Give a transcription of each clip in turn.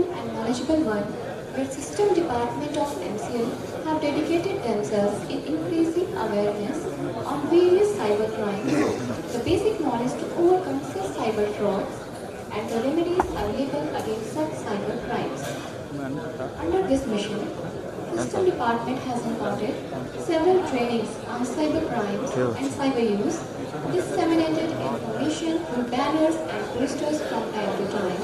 capable and knowledgeable one, the system department of MCL have dedicated themselves in increasing awareness on various cyber crimes, the basic knowledge to overcome such cyber frauds, and the remedies available against such cyber crimes. Under this mission, the System Department has imparted several trainings on cyber crimes and cyber use, disseminated information through banners and posters from time to time,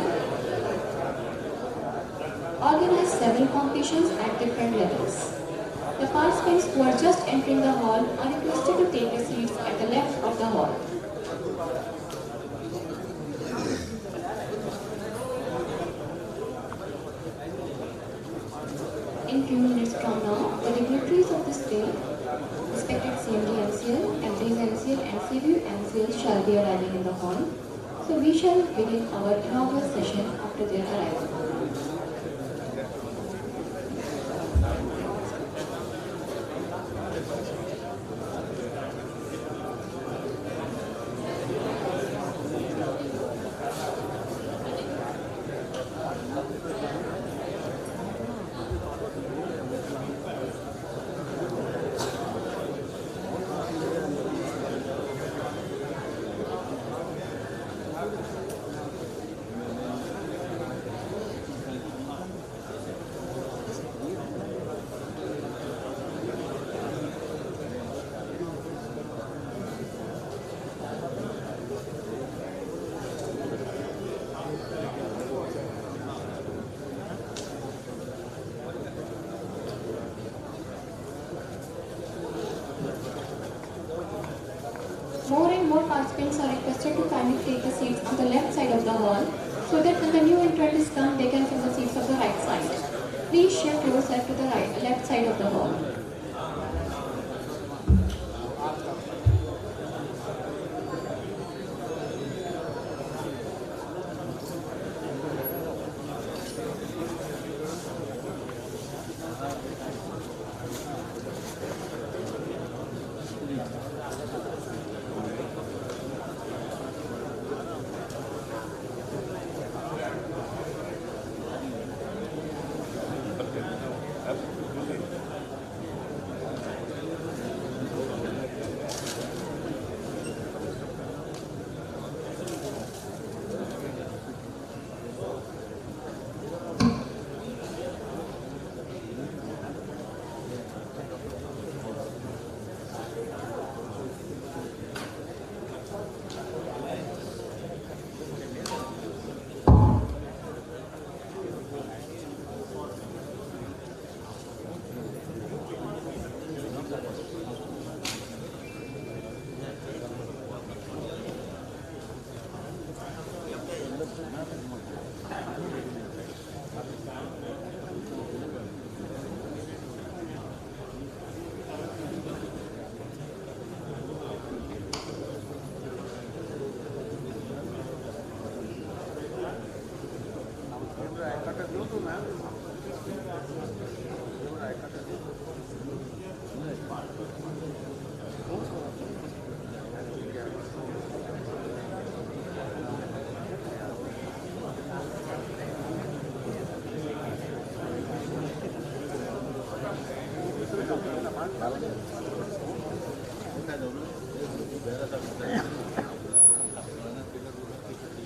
organized several competitions at different levels. The participants who are just entering the hall are requested to take their seats at the left of the hall. In few minutes from now, the dignitaries of this day, respected CMD MCL, MDs MCL and CVU MCL shall be arriving in the hall. So we shall begin our inaugural session after their arrival. More and more participants are requested to kindly take the seats on the left side of the hall so that when the new entrants come, they can fill the seats of the right side. Please shift yourself to the left side of the hall.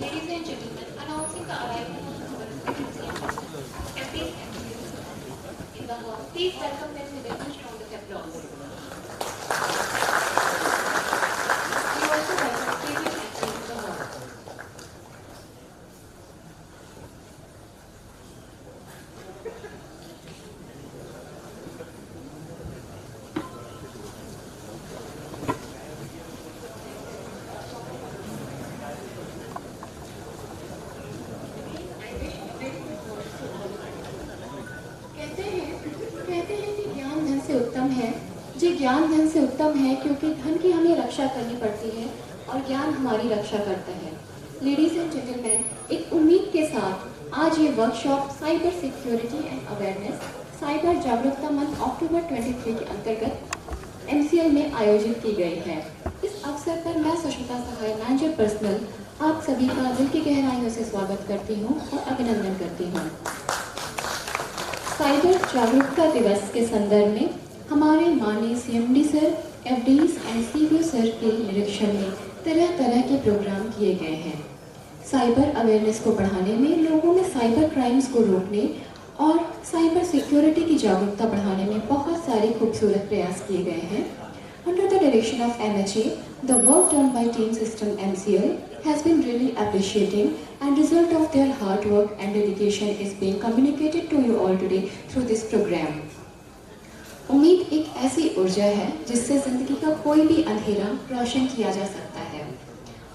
Ladies and gentlemen, announcing the arrival of our MCL, MPs in the hall. Please welcome them with a huge round of applause. We also welcome KV MCL in the hall. ज्ञान धन से उत्तम है क्योंकि धन की हमें रक्षा करनी पड़ती है और ज्ञान हमारी रक्षा करता है। लेडीज एंड जेंटलमैन, एक उम्मीद के साथ आज ये workshop cyber security and awareness cyber जागरूकता मंथ अक्टूबर 23 के अंतर्गत MCL में आयोजित की गई है। इस अवसर पर मैं सुष्मिता सहाय, मैनेजर पर्सनल, आप सभी का दिल की गहराइयों से स्वागत करती हूँ और अभिनंदन करती हूँ। साइबर जागरूकता दिवस के संदर्भ में हमारे माननीय CMD sir, FDs and CBO sir के निरीक्षण में तरह तरह के प्रोग्राम किए गए हैं। साइबर अवेयरनेस को बढ़ाने में, लोगों में साइबर क्राइम्स को रोकने और साइबर सिक्योरिटी की जागरूकता बढ़ाने में बहुत सारे खूबसूरत प्रयास किए गए हैं। Under the direction of MHA, the work done by Team System MCL has been really appreciating, and result of their hard work and dedication is being communicated to you all today through this program. उम्मीद एक ऐसी ऊर्जा है जिससे जिंदगी का कोई भी अंधेरा रोशन किया जा सकता है,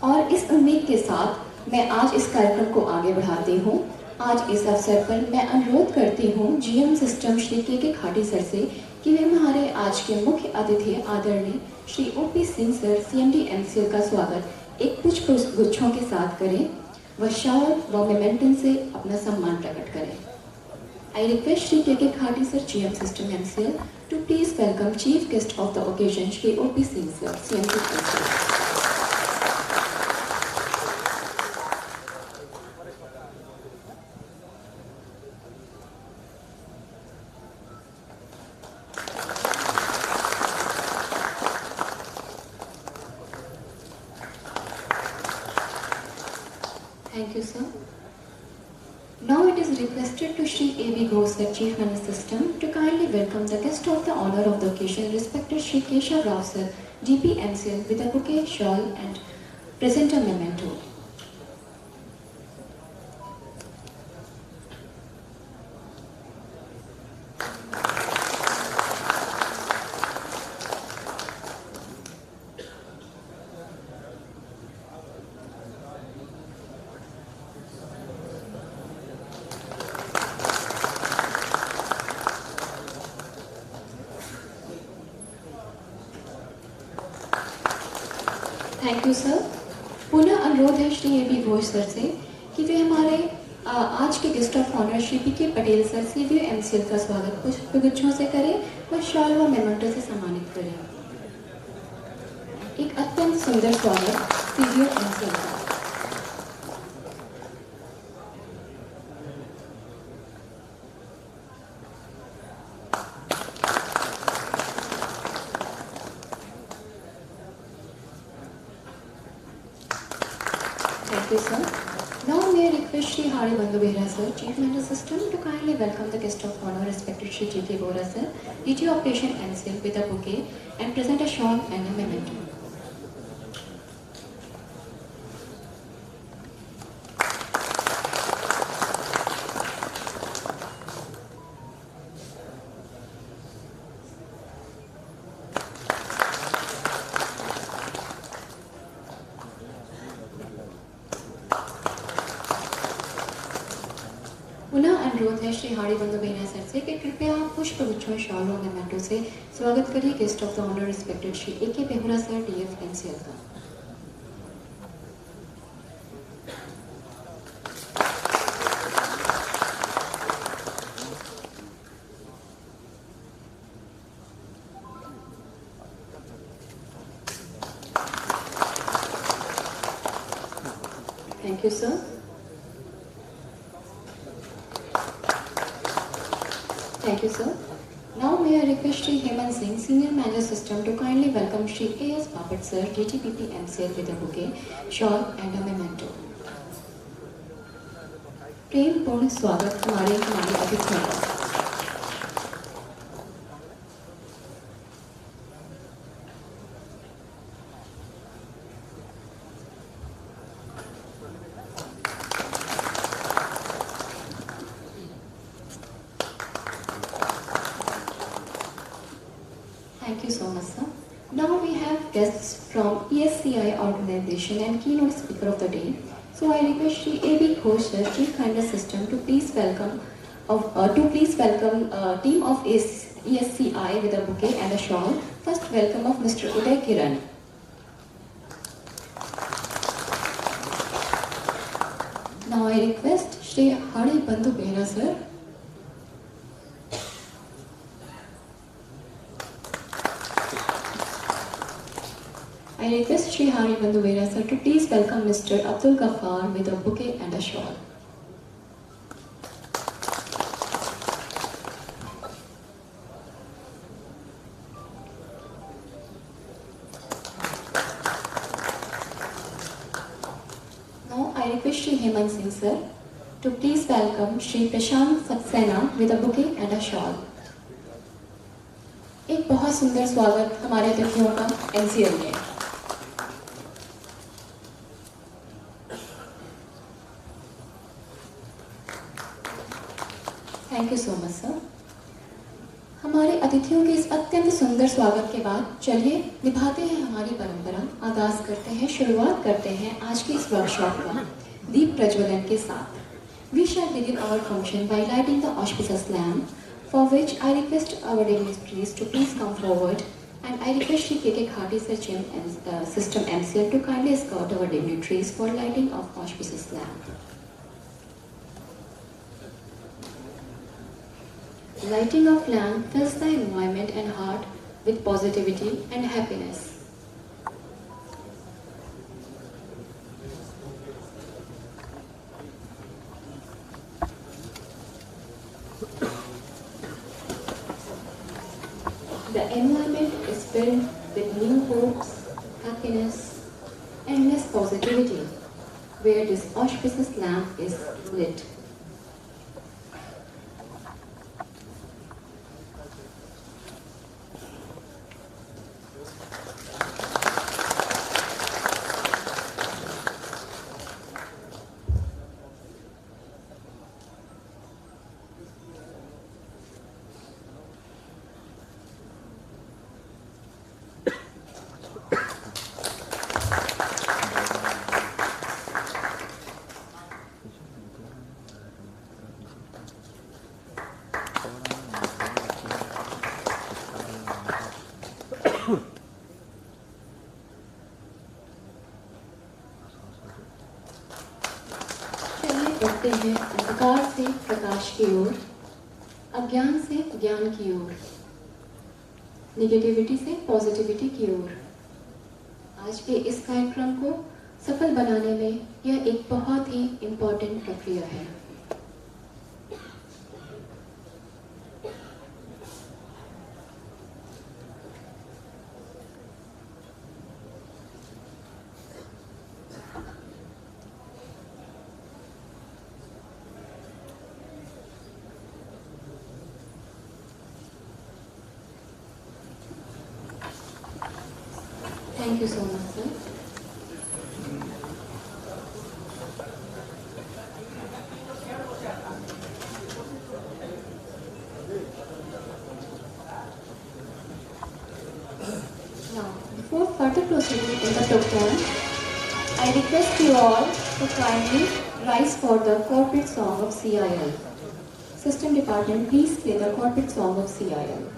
और इस उम्मीद के साथ मैं आज इस कार्यक्रम को आगे बढ़ाती हूँ। आज इस अवसर पर मैं अनुरोध करती हूँ जीएम सिस्टम श्री के खाटी सर से कि वे हमारे आज के मुख्य अतिथि आदरणीय Shri OP Singh sir CMD MCL का स्वागत एक पुष्प गुच्छों के साथ करें व शाल व मेमेंटन से अपना सम्मान प्रकट करें। I request Shri K. Khati sir, GM System MCL, to please welcome Chief Guest of the occasion, Shri O.P. Singh sir, CMD MCL. Thank you, sir. Now it is requested to Shri A.B. Ghosh, the Chief Manager System, to kindly welcome the guest of the honor of the occasion, respected Shri Keshav Rao sir, GP MCL, with a bouquet, shawl and present a memento. Thank you sir. पुनः अनुरोध है Shri A B Ghosh sir से कि वे हमारे आज के guest of honour Shri P K Patel sir CBO MCL का स्वागत पुष्पगुच्छों से करें और शॉल व मेमेंटो से सम्मानित करें। एक अत्यंत सुंदर स्वागत सीबीओ एमसीएल का। Thank you, sir. Now may I request Shri Hari Bandhu Behra sir, Chief Manager System, to kindly welcome the guest of honor, respected Shri G.K. Bora sir, DG Operation MCL, with a bouquet and present a shawl and a memento. पुनः अनुरोध है श्री हाड़ी बंधु बेना sir से कि कृपया पुष्पगुच्छों, shawl और memento से स्वागत करिए guest of the honour, respected Shri A K Behura sir, DF MCL का। Thank you sir. Thank you, sir. Now may I request Shri Hemant Singh, Senior Manager System, to kindly welcome Shri A.S. Bapat sir, DGPP MCL, with a bouquet, shawl and a memento. प्रेम पूर्ण स्वागत हमारे अतिथियों का। Thank you so much, sir. Now we have guests from ESCI organization and keynote speaker of the day. So I request Shri A.B. Ghosh sir, Chief Manager System, to please welcome team of ESCI with a bouquet and a shawl. First welcome of Mr. Uday Kiran. Now I request Shri Hari Bandhu Behra sir. I request Shri Hari Bandhu Behra sir to please welcome Mr. Abdul Ghaffar with a bouquet and a shawl. request Shri Hemant Singh sir to please welcome Shri Prashant Saxena with a bouquet and a shawl. एक बहुत सुंदर स्वागत हमारे अतिथियों का MCL में। Thank you so much sir. हमारे अतिथियों के इस अत्यंत सुंदर स्वागत के बाद चलिए निभाते हैं हमारी परंपरा, आगाज करते हैं, शुरुआत करते हैं आज की इस वर्कशॉप का दीप प्रज्वलन के साथ। We shall begin our function by lighting the auspicious lamp, for which I request our dignitaries to please come forward, and I request Shri K.K. Khati Sachin and System MCL to kindly escort our dignitaries for lighting of auspicious lamp. Lighting of lamp fills the environment and heart with positivity and happiness. The environment is filled with new hopes, happiness, endless positivity, where this auspicious lamp is lit. बढ़ते हैं अंधकार से प्रकाश की ओर, अज्ञान से ज्ञान की ओर, negativity से पॉजिटिविटी की ओर। आज के इस कार्यक्रम को सफल बनाने में यह एक बहुत ही इम्पोर्टेंट प्रक्रिया है। Thank you so much, sir. Now, before further proceeding in the program, I request you all to kindly rise for the corporate song of CIL. System Department, please play the corporate song of CIL.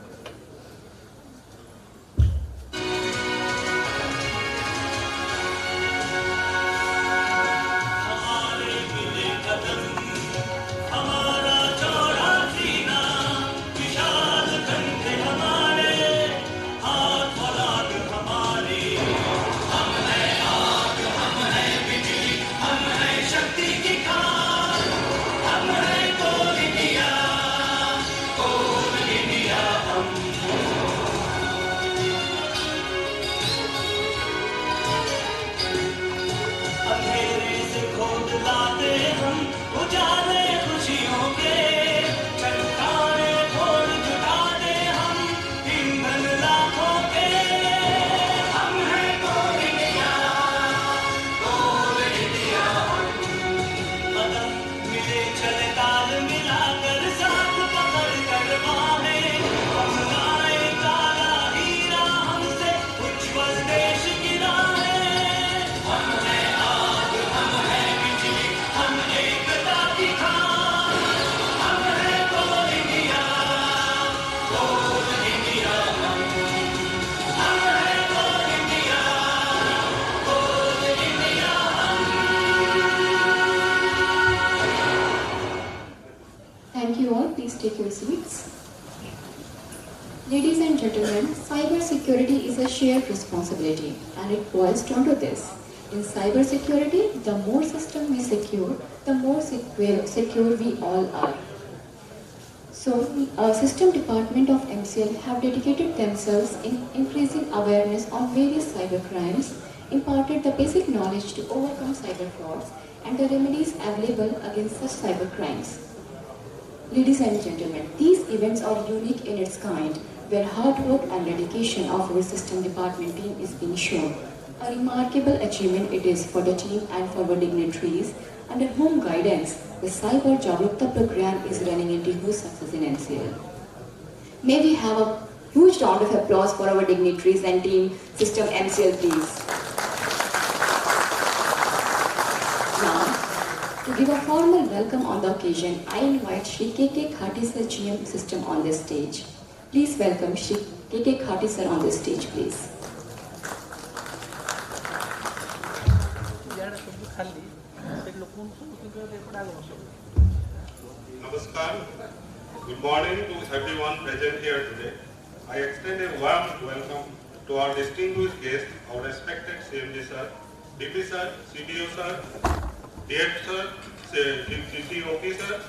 Take your seats. Ladies and gentlemen, cyber security is a shared responsibility, and it boils down to this. In cyber security, the more system we secure, the more secure we all are. So, System Department of MCL have dedicated themselves in increasing awareness on various cyber crimes, imparted the basic knowledge to overcome cyber frauds, and the remedies available against such cyber crimes. Ladies and gentlemen, these events are unique in its kind, where hard work and dedication of our system department team is being shown. A remarkable achievement it is for the team and for our dignitaries. Under whom guidance, the Cyber Jagrookta program is running into huge success in MCL. May we have a huge round of applause for our dignitaries and team system MCL, please. Now, to give a formal welcome on the occasion, I invite Shri K.K. Khati Sir GM system on this stage. Please welcome Shri K.K. Khati Sir on this stage, please. Namaskar. Good morning to everyone present here today. I extend a warm welcome to our distinguished guests, our respected CMD sir, DP sir, CDO sir, DF sir, CCOP sir,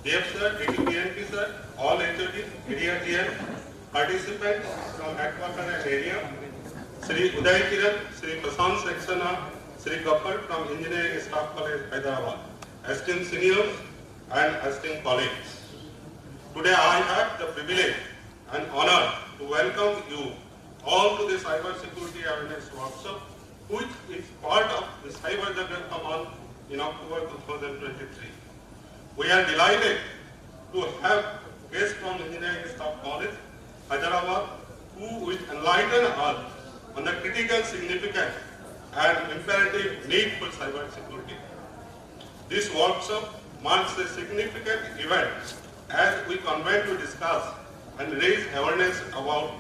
DF sir, DTPNP sir, all HOD, area GM, participants from headquarters and area, Sri Uday Kiran, Sri Prasant Saxena, Sri Kappar from Engineering Staff College, Hyderabad, esteemed seniors and esteemed colleagues. Today I have the privilege and honor to welcome you all to the Cyber Security Awareness Workshop, which is part of the Cyber Jagrookta month in October 2023. We are delighted to have guests from Engineering Staff College, Hyderabad, who will enlighten us on the critical significance and imperative need for cyber security. This workshop marks a significant event as we convene to discuss and raise awareness about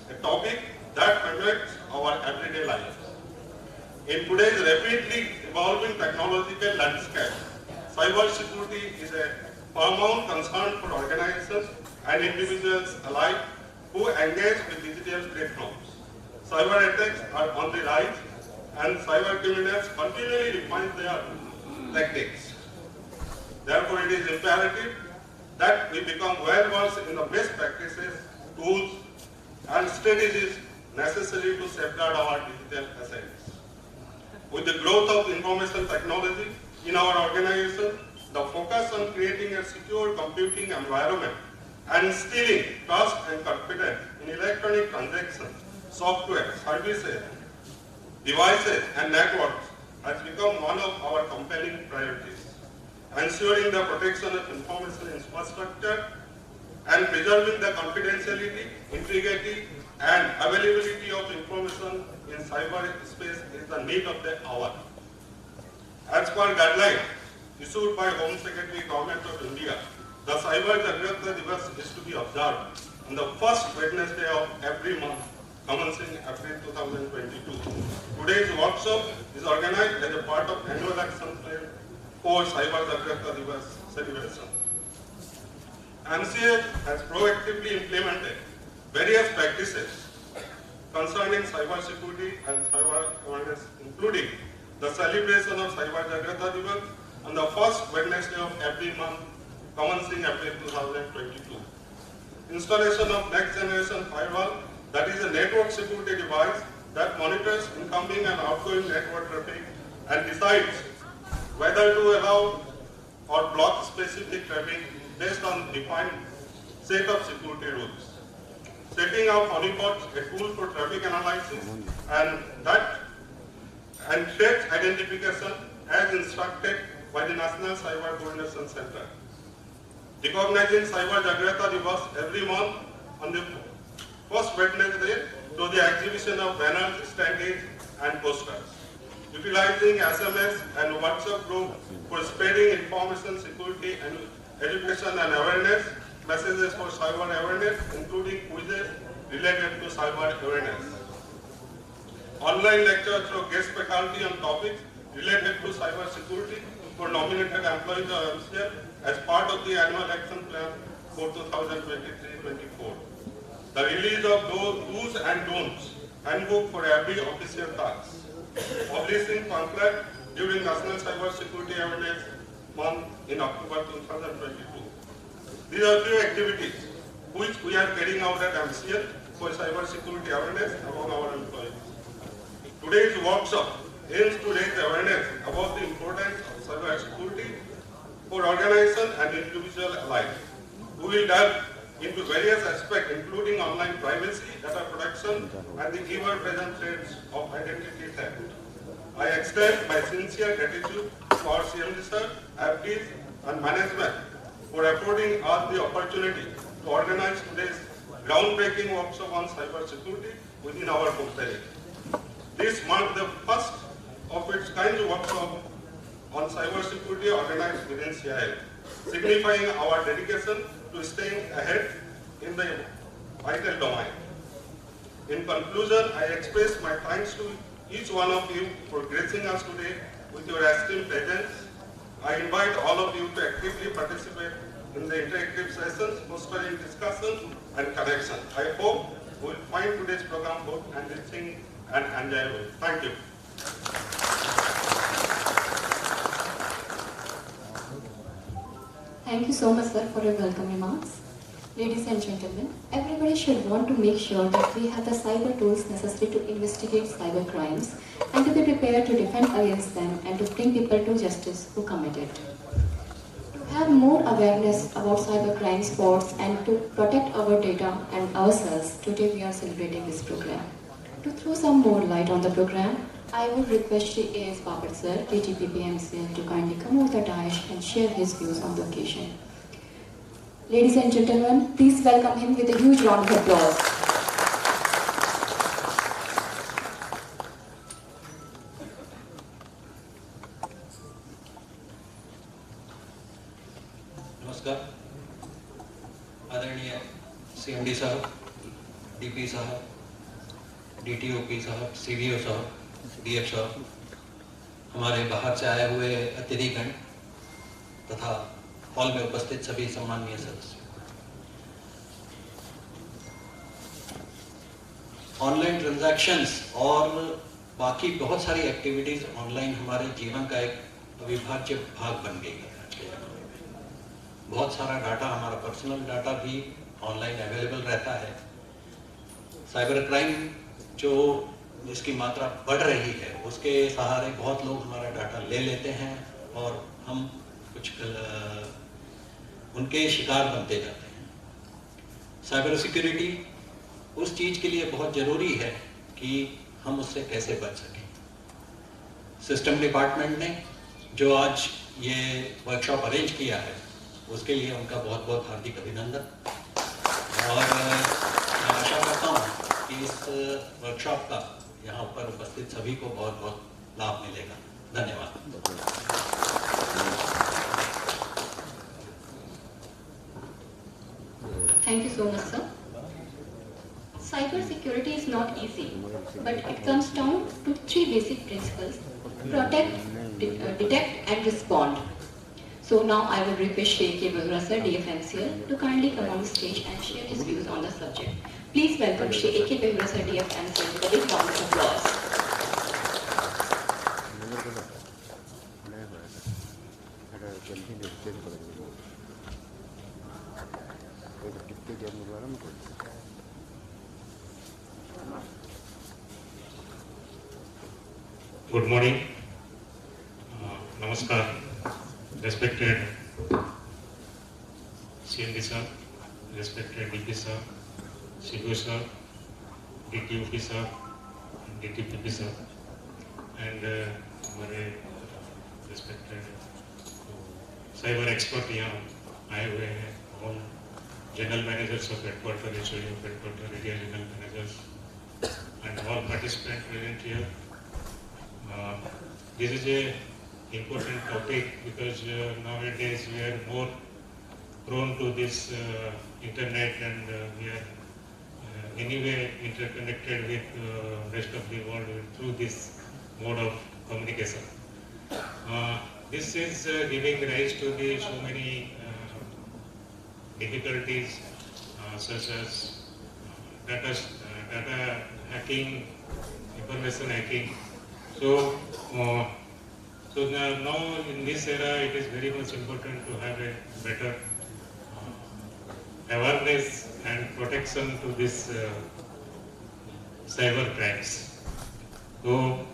a topic that affects our everyday life. In today's rapidly evolving technological landscape, cyber security is a paramount concern for organizations and individuals alike who engage with digital platforms. Cyber attacks are on the rise, and cyber criminals continually refine their tactics. Therefore, it is imperative that we become well-versed in the best practices, tools, and strategies necessary to safeguard our digital assets. With the growth of information technology in our organization, the focus on creating a secure computing environment and instilling trust and confidence in electronic transactions, software, services, devices, and networks has become one of our compelling priorities. Ensuring the protection of information infrastructure and preserving the confidentiality, integrity, and availability of information in cyberspace is the need of the hour. As per guidelines issued by Home Secretary Government of India, the Cyber Jagrookta Divas is to be observed on the first Wednesday of every month, commencing April 2022. Today's workshop is organized as a part of annual action plan for Cyber Jagrookta Divas celebration. MCL has proactively implemented various practices concerning cyber security and cyber awareness, including the celebration of Cyber Jagrookta Divas on the first Wednesday of every month, commencing April 2022. Installation of next generation firewall, that is a network security device that monitors incoming and outgoing network traffic and decides whether to allow or block specific traffic based on defined set of security rules. Setting up honeypots, a tool for traffic analysis and threat identification as instructed by the National Cyber Coordination Center. Recognizing Cyber Jagrookta Divas every month on the first Wednesday through the exhibition of banners, standees, and posters. Utilizing SMS and WhatsApp group for spreading information security and education and awareness, messages for cyber awareness, including quizzes related to cyber awareness. Online lectures through guest faculty on topics related to cyber security for nominated employees of MCL as part of the annual action plan for 2023-24. The release of those do's and don'ts handbook for every official task. Publishing pamphlet during National Cyber Security Awareness Month in October 2022. These are few activities which we are carrying out at MCL for cyber security awareness among our employees. Today's workshop aims to raise awareness about the importance of cyber security for organization and individual alike. We will delve into various aspects including online privacy, data protection, and the ever-present threats of identity theft. I extend my sincere gratitude to our CMD sir, FDs, and management for affording us the opportunity to organize today's groundbreaking workshop on cyber security within our facility. This marks the first of its kind workshop on cyber security organized within CIL, signifying our dedication to staying ahead in the vital domain. In conclusion, I express my thanks to each one of you for gracing us today with your esteemed presence. I invite all of you to actively participate in the interactive sessions, fostering discussion and connection. I hope you will find today's program both enriching and enjoyable. Thank you. Thank you so much, sir, for your welcome remarks. Ladies and gentlemen, everybody should want to make sure that we have the cyber tools necessary to investigate cyber crimes and to be prepared to defend against them and to bring people to justice who commit it. To have more awareness about cyber crime sports and to protect our data and ourselves, today we are celebrating this program. To throw some more light on the program, I would request Shri A.S. Bapat sir, DGPP MCL, to kindly come over the dais and share his views on the occasion. Ladies and gentlemen, please welcome him with a huge round of applause. नमस्कार, आदरणीय CMD साहब, DP साहब, DTOP साहब, CVO साहब, DF साहब, हमारे बाहर से आए हुए अतिथिगण तथा हॉल में उपस्थित सभी सम्माननीय सदस्य। ऑनलाइन ट्रांजैक्शंस और बाकी बहुत सारी एक्टिविटीज ऑनलाइन हमारे जीवन का एक अविभाज्य भाग बन गई है आज के ज़माने में। बहुत सारा डाटा, हमारा पर्सनल डाटा भी ऑनलाइन अवेलेबल रहता है। साइबर क्राइम जो जिसकी मात्रा बढ़ रही है, उसके सहारे बहुत लोग हमारा डाटा ले लेते हैं और हम कुछ उनके शिकार बनते जाते हैं। साइबर सिक्योरिटी उस चीज़ के लिए बहुत ज़रूरी है कि हम उससे कैसे बच सकें। सिस्टम डिपार्टमेंट ने जो आज ये वर्कशॉप अरेंज किया है, उसके लिए उनका बहुत बहुत हार्दिक अभिनंदन। और मैं आशा करता हूँ कि इस वर्कशॉप का यहाँ पर उपस्थित सभी को बहुत बहुत लाभ मिलेगा। धन्यवाद। Thank you so much, sir. Cyber security is not easy, but it comes down to three basic principles: protect, detect, and respond. So now I will request Sheikh Jagrookta sir, DFMCL, to kindly come on the stage and share his views on the subject. Please welcome Sheikh Jagrookta sir, DFMCL, with a big round of applause. Good morning. Namaskar. Respected CMD sir, respected DP sir, CVO sir, DTOP sir, DTPP sir, and हमारे respected cyber expert यहाँ आए हुए हैं, all general managers of headquarter, HOD of headquarter, area general managers, and all participants present here. This is a important topic because nowadays we are more prone to this internet, and we are anyway interconnected with rest of the world through this mode of communication. This is giving rise to the so many difficulties such as data hacking, information hacking. So now in this era, it is very much important to have a better awareness and protection to this cyber crimes. So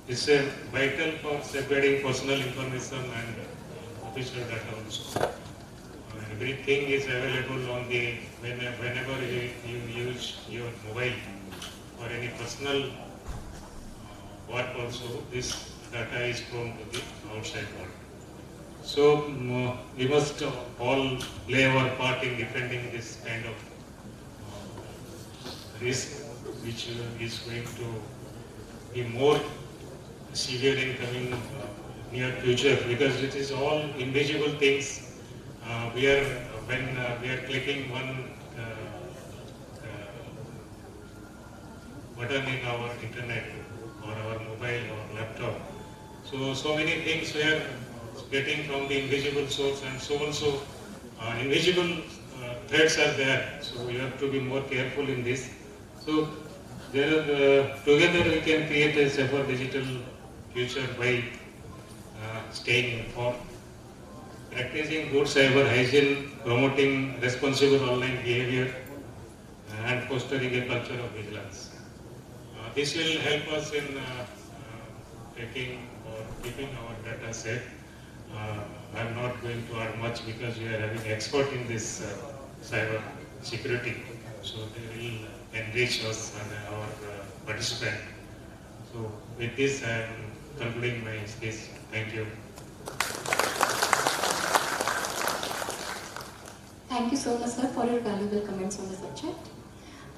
It's vital for safeguarding personal information and official data also. Everything is available on the whenever you use your mobile for any personal work also, this data is prone to the outside world. So we must all play our part in defending this kind of risk, which is going to be more severe in coming near future, because it is all invisible things. When we are clicking one button in our internet or our mobile or laptop, so many things we are getting from the invisible source, and so also invisible threats are there. So you have to be more careful in this. So together we can create a safer digital future by staying informed, practicing good cyber hygiene, promoting responsible online behavior, and fostering a culture of vigilance. This will help us in taking or keeping our data safe. I am not going to add much because we are having expert in this cyber security, so they will enrich us and our participant. So with this, I am concluding my speech. Thank you. Thank you so much, sir, for your valuable comments on the subject.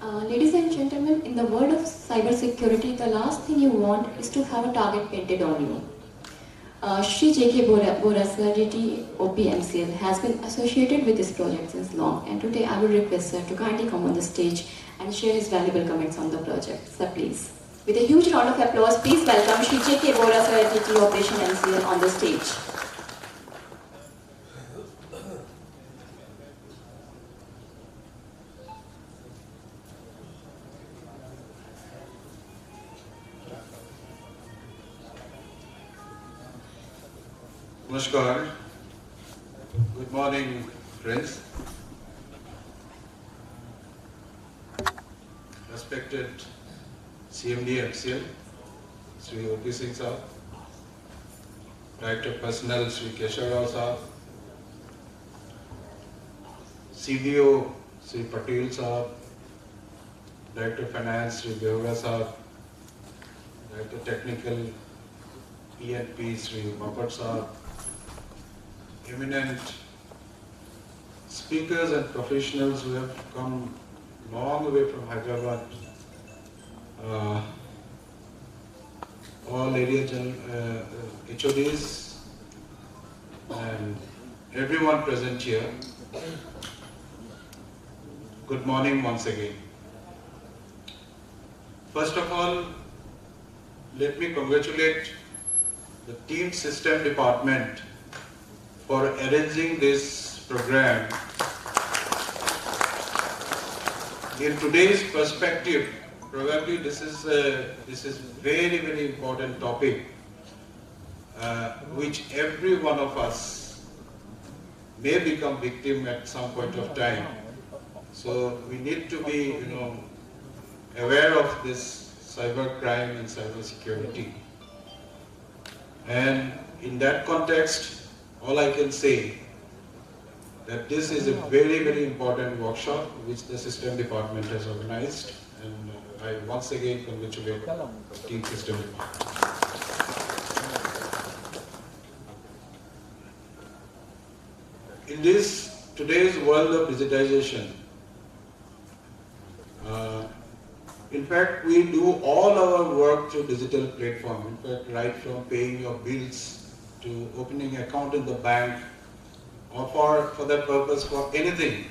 Ladies and gentlemen, in the world of cybersecurity, the last thing you want is to have a target painted on you. Shri J.K. Bora sir, DT OP MCL, has been associated with this project since long, and today I would request sir to kindly come on the stage and share his valuable comments on the project. Sir, please. With a huge round of applause, please welcome Shri J.K. Bora sir, DT Operation MCL, on the stage. Namaskar. Good morning, friends. Respected CMD MCL, Sri O.P. Singh Sahab, Director Personnel Sri Keshav Rao Sahab, CDO Sri Patel Sahab, Director Finance Sri Jagrookta Sahab, Director Technical PNP Sri Mapat Sahab, eminent speakers and professionals who have come long way from Hyderabad, all area HODs and everyone present here. Good morning once again. First of all, let me congratulate the Team System Department for arranging this program. In today's perspective, probably this is very, very important topic, which every one of us may become victim at some point of time. So we need to be, aware of this cyber crime and cyber security. And in that context, all I can say that this is a very, very important workshop which the System Department has organized, and I once again congratulate Team System Department. In this today's world of digitization, in fact, we do all our work through digital platform. In fact, right from paying your bills to opening account in the bank, or for that purpose, for anything,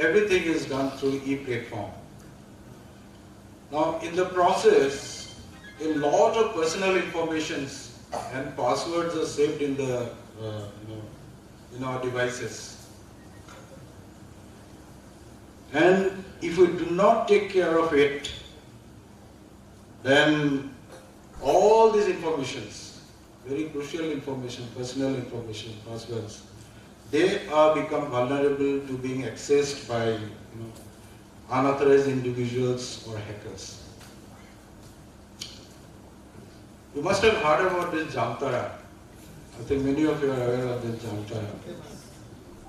everything is done through e-platform. Now, in the process, a lot of personal informations and passwords are saved in the in our devices. And if we do not take care of it, then all these informations, very crucial information, personal information, passwords, they are become vulnerable to being accessed by unauthorized individuals or hackers. You must have heard about this Jamtara. I think many of you are aware of this Jamtara.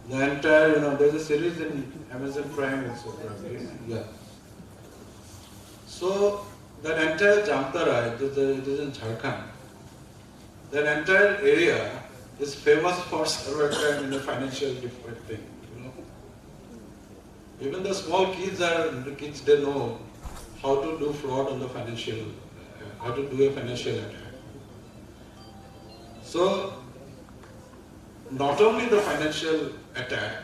The entire, there's a series in Amazon Prime also, probably. Yeah. So, that entire Jamtara, it is in Jharkhand. That entire area is famous for cybercrime in the financial different thing. Even the small kids, they know how to do fraud on the financial, how to do a financial attack. So, not only the financial attack,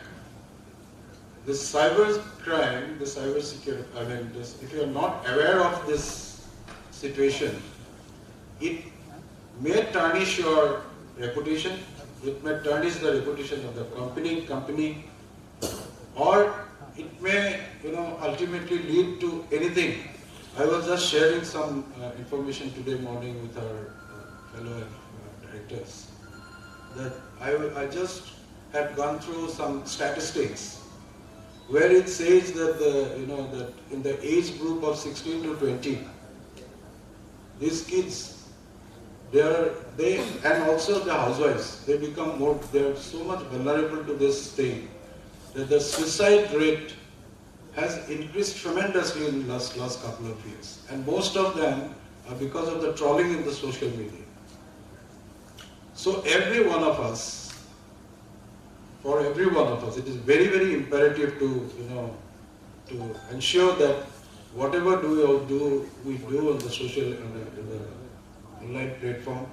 the cyber crime, the cyber security, if you are not aware of this situation, it may tarnish your reputation, it may tarnish the reputation of the company, or it may, ultimately lead to anything. I was just sharing some information today morning with our fellow directors that I just had gone through some statistics where it says that that in the age group of 16 to 20, these kids, they and also the housewives, they are so much vulnerable to this thing that the suicide rate has increased tremendously in the last couple of years. And most of them are because of the trolling in the social media. So every one of us, it is very, very imperative to ensure that whatever we do on the social, in the online platform,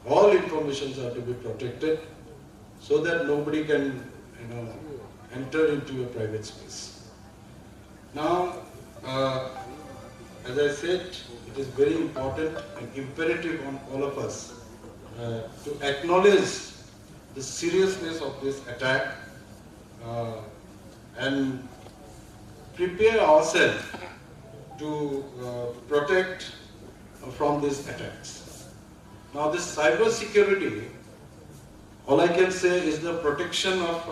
all informations are to be protected so that nobody can, enter into a private space. Now, as I said, it is very important and imperative on all of us to acknowledge the seriousness of this attack and prepare ourselves to protect from these attacks. Now, this cyber security, all I can say is the protection of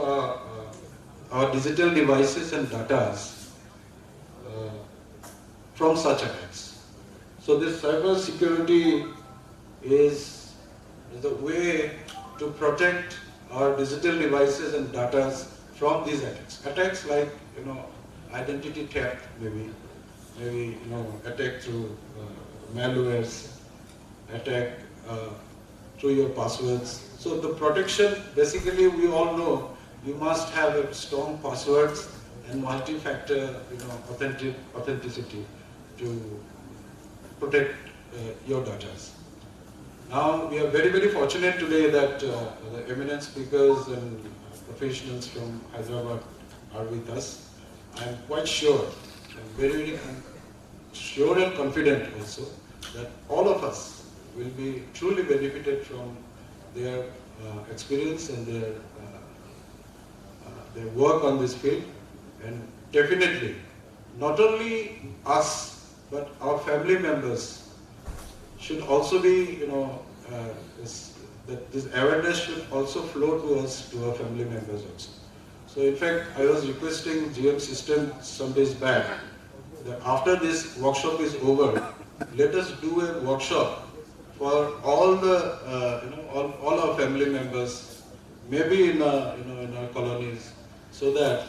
our digital devices and data from such attacks. So this cyber security is the way to protect our digital devices and data from these attacks. Attacks like, identity theft, maybe attack through malwares, attack through your passwords. So the protection, basically we all know you must have a strong passwords and multi-factor authenticity to protect your data. Now we are very, very fortunate today that the eminent speakers and professionals from Hyderabad are with us. I am quite sure, very, very sure and confident also that all of us will be truly benefited from their experience and their work on this field, and definitely not only us but our family members should also be, this awareness should also flow to us, to our family members also. So in fact, I was requesting GM System some days back that after this workshop is over, let us do a workshop for all the, all our family members, maybe in our colonies, so that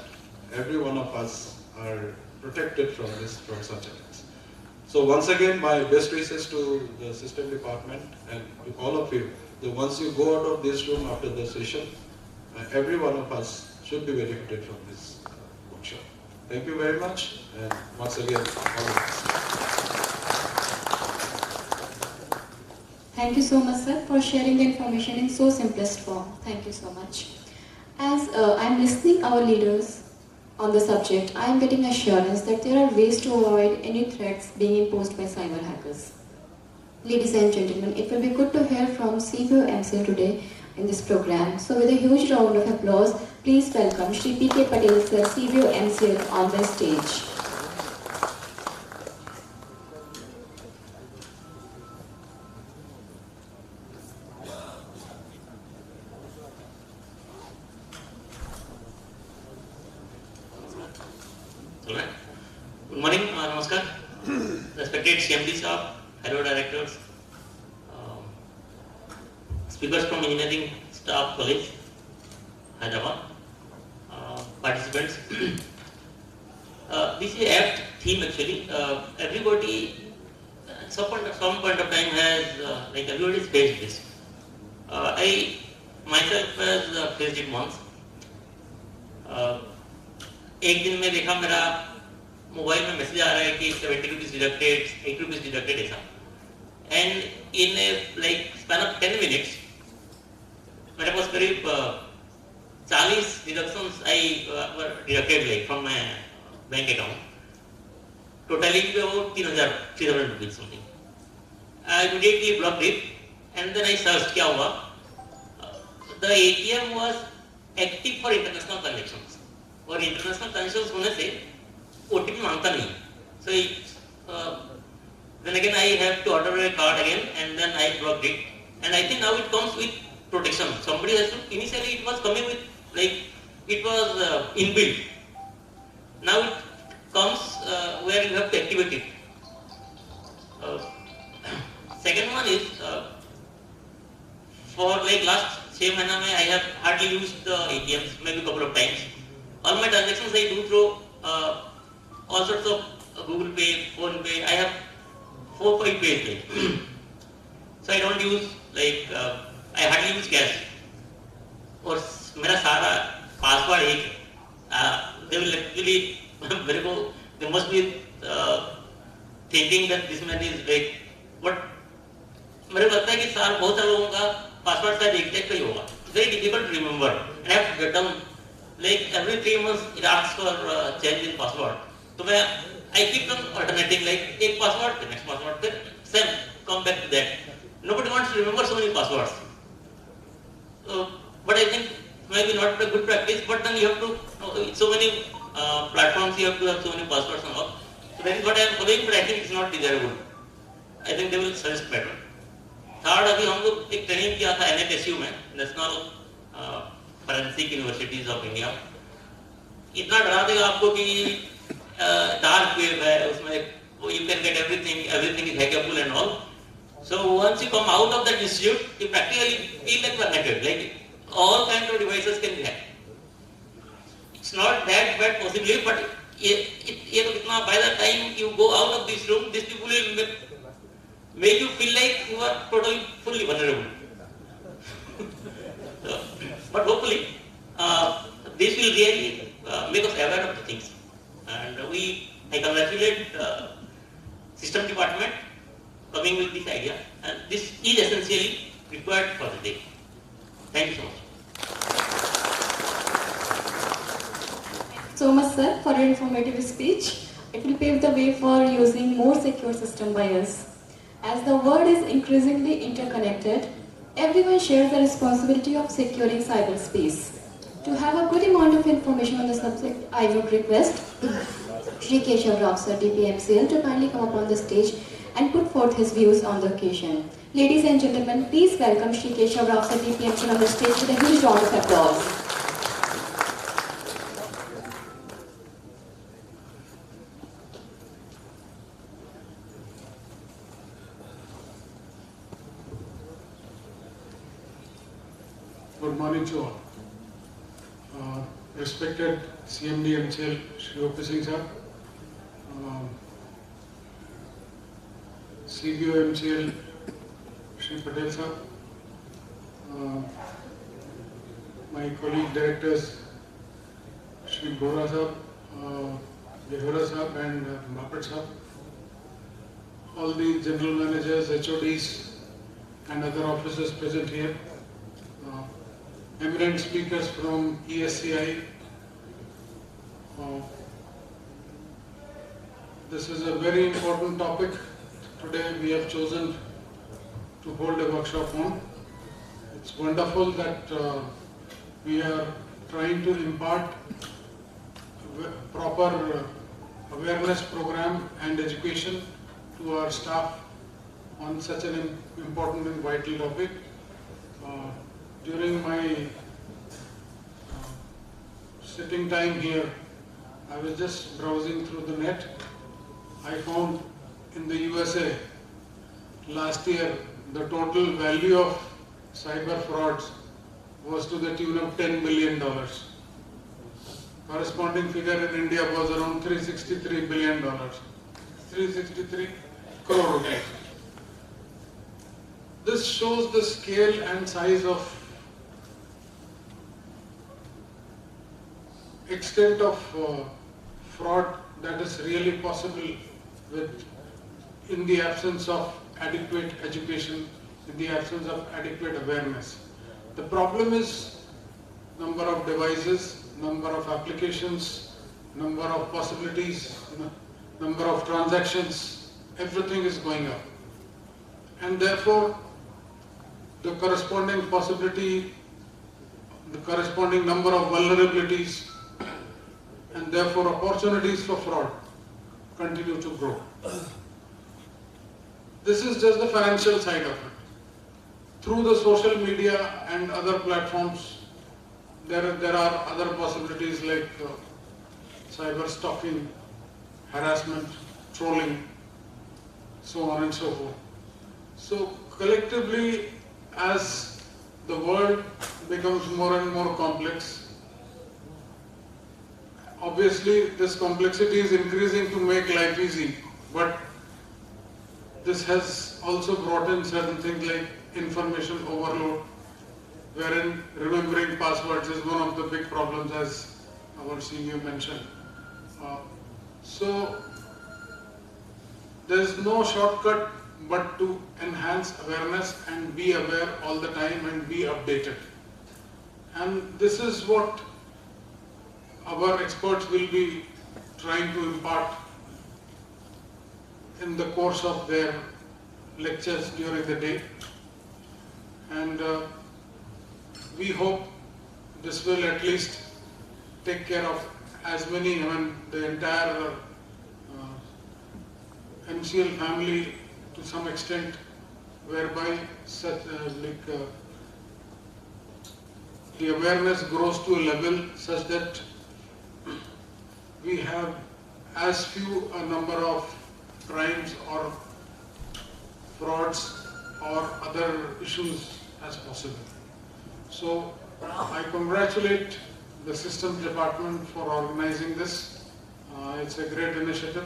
every one of us are protected from such attacks. So once again, my best wishes to the system department and to all of you, that once you go out of this room after the session, every one of us should be benefited from this workshop. Thank you very much, and once again, all the best. Thank you so much, sir, for sharing the information in so simplest form. Thank you so much. As I'm listening our leaders on the subject, I am getting assurance that there are ways to avoid any threats being imposed by cyber hackers. Ladies and gentlemen, it will be good to hear from CBO MCL today in this program. So with a huge round of applause, please welcome Shri P.K. Patel sir, CBO MCL on the stage. Good morning, namaskar. Respected CMD staff, hello directors, speakers from Engineering Staff College, Hyderabad, participants. This is apt theme actually. Everybody at some point of time has, like everybody's faced this. I myself has faced it once. एक दिन में देखा मेरा mobile में message आ रहा है कि 70 rupees deducted, 8 rupees deducted ऐसा. And in a like span of 10 minutes, मेरे पास करीब 40 deductions were deducted like from my bank account. Totaling about 3,300 rupees something. I immediately blocked it and then I searched क्या हुआ. The ATM was active for international transactions. और international transactions होने से OTP मांगता नहीं. So then again I have to order a card again and then I blocked it. And I think now it comes with protection. Somebody has to, initially it was coming with like, it was inbuilt. Now it comes where you have to activate it. Second one is, for like last 6 months I have hardly used the ATMs, maybe a couple of times. All my transactions I do through all sorts of Google Pay, Phone Pay. I have 4-5 pays like. So I don't use like, I hardly use cash. और मेरा सारा password एक है. They will actually, मेरे को, they must be thinking that this man is like, but मेरे को लगता है कि सार बहुत सारे लोगों का पासवर्ड शायद एग्जैक्ट ही होगा. Very difficult to remember. And I have to get them like every 3 months it asks for change in password. So I keep them alternating like एक password, the next password, then same, come back to that. Nobody wants to remember so many passwords. But I think maybe not a good practice, but then you have to, so many platforms you have to have so many passwords and all. So that is what I am following, but I think it's not desirable. I think they will suggest better. Third, अभी हम लोग एक training किया था NFSU में, national forensic universities of India. इतना डरा देगा आपको कि डार्क वेब है उसमें, you can get everything is hackable and all. So once you come out of that institute, you practically feel like you are naked, like all kinds of devices can be hacked. It's not that bad possibly, but by the time you go out of this room, these people will make you feel like you are totally fully vulnerable. So, but hopefully this will really make us aware of the things. And I congratulate system department coming with this idea, and this is essentially required for the day. Thank you so much. So much, sir, for your informative speech. It will pave the way for using more secure system by us. As the world is increasingly interconnected, everyone shares the responsibility of securing cyberspace. To have a good amount of information on the subject, I would request Shri Jagrookta, DP MCL, to kindly come up on the stage and put forth his views on the occasion. Ladies and gentlemen, please welcome Shri Jagrookta, DP MCL, on the stage with a huge round of applause. Good morning to all. Respected CMD MCL Shri Oct Singh sir, CBO MCL Shri Patel sir, my colleague directors Shri Bora sir, Jagrookta sir and Mapat sir, all the general managers, HODs and other officers present here, eminent speakers from ESCI. This is a very important topic. Today we have chosen to hold a workshop on. It's wonderful that we are trying to impart proper awareness program and education to our staff on such an important and vital topic. During my sitting time here, I was just browsing through the net. I found in the USA last year the total value of cyber frauds was to the tune of $10 billion. Corresponding figure in India was around $363 billion. 363 crore rupees. This shows the scale and size of extent of fraud that is really possible in the absence of adequate education, in the absence of adequate awareness. The problem is number of devices, number of applications, number of possibilities, number of transactions, everything is going up. And therefore, the corresponding possibility, the corresponding number of vulnerabilities, and therefore opportunities for fraud continue to grow. This is just the financial side of it. Through the social media and other platforms, there are other possibilities like cyber stalking, harassment, trolling, so on and so forth. So collectively, as the world becomes more and more complex, obviously this complexity is increasing to make life easy, but this has also brought in certain things like information overload, wherein remembering passwords is one of the big problems, as our senior mentioned. So there is no shortcut but to enhance awareness and be aware all the time and be updated. And this is what our experts will be trying to impart in the course of their lectures during the day. And we hope this will at least take care of as many, the entire MCL family to some extent, whereby such the awareness grows to a level such that we have as few a number of crimes or frauds or other issues as possible. So I congratulate the systems department for organizing this. It's a great initiative.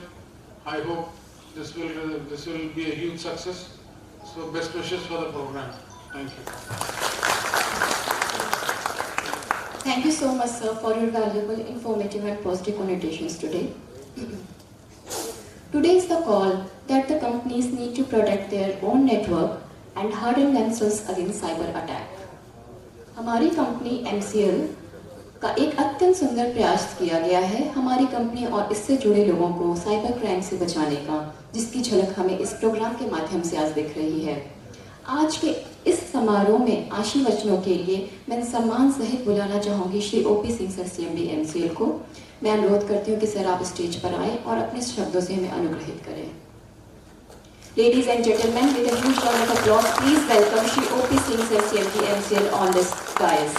I hope this will be a huge success. So best wishes for the program. Thank you. Thank you so much, sir, for your valuable, informative and positive connotations today. Today is the call that the companies need to protect their own network and harden themselves against cyber attack. हमारी company MCL का एक अत्यंत सुंदर प्रयास किया गया है हमारी कंपनी और इससे जुड़े लोगों को साइबर क्राइम से बचाने का, जिसकी झलक हमें इस प्रोग्राम के माध्यम से आज दिख रही है। आज के इस समारोह में आशीर्वचनों के लिए मैं सम्मान सहित बुलाना चाहूंगी Shri OP Singh sir CMD MCL को। मैं अनुरोध करती हूँ कि सर आप स्टेज पर आए और अपने शब्दों से हमें अनुग्रहित करें। Ladies and gentlemen, with a huge round of applause, please welcome Shri OP Singh Sir CMD MCL on this dais.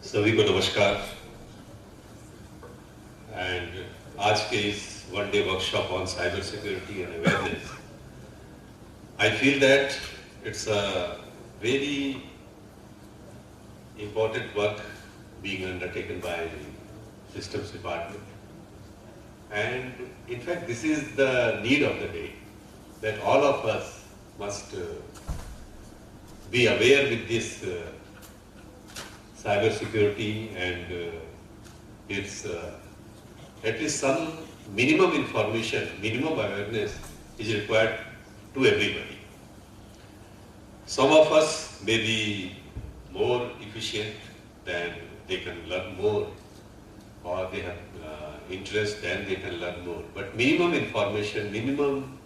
सभी को नमस्कार एंड आज के इस one day workshop on cyber security and awareness I feel that it's a very important work being undertaken by the systems department, and in fact this is the need of the day, that all of us must be aware with this cyber security, and it's at least some minimum information, minimum awareness is required to everybody. Some of us may be more efficient, then they can learn more, or they have interest, then they can learn more. But minimum information, minimum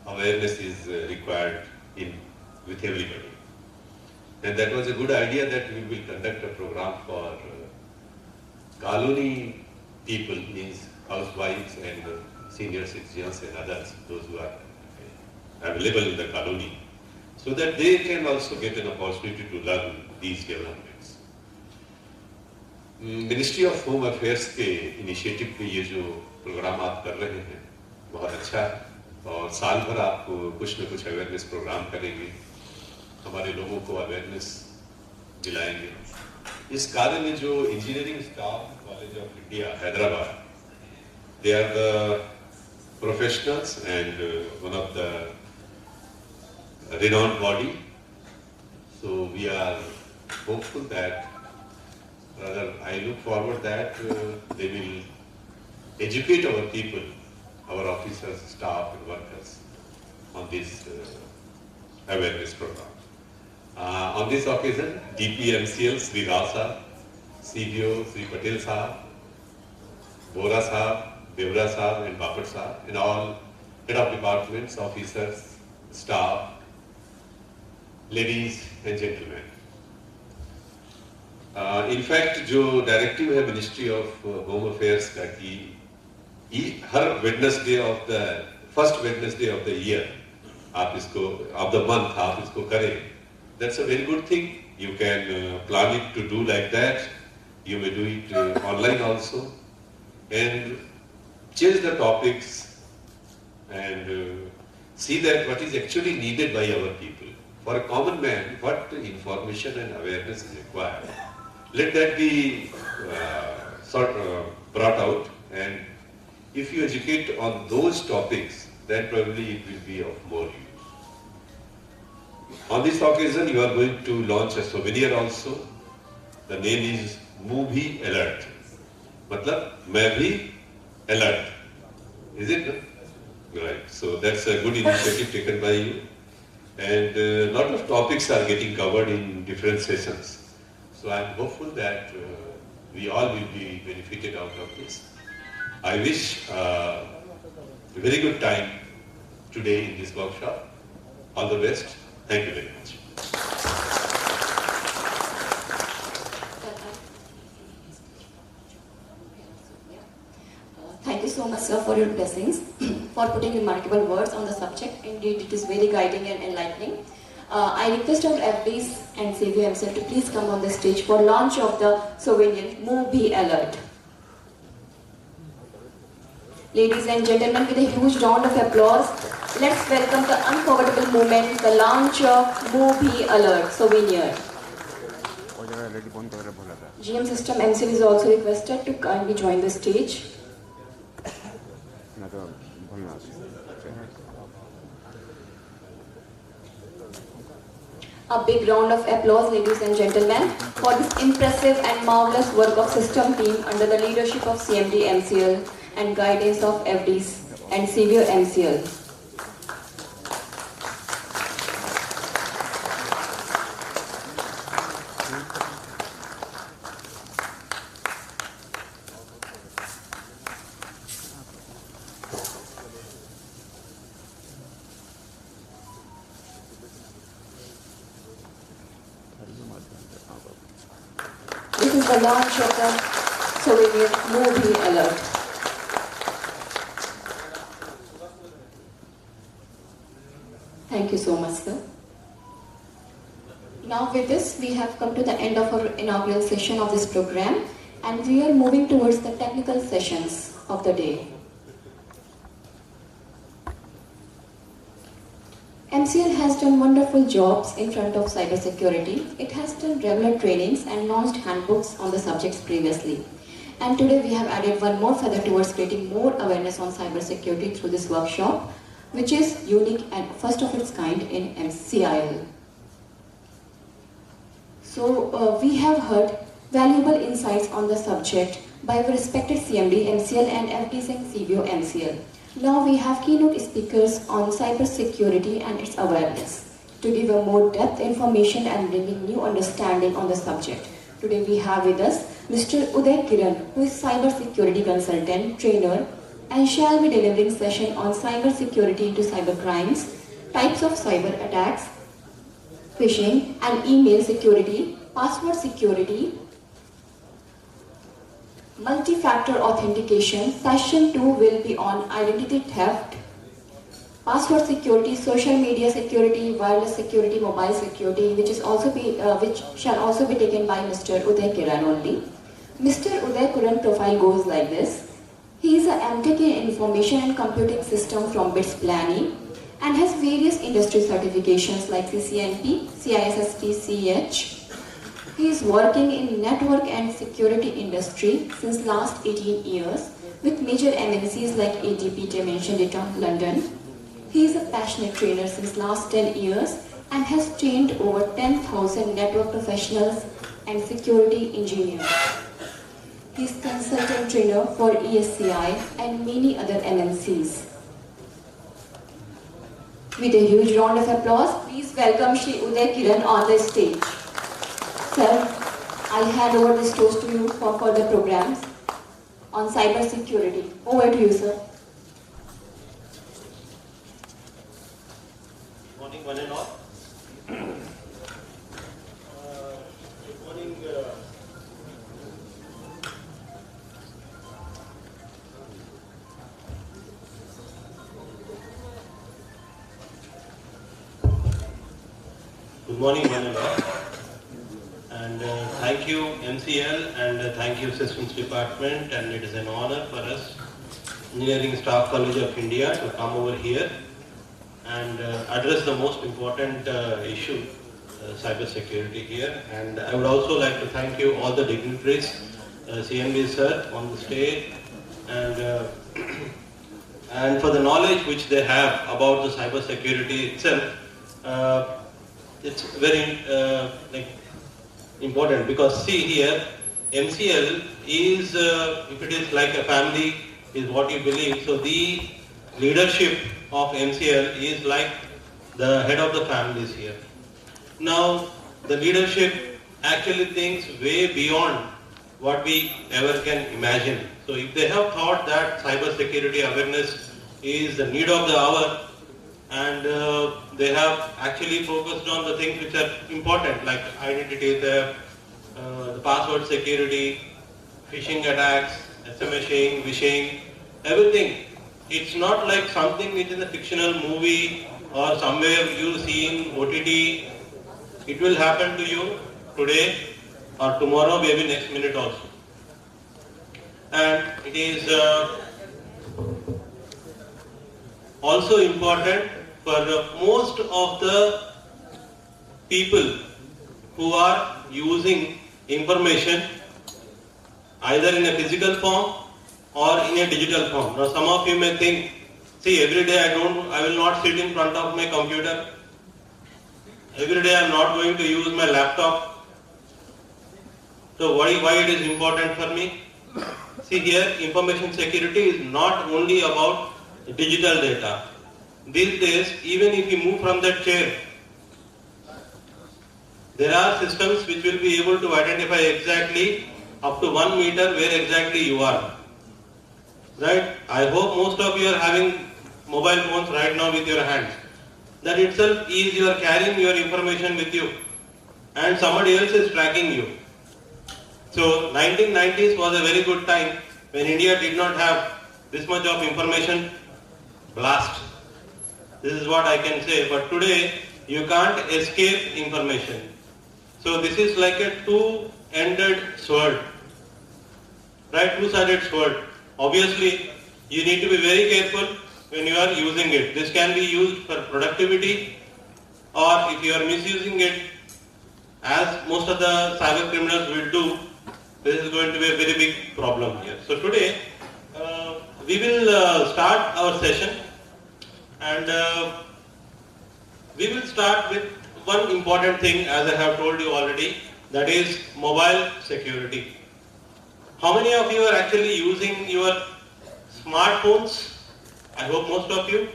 awareness is required with everybody. And that was a good idea that we will conduct a program for colony people, means housewives and senior citizens and others, those who are available in the colony. so that they can also get an opportunity to learn these developments. Ministry of home affairs के initiative पे ये जो programme आप कर रहे हैं बहुत अच्छा है और साल भर आप कुछ न कुछ अवेयरनेस प्रोग्राम करेंगे, हमारे लोगों को अवेयरनेस दिलाएंगे। इस कार्य में जो engineering staff college of India Hyderabad, they are the professionals and one of the renowned body. So we are hopeful that, rather I look forward that they will educate our people, our officers, staff and workers on this awareness program. On this occasion, DP MCL Sri Rao Sahab, CBO Sri Patel Sahab, Bora Sahab, Devra Sahab and Bapat Sahab, and all head of departments, officers, staff, ladies and gentlemen. In fact, जो directive है ministry of home affairs का कि हर Wednesday of the first Wednesday of the year आप इसको of the month आप इसको करें, that's a very good thing. You can plan it to do like that. You may do it online also, and change the topics and see that what is actually needed by our people. For a common man, what information and awareness is required, let that be brought out, and if you educate on those topics, then probably it will be of more use. On this occasion, you are going to launch a souvenir also. The name is Movie Alert. मतलब मैं भी alert. Is it? Right. So that's a good initiative taken by you. And a lot of topics are getting covered in different sessions. So I'm hopeful that we all will be benefited out of this. I wish a very good time today in this workshop. All the best. Thank you very much. Thank you so much, sir, for your blessings, for putting remarkable words on the subject. Indeed, it is very guiding and enlightening. I request our FDs and CVO himself to please come on the stage for launch of the souvenir Movie Alert. Ladies and gentlemen, with a huge round of applause, let's welcome the unforgettable moment, the launch of Movie Alert souvenir. GM System MCL is also requested to kindly join the stage. A big round of applause, ladies and gentlemen, for this impressive and marvelous work of system team under the leadership of CMD MCL and guidance of FDs and CVO MCL. This is the launch of the souvenir Movie Alert. Thank you so much, sir. Now with this, we have come to the end of our inaugural session of this program, and we are moving towards the technical sessions of the day. MCL has done wonderful jobs in front of cybersecurity. It has done regular trainings and launched handbooks on the subjects previously. And today we have added one more feather towards creating more awareness on cybersecurity through this workshop, which is unique and first of its kind in MCL. So we have heard valuable insights on the subject by our respected CMD, MCL and FDs and CVO MCL. Now we have keynote speakers on cybersecurity and its awareness to give a more depth information and bringing new understanding on the subject. Today we have with us Mr. Uday Kiran, who is cybersecurity consultant, trainer, and shall be delivering session on cybersecurity into cybercrimes, types of cyber attacks, phishing and email security, password security, multi-factor authentication. Session 2 will be on identity theft, password security, social media security, wireless security, mobile security, which shall also be taken by Mr. Uday Kiran only. Mr. Uday Kiran profile goes like this. He is a MTech in Information and Computing System from BITS Planning and has various industry certifications like CCNP, CISSP, CEH. He is working in network and security industry since last 18 years with major MNCs like ADP, mentioned it on London. He is a passionate trainer since last 10 years and has trained over 10,000 network professionals and security engineers. He is consultant trainer for ESCI and many other MNCs. With a huge round of applause, please welcome Shri Uday Kiran on the stage. Sir, I'll hand over this toast to you for further programs on cyber security. Over to you, sir. Good morning, one and all. Good morning. Good morning, one and all. And thank you, MCL, and thank you, Systems Department. And it is an honor for us, Engineering Staff College of India, to come over here and address the most important issue, cyber security here. And I would also like to thank you, all the dignitaries, CMD sir on the stage, and and for the knowledge which they have about the cyber security itself. It's very important, because see here, MCL is, if it is like a family, is what you believe. So the leadership of MCL is like the head of the families here. Now, the leadership actually thinks way beyond what we ever can imagine. So if they have thought that cyber security awareness is the need of the hour, and they have actually focused on the things which are important, like identity theft, the password security, phishing attacks, SMSing, wishing, everything. It's not like something which is a fictional movie or somewhere you see in OTT. It will happen to you today or tomorrow, maybe next minute also. And it is also important for most of the people who are using information either in a physical form or in a digital form. Now some of you may think, see, every day I will not sit in front of my computer. Every day I am not going to use my laptop. So why it is important for me? See here, information security is not only about digital data. These days, even if you move from that chair, there are systems which will be able to identify exactly up to 1 meter where exactly you are. Right? I hope most of you are having mobile phones right now with your hands. That itself is you are carrying your information with you and somebody else is tracking you. So 1990s was a very good time when India did not have this much of information blast. This is what I can say, but today you can't escape information. So this is like a two-ended sword, right? Two-sided sword. Obviously, you need to be very careful when you are using it. This can be used for productivity, or if you are misusing it, as most of the cyber criminals will do, this is going to be a very big problem here. So today, we will start our session. And we will start with one important thing, as I have told you already, that is mobile security. How many of you are actually using your smartphones? I hope most of you.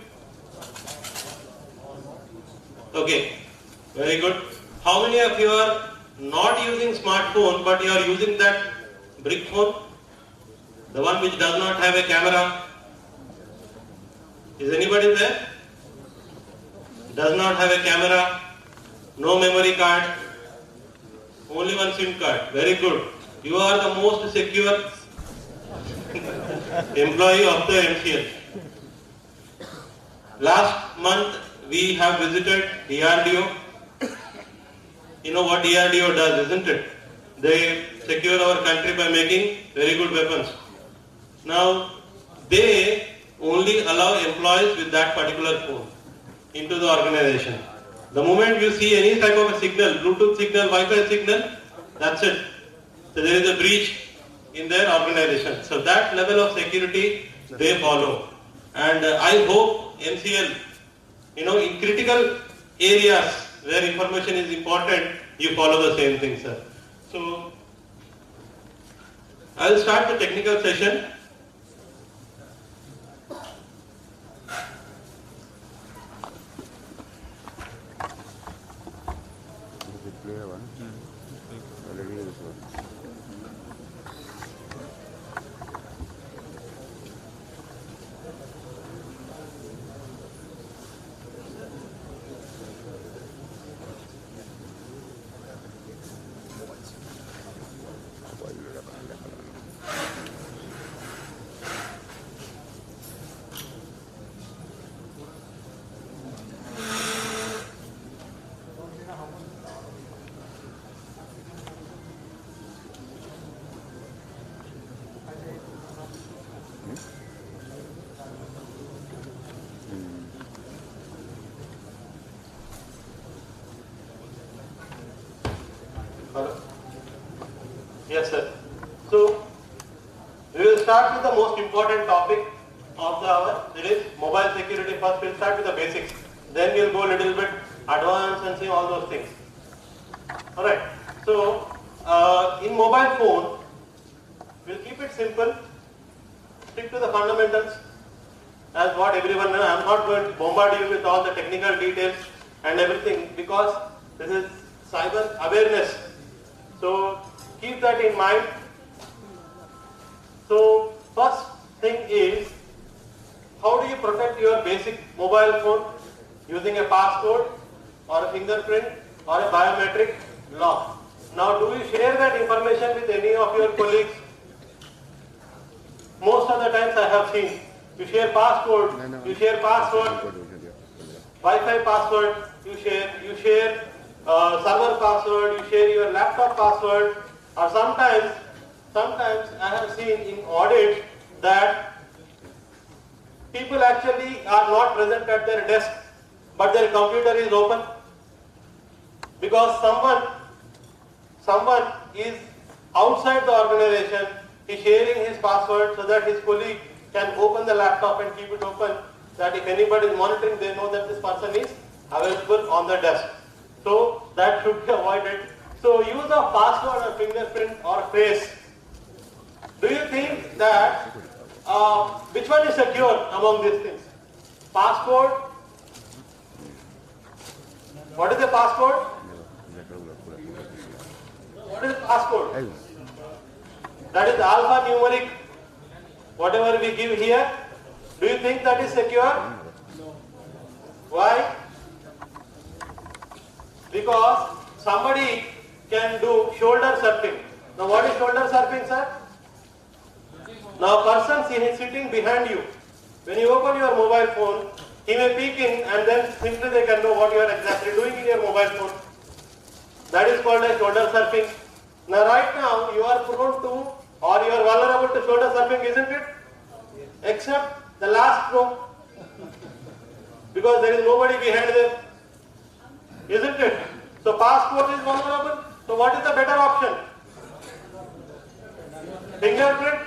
Okay, very good. How many of you are not using smartphone, but you are using that brick phone? The one which does not have a camera? Is anybody there? Does not have a camera, no memory card, only one SIM card. Very good. You are the most secure employee of the MCL. Last month we have visited DRDO. You know what DRDO does, isn't it? They secure our country by making very good weapons. Now, they only allow employees with that particular phone into the organization. The moment you see any type of a signal, Bluetooth signal, Wi-Fi signal, that's it. So there is a breach in their organization. So that level of security they follow. And I hope MCL, in critical areas where information is important, you follow the same thing, sir. So I will start the technical session. Yes, sir. So, we will start with the most important topic of the hour. That is mobile security. First, we'll start with the basics. Then we'll go a little bit advanced and see all those things. Alright. So, in mobile phone, we'll keep it simple. Stick to the fundamentals as what everyone knows. I'm not going to bombard you with all the technical details and everything because this is cyber awareness. So, keep that in mind. So, first thing is, how do you protect your basic mobile phone? Using a passcode or a fingerprint or a biometric lock. Now, do you share that information with any of your colleagues? Most of the times I have seen, you share passcode, you share password, Wi-Fi password, you share server password, you share your laptop password, or sometimes I have seen in audit that people actually are not present at their desk, but their computer is open because someone is outside the organization, is sharing his password so that his colleague can open the laptop and keep it open, that if anybody is monitoring, they know that this person is available on the desk. So that should be avoided. So use of password or fingerprint or face. Do you think that which one is secure among these things? Passcode. What is the passcode? What is the passcode? That is alphanumeric. Whatever we give here. Do you think that is secure? Why? Because somebody can do shoulder surfing. Now what is shoulder surfing, sir? Now a person sitting behind you, when you open your mobile phone, he may peek in and then simply they can know what you are exactly doing in your mobile phone. That is called as shoulder surfing. Now right now you are prone to or you are vulnerable to shoulder surfing, isn't it? Except the last row. Because there is nobody behind them. Isn't it? So passcode is vulnerable. So what is the better option? Fingerprint?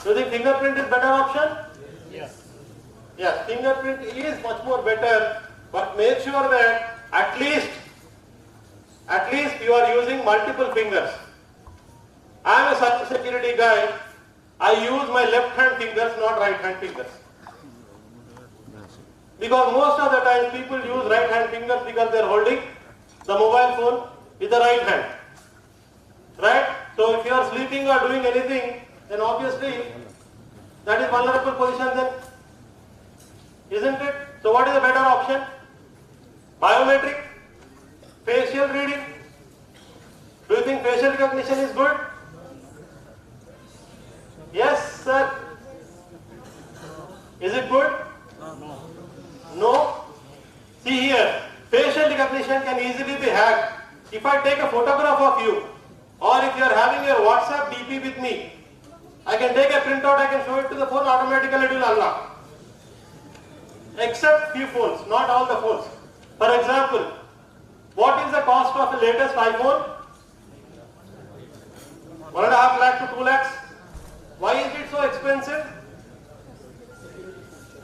Do you think fingerprint is better option? Yes. Yes, fingerprint is much more better, but make sure that at least you are using multiple fingers. I am a cyber security guy. I use my left hand fingers, not right hand fingers. Because most of the time people use right hand fingers because they are holding the mobile phone with the right hand. Right? So if you are sleeping or doing anything, then obviously that is vulnerable position then. Isn't it? So what is the better option? Biometric? Facial reading? Do you think facial recognition is good? Yes, sir. Is it good? take a photograph of you, or if you are having your WhatsApp DP with me, I can take a printout, I can show it to the phone, automatically it will unlock. Except few phones, not all the phones. For example, what is the cost of the latest iPhone? 1.5 lakh to 2 lakhs. Why is it so expensive?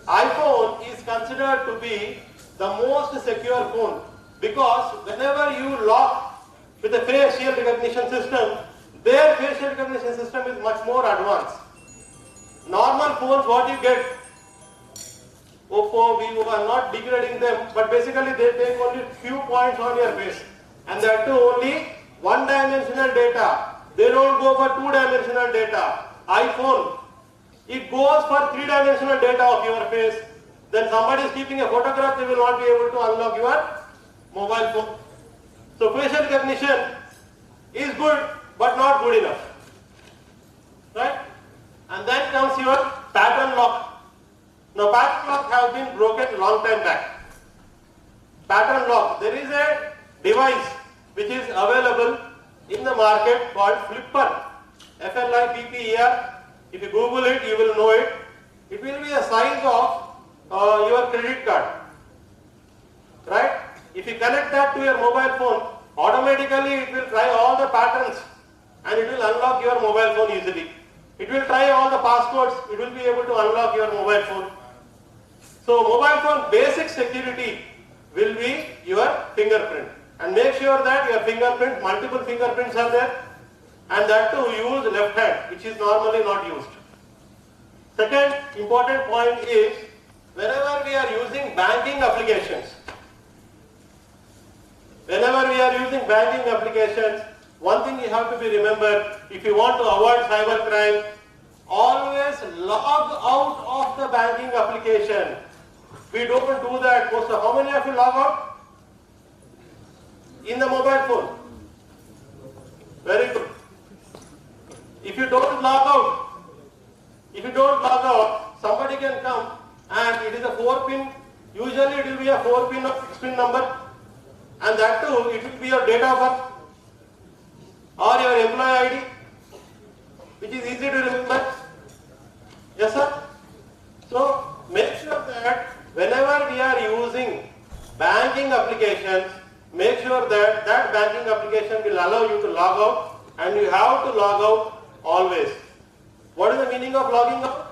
iPhone is considered to be the most secure phone because whenever you lock with a facial recognition system, their facial recognition system is much more advanced. Normal phones, what you get, Oppo, Vivo, are not degrading them, but basically they take only few points on your face, and that too only one-dimensional data. They don't go for two-dimensional data. iPhone, it goes for three-dimensional data of your face. Then somebody is keeping a photograph, they will not be able to unlock your mobile phone. So facial recognition is good, but not good enough. Right? And then comes your pattern lock. Now pattern lock have been broken long time back. Pattern lock. There is a device which is available in the market called Flipper. Flipper. If you Google it, you will know it. It will be the size of your credit card. Right? If you connect that to your mobile phone, automatically it will try all the patterns and it will unlock your mobile phone easily. It will try all the passcodes, it will be able to unlock your mobile phone. So mobile phone basic security will be your fingerprint. And make sure that your fingerprint, multiple fingerprints are there, and that too use left hand, which is normally not used. Second important point is, whenever we are using banking applications, one thing you have to be remembered, if you want to avoid cybercrime, always log out of the banking application. We don't do that. How many of you log out? In the mobile phone. Very good. If you don't log out, somebody can come and it is a 4-pin, usually it will be a 4-pin or 6-pin number, and that too, it will be your date of birth or your employee ID, which is easy to remember. Yes, sir? So, make sure that whenever we are using banking applications, make sure that that banking application will allow you to log out, and you have to log out always. What is the meaning of logging out?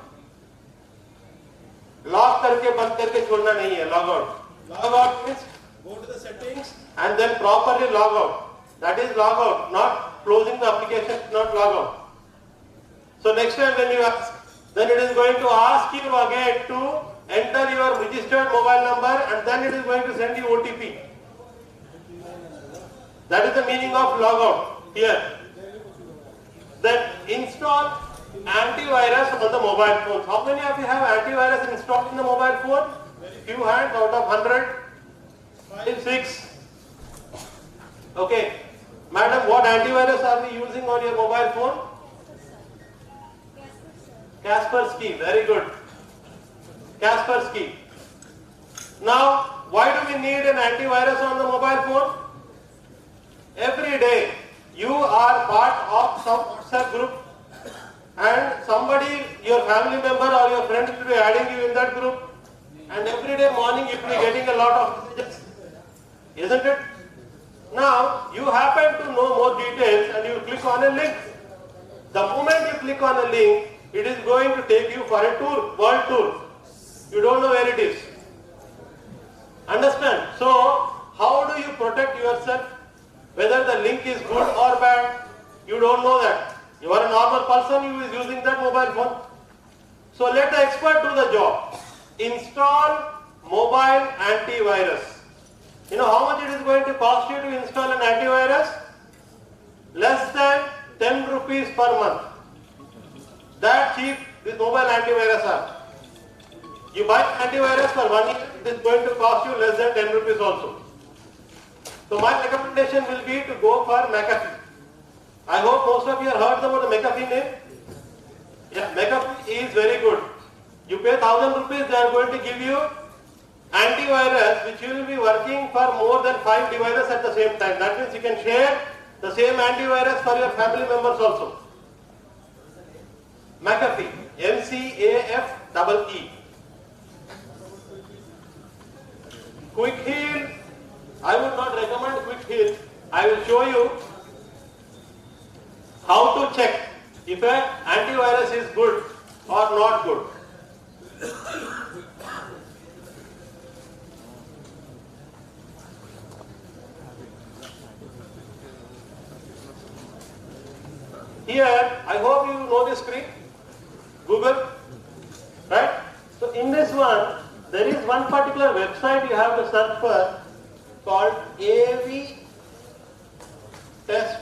Log करके बंद करके छोड़ना नहीं है, log out. Log out means go to the settings and then properly log out. That is log out, not closing the application, not log out. So next time when you ask, then it is going to ask you again to enter your registered mobile number, and then it is going to send you OTP. That is the meaning of log out here. Then install antivirus on the mobile phone. How many of you have antivirus installed in the mobile phone? Few hands out of 100. 5, 6. Okay. Madam, what antivirus are we using on your mobile phone? Kaspersky. Very good. Kaspersky. Now, why do we need an antivirus on the mobile phone? Every day, you are part of some WhatsApp group, and somebody, your family member or your friend will be adding you in that group, and every day morning you will be getting a lot of messages, isn't it? Now, you happen to know more details and you click on a link. The moment you click on a link, it is going to take you for a tour, world tour. You don't know where it is. Understand? So, how do you protect yourself? Whether the link is good or bad, you don't know that. You are a normal person who is using that mobile phone. So let the expert do the job. Install mobile antivirus. You know how much it is going to cost you to install an antivirus? Less than 10 rupees per month. That cheap this mobile antivirus are. You buy antivirus for 1 year, it is going to cost you less than 10 rupees also. So my recommendation will be to go for McAfee. I hope most of you have heard about the McAfee name. Yeah, McAfee is very good. You pay 1,000 rupees, they are going to give you antivirus which will be working for more than 5 devices at the same time. That means you can share the same antivirus for your family members also. McAfee, MCAFEE. Quick Heal, I would not recommend Quick Heal. I will show you how to check if an antivirus is good or not good. Here, I hope you know this screen, Google, right? So in this one, there is one particular website you have to search for called AV Test.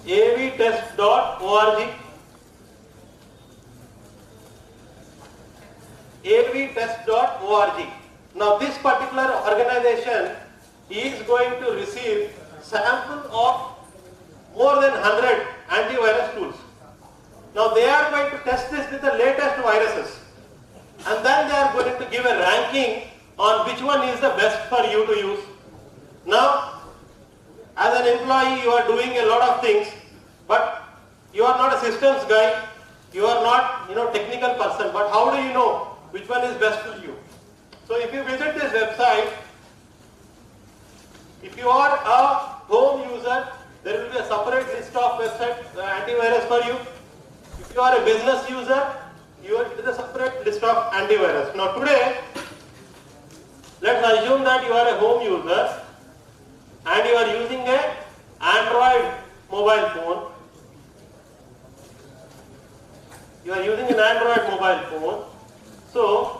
avtest.org. avtest.org. Now this particular organization is going to receive sample of more than 100 antivirus tools. Now they are going to test this with the latest viruses, and then they are going to give a ranking on which one is the best for you to use. Now, as an employee, you are doing a lot of things, but you are not a systems guy, you are not, technical person, but how do you know which one is best for you? So if you visit this website, if you are a home user, there will be a separate list of website antivirus for you. If you are a business user, you will get a separate list of antivirus. Now today, let's assume that you are a home user and you are using an Android mobile phone. You are using an Android mobile phone. So,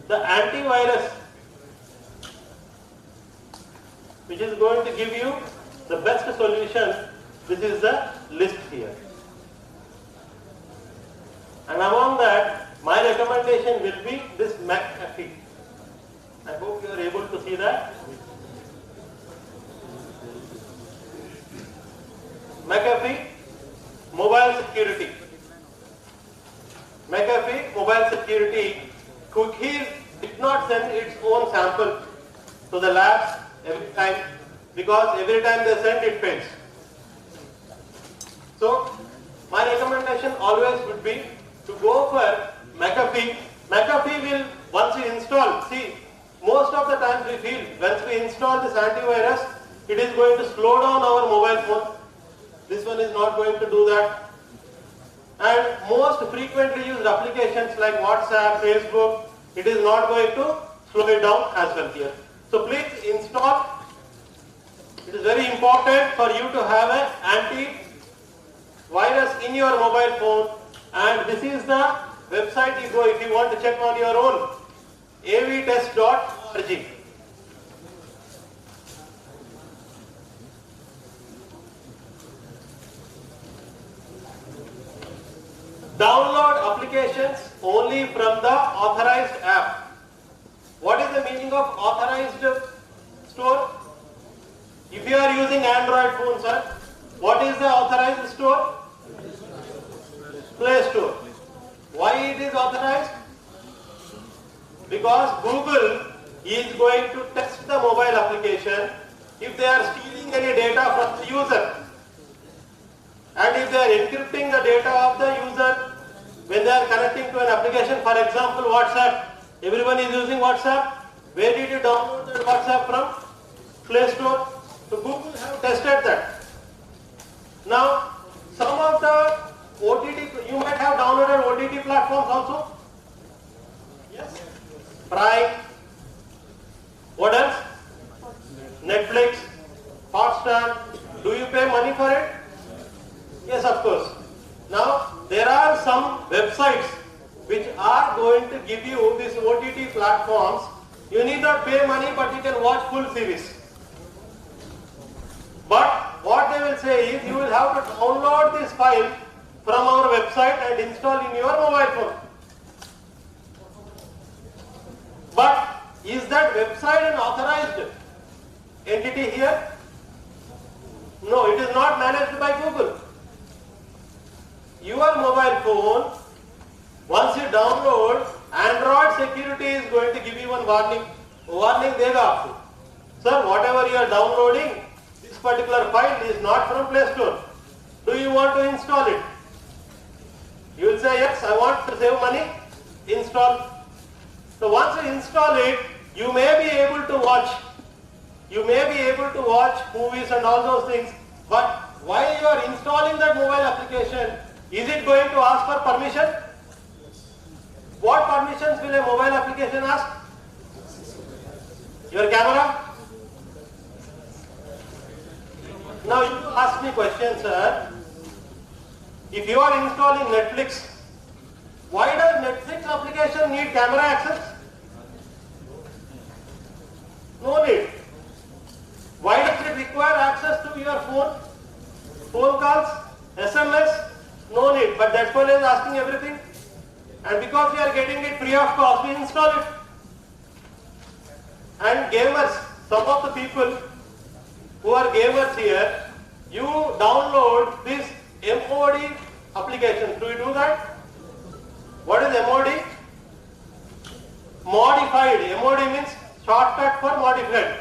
the antivirus which is going to give you the best solution, this is the list here. And among that, my recommendation will be this McAfee. I hope you are able to see that. McAfee Mobile Security. McAfee Mobile Security. Quick Heal did not send its own sample to the labs every time, because every time they send it fails. So my recommendation always would be to go for McAfee. McAfee will, once you install, see, most of the times we feel once we install this antivirus, it is going to slow down our mobile phone. This one is not going to do that. And most frequently used applications like WhatsApp, Facebook, it is not going to slow it down as well here. So please install. It is very important for you to have an antivirus in your mobile phone, and this is the website you go if you want to check on your own, avtest.org. Download applications only from the authorized app. What is the meaning of authorized store? If you are using Android phone, sir, what is the authorized store? Play Store. Why it is authorized? Because Google is going to test the mobile application if they are stealing any data from the user. And if they are encrypting the data of the user when they are connecting to an application, for example WhatsApp, everyone is using WhatsApp. Where did you download that WhatsApp from? Play Store. So Google have tested that. Now, some of the OTT, you might have downloaded OTT platforms also. Yes. Prime. What else? Netflix, Hotstar. Do you pay money for it? Yes, of course. Now, there are some websites which are going to give you these OTT platforms. You need not pay money, but you can watch full series. But what they will say is, you will have to download this file from our website and install in your mobile phone. But is that website an authorized entity here? No, it is not managed by Google. Your mobile phone, once you download, Android security is going to give you one warning. Warning dega aapko. Sir, whatever you are downloading, this particular file is not from Play Store. Do you want to install it? You will say, yes, I want to save money. Install. So once you install it, you may be able to watch. You may be able to watch movies and all those things. But while you are installing that mobile application, is it going to ask for permission? What permissions will a mobile application ask? Your camera? Now you ask me question, sir. If you are installing Netflix, why does Netflix application need camera access? No need. Why does it require access to your phone? Phone calls, SMS? No need. But that one is asking everything. And because we are getting it free of cost, we install it. And gamers, some of the people who are gamers here, you download this MOD application. Do you do that? What is MOD? Modified. MOD means shortcut for modified.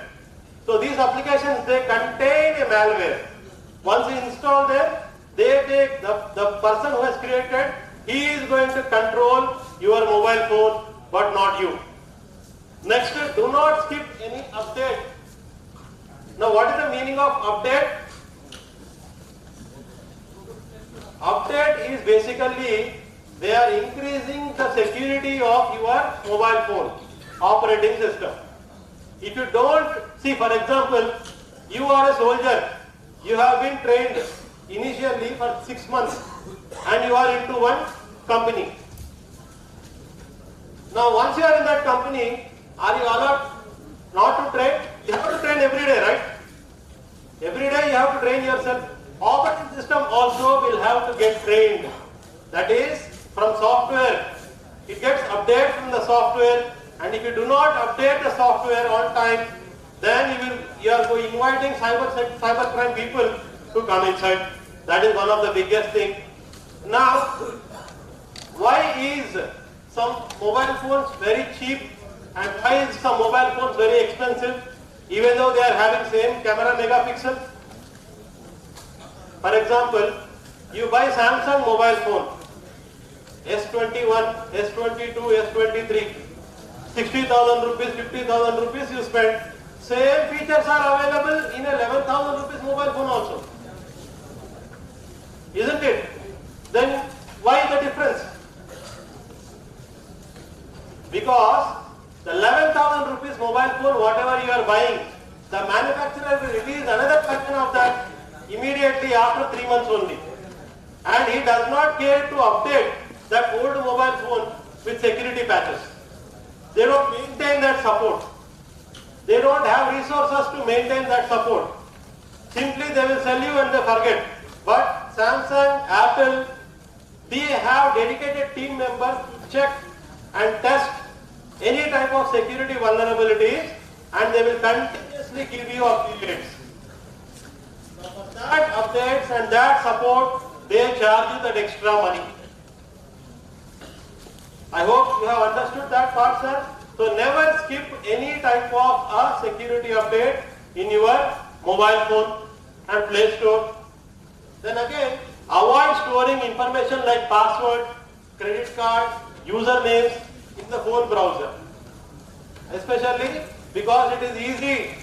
So these applications, they contain a malware. Once you install them, they take the person who has created, he is going to control your mobile phone, but not you. Next, do not skip any update. Now, what is the meaning of update? Update is basically they are increasing the security of your mobile phone operating system. If you don't, see for example, you are a soldier, you have been trained initially for 6 months and you are into one company. Now once you are in that company, are you allowed not to train? You have to train every day, right? Every day you have to train yourself. Operating system also will have to get trained. That is from software. It gets updated from the software, and if you do not update the software on time, then you are inviting cybercrime people to come inside. That is one of the biggest things. Now, why is some mobile phones very cheap and why is some mobile phones very expensive, even though they are having same camera megapixel? For example, you buy Samsung mobile phone, S21, S22, S23, 60,000 rupees, 50,000 rupees you spend. Same features are available in 11,000 rupees mobile phone also. Isn't it? Then why the difference? Because the 11,000 rupees mobile phone, whatever you are buying, the manufacturer will release another version of that immediately after 3 months only. And he does not care to update that old mobile phone with security patches. They don't maintain that support. They don't have resources to maintain that support. Simply they will sell you and they forget. But Samsung, Apple, they have dedicated team members to check and test any type of security vulnerabilities, and they will continuously give you updates. For that updates and that support, they charge you that extra money. I hope you have understood that part, sir. So never skip any type of a security update in your mobile phone and Play Store. Then again, avoid storing information like password, credit card, usernames in the phone browser. Especially because it is easy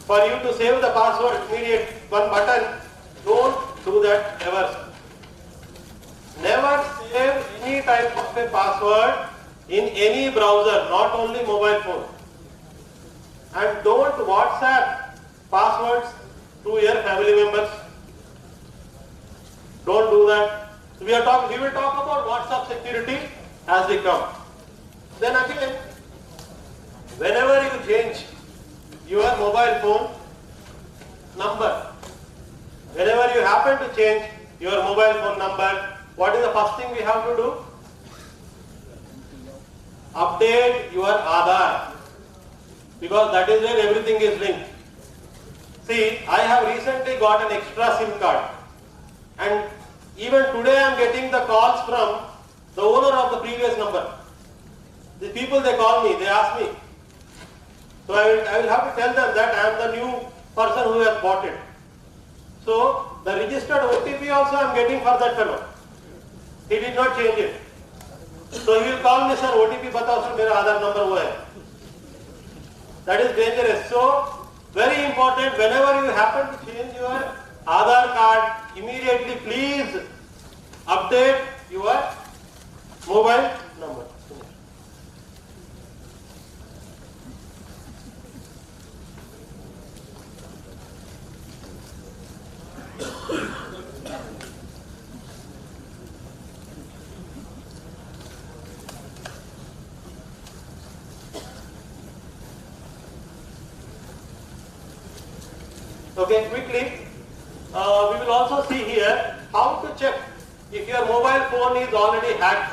for you to save the password immediately. One button. Don't do that ever. Never save any type of a password in any browser, not only mobile phone. And don't WhatsApp passwords to your family members. Don't do that. We will talk about WhatsApp security as we come. Then again, whenever you change your mobile phone number, whenever you happen to change your mobile phone number, what is the first thing we have to do? Update your Aadhaar, because that is where everything is linked. See, I have recently got an extra SIM card, and even today I am getting the calls from the owner of the previous number. The people, they call me, they ask me. So I will have to tell them that I am the new person who has bought it. So the registered OTP also I am getting for that fellow. He did not change it. So he will call me, sir, OTP batao sir, mera Aadhaar number wo hai. That is dangerous. So very important, whenever you happen to change your Aadhaar card, immediately please update your mobile number. Okay, quickly, we will also see here how to check if your mobile phone is already hacked.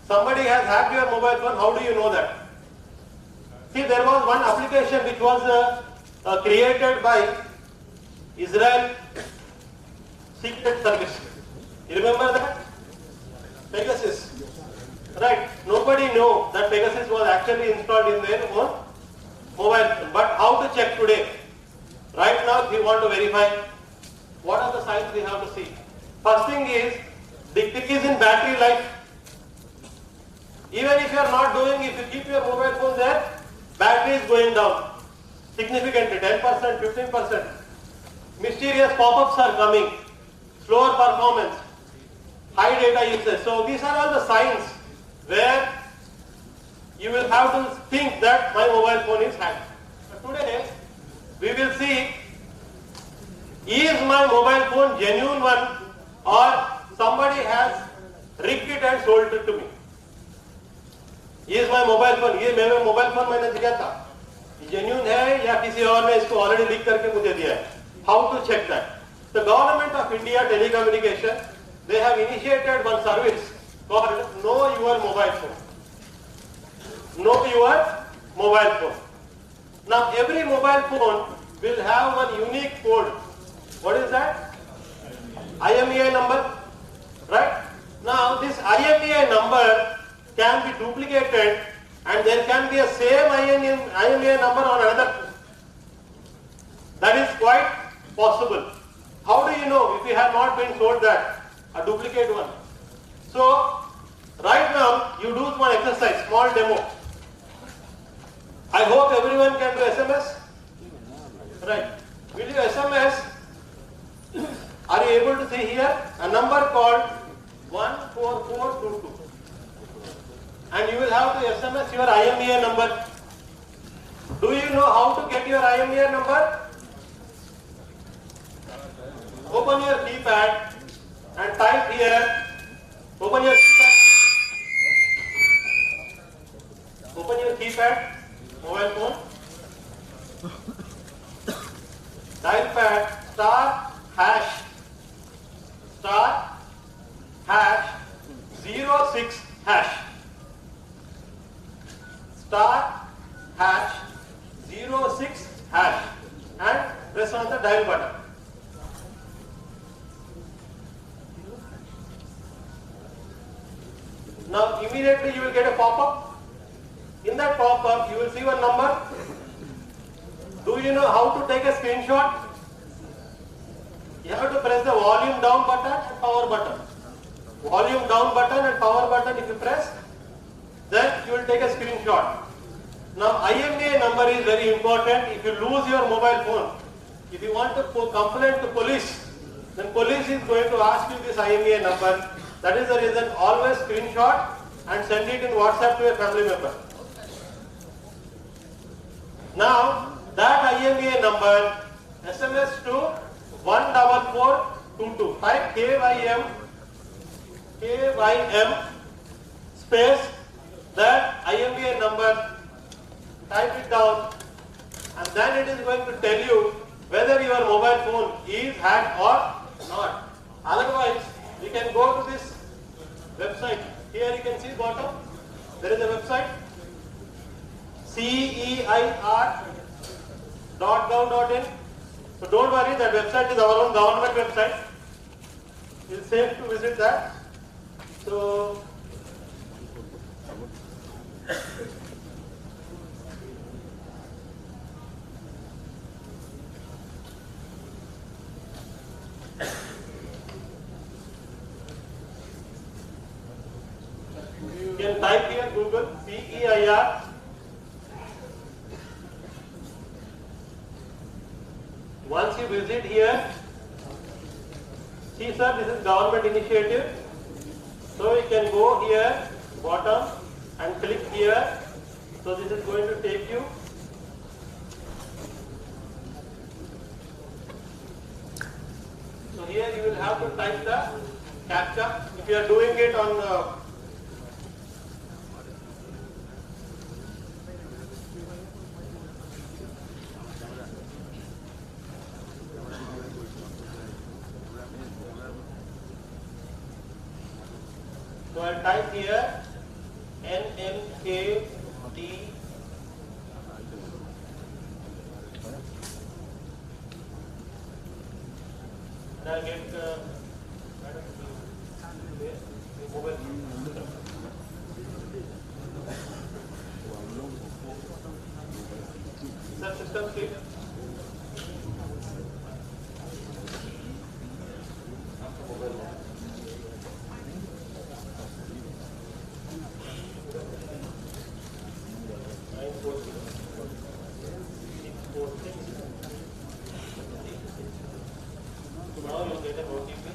Somebody has hacked your mobile phone, how do you know that? See, there was one application which was created by Israel Secret Service. You remember that? Pegasus. Right. Nobody knew that Pegasus was actually installed in their own mobile phone. But how to check today? Right now, if we want to verify, what are the signs we have to see? First thing is decrease in battery life. Even if you are not doing, if you keep your mobile phone there, battery is going down significantly, 10%, 15%. Mysterious pop-ups are coming, slower performance, high data usage. So these are all the signs where you will have to think that my mobile phone is hacked. But today, we will see, is my mobile phone genuine one or somebody has rigged it and sold it to me? Is my mobile phone, ये मेरा mobile phone मैंने दिया था, genuine है या किसी और ने इसको already लिख करके मुझे दिया है? How to check that? The government of India Telecommunication, they have initiated one service called Know Your Mobile Phone. Know Your Mobile Phone. Now every mobile phone will have one unique code. What is that? IMEI number, right? Now this IMEI number can be duplicated and there can be a same IMEI number on another phone. That is quite possible. How do you know if you have not been sold that, a duplicate one? So right now you do one exercise, small demo. I hope everyone can do SMS. Right. Will you SMS? Are you able to see here a number called 14422? And you will have to SMS your IMEI number. Do you know how to get your IMEI number? Open your keypad and type here. Open your keypad. Open your keypad, mobile phone. Dial pad star hash 06 hash star hash 06 hash and press on the dial button. Now immediately you will get a pop-up. In that pop-up you will see one number. Do you know how to take a screenshot? You have to press the volume down button and power button. Volume down button and power button if you press, then you will take a screenshot. Now IMEI number is very important. If you lose your mobile phone, if you want to complain to police, then police is going to ask you this IMEI number. That is the reason always screenshot and send it in WhatsApp to your family member. Now that IMEI number, SMS to 14422. Type KYM space that IMEI number. Type it down, and then it is going to tell you whether your mobile phone is hacked or not. Otherwise, you can go to this website. Here you can see bottom. There is a website. CEIR .gov.in. So don't worry, that website is our own government website. It's safe to visit that. So you can type here Google CEIR. Once you visit here, see sir, this is government initiative. So you can go here, bottom, and click here. So this is going to take you. So here you will have to type the CAPTCHA. If you are doing it on so I'll type here NMKT. And I'll get mobile. Sir, system please. Now you get an OTP.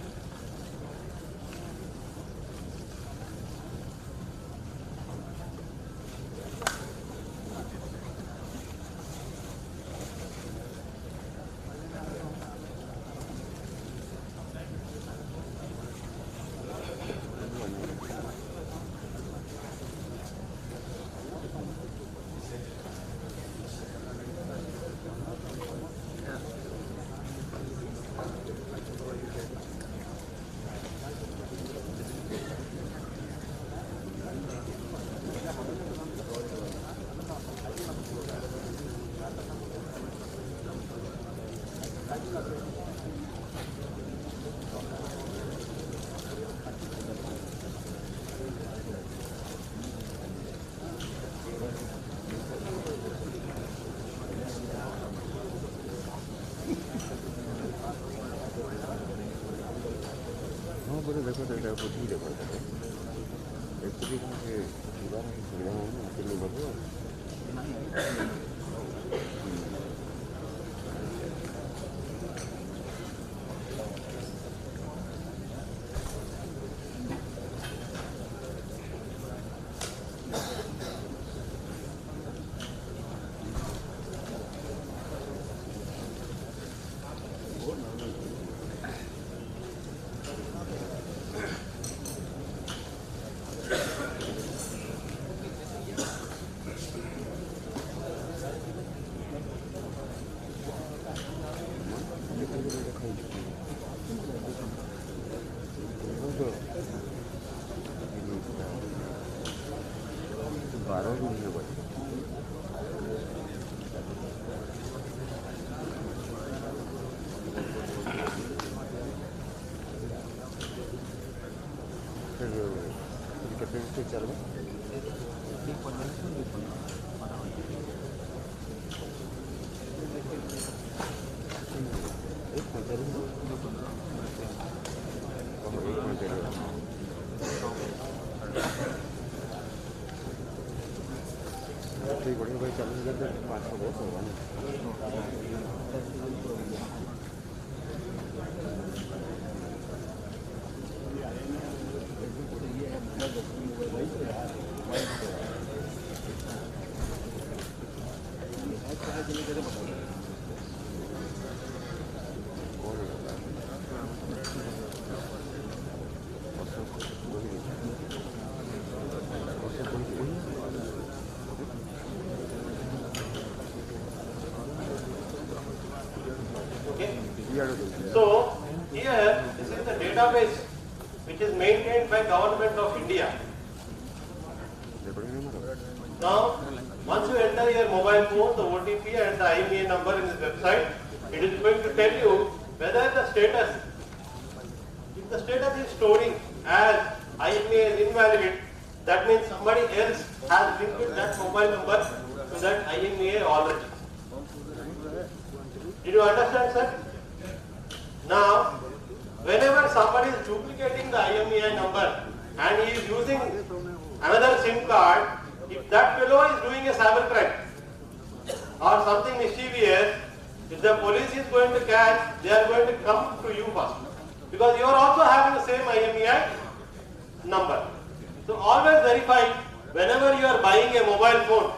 देखो तो इधर कुछ ही देखो actually मुझे दीवार की सुविधा है ना के लिए बोलो So here, this is the database which is maintained by Government of India. Now Once you enter your mobile phone, the OTP and the IMEI number in this website, it is going to tell you whether the status, if the status is storing as IMEI is invalid, that means somebody else has linked that mobile number to that IMEI already. Did you understand, sir? Now, whenever somebody is duplicating the IMEI number and he is using another SIM card, if that fellow is doing a cyber crime or something mischievous, if the police is going to catch, they are going to come to you first. Because you are also having the same IMEI number. So always verify whenever you are buying a mobile phone.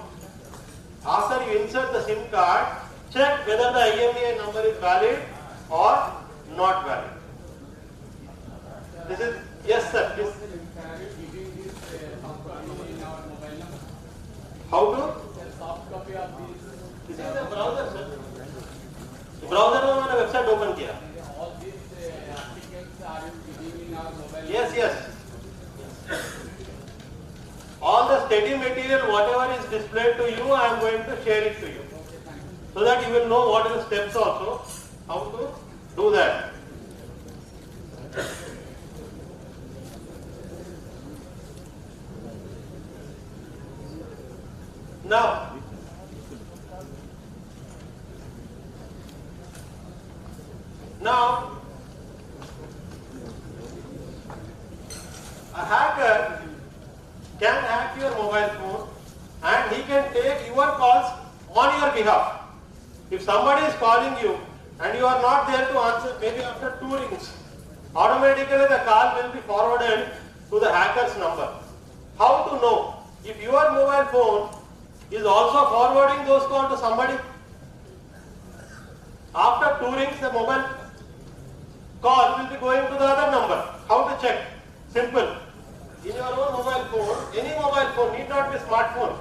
After you insert the SIM card, check whether the IMEI number is valid or not valid. This is, yes sir, yes. How to? This is the browser, sir. The browser में मैंने website open किया. Yes, yes. All the study material, whatever is displayed to you, I am going to share it to you, so that you will know what are the steps also, how to do that. Now, a hacker can hack your mobile phone and he can take your calls on your behalf. If somebody is calling you and you are not there to answer, maybe after 2 rings, automatically the call will be forwarded to the hacker's number. How to know if your mobile phone is also forwarding those calls to somebody? After 2 rings, the mobile call will be going to the other number. How to check? Simple. In your own mobile phone, any mobile phone, need not be smartphone,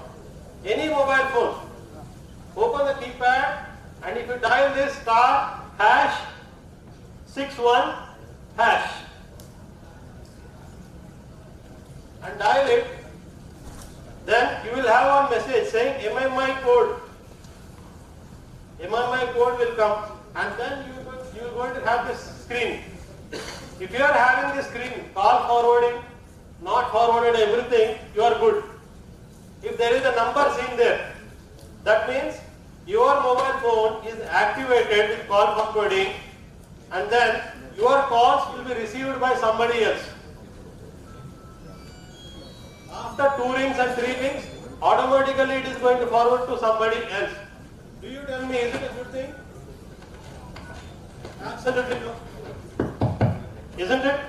any mobile phone, open the keypad and if you dial this star hash 61 hash and dial it, then you will have one message saying MMI code. MMI code will come and then you are going to have this screen. If you are having this screen, call forwarding, not forwarded everything, you are good. If there is a number seen there, that means your mobile phone is activated with call forwarding and then your calls will be received by somebody else. After 2 rings and 3 rings, automatically it is going to forward to somebody else. Do you tell me, is it a good thing? Absolutely no. Isn't it?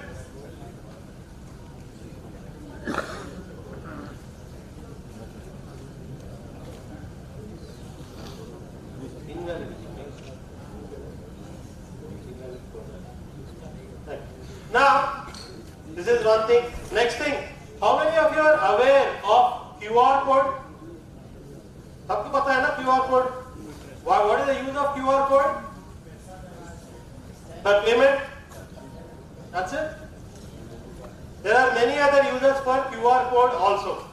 Now, this is one thing. Next thing, how many of you are aware of QR code? सबको पता है ना QR code? What is the use of QR code? For payment. That's it. There are many other uses for QR code also.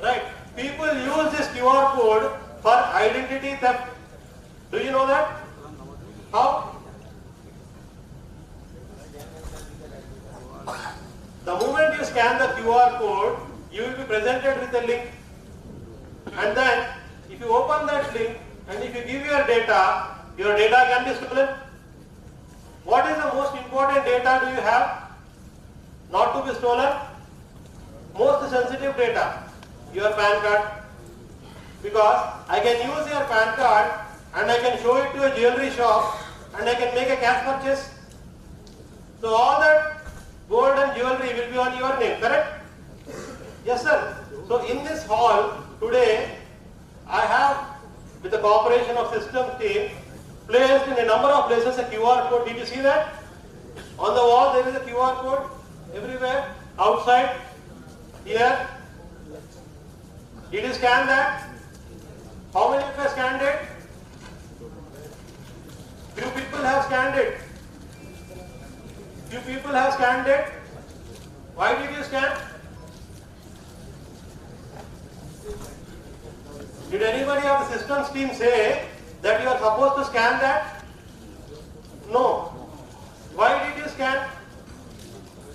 Right? People use this QR code for identity theft. Do you know that? How? The moment you scan the QR code, you will be presented with a link. And then, if you open that link and if you give your data can be stolen. What is the most important data do you have? Not to be stolen? Most sensitive data, your PAN card. Because I can use your PAN card and I can show it to a jewelry shop and I can make a cash purchase. So all that gold and jewelry will be on your name, correct? Yes, sir. So in this hall today, I have, with the cooperation of systems team, placed in a number of places a QR code. Did you see that? On the wall there is a QR code everywhere, outside, here. Did you scan that? How many of you have scanned it? Few people have scanned it. Few people have scanned it. Why did you scan? Did anybody of the systems team say that you are supposed to scan that? No. Why did you scan?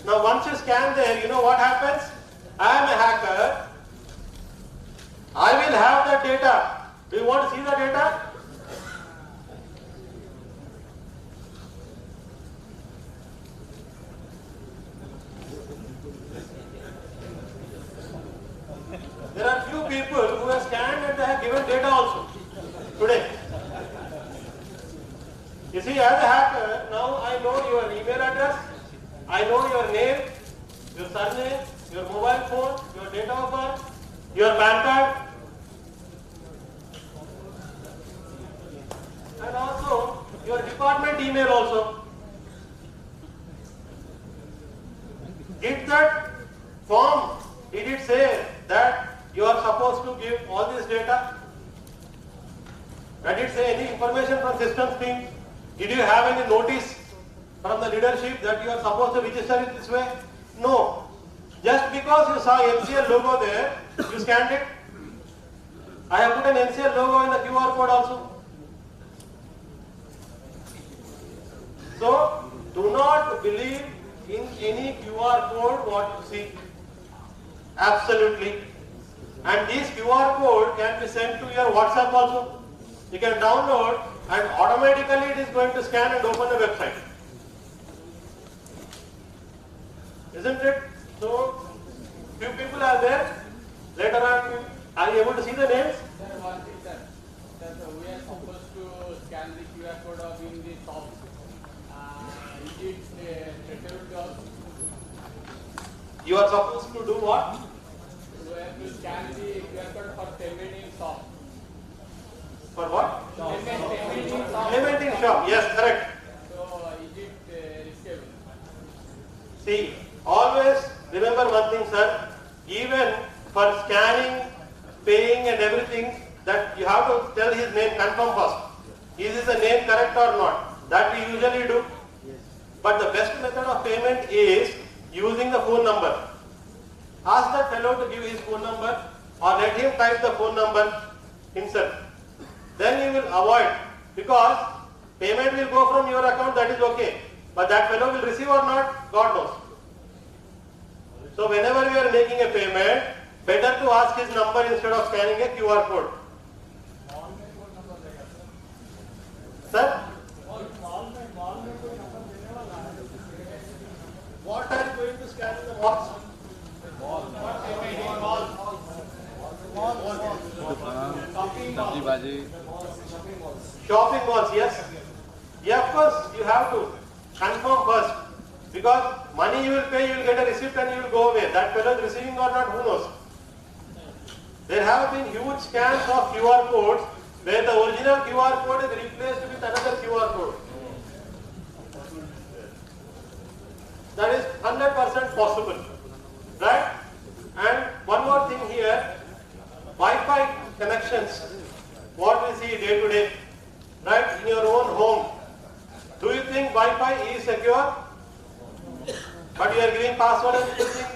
Now once you scan there, you know what happens? I am a hacker. I will have that data. Do you want to see the data? There are few people who have scanned and they have given data also today. You see, as a hacker, now I know your email address, I know your name, your surname, your mobile phone, your date of birth, your PAN card, and also your department email also. Did that form, did it say that you are supposed to give all this data? Did it say any information from systems team? Did you have any notice from the leadership that you are supposed to register it this way? No. Just because you saw MCL logo there, you scanned it. I have put an MCL logo in the QR code also. So, do not believe in any QR code what you see. Absolutely. And this QR code can be sent to your WhatsApp also. You can download and automatically it is going to scan and open the website. Isn't it? So, few people are there. Later on, are you able to see the names? One thing, sir. We are supposed to scan the QR code of in the shop. Is it scheduled job? You are supposed to do what? We have to scan the QR code for payment in shop. For what? Payment in shop. Payment in shop. Yes, correct. So, is it risky? See, always remember one thing, sir. Even for scanning, paying and everything, that you have to tell his name, confirm first. Is the name correct or not? That we usually do. But the best method of payment is using the phone number. Ask that fellow to give his phone number or let him type the phone number himself. Then you will avoid, because payment will go from your account, that is okay. But that fellow will receive or not, God knows. So whenever we are making a payment, better to ask his number instead of scanning a QR code. Sir? What are you going to scan in the malls? Shopping malls, yes. Yeah, of course, you have to confirm first. Because money you will pay, you will get a receipt and you will go away. That fellow is receiving or not, who knows? There have been huge scans of QR codes where the original QR code is replaced with another QR code. That is 100% possible. Right? And one more thing here, Wi-Fi connections, what we see day to day, right, in your own home. Do you think Wi-Fi is secure? But you are giving password and everything.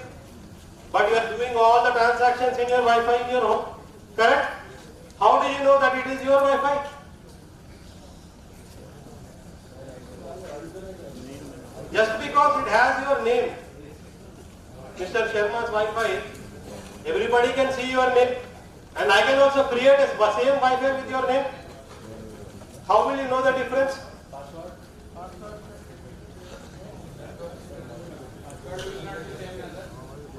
But you are doing all the transactions in your Wi-Fi in your home. Correct? How do you know that it is your Wi-Fi? Just because it has your name, Mr. Sharma's Wi-Fi, everybody can see your name. And I can also create a same Wi-Fi with your name. How will you know the difference?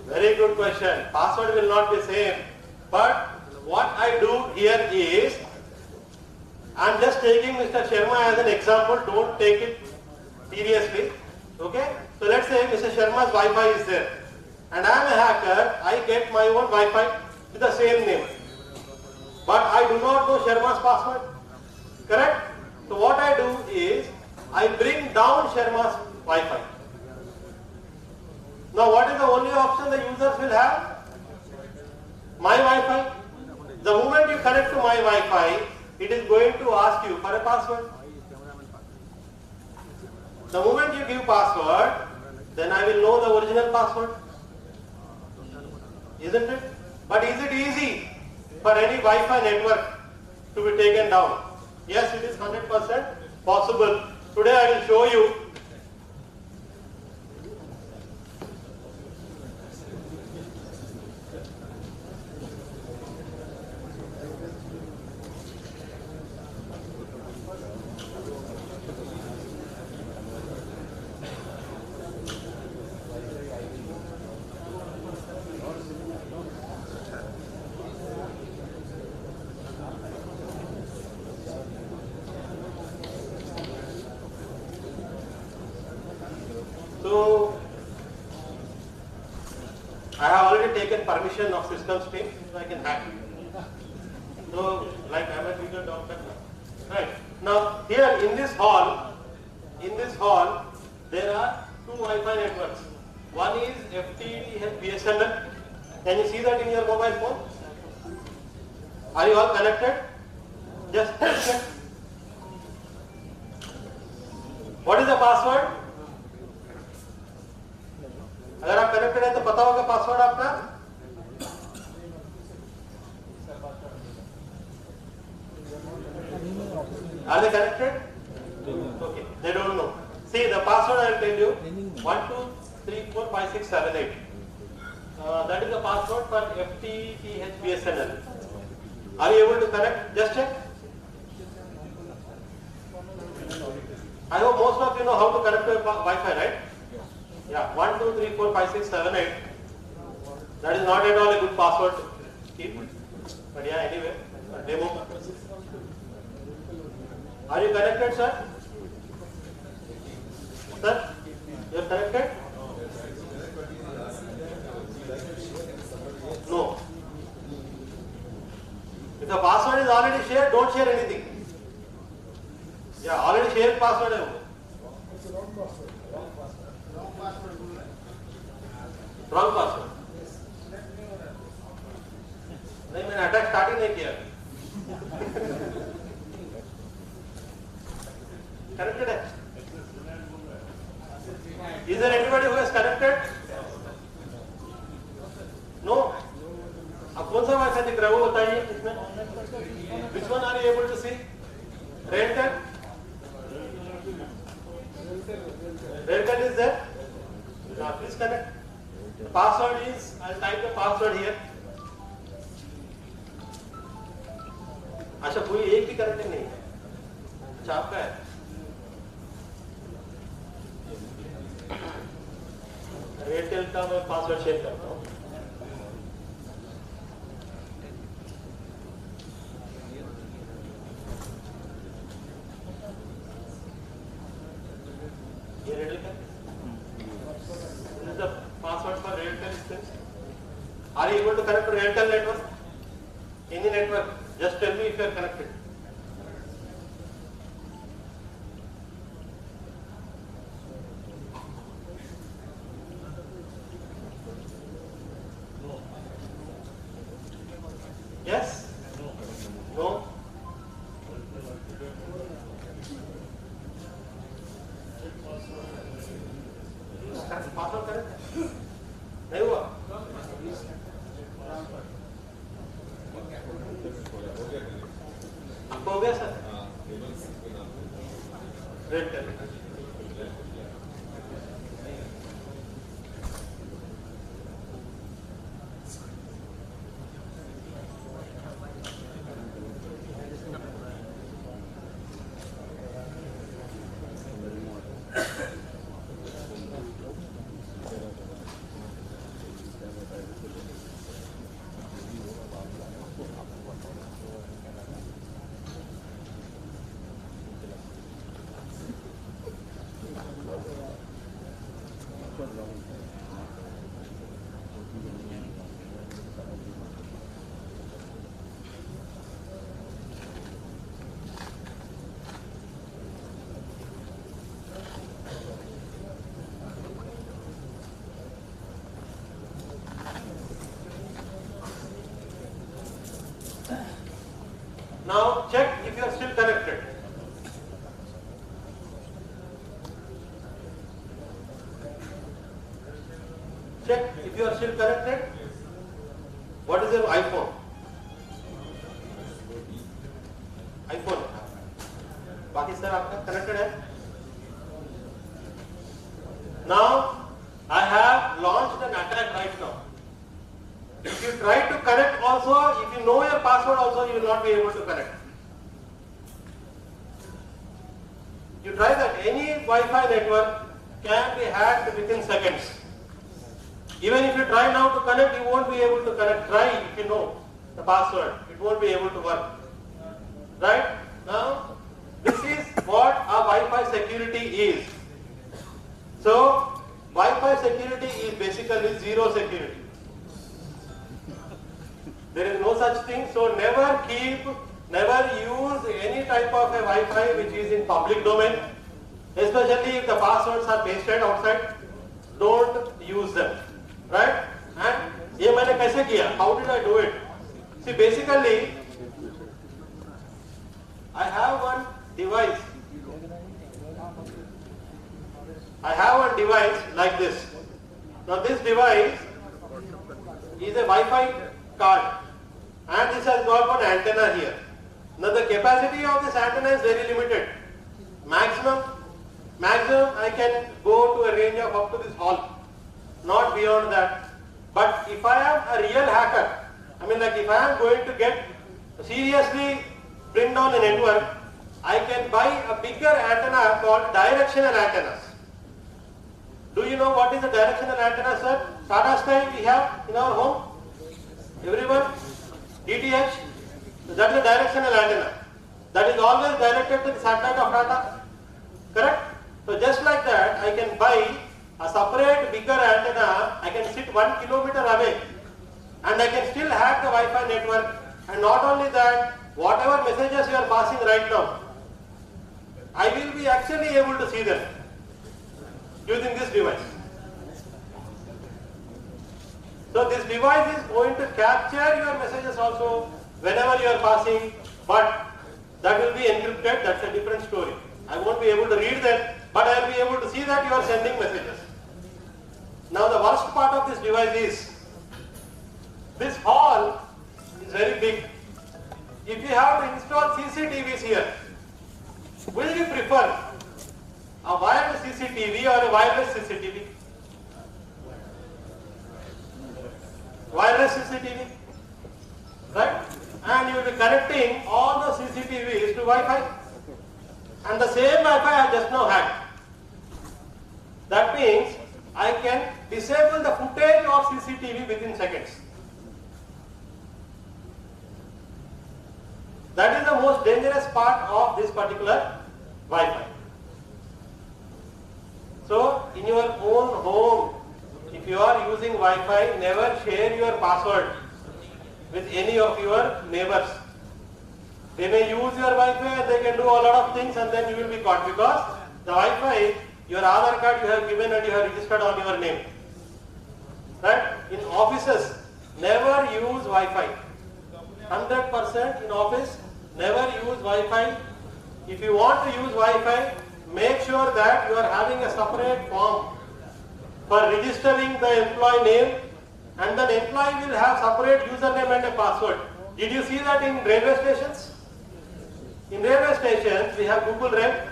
Very good question. Password will not be same. But what I do here is, I am just taking Mr. Sharma as an example. Don't take it seriously. Okay? So let's say Mr. Sharma's Wi-Fi is there. And I am a hacker. I get my own Wi-Fi with the same name. But I do not know Sharma's password. Correct? So what I do is, I bring down Sharma's Wi-Fi. Now what is the only option the users will have? My Wi-Fi. The moment you connect to my Wi-Fi, it is going to ask you for a password. The moment you give password, then I will know the original password. Isn't it? But is it easy for any Wi-Fi network to be taken down? Yes, it is 100% possible. Today I will show you. So, I have already taken permission of systems team, so I can hack it. So, like I am a legal doctor now. Right. Now, here in this hall, there are two Wi-Fi networks. One is FTTH BSNL. Can you see that in your mobile phone? Are you all connected? Just check. What is the password? अगर आप connected है तो पता होगा password आपका? Are they connected? Okay, they don't know. See, the password I will tell you. 1 2 3 4 5 6 7 8. That is the password for FTTH BSNL. Are you able to connect? Just check. I hope most of you know how to connect to Wi-Fi, right? Yeah, 1 2 3 4 5 6 7 8. That is not at all a good password to keep. But yeah, anyway, demo purpose. Are you connected, sir? Sir, you are connected? No. If the password is already shared, don't share anything. Yeah, already shared password है वो. Wrong password. नहीं, मैंने attack start ही नहीं किया. Connected है? Is there anybody who is connected? No. अब कौन सा वाईफाई दिख रहा है वो बताइए इसमें. Which one are you able to see? Railtel? Railtel is there? Now please connect. The password is, I'll type the password here. अच्छा कोई एक भी कनेक्टिंग नहीं है. अच्छा आपका है. एयरटेल का मैं पासवर्ड शेयर करता हूँ. ये एयरटेल का. This is the password for Airtel instance. Are you able to connect to Airtel network? Any network? Just tell me if you are connected. Yes? No? Password correct नहीं हुआ. आपको हो गया sir? Red कर. Now check if you are still connected. Check if you are still connected. What is your iPhone? IPhone बाकी sir आपका connected है. Now I have launched an attack right now. If you try to connect also, if you know your password also, you will not be able to connect. You try that any Wi-Fi network can be hacked within seconds. Even if you try now to connect, you won't be able to connect. Try if you know the password, it won't be able to work. Right? Now, this is what a Wi-Fi security is. So, Wi-Fi security is basically zero security. There is no such thing, so never use any type of a Wi-Fi which is in public domain, especially if the passwords are pasted outside. Don't use them, right? And ये मैंने कैसे किया? How did I do it? See, basically, I have one device. I have one device like this. Now this device is a Wi-Fi card, and this has got one antenna here. Now the capacity of this antenna is very limited. Maximum I can go to a range of up to this hall, not beyond that. But if I am a real hacker, I mean like if I am going to get seriously bring down the network, I can buy a bigger antenna called directional antennas. Do you know what is a directional antenna, sir? Tata Sky we have in our home. Everyone? DTH? So that is a directional antenna. That is always directed to the satellite of Tata. Correct? So just like that, I can buy a separate bigger antenna. I can sit 1 kilometer away and I can still hack the Wi-Fi network. And not only that, whatever messages you are passing right now, I will be actually able to see them using this device. So this device is going to capture your messages also whenever you are passing, but that will be encrypted. That's a different story. I won't be able to read them, but I will be able to see that you are sending messages. Now the worst part of this device is, this hall is very big. If you have to install CCTVs here, will you prefer a wired CCTV or a wireless CCTV? Wireless CCTV, right? And you will be connecting all the CCTVs to Wi-Fi. And the same Wi-Fi I just now had. That means I can disable the footage of CCTV within seconds. That is the most dangerous part of this particular Wi-Fi. So, in your own home, if you are using Wi-Fi, never share your password with any of your neighbors. They may use your Wi-Fi and they can do a lot of things and then you will be caught, because the Wi-Fi, your Aadhaar card you have given and you have registered on your name. Right? In offices, never use Wi-Fi. 100% in office, never use Wi-Fi. If you want to use Wi-Fi, make sure that you are having a separate form for registering the employee name, and the employee will have separate username and a password. Did you see that in railway stations? In railway stations, we have Google Drive.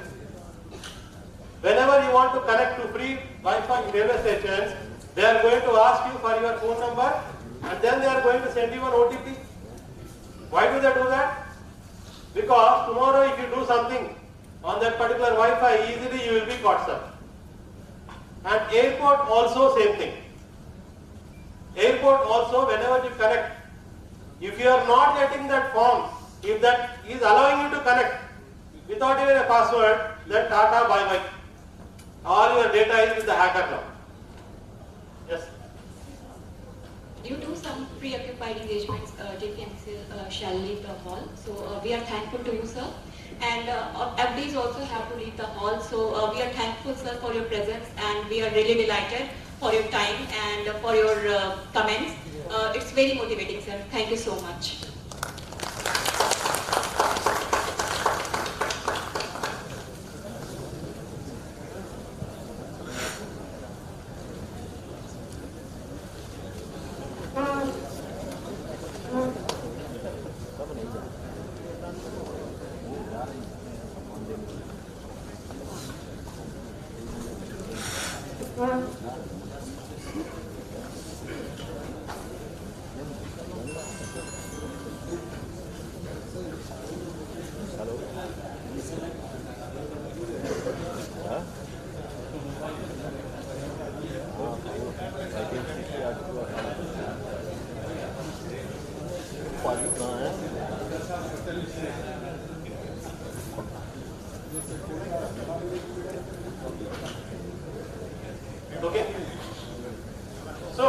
Whenever you want to connect to free Wi-Fi in railway stations, they are going to ask you for your phone number and then they are going to send you an OTP. Why do they do that? Because tomorrow if you do something on that particular Wi-Fi, easily you will be caught, sir. And airport also same thing. Airport also, whenever you connect, if you are not getting that form, if that is allowing you to connect without even a password, then Tata bye-bye. All your data is with the hacker now. Yes. Due to some preoccupied engagements, JPMCL shall leave the hall. So we are thankful to you, sir. And FDs also have to leave the hall. So we are thankful, sir, for your presence, and we are really delighted for your time and for your comments. It's very motivating, sir. Thank you so much. Okay. So,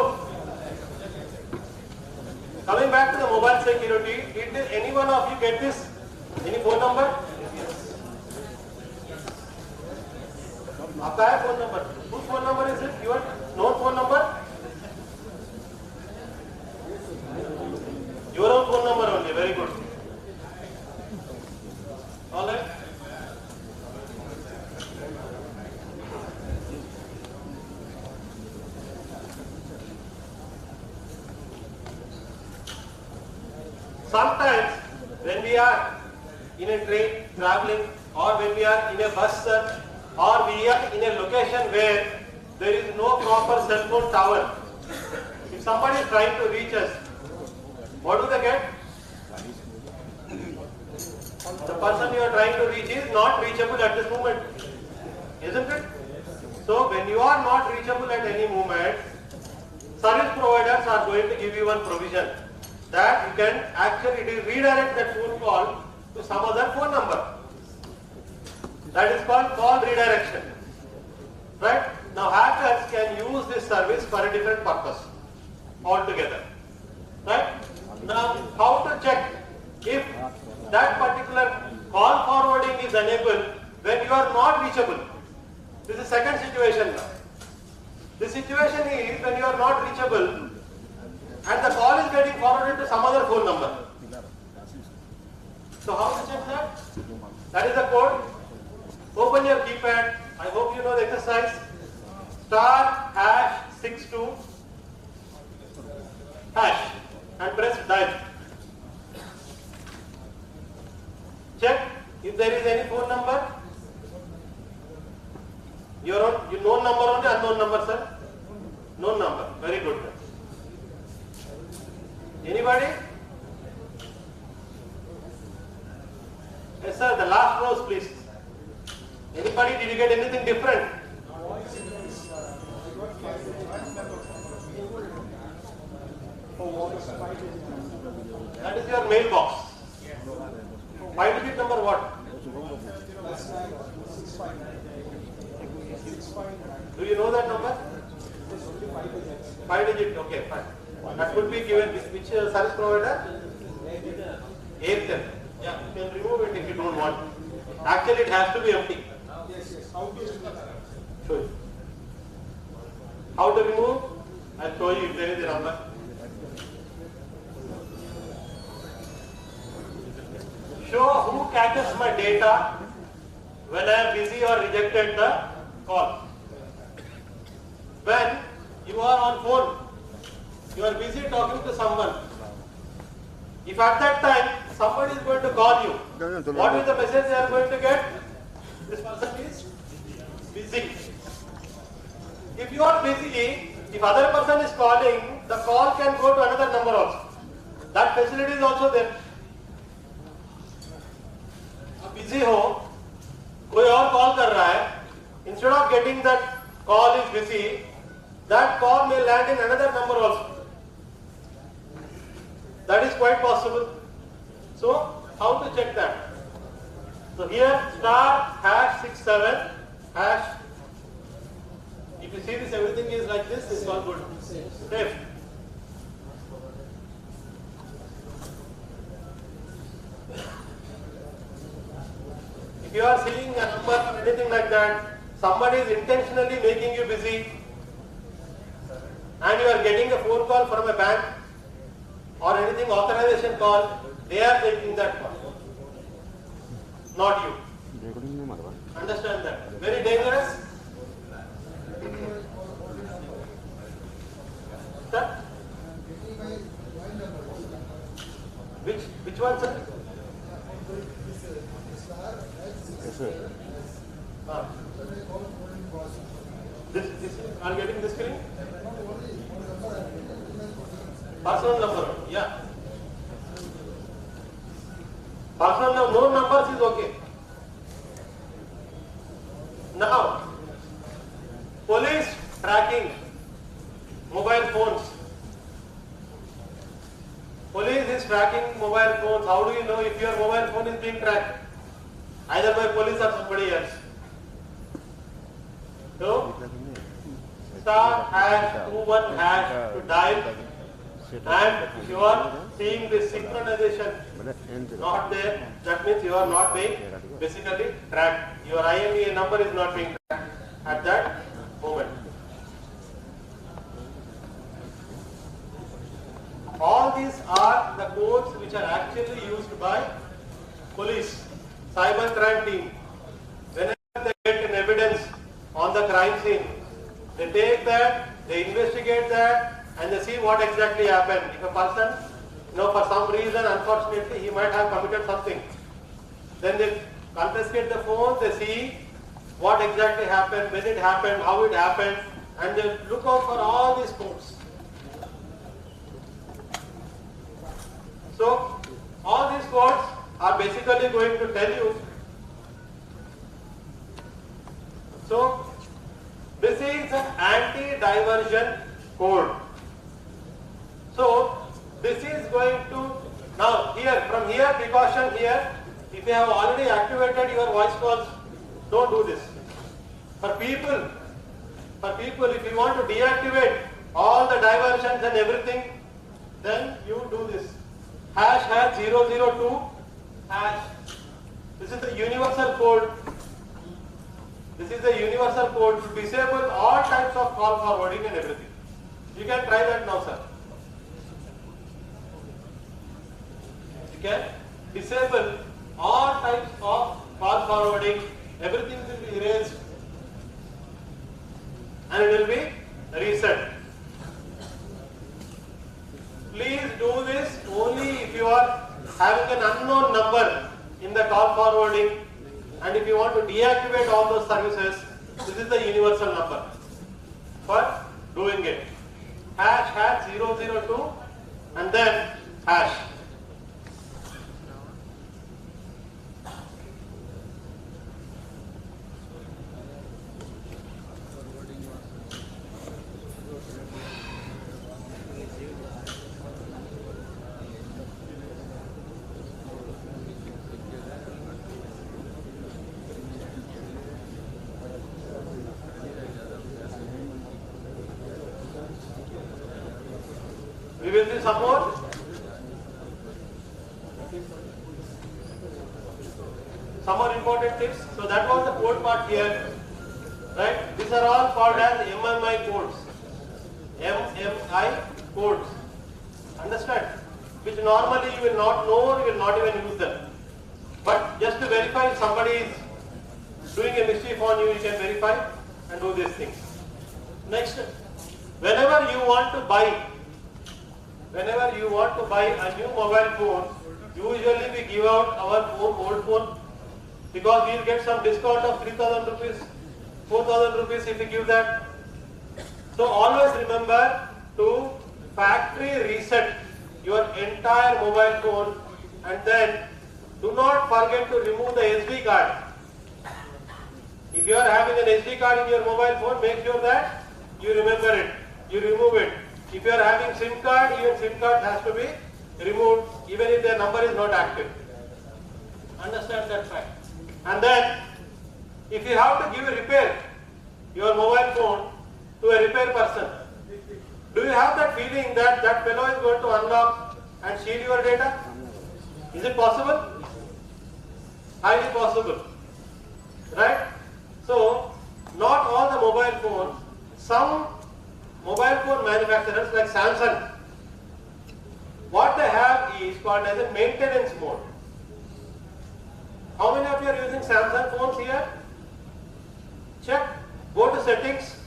coming back to the mobile security, did any one of you get this? Any phone number? आपका है phone number? Whose phone number is it? Your known phone number? Your own phone number only. Very good. All right. Sometimes when we are in a train traveling, or when we are in a bus, sir, or we are in a location where there is no proper cell phone tower, if somebody is trying to reach us, what do they get? The person you are trying to reach is not reachable at this moment, isn't it? So when you are not reachable at any moment, service providers are going to give you one provision that you can actually redirect that phone call to some other phone number. That is called call redirection. Right? Now hackers can use this service for a different purpose altogether. Right? Now how to check if that particular call forwarding is enabled when you are not reachable? This is second situation now. The situation is when you are not reachable and the call is getting forwarded to some other phone number. So how to check that? That is the code. Open your keypad. I hope you know the exercise. *#62# and press dial. Check if there is any phone number. Your known number only, unknown number, sir? Known number. Very good. Anybody? Yes, sir. The last rows, please. Anybody? Did you get anything different? That is your mailbox. 5-digit number what? Do you know that number? 5-digit. Okay, fine. That could be given which service provider? Airtel. Yeah, you can remove it if you don't want. Actually, it has to be empty. Show you. How to remove? I'll show you if there is a number. Show who catches my data when I am busy or rejected the call. When you are on phone, you are busy talking to someone. If at that time somebody is going to call you, what is the message they are going to get? This person is busy. If you are busy, if other person is calling, the call can go to another number also. That facility is also there. Busy हो, कोई और call कर रहा है, instead of getting that call is busy, that call may land in another number also. That is quite possible. So, how to check that? So here, *#67#. If you see this, everything is like this, it's all good. Safe. If you are seeing a number or anything like that, somebody is intentionally making you busy, and you are getting a phone call from a bank or anything authorization call, they are taking that call, not you. Understand that? Very dangerous. Sir? Which one, sir? Are you getting this screen? Personal number, yeah. Personal number, no numbers is okay. Now, police tracking mobile phones. Police is tracking mobile phones. How do you know if your mobile phone is being tracked? Either by police or somebody else. So, star #21# to dial, and you are seeing this synchronization not there. That means you are not being basically tracked. Your IMEI number is not being tracked at that moment. All these are the codes which are actually used by police, cyber crime team. Whenever they get an evidence on the crime scene, they take that, they investigate that, and they see what exactly happened. If a person, for some reason, unfortunately, he might have committed something, then they confiscate the phone, they see what exactly happened, when it happened, how it happened, and they look out for all these codes. So, all these codes are basically going to tell you. So, this is an anti-diversion code. So, this is going to, now here, from here, precaution here, if you have already activated your voice calls, don't do this. For people, if you want to deactivate all the diversions and everything, then you do this. #002#. This is the universal code. This is the universal code to disable all types of call forwarding and everything. You can try that now, sir. You can disable all types of call forwarding. Everything will be erased and it will be reset. Please do this only if you are having an unknown number in the call forwarding, and if you want to deactivate all those services, this is the universal number for doing it. #002 and then #. We will see some more. Some more important tips. So that was the code part here. Right? These are all called as MMI codes. MMI codes. Understand? Which normally you will not know or you will not even use them. But just to verify if somebody is doing a mischief on you, you can verify and do these things. Next, whenever you want to buy a new mobile phone, usually we give out our old phone because we will get some discount of 3,000 rupees, 4,000 rupees if we give that. So always remember to factory reset your entire mobile phone, and then do not forget to remove the SD card. If you are having an SD card in your mobile phone, make sure that you remember it, you remove it. If you are having SIM card, even SIM card has to be removed even if their number is not active. Understand that fact. And then, if you have to give a repair your mobile phone to a repair person, do you have that feeling that that fellow is going to unlock and steal your data? Is it possible? Highly possible. Right? So, not all the mobile phones, some mobile phone manufacturers like Samsung, what they have is called as a maintenance mode. How many of you are using Samsung phones here? Check, go to settings,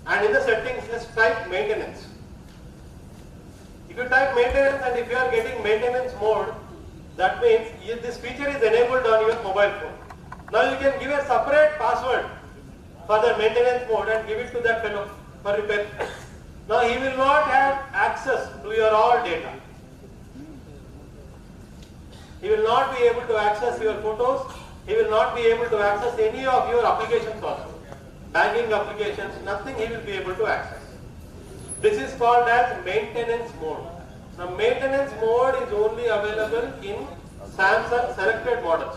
and in the settings just type maintenance. If you type maintenance and if you are getting maintenance mode, that means this feature is enabled on your mobile phone. Now you can give a separate password for the maintenance mode and give it to that fellow for repair. Now he will not have access to your all data. He will not be able to access your photos. He will not be able to access any of your applications also. Banking applications, nothing he will be able to access. This is called as maintenance mode. Now maintenance mode is only available in Samsung selected models.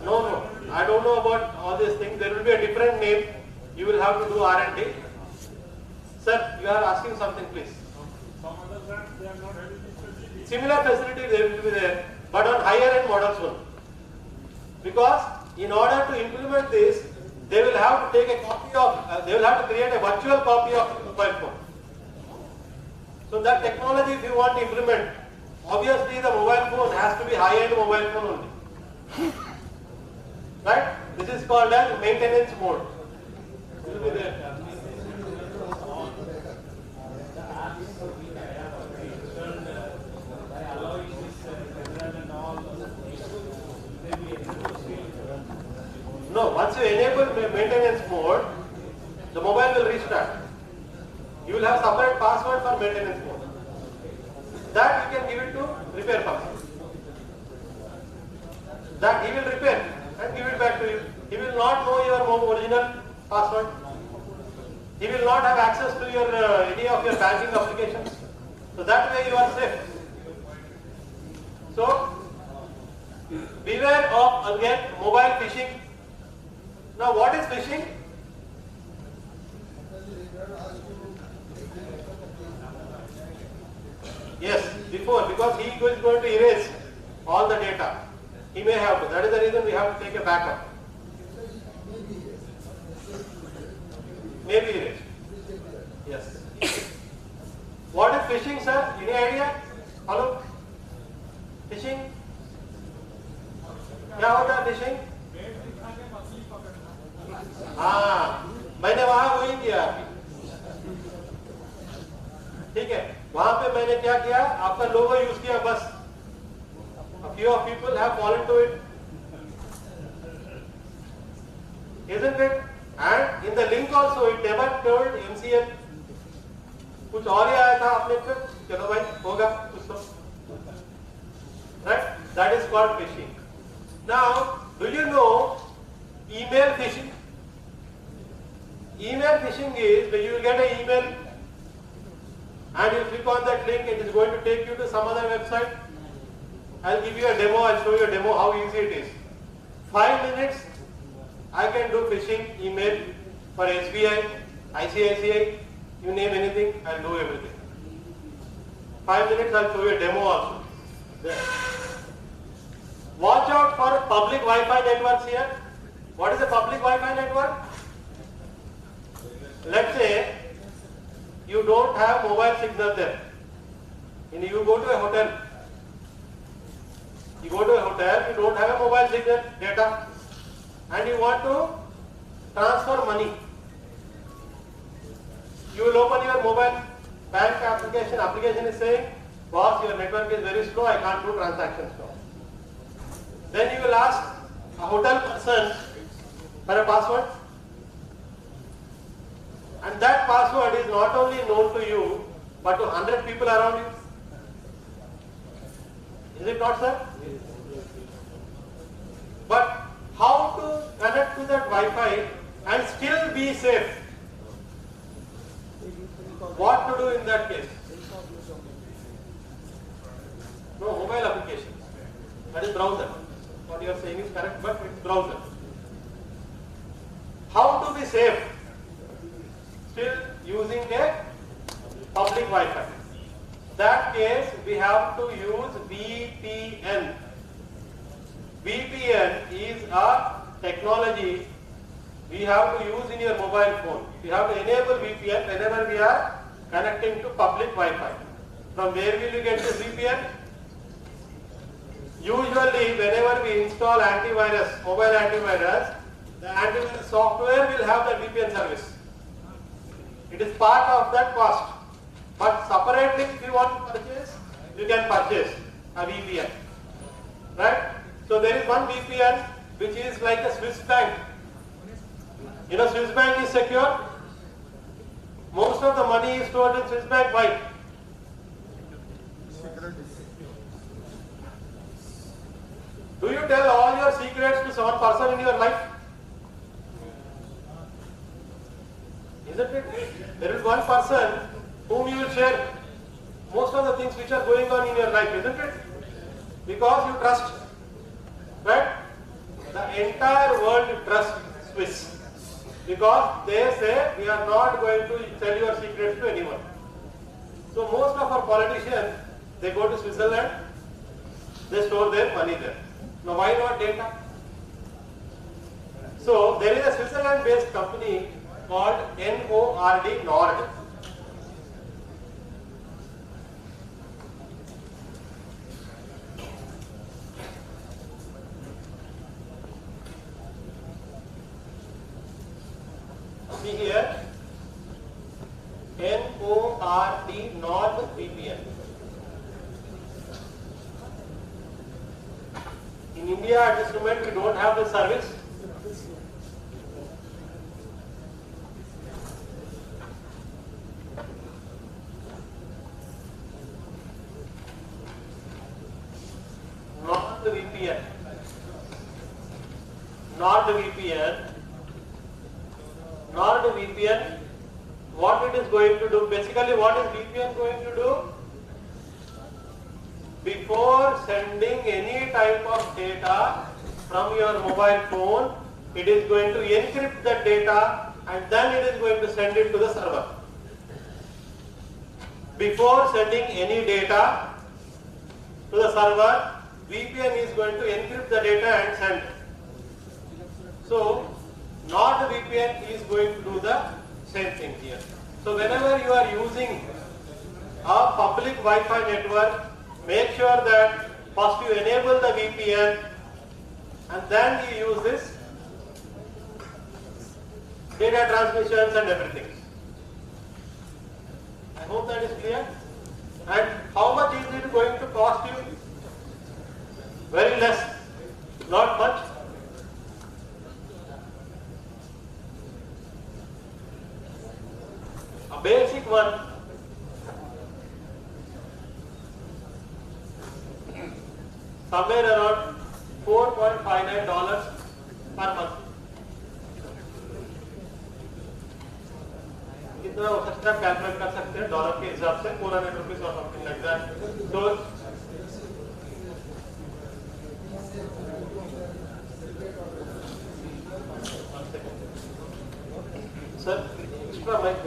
No, I don't know about all these things. There will be a different name. You will have to do R&D. Sir, you are asking something, please. Similar facilities they will be there, but on higher end models only. Because in order to implement this, they will have to take a copy of, they will have to create a virtual copy of the mobile phone. So that technology, if you want to implement, obviously the mobile phone has to be high-end mobile phone only. Right? This is called as maintenance mode. It will be there. No, once you enable maintenance mode, the mobile will restart. You will have separate password for maintenance mode. That you can give it to repair person. That he will repair and give it back to you. He will not know your original password. He will not have access to your any of your banking applications. So that way you are safe. So beware of again mobile phishing. Now what is phishing? Yes, before, because he is going to erase all the data. He may have to. That is the reason we have to take a backup. Maybe erase. Yes. What is phishing, sir? Any idea? Hello? Phishing? क्या होता है phishing? हाँ, मैंने वहां वही किया. ठीक है, वहां पे मैंने क्या किया? आपका लोगो यूज किया बस. A few of people have fallen to it. Isn't it? And in the link also it never told MCL. कुछ और ही आया था आपने फिर चलो भाई होगा कुछ तो. Right? That is called phishing. Now, do you know email phishing? Email phishing is when you will get an email and you click on that link, it is going to take you to some other website. I'll give you a demo, I'll show you a demo how easy it is. 5 minutes, I can do phishing email for SBI, ICICI, you name anything, I'll do everything. 5 minutes, I'll show you a demo also. There. Watch out for public Wi-Fi networks here. What is a public Wi-Fi network? Let's say you don't have mobile signal there. And you go to a hotel. You go to a hotel, you don't have a mobile signal data and you want to transfer money. You will open your mobile bank application. Application is saying, boss, your network is very slow, I can't do transactions now. Then you will ask a hotel person for a password. And that password is not only known to you, but to 100 people around you. Is it not, sir? But how to connect to that Wi-Fi and still be safe? What to do in that case? No, mobile applications. That is browser. What you are saying is correct, but it's browser. How to be safe? Still using a public Wi-Fi. That case, we have to use VPN. VPN is a technology we have to use in your mobile phone. We have to enable VPN whenever we are connecting to public Wi-Fi. From where will you get this VPN? Usually, whenever we install antivirus, mobile antivirus, the antivirus software will have the VPN service. It is part of that cost. But separately, if you want to purchase, you can purchase a VPN. Right? So there is one VPN which is like a Swiss bank. You know, Swiss bank is secure. Most of the money is stored in Swiss bank. Why? Do you tell all your secrets to some person in your life? Isn't it? There is one person whom you will share most of the things which are going on in your life, isn't it? Because you trust. Right? The entire world trusts Swiss. Because they say we are not going to tell your secrets to anyone. So most of our politicians, they go to Switzerland, they store their money there. Now why not data? So there is a Switzerland based company called Nord. See here, Nord VPN. In India at this moment we don't have the service. Nord VPN, what it is going to do, basically what is VPN going to do? Before sending any type of data from your mobile phone, it is going to encrypt the data and then it is going to send it to the server. Before sending any data to the server, VPN is going to encrypt the data and send. So, Nord VPN is going to do the same thing here. So, whenever you are using a public Wi-Fi network, make sure that first you enable the VPN and then you use this data transmissions and everything. I hope that is clear. And how much is it going to cost you? Very less, not much. A basic one, somewhere around $4.59 per month. कितना हो सकता है calculate कर सकते हैं dollar के हिसाब से ₹400 और something like that. So sir, extra mic.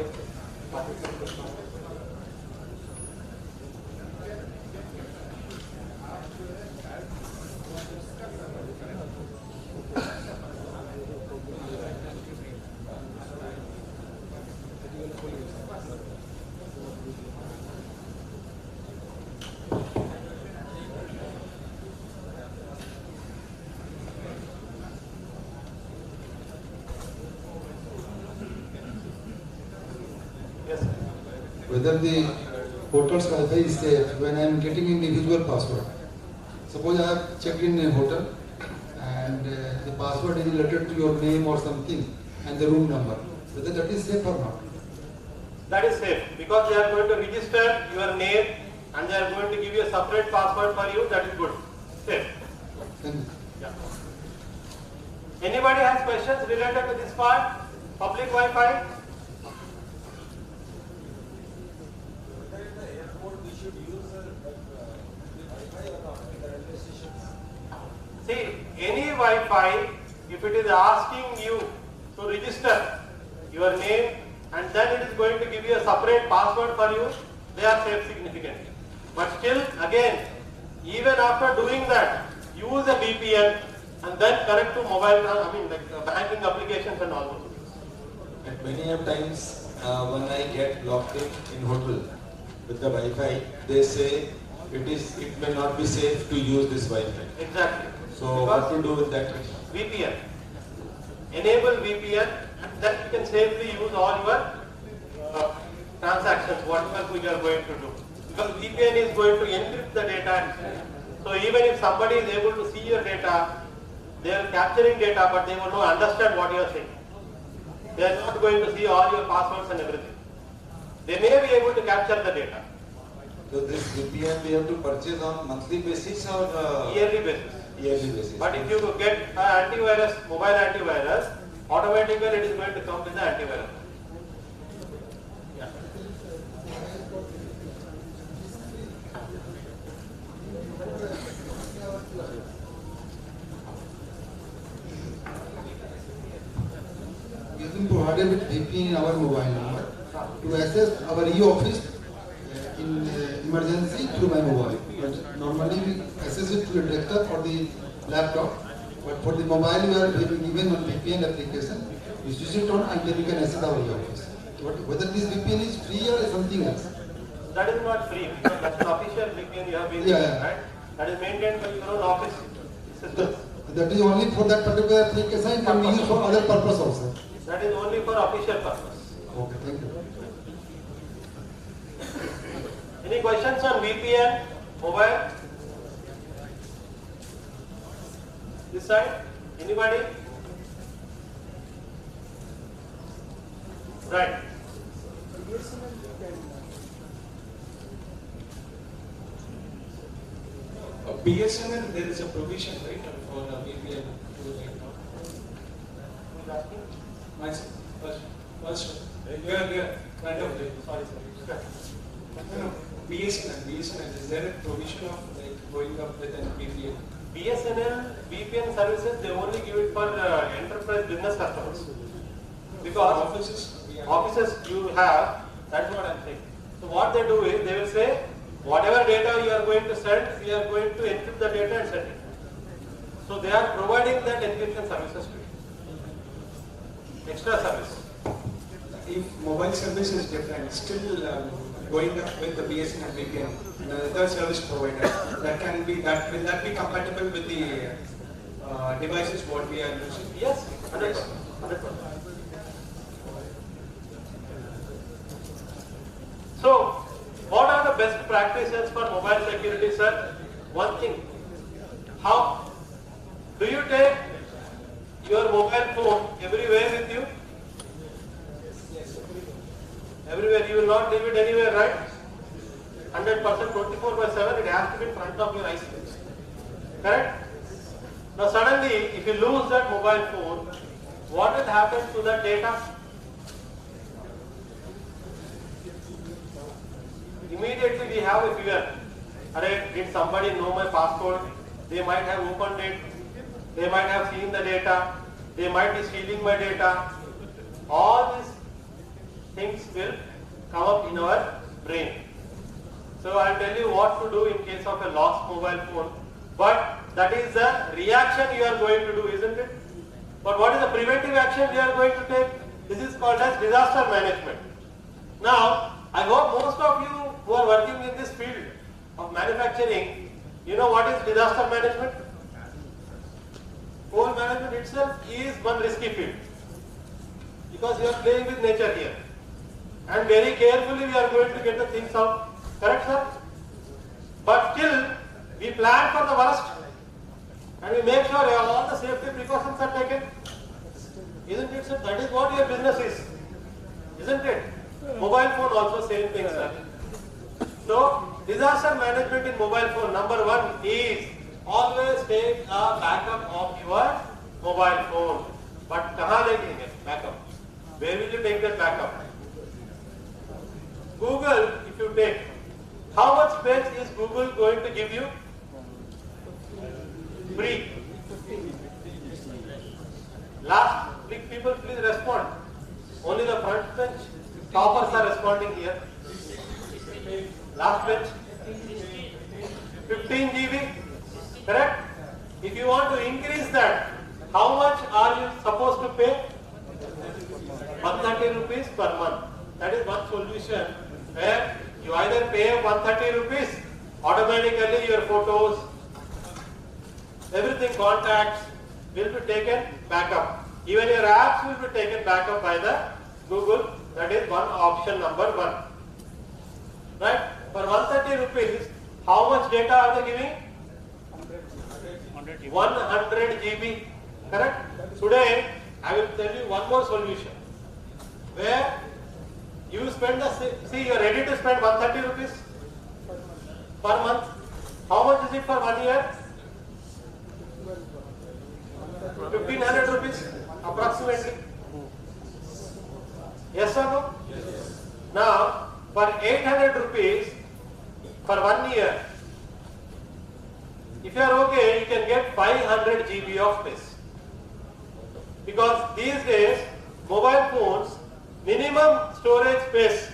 Whether the hotel's Wi-Fi is safe when I am getting individual password. Suppose I have checked in a hotel and the password is related to your name or something and the room number. Whether that is safe or not? That is safe because they are going to register your name and they are going to give you a separate password for you. That is good. Safe. Yeah. Anybody has questions related to this part? Public Wi-Fi? See, any Wi-Fi, if it is asking you to register your name and then it is going to give you a separate password for you, they are safe significantly. But still, again, even after doing that, use a VPN and then connect to mobile, banking applications and all those things. And many of times when I get locked in hotel with the Wi-Fi, they say it may not be safe to use this Wi-Fi. Exactly. So what to do with that? VPN. Enable VPN and then you can safely use all your transactions, whatever you are going to do. Because VPN is going to encrypt the data. So even if somebody is able to see your data, they are capturing data, but they will not understand what you are saying. They are not going to see all your passwords and everything. They may be able to capture the data. So this VPN we have to purchase on monthly basis or yearly basis. Yearly basis. But if you get an antivirus, mobile antivirus, automatically it is going to come with the antivirus. Yeah. We have been provided with VPN in our mobile number to access our e-office in emergency through my mobile. But normally we access it through a desktop or the laptop. But for the mobile we are given one VPN application. You switch it on and then you can access our e-office. Whether this VPN is free or something else. That is not free because that's an official VPN you have been using, right? That is maintained by your own office system. That is only for that particular application. It can be used for other purpose also. That is only for official purpose. Okay, thank you. Any questions on VPN, mobile? This side? Anybody? Right. BSNL, there is a provision, right, for VPN right now? Myself. First. Yeah. Right up there. Sorry. No. BSNL, is there a provision of like going up with an VPN? BSNL VPN services, they only give it for enterprise business customers. Because offices you have, that's what I'm saying. So what they do is, they will say, whatever data you are going to send, we are going to encrypt the data and send it. So they are providing that encryption services to you. Extra service. If mobile service is different, still going up with the BSNL VPN, the service provider, will that be compatible with the devices what we are using? Yes, 100%. So, what are the best practices for mobile security, sir? One thing, how do you take your mobile phone everywhere with you? Everywhere, you will not leave it anywhere, right? 100% 24/7, it has to be in front of your eyes. Correct? Now suddenly, if you lose that mobile phone, what will happen to that data? Immediately we have a fear. Did somebody know my password? They might have opened it. They might have seen the data. They might be stealing my data. All these things will come up in our brain. So I'll tell you what to do in case of a lost mobile phone. But that is the reaction you are going to do, isn't it? But what is the preventive action we are going to take? This is called as disaster management. Now, I hope most of you who are working in this field of manufacturing, you know what is disaster management? Coal management itself is one risky field. Because you are playing with nature here. And very carefully we are going to get the things out. Correct, sir? But still, we plan for the worst. And we make sure all the safety precautions are taken. Isn't it, sir? That is what your business is. Isn't it? Mobile phone also same thing, sir. So, disaster management in mobile phone, number one is always take a backup of your mobile phone. But kahan lenge backup? Where will you take that backup? Google, if you take, how much space is Google going to give you? Free. Last week, people please respond. Only the front bench toppers are responding here. Last bench. 15 GB. Correct? If you want to increase that, how much are you supposed to pay? 130 rupees per month. That is one solution where you either pay 130 rupees, automatically your photos, everything, contacts will be taken backup. Even your apps will be taken backup by the Google. That is one option number one. Right? For 130 rupees, how much data are they giving? 100 GB. Correct? Today, I will tell you one more solution where you spend see, you are ready to spend 130 rupees per month. How much is it for 1 year? 1500 rupees approximately. Yes or no? Yes. Now, for 800 rupees for 1 year, if you are okay, you can get 500 GB of space. Because these days, mobile phones, minimum storage space,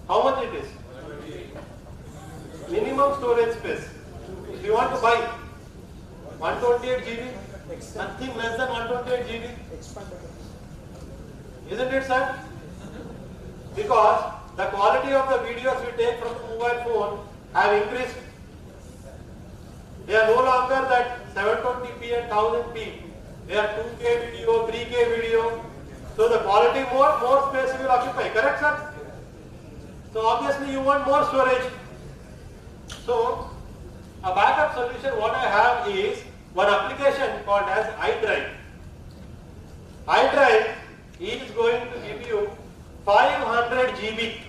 how much it is? Minimum storage space. If you want to buy 128 GB, nothing less than 128 GB. Isn't it, sir? Because the quality of the videos we take from the mobile phone have increased. They are no longer that 720p and 1000p. They are 2K video, 3K video. So the quality more space you will occupy. Correct, sir? So obviously you want more storage. So a backup solution what I have is one application called as iDrive. iDrive is going to give you 500 GB.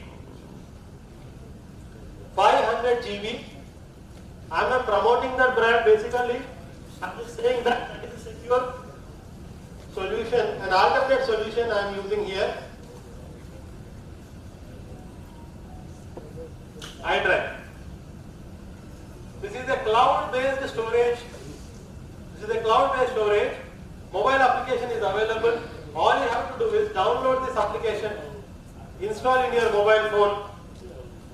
500 GB. I am not promoting the brand basically. I am just saying that it is a secure solution, an alternate solution I am using here. iDrive. This is a cloud-based storage. This is a cloud-based storage. Mobile application is available. All you have to do is download this application, install in your mobile phone.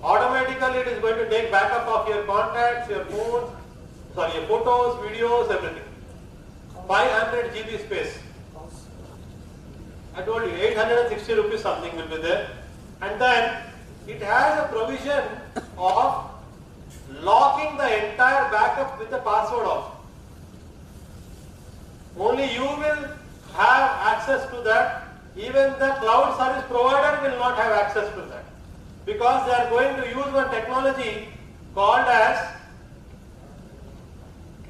Automatically it is going to take backup of your contacts, your phones, your photos, videos, everything. 500 GB space. I told you 860 rupees something will be there. And then it has a provision of locking the entire backup with the password off. Only you will have access to that. Even the cloud service provider will not have access to that. Because they are going to use one technology called as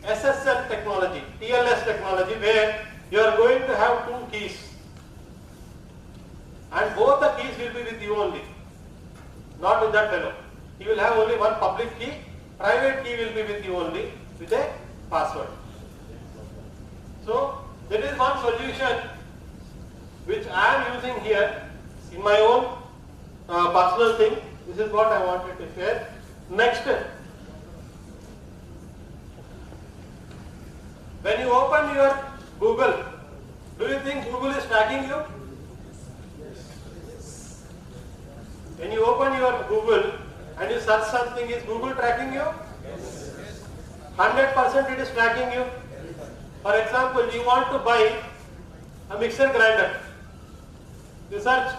SSL technology, TLS technology, where you are going to have two keys. And both the keys will be with you only, not with that fellow. He will have only one public key, private key will be with you only with a password. So, that is one solution which I am using here in my own personal thing. This is what I wanted to share. Next, when you open your Google, do you think Google is tracking you? When you open your Google and you search something, is Google tracking you? 100% it is tracking you. For example, you want to buy a mixer grinder. You search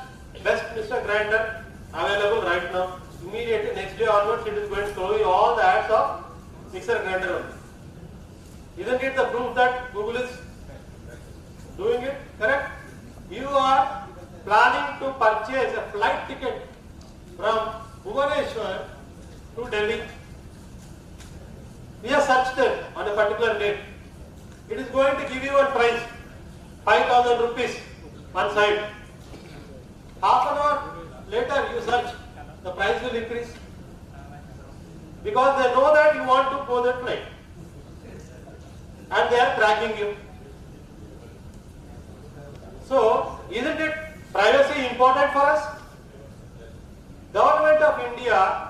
best mixer grinder available right now. Immediately next day onwards it is going to show you all the ads of mixer grinder only. Isn't it the proof that Google is doing it? Correct? You are planning to purchase a flight ticket from Bhubaneswar to Delhi. We have searched it on a particular date. It is going to give you a price, 5,000 rupees one side. Half an hour later you search, the price will increase. Because they know that you want to go that flight. And they are tracking you. So, isn't it privacy important for us? Government of India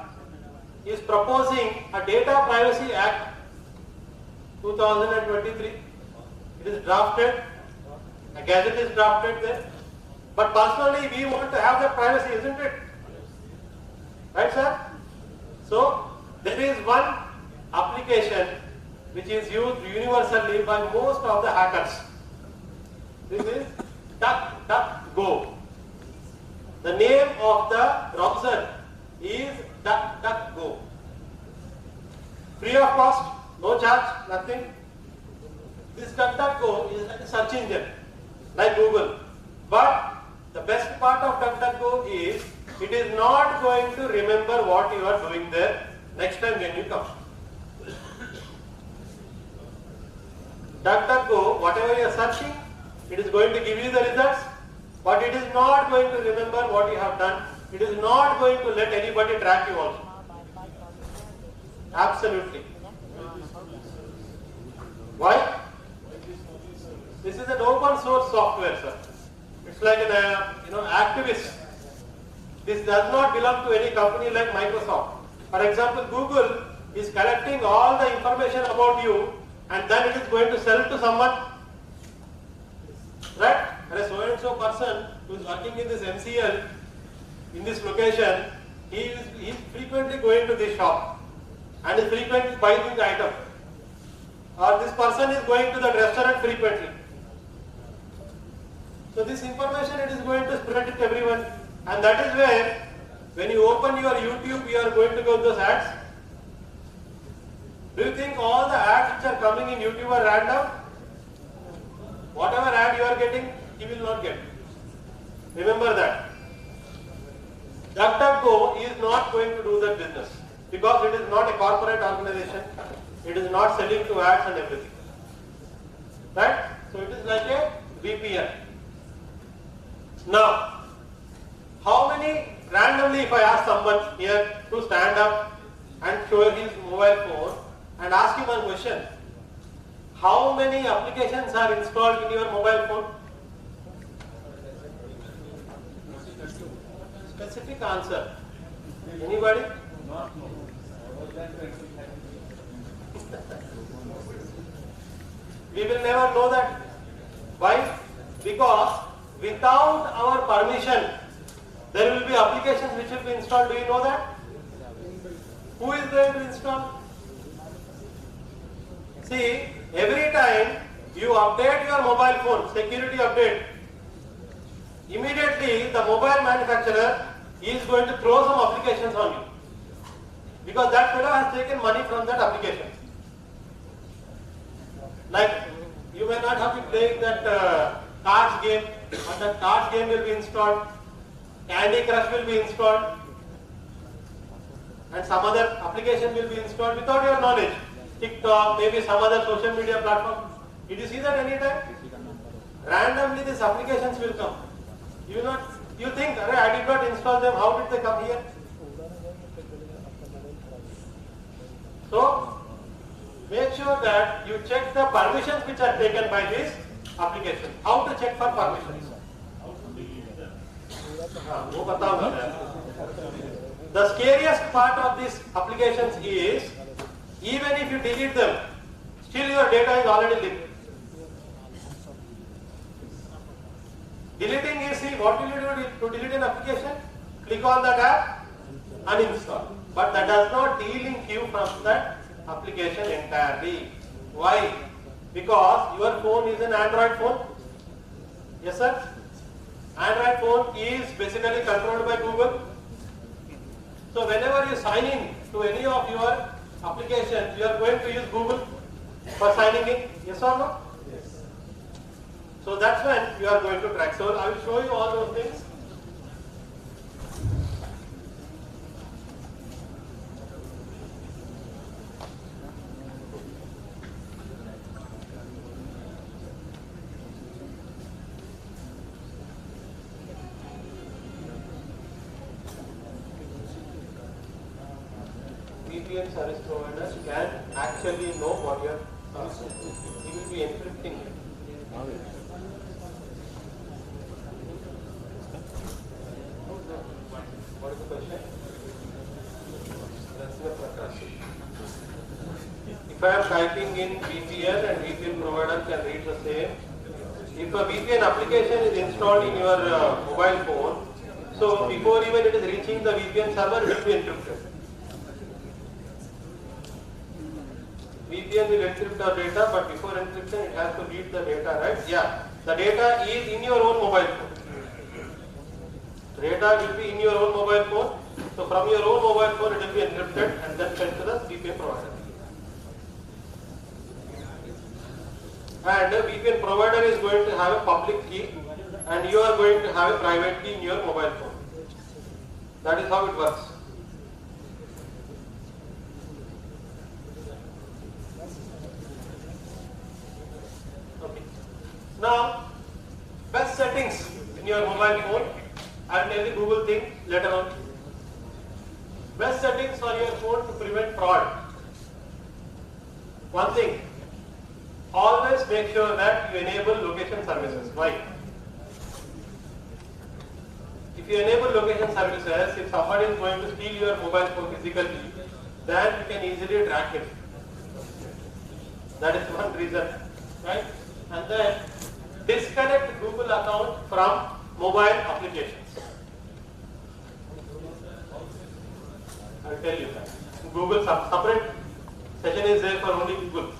is proposing a Data Privacy Act 2023. It is drafted, a gazette is drafted there. But personally we want to have that privacy, isn't it? Right, sir? So, there is one application which is used universally by most of the hackers. This is DuckDuckGo. The name of the browser is DuckDuckGo. Free of cost, no charge, nothing. This DuckDuckGo is like a search engine, like Google. But the best part of DuckDuckGo is it is not going to remember what you are doing there next time when you come. DuckDuckGo, whatever you are searching, it is going to give you the results, but it is not going to remember what you have done. It is not going to let anybody track you also. Absolutely. Why? This is an open source software, sir. It's like an activist. This does not belong to any company like Microsoft. For example, Google is collecting all the information about you and then it is going to sell it to someone. Right? And a so and so person who is working in this MCL in this location, he is frequently going to this shop and is frequently buying the item. Or this person is going to the restaurant frequently. So this information it is going to spread it to everyone, and that is where when you open your YouTube you are going to go to those ads. Do you think all the ads which are coming in YouTube are random? Whatever ad you are getting, you will not get. Remember that. DuckDuckGo is not going to do that business because it is not a corporate organization. It is not selling to ads and everything. Right? So it is like a VPN. Now, how many, randomly if I ask someone here to stand up and show his mobile phone and ask him one question, how many applications are installed in your mobile phone? Specific answer. Anybody? We will never know that. Why? Because without our permission, there will be applications which will be installed. Do you know that? Who is going to install? See, every time you update your mobile phone, security update, immediately the mobile manufacturer is going to throw some applications on you. Because that fellow has taken money from that application. Like, you may not have to play that cards game, but that cards game will be installed, Candy Crush will be installed, and some other application will be installed without your knowledge. TikTok, maybe some other social media platform. Did you see that anytime? Randomly these applications will come. You think, I did not install them, how did they come here? So, make sure that you check the permissions which are taken by this application. How to check for permissions? The scariest part of these applications is, even if you delete them, still your data is already linked. Deleting is, see, what will you do to delete an application? Click on that app, uninstall. But that does not de-link you from that application entirely. Why? Because your phone is an Android phone. Yes, sir? Android phone is basically controlled by Google. So whenever you sign in to any of your applications, you are going to use Google for signing in. Yes or no? Yes. So that's when you are going to track. So I will show you all those things. VPN service providers can actually know what you are asking. He will be encrypting it. What is the question? If I am typing in VPN and VPN provider can read the same, if a VPN application is installed in your mobile phone, so before even it is reaching the VPN server, it will be encrypted. VPN will encrypt the data, but before encryption, it has to read the data, right? Yeah, the data is in your own mobile phone. Data will be in your own mobile phone. So from your own mobile phone, it will be encrypted and then sent to the VPN provider. And the VPN provider is going to have a public key, and you are going to have a private key in your mobile phone. That is how it works. in your mobile phone. I'll tell the Google thing later on. Best settings for your phone to prevent fraud. One thing, always make sure that you enable location services. Why? If you enable location services, if somebody is going to steal your mobile phone physically, then you can easily track him. That is one reason, right? And then disconnect Google account from mobile applications. I'll tell you that. Google separate session is there for only Google.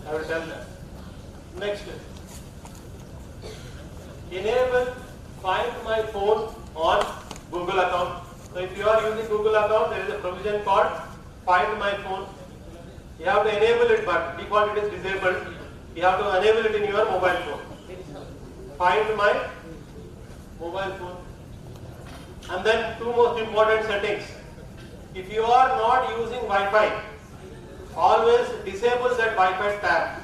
I will tell that. Next, enable Find My Phone on Google account. So if you are using Google account, there is a provision called Find My Phone. You have to enable it, but default it is disabled. You have to enable it in your mobile phone. Find My Mobile Phone. And then two most important settings. If you are not using Wi-Fi, always disable that Wi-Fi tab.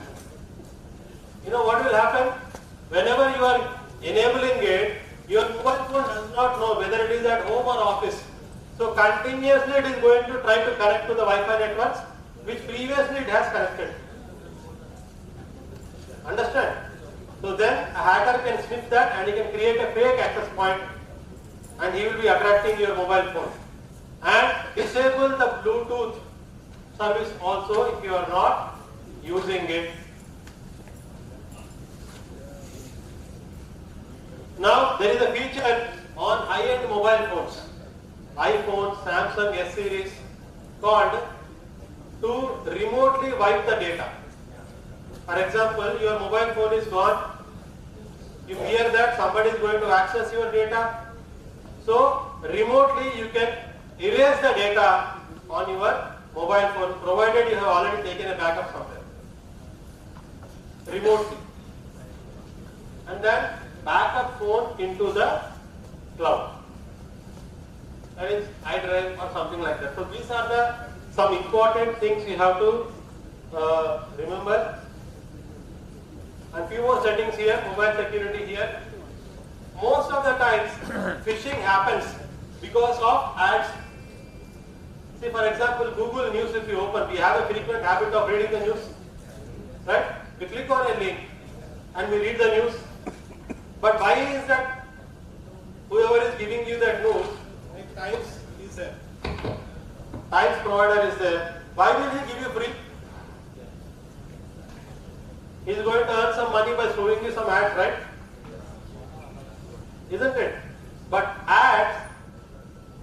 You know what will happen? Whenever you are enabling it, your mobile phone does not know whether it is at home or office. So continuously it is going to try to connect to the Wi-Fi networks which previously it has connected. Understand? So then a hacker can sniff that and he can create a fake access point and he will be attracting your mobile phone. And disable the Bluetooth service also if you are not using it. Now there is a feature on high-end mobile phones, iPhone, Samsung S series, called to remotely wipe the data. For example, your mobile phone is gone, you fear that somebody is going to access your data, so remotely you can erase the data on your mobile phone provided you have already taken a backup somewhere. Remotely. And then backup phone into the cloud. That is iDrive or something like that. So these are the some important things you have to remember. And few more settings here, mobile security here. Most of the times phishing happens because of ads. See, for example, Google News, if you open, we have a frequent habit of reading the news, right? We click on a link and we read the news. But why is that whoever is giving you that news, like Times is there, Times provider is there, why will he give you free? He is going to earn some money by showing you some ads, right? Isn't it? But ads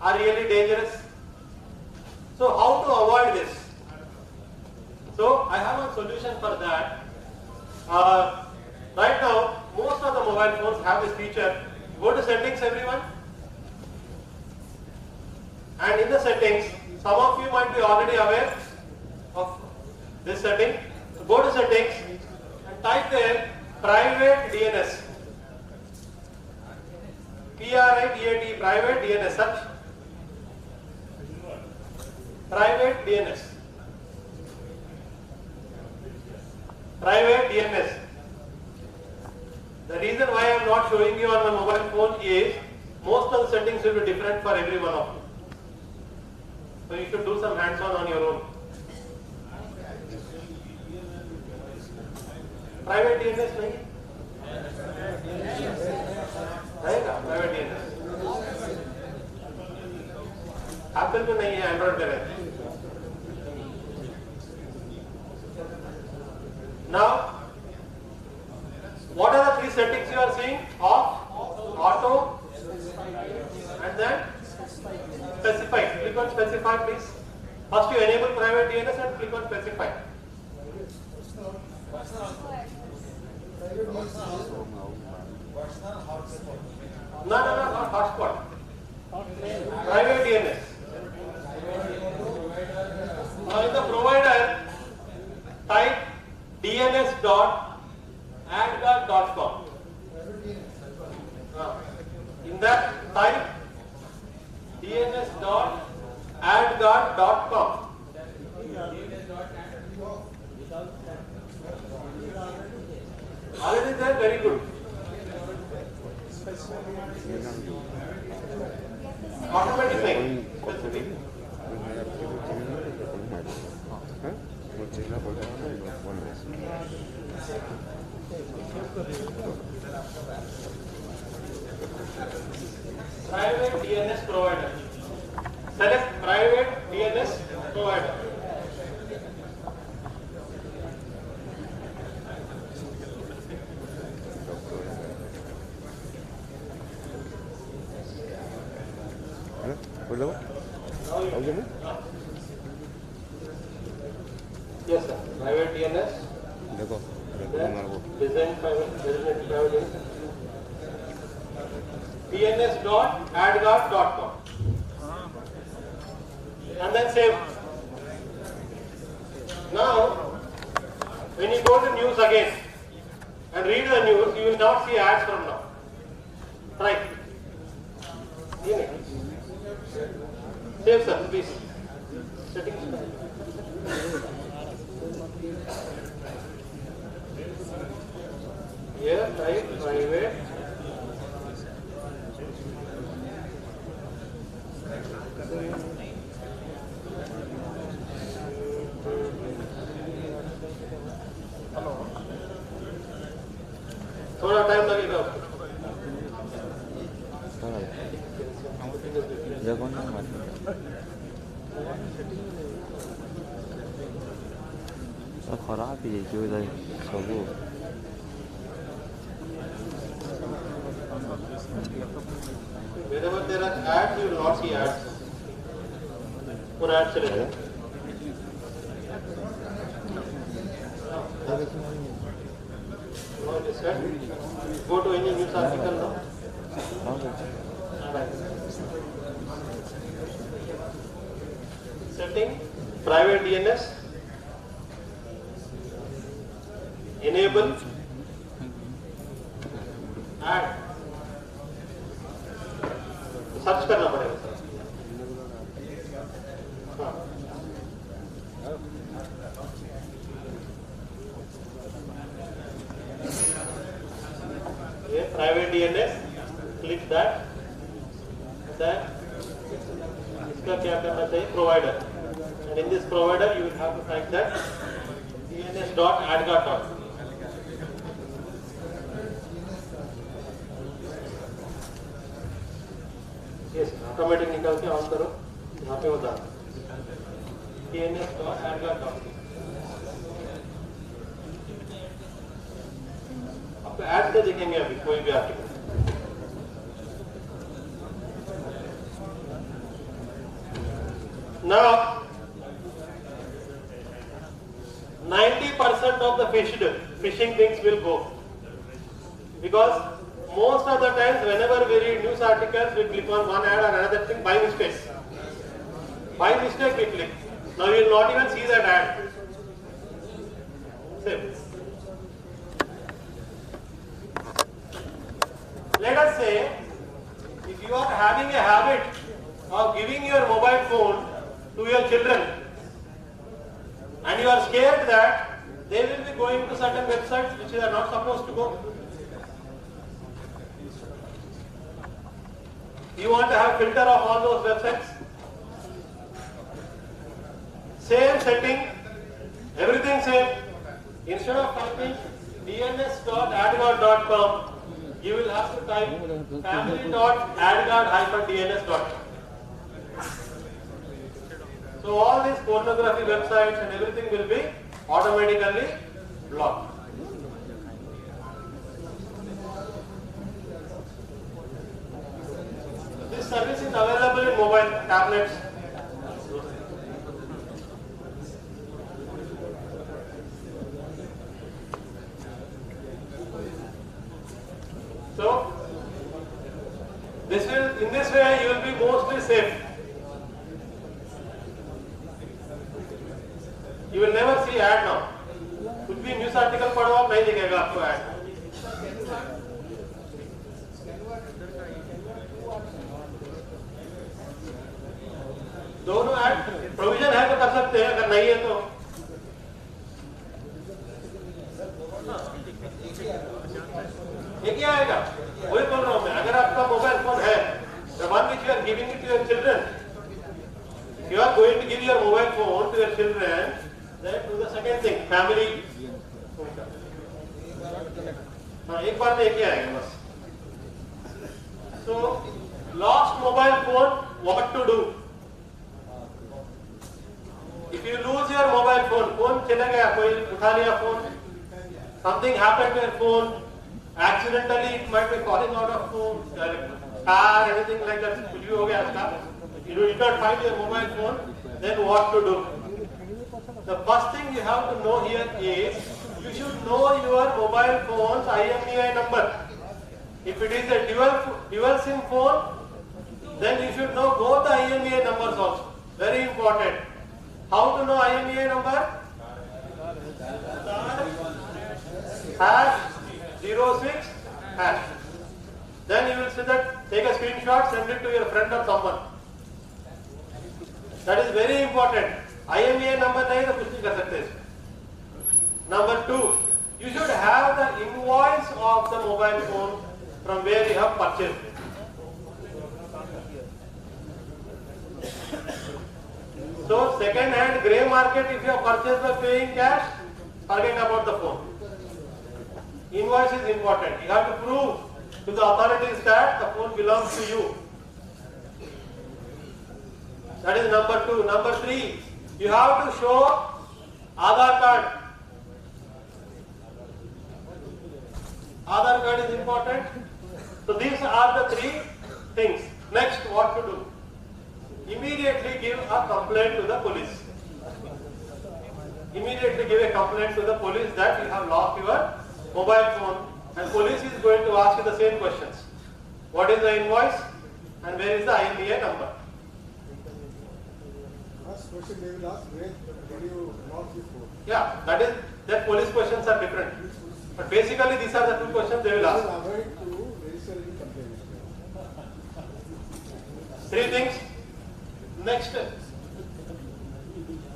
are really dangerous. So how to avoid this? So I have a solution for that. Right now, most of the mobile phones have this feature. Go to settings, everyone. And in the settings, some of you might be already aware of this setting. So go to settings and type there private DNS. PRIVAT, private DNS, search. Private DNS. Private DNS. The reason why I am not showing you on my mobile phone is most of the settings will be different for every one of you. So you should do some hands-on on your own. Private DNS नहीं रहेगा private DNS. Apple पे नहीं है, Android पे रहता है. Now, what are the three settings you are seeing? Off, auto, and then specify. Click on specify, please. First you enable private DNS and click on specify. No, not hotspot. Private DNS. Now in the provider, type dns.adguard.com. In that, type dns.adguard.com. Already there, very good. Automatic नहीं private DNS provider. Select private DNS provider. Yes sir, private DNS. Design private DNS.adguard.com and then save. Now, when you go to news again and read the news, you will not see ads from now. Try. Save sir, please. Settings. Here, type private. थोड़ा time लगेगा खराब ही है सब wherever there are ads, you will not see ads. पूरा ad चलेगा. Now this ad. Go to any news article now. Setting private DNS. Enable ad. Search करना पड़ेगा sir. ये private DNS, click that. Then इसका क्या करना चाहिए? Provider. And in this provider you will have to type that dns.adguard.com. Yes, automatic निकाल के on करो. यहाँ पे होता dns.adguard.com. आपको ऐड से देखेंगे अभी कोई भी article. Now 90% of the phishing things will go, because most of the times whenever we read news articles we click on one ad or another thing by mistake. By mistake we click. Now you will not even see that ad. Same. Let us say if you are having a habit of giving your mobile phone to your children and you are scared that they will be going to certain websites which they are not supposed to go. You want to have filter of all those websites? Same setting, everything same. Instead of typing dns.adguard.com, you will have to type family.adguard-dns.com. So all these pornography websites and everything will be automatically blocked. This service is available in mobile tablets. So in this way you will be mostly safe. You will never see ad now. कुछ भी news article पढ़ो आप नहीं दिखेगा आपको ad. दोनों ad provision है तो कर सकते हैं, अगर नहीं है तो एक ही आएगा. वही बोल रहा हूँ मैं, अगर आप give your mobile phone to your children, then do the second thing, family. एक बार में एक ही आएगा बस. So, lost mobile phone, what to do? If you lose your mobile phone, phone चला गया, कोई उठा लिया phone, something happened to your phone, accidentally it might be falling out of phone, car, anything like that, कुछ भी हो गया उसका, you did not find your mobile phone, then what to do? The first thing you have to know here is, you should know your mobile phone's IMEI number. If it is a dual SIM phone, then you should know both the IMEI numbers also. Very important. How to know IMEI number? #06#. Then you will see that, take a screenshot, send it to your friend or someone. That is very important. IMEI number नहीं तो कुछ नहीं कर सकते. Number 2, you should have the invoice of the mobile phone from where you have purchased it. So second hand grey market, if you have purchased by paying cash, forget about the phone. Invoice is important. You have to prove to the authorities that the phone belongs to you. That is number 2. Number 3, you have to show Aadhaar card. Aadhaar card is important. So these are the 3 things. Next, what to do? Immediately give a complaint to the police. Immediately give a complaint to the police that you have lost your mobile phone, and police is going to ask you the same questions. What is the invoice and where is the IMEI number? First question they will ask, where did you lost your phone? Yeah, that police questions are different. But basically these are the 2 questions they will ask. Avoid to register any complaint. 3 things. Next,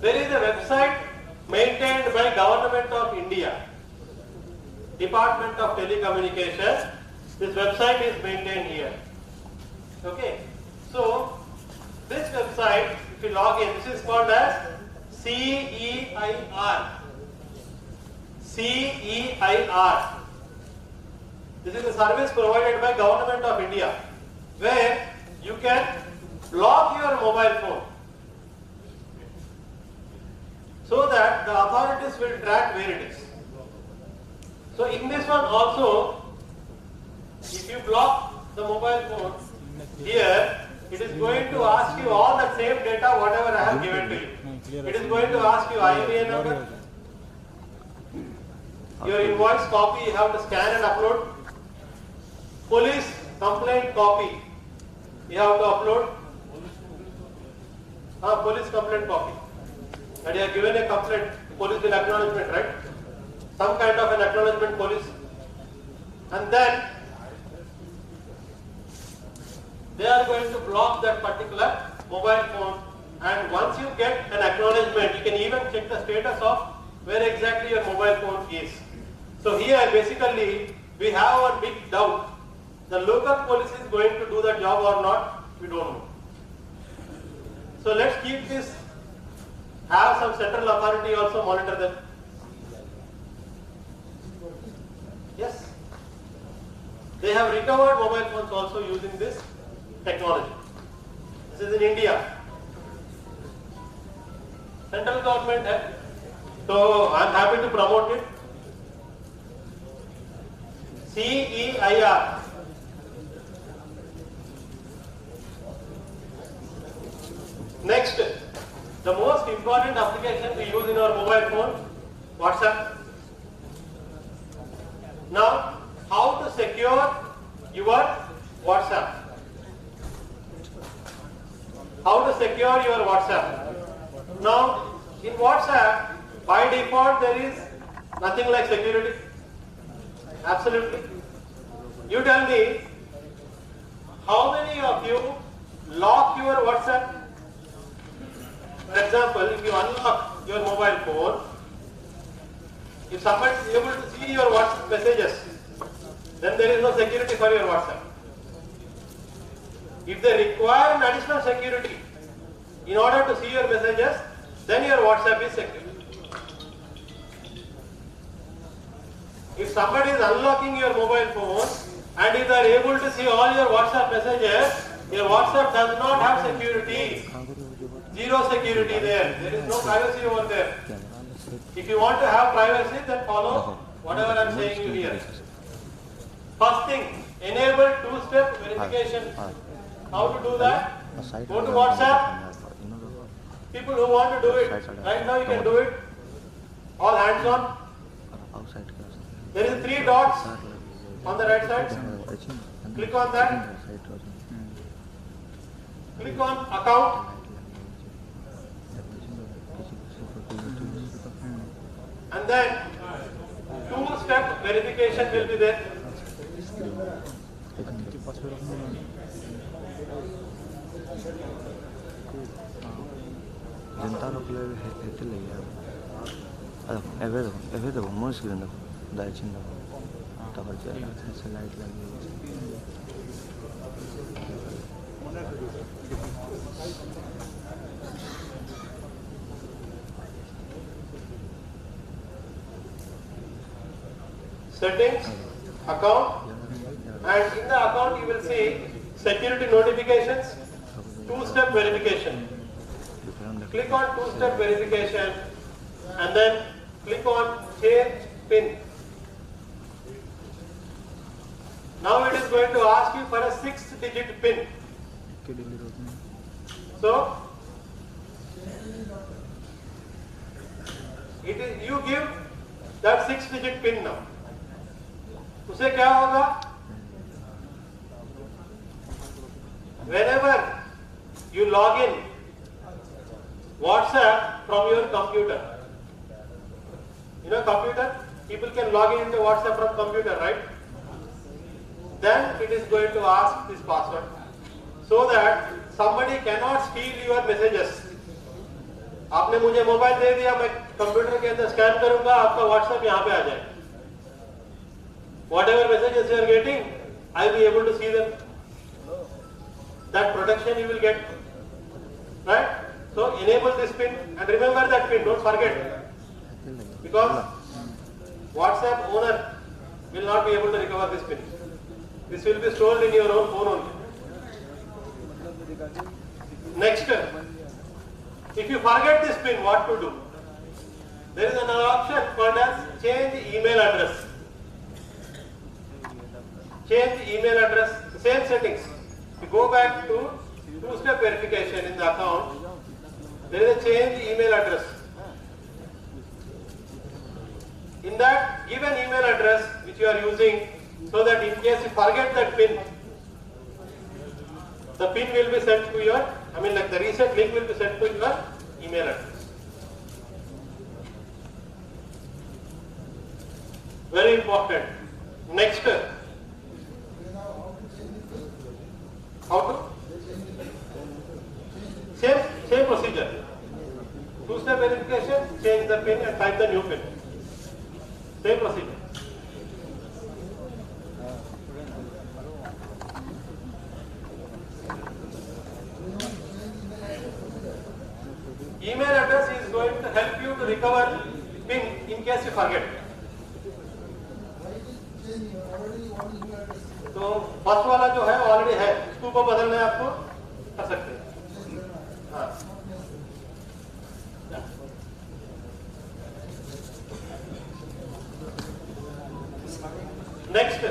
there is a website maintained by Government of India, Department of Telecommunications. This website is maintained here. Okay, so this website, if you log in, this is called as CEIR. CEIR. This is a service provided by Government of India, where you can block your mobile phone so that the authorities will track where it is. So in this one also, if you block the mobile phone, here it is going to ask you all the same data whatever I have given to you. It is going to ask you IMEI number, your invoice copy you have to scan and upload, police complaint copy you have to upload, police complaint copy, and you have given a complaint, police will acknowledgement, right? Some kind of an acknowledgement police, and then they are going to block that particular mobile phone, and once you get an acknowledgement, you can even check the status of where exactly your mobile phone is. So here basically we have one big doubt. The local police is going to do the job or not, we don't know. So let's keep this, have some central authority also monitor them. Yes. They have recovered mobile phones also using this technology. This is in India. Central government has. So I am happy to promote it. CEIR. Next, the most important application we use in our mobile phone, WhatsApp. Now, how to secure your WhatsApp? How to secure your WhatsApp? Now, in WhatsApp, by default there is nothing like security. Absolutely. You tell me, how many of you lock your WhatsApp? For example, if you unlock your mobile phone, if somebody is able to see your WhatsApp messages, then there is no security for your WhatsApp. If they require an additional security, in order to see your messages, then your WhatsApp is secure. If somebody is unlocking your mobile phone and if they are able to see all your WhatsApp messages, your WhatsApp does not have security. Zero security there. There is no privacy over there. If you want to have privacy, then follow whatever I am saying you here. First thing, enable two-step verification. How to do that? Go to WhatsApp. People who want to do it, right now you can do it. All hands on. There is 3 dots on the right side. Click on that. Click on account. And then two-step verification will be there. जनता लोग हेते लगे अब एवे तो मुश्किल है दाइचिन तो पर से लाइट लगी settings, account, and in the account you will see security notifications, two-step verification. Click on two-step verification and then click on change PIN. Now it is going to ask you for a 6-digit PIN. So you give that 6-digit PIN now. उसे क्या होगा? Whenever you log in WhatsApp from your computer, you know computer, people can log in into WhatsApp from computer, right? Then it is going to ask this password so that somebody cannot steal your messages. आपने मुझे mobile दे दिया, मैं computer के अंदर scan करूंगा, आपका WhatsApp यहाँ पे आ जाए. Whatever messages you are getting, I will be able to see them. That protection you will get, right? So enable this PIN and remember that PIN. Don't forget, because WhatsApp owner will not be able to recover this PIN. This will be stored in your own phone only. Next, if you forget this PIN, what to do? There is another option called as change email address. Change email address, same settings. You go back to two-step verification in the account. There is a change email address. In that, give an email address which you are using so that in case you forget that PIN, the PIN will be sent to your, like the reset link will be sent to your email address. Very important. Next. How to? Same procedure. Two-step verification, change the PIN and type the new PIN. Same procedure. Email address is going to help you to recover PIN in case you forget. तो first वाला जो है already है, इसको ऊपर बदलना है आपको, कर सकते हैं. हाँ. Next,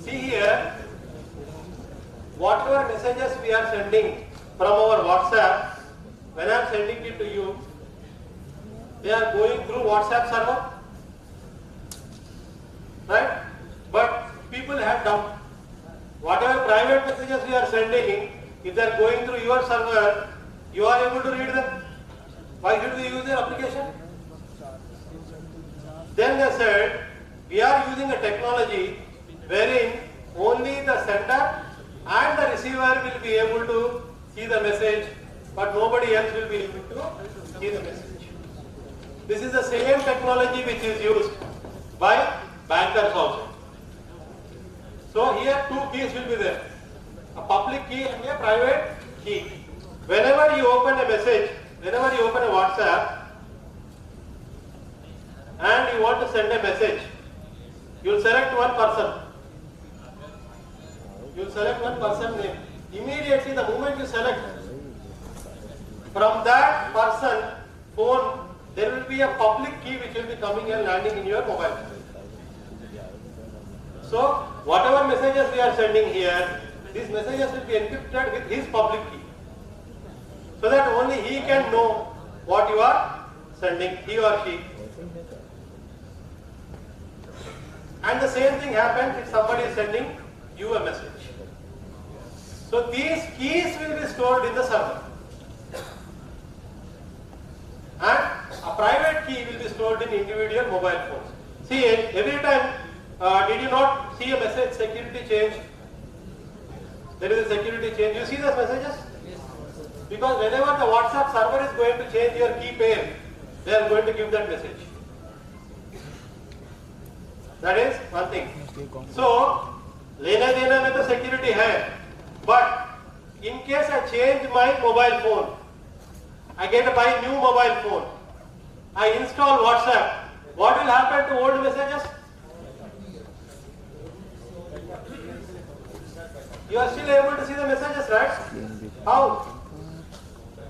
see here, whatever messages we are sending from our WhatsApp, when I am sending it to you, they are going through WhatsApp server. Right? But people have doubt. Whatever private messages we are sending, if they are going through your server, you are able to read them. Why should we use their application? Then they said, we are using a technology wherein only the sender and the receiver will be able to see the message, but nobody else will be able to see the message. This is the same technology which is used by bankers also. So here two keys will be there. A public key and a private key. Whenever you open a message, whenever you open a WhatsApp and you want to send a message, you will select one person. You will select one person name. Immediately the moment you select, from that person phone, there will be a public key which will be coming and landing in your mobile. So whatever messages we are sending here, these messages will be encrypted with his public key, so that only he can know what you are sending, he or she. And the same thing happens if somebody is sending you a message. So these keys will be stored in the server. And a private key will be stored in individual mobile phones. See, every time, did you not see a message security change? There is a security change. You see those messages? Because whenever the WhatsApp server is going to change your key pair, they are going to give that message. That is one thing. So, लेने देने में तो security है, but in case I change my mobile phone, I get to buy new mobile phone, I install WhatsApp, what will happen to old messages? You are still able to see the messages, right? How?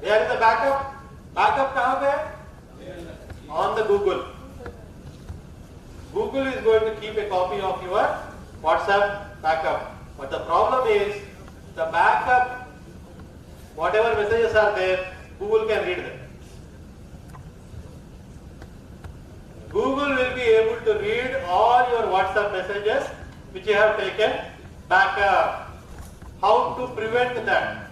They are in the backup. Backup कहाँ पे है? On the Google. Google is going to keep a copy of your WhatsApp backup. But the problem is, the backup, whatever messages are there, Google can read them. Google will be able to read all your WhatsApp messages which you have taken backup. How to prevent that?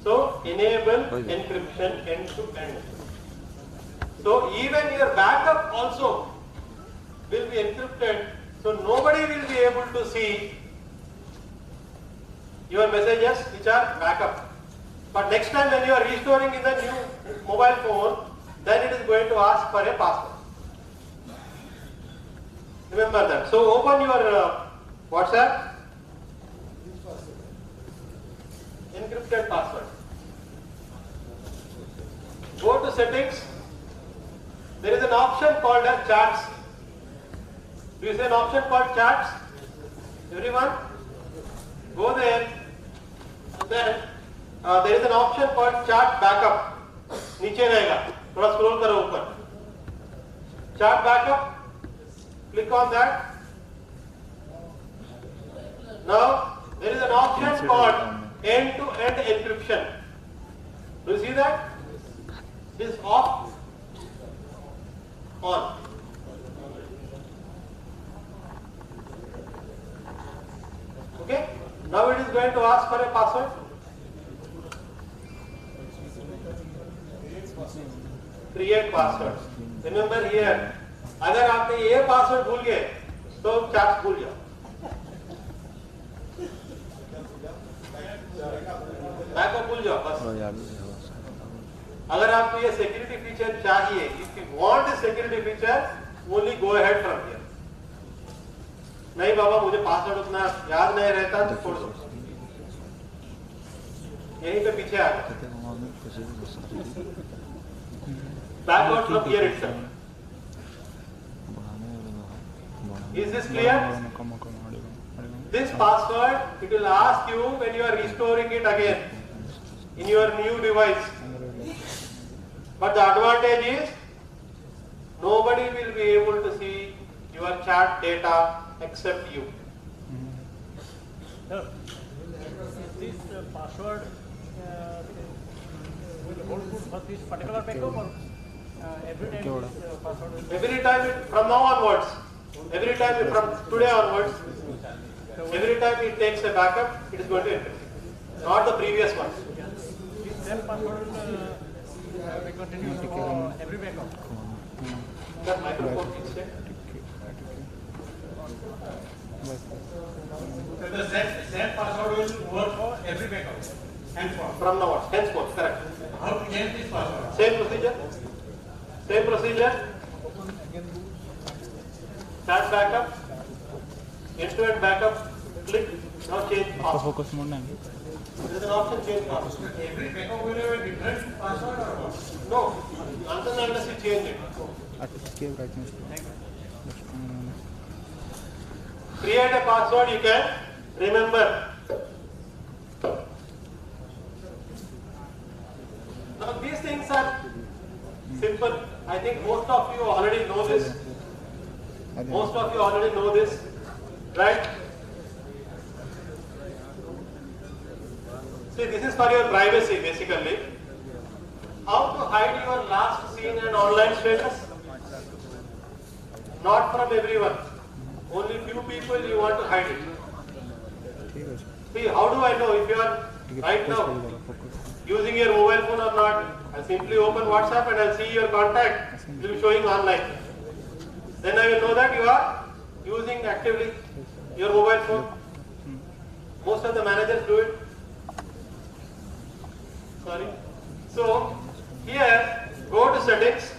So, enable encryption end to end. So, even your backup also will be encrypted, so nobody will be able to see your messages which are backup. But next time when you are restoring in the new mobile phone, then it is going to ask for a password. Remember that. So open your WhatsApp, encrypted password. Go to settings. There is an option called as chats. Do you see an option called chats? Everyone? Go there. And then there is an option called chat backup. नीचे रहेगा. थोड़ा scroll करो ऊपर. Chat backup. Click on that. Now there is an option called end-to-end encryption. Do you see that? This is off, on. Okay. Now it is going to ask for a password. Create password. Remember here, अगर आपने ये password भूल गए तो chat भूल जाओ. Backup भूल जाओ बस. अगर आपको ये सिक्योरिटी फीचर चाहिए, if you want a security feature, only go ahead from here. नहीं बाबा मुझे पासवर्ड उतना याद नहीं रहता तो छोड़ दो. यहीं पे पीछे आ जाओ. Backward from here itself. Is this clear? This password, it will ask you when you are restoring it again in your new device. But the advantage is, nobody will be able to see your chat data except you. This password will hold good for this particular backup or every time this password will... Every time, from now onwards, every time from today onwards, every time it takes a backup, it is going to encrypt. Not the previous one. This same password will continue for every backup. That microphone is there. So the same password will work for every backup. From now on, henceforth, correct. How to change this password? Same procedure. Same procedure. Start backup. End-to-end backup. Click. Now change password. There is an option change password. Every backup will have a different password or what? No, unless you change it. Create a password you can remember. Now these things are simple. I think most of you already know this. Most of you already know this, right? See, this is for your privacy basically. How to hide your last seen and online status? Not from everyone. Only few people you want to hide it. See, how do I know if you are right now using your mobile phone or not? I'll simply open WhatsApp and I'll see your contact will be showing online. Then I will know that you are using actively your mobile phone. Most of the managers do it. Sorry. So, here, go to settings.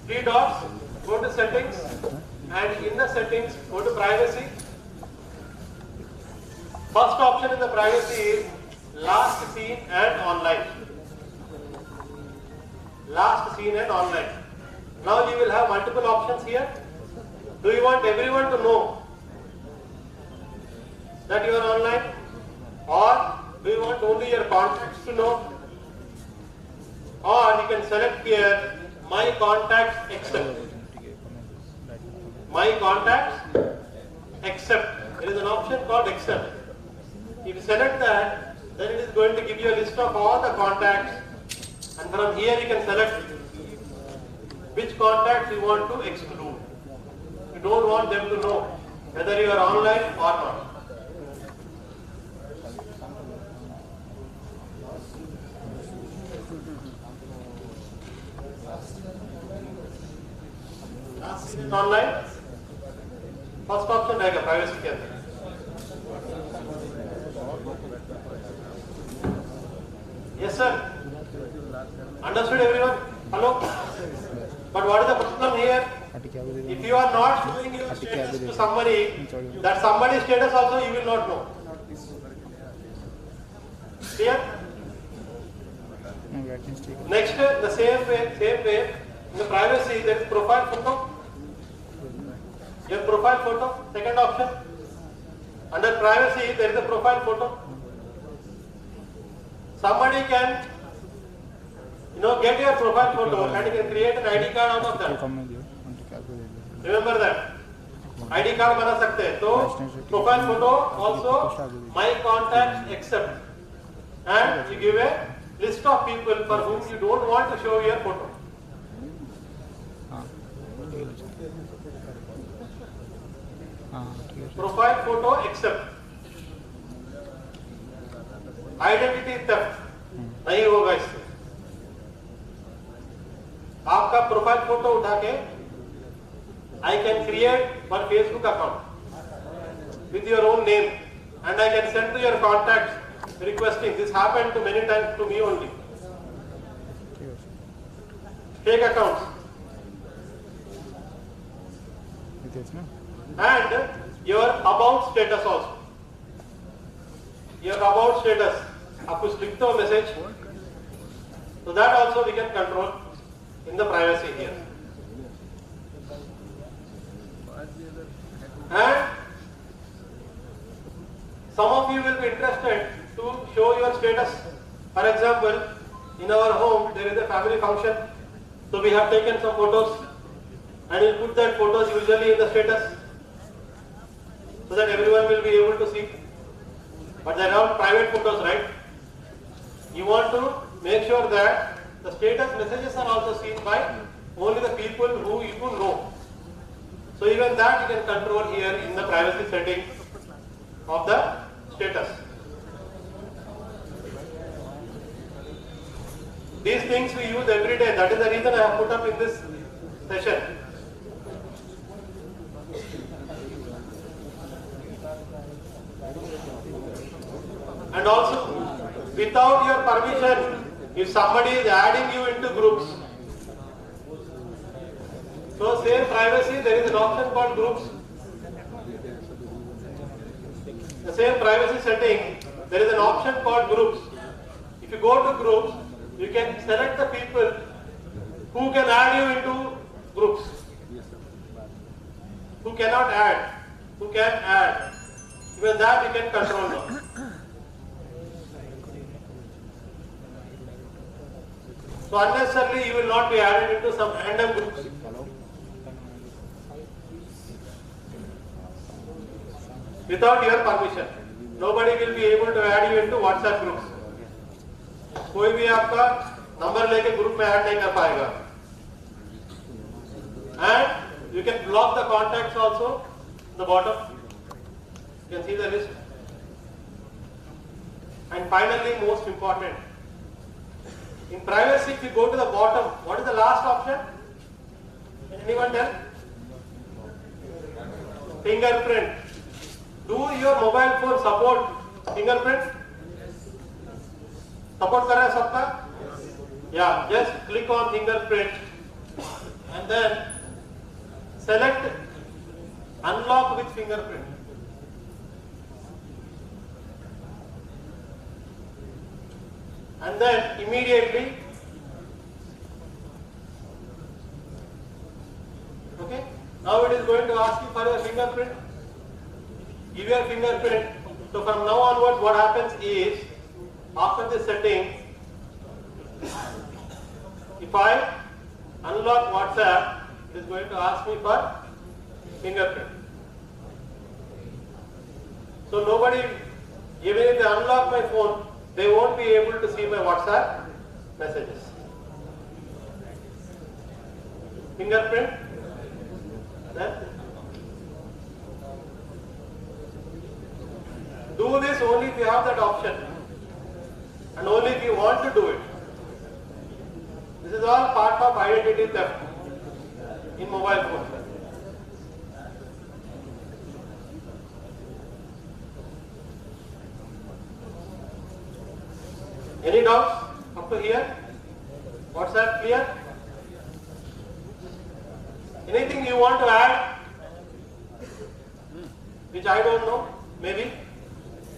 3 dots, go to settings, and in the settings, go to privacy. First option in the privacy is last seen and online. Last seen and online. Now you will have multiple options here. Do you want everyone to know that you are online? Or do you want only your contacts to know? Or you can select here My Contacts Except. My Contacts Except. There is an option called Except. If you select that, then it is going to give you a list of all the contacts, and from here you can select which contacts you want to exclude. You don't want them to know whether you are online or not. Online, first option रहेगा privacy के अंदर. Yes sir. Understood everyone? Hello. But what is the problem here? If you are not showing your status to somebody, that somebody's status also you will not know. Clear? Next, the same way. In the privacy, there is profile photo. Your profile photo, second option. Under privacy, there is a profile photo. Somebody can, get your profile photo and you can create an ID card out of that. Remember that. ID card बना सकते हैं. So profile photo also my contacts except, and you give a list of people for whom you don't want to show your photo. Profile photo except. Identity theft नहीं होगा इससे. आपका profile photo उठा के I can create one Facebook account with your own name and I can send to your contacts requesting. This happened to many times to me only. Fake accounts. And your about status also. Your about status. आप कुछ लिखते हो message, so that also we can control in the privacy here. And some of you will be interested to show your status. For example, in our home there is a family function, so we have taken some photos and we put that photos usually in the status so that everyone will be able to see. But they are private photos, right? You want to make sure that the status messages are also seen by only the people who you know. So even that you can control here in the privacy setting of the status. These things we use every day. That is the reason I have put up in this session. And also, without your permission, if somebody is adding you into groups, so same privacy, there is an option called groups. the same privacy setting, there is an option called groups. If you go to groups, you can select the people who can add you into groups. Who cannot add, who can add. Even that you can control now. So unnecessarily you will not be added into some random groups. Without your permission. Nobody will be able to add you into WhatsApp groups. कोई भी आपका number लेके group में add नहीं कर पाएगा. And you can block the contacts also in the bottom. You can see the list. And finally, most important, in privacy, if you go to the bottom, what is the last option? Can anyone tell? Fingerprint. Do your mobile phone support fingerprint? Support कर रहा है सबका? Yeah, just click on fingerprint and then select unlock with fingerprint. And then immediately, okay, now it is going to ask you for your fingerprint. Give your fingerprint. So from now onwards, what happens is, after this setting, if I unlock WhatsApp, it is going to ask me for fingerprint. So nobody, even if they unlock my phone, they won't be able to see my WhatsApp messages. Fingerprint. Then do this only if you have that option and only if you want to do it. This is all part of identity theft in mobile phone. Any doubts up to here? WhatsApp clear? Anything you want to add? Which I don't know, maybe.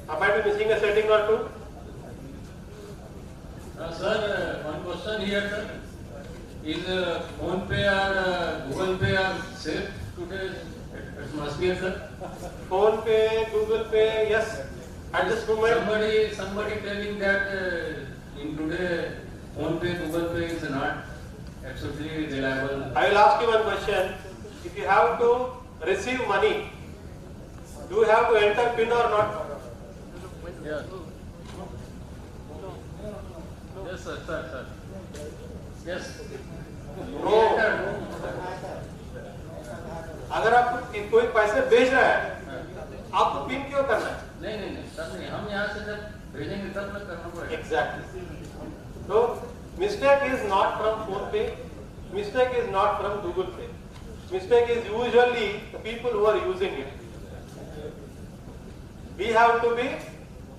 I might be missing a setting or two. Sir, one question here, sir. Is Phone Pay or Google Pay are safe today? It must be, sir. Phone Pay, Google Pay, yes. At this moment, somebody telling that in today Phone Pay, Google Pay is not absolutely reliable. I will ask you one question. If you have to receive money, do you have to enter PIN or not? Yes. Yes, sir. Yes. No. अगर आपको कोई पैसे भेज रहा है, आपको pin क्यों करना है? नहीं सर नहीं, हम यहाँ से जब भेजेंगे तब तक करना पड़ेगा. Exactly. So mistake is not from Phone Pay, mistake is not from Google Pay. Mistake is usually the people who are using it. We have to be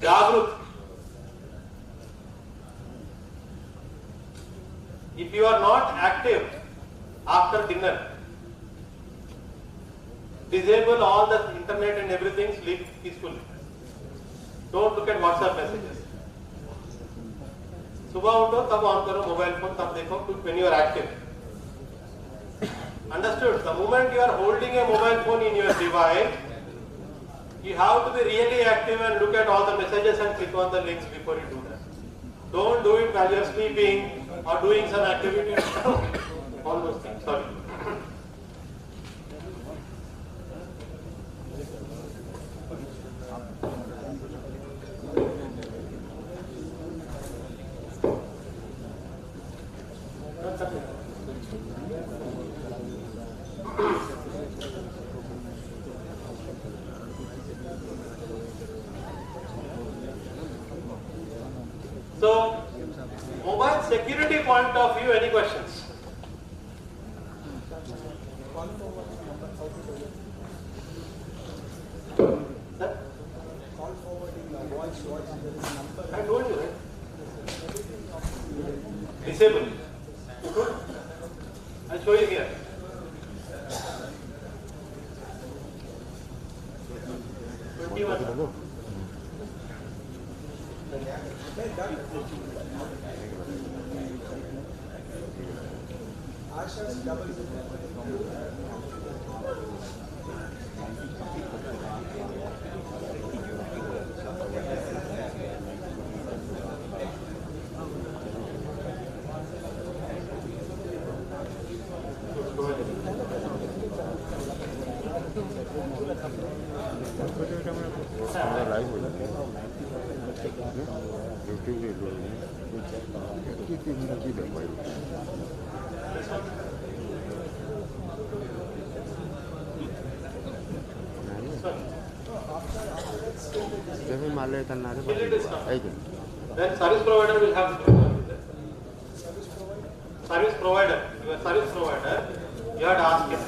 Jagrookta. If you are not active after dinner, disable all the internet and everything, sleep peacefully. Don't look at WhatsApp messages. सुबह उठो तब on करो mobile phone, तब देखो when you are active. Understood? The moment you are holding a mobile phone in your device, you have to be really active and look at all the messages and click on the links before you do that. Don't do it while you are sleeping or doing some activity. All those things. Sorry. So, mobile security point of view, any questions? Sir? I told you, right? Disable. Good. I'll show you here. Asha's double. Then service provider will have service provider. Your service provider, you have to ask him.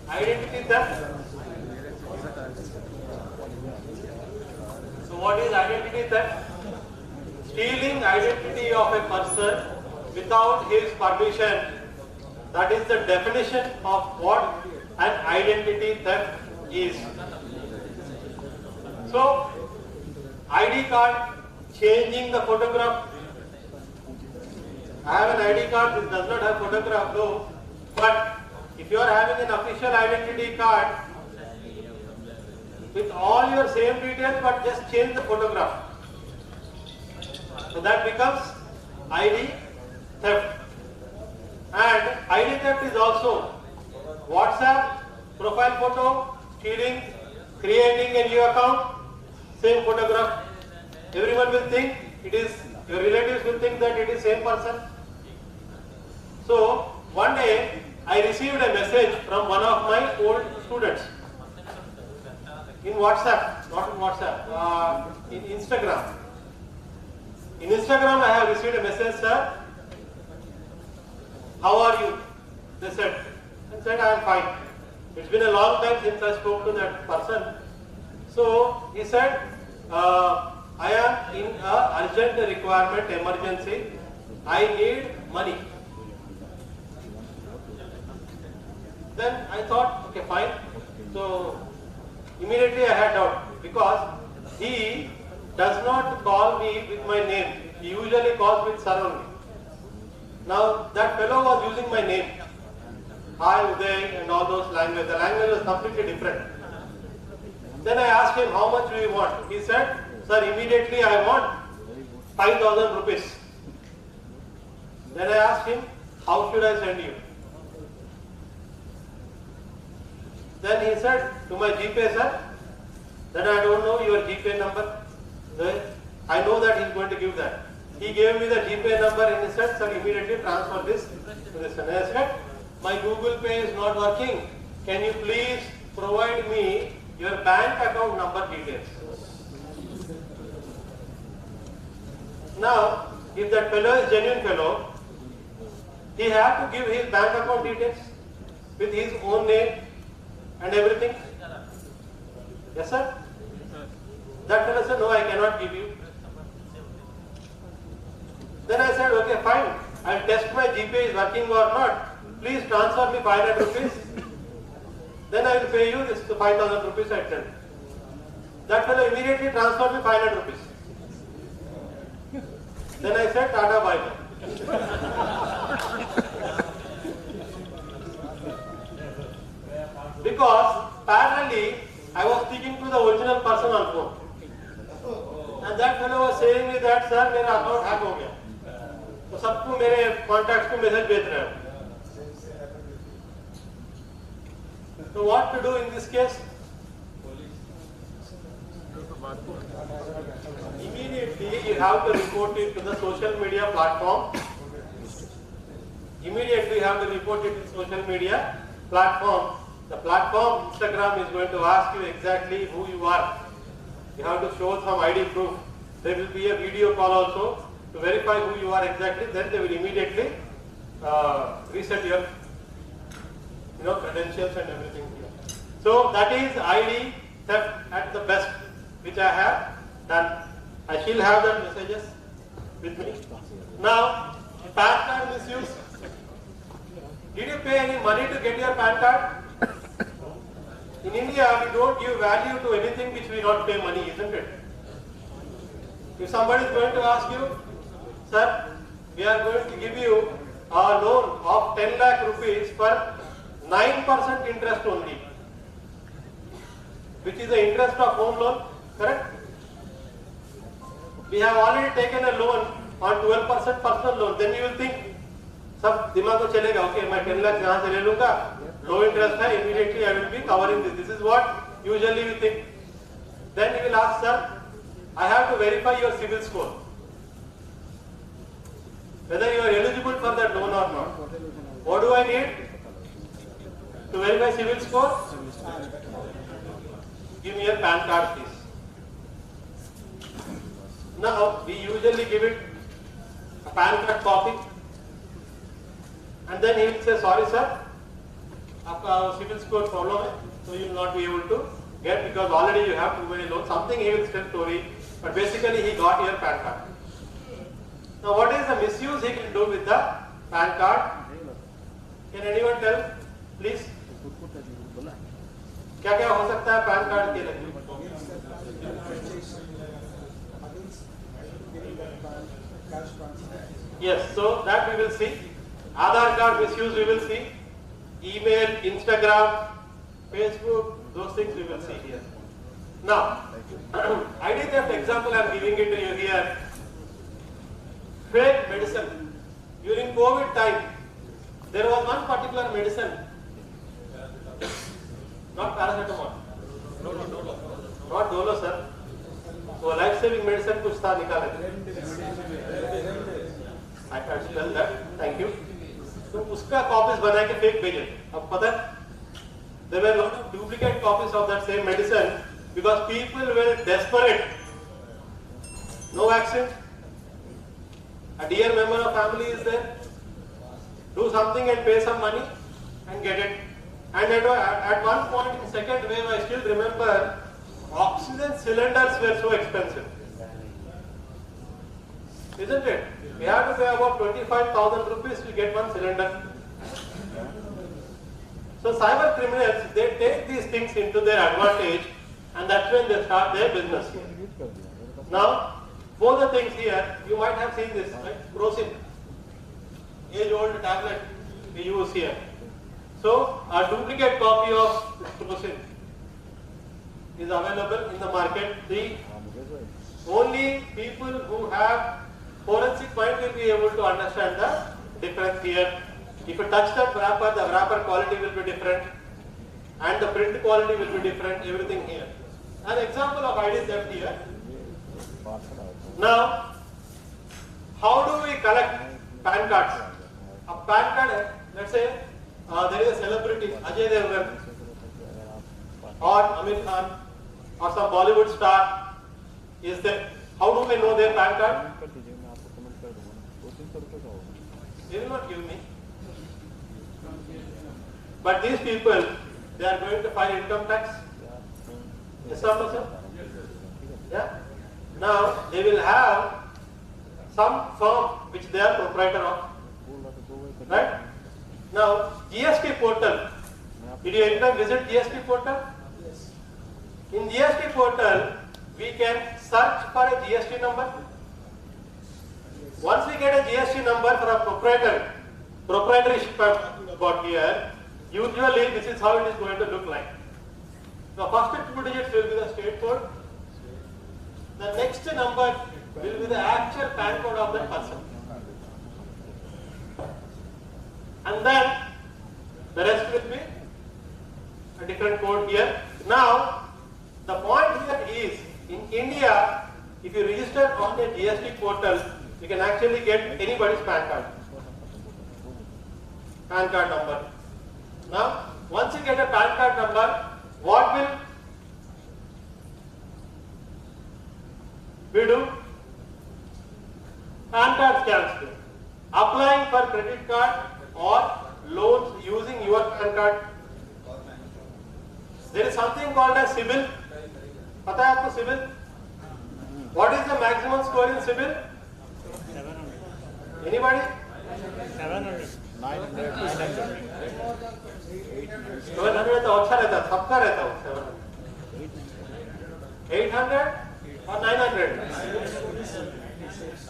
Identity theft. So what is identity theft? Stealing identity of a person without his permission. That is the definition of what an identity theft is. So ID card, changing the photograph. I have an ID card, this does not have photograph though, but if you are having an official identity card with all your same details but just change the photograph, so that becomes ID theft. And ID theft is also WhatsApp, profile photo, stealing, creating a new account, same photograph. Everyone will think it is, your relatives will think that it is same person. So one day I received a message from one of my old students in WhatsApp, not in WhatsApp, in Instagram. In Instagram I have received a message, sir, how are you? They said, I am fine. It's been a long time since I spoke to that person. So he said, I am in an urgent requirement, emergency. I need money. Then I thought, okay, fine. So immediately I had doubt because he does not call me with my name. He usually calls with sir only. Now that fellow was using my name, Hi Uday and all those languages. The language was completely different. Then I asked him, how much do you want? He said, sir, immediately I want 5,000 rupees. Then I asked him, how should I send you? Then he said, to my GPay, sir. Then I don't know your GPay number. Then I know that he is going to give that. He gave me the GPay number and he said, sir, immediately transfer this to this. And I said, my Google Pay is not working. Can you please provide me your bank account number details? Now, if that fellow is genuine fellow, he had to give his bank account details with his own name and everything. Yes, sir? That fellow said, no, I cannot give you. Then I said, okay, fine. I'll test my GPay is working or not. Please transfer me 500 rupees. Then I will pay you this 5,000 rupees I tell. That fellow immediately transferred me 500 rupees. Then I said, Tata bye bye. Because parallelly, I was speaking to the original person on phone. And that fellow was saying me that, sir मेरा account hack हो गया, तो सबको मेरे contacts को message भेज रहे हैं. So what to do in this case? Immediately you have to report it to the social media platform. Immediately you have to report it to social media platform. The platform, Instagram, is going to ask you exactly who you are. You have to show some ID proof. There will be a video call also to verify who you are exactly. Then they will immediately reset your credentials and everything here. So that is ID theft at the best, which I have done. I still have the messages with me. Now, PAN card misuse. Did you pay any money to get your PAN card? In India, we don't give value to anything which we not pay money, isn't it? If somebody is going to ask you, sir, we are going to give you a loan of 10 lakh rupees for 9% interest only, which is the interest of home loan, correct? We have already taken a loan on 12% personal loan. Then you will think, सब दिमाग को चलेगा, okay, मैं 10 लाख यहाँ से ले लूँगा, low interest है, immediately I will be covering this. This is what usually we think. Then you will ask, sir, I have to verify your CIBIL score, whether you are eligible for that loan or not. What do I need to verify CIBIL score? Give me your PAN card, please. Now, we usually give it a PAN card copy, and then he will say, sorry sir, आपका CIBIL score problem है, so you will not be able to get because already you have too many loans. Something he will still story, but basically he got your PAN card. Now, what is the misuse he can do with the PAN card? Can anyone tell, please? क्या क्या हो सकता है PAN card के लिए? Yes, so that we will see. Aadhaar card misuse we will see. Email, Instagram, Facebook, those things we will see here. Now, ID theft example I am giving it to you here. Fake medicine. During COVID time, there was one particular medicine, not paracetamol, not Dolo sir. So life-saving medicine कुछ था निकाले थे. I can spell that. Thank you. तो उसका copies बना के fake भेजे. अब पता है? There were a lot of duplicate copies of that same medicine because people were desperate. No vaccine. A dear member of family is there. Do something and pay some money and get it. And at one point in second wave, I still remember, oxygen cylinders were so expensive. Isn't it? We have to pay about 25,000 rupees to get one cylinder. So cyber criminals, they take these things into their advantage, and that's when they start their business here. Now, both the things here, you might have seen this, right? Prosin, age-old tablet we use here. So, a duplicate copy of Prosin is available in the market. The only people who have forensic mind will be able to understand the difference here. If you touch that wrapper, the wrapper quality will be different and the print quality will be different, everything here. An example of ID theft here. Now, how do we collect PAN cards? A PAN card, let's say there is a celebrity, Ajay Devgan or Amir Khan or some Bollywood star is there. How do we know their PAN card? They will not give me. But these people, they are going to file income tax. Yes or no, sir? Yeah. Now, they will have some firm which they are proprietor of. Right? Now, GST portal. Did you anytime visit GST portal? Yes. In GST portal, we can search for a GST number. Once we get a GST number for a proprietorship about here, usually this is how it is going to look like. The first 2 digits will be the state code. The next number will be the actual PAN code of that person. And then the rest will be a different code here. Now, the point here is, in India, if you register on the GST portal, you can actually get anybody's PAN card number. Now, once you get a PAN card number, what will we do? PAN card scans do. Applying for credit card or loans using your PAN card. There is something called as CIBIL. पता है आपको CIBIL? What is the maximum score in CIBIL? 700. Anybody? 700. 900. 700 तो अच्छा रहता, सबका रहता हो 700. 800 or 900?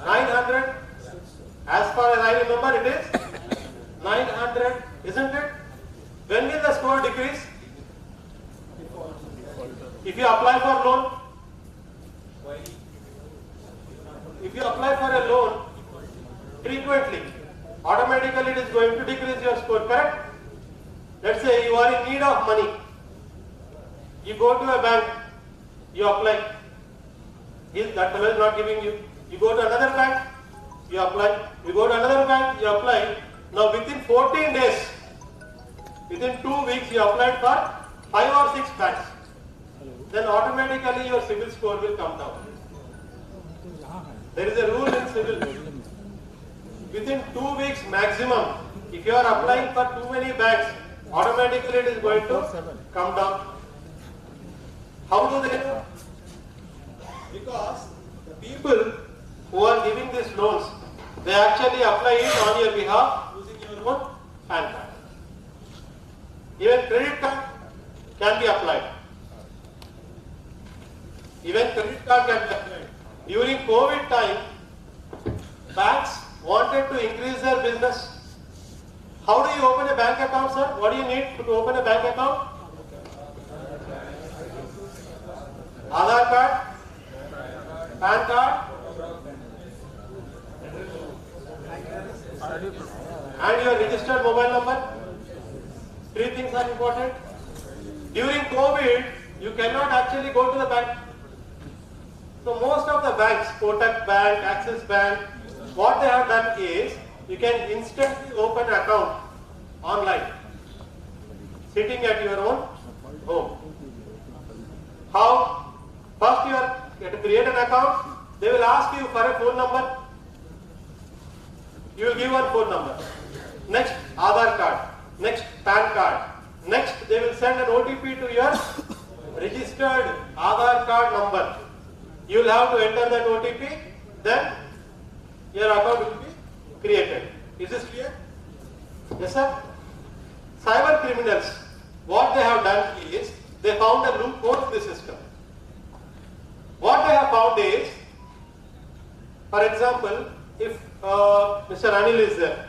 900. As far as I remember, it is 900, isn't it? When will the score decrease? If you apply for loan, if you apply for a loan frequently, automatically it is going to decrease your score, correct? Let's say you are in need of money. You go to a bank, you apply. That fellow is not giving you. You go to another bank, you apply. You go to another bank, you apply. Now within 14 days, within 2 weeks, you applied for 5 or 6 banks. Then automatically your CIBIL score will come down. There is a rule in CIBIL. Within 2 weeks maximum, if you are applying for too many banks, automatically it is going to come down. How do they know? Because the people who are giving these loans, they actually apply it on your behalf using your own PAN card. Even credit card can be applied. Even credit card can be applied. During COVID time, banks wanted to increase their business. How do you open a bank account, sir? What do you need to open a bank account? Aadhaar card, PAN card, and your registered mobile number. 3 things are important. During COVID, you cannot actually go to the bank. So most of the banks, Kotak Bank, Axis Bank, what they have done is, you can instantly open an account online, sitting at your own home. How? First you have to create an account, they will ask you for a phone number. You will give one phone number. Next, Aadhaar card. Next, PAN card. Next, they will send an OTP to your registered Aadhaar card number. You will have to enter that OTP, then your account will be created. Is this clear? Yes, sir? Cyber criminals, what they have done is, they found a loophole in the system. What they have found is, for example, if Mr. Anil is there,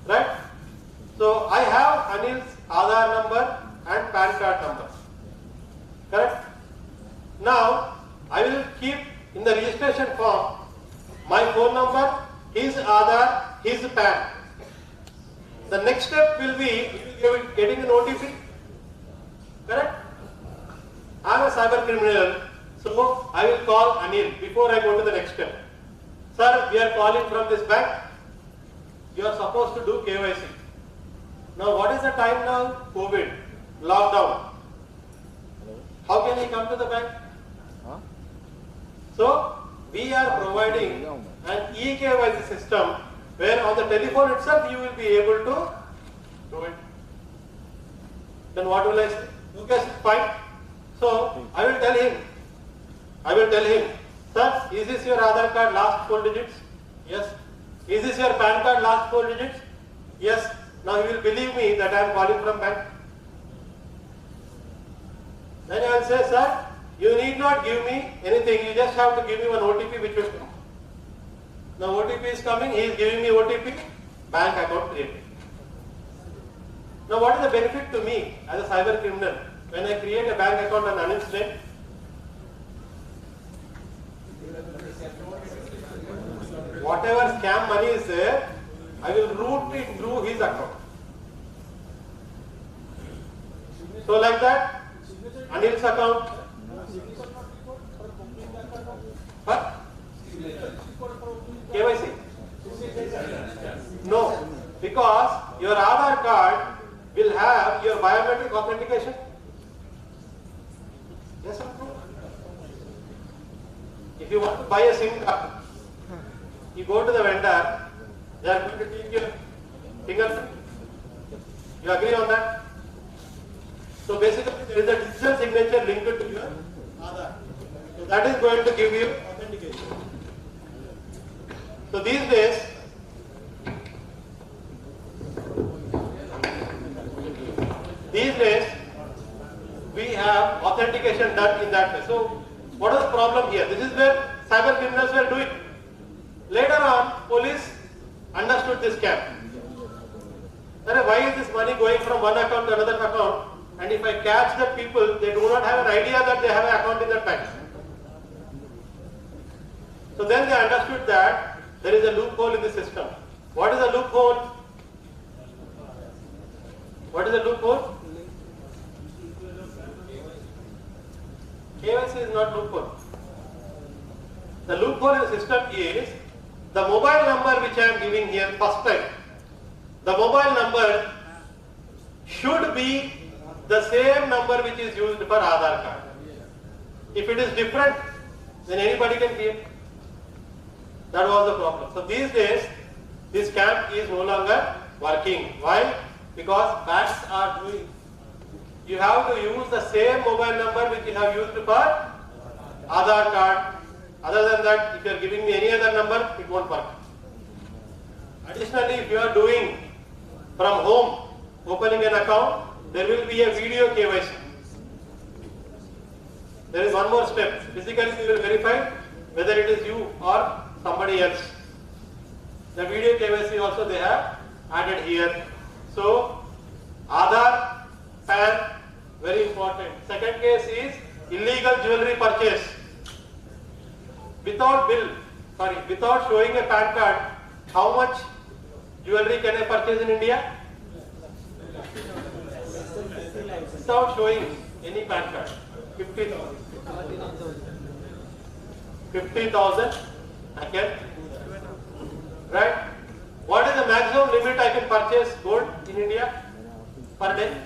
right? So I have Anil's Aadhaar number and PAN card number, correct? Now, I will keep in the registration form my phone number, his Aadhaar, his PAN. The next step will be getting an OTP, correct? I am a cyber criminal, so I will call Anil before I go to the next step. Sir, we are calling from this bank. You are supposed to do KYC. Now, what is the time now? COVID, lockdown. How can he come to the bank? So, we are providing an eKYC system where on the telephone itself you will be able to do it. Then what will I say? Okay, fine. So, I will tell him, sir, is this your Aadhaar card last 4 digits? Yes. Is this your PAN card last 4 digits? Yes. Now you will believe me that I am calling from bank. Then I will say, sir, you need not give me anything, you just have to give me one OTP which will come. Now OTP is coming, he is giving me OTP, bank account created. Now what is the benefit to me as a cyber criminal when I create a bank account on Anil's name? whatever scam money is there, I will route it through his account. So like that, Anil's account. What? KYC? No, because your Aadhaar card will have your biometric authentication. Yes or no? If you want to buy a SIM card, you go to the vendor, they are going to take your fingerprint. You agree on that? So basically there is a digital signature linked to your Aadhaar. So that is going to give you authentication. So these days, we have authentication done in that way. So what is the problem here? This is where cyber criminals were doing. Later on, police understood this scam. Why is this money going from one account to another account? And if I catch the people, they do not have an idea that they have an account in that bank. So then they understood that there is a loophole in the system. What is a loophole? What is a loophole? KYC is not loophole. The loophole in the system is the mobile number which I am giving here first time. The mobile number should be the same number which is used for Aadhaar card. If it is different, then anybody can create. That was the problem. So these days, this scam is no longer working. Why? Because banks are doing. You have to use the same mobile number which you have used for Aadhaar card. Other than that, if you are giving me any other number, it won't work. Additionally, if you are doing from home, opening an account, there will be a video KYC. There is one more step. Physically, you will verify whether it is you or somebody else. The video KYC also they have added here. So, Aadhaar, PAN, very important. Second case is illegal jewelry purchase. Without showing a PAN card, how much jewelry can I purchase in India? Without showing any PAN card, 50,000. 50,000 I can, right? What is the maximum limit I can purchase gold in India per day?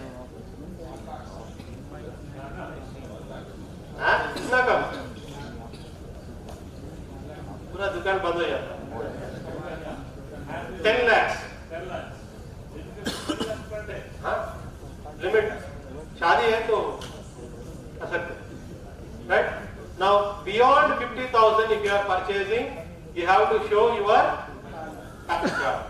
कितना कम? पूरा दुकान बंद हो जाता है. 10 lakhs. Limit. शादी है तो कर सकते, right? Now beyond 50,000, if you are purchasing, you have to show your package card.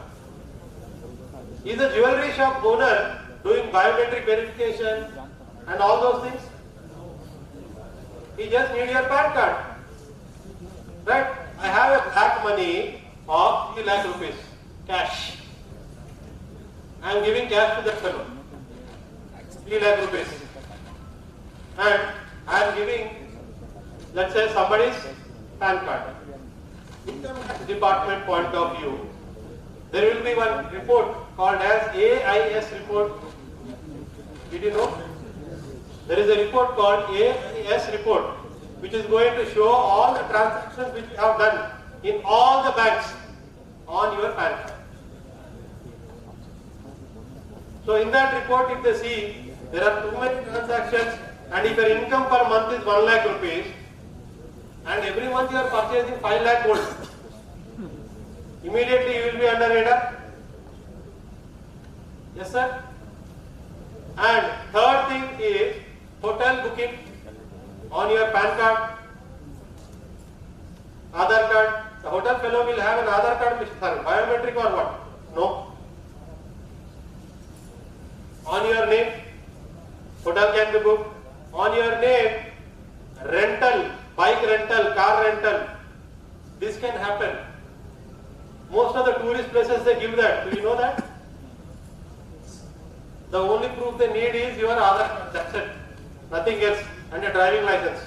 Is the jewelry shop owner doing biometric verification and all those things? He just need your PAN card, right? I have a black money of 3 lakh rupees, cash. I am giving cash to that fellow, 3 lakh rupees, and I am giving, let's say, somebody's PAN card. Income tax department point of view, there will be one report called as AIS report. Did you know? There is a report called AIS report, which is going to show all the transactions which you have done in all the banks on your PAN card. So in that report, if they see there are too many transactions, and if your income per month is 1 lakh rupees, and every month you are purchasing 5 lakh gold, immediately you will be under radar. Yes, sir? And third thing is hotel booking on your PAN card, Aadhaar card. The hotel fellow will have an Aadhaar card, Mr. Sir, biometric or what? No. On your name, hotel can be booked. On your name, rental, bike rental, car rental, this can happen. Most of the tourist places they give that. Do you know that? The only proof they need is your Aadhaar card. That's it. Nothing else. And a driving license.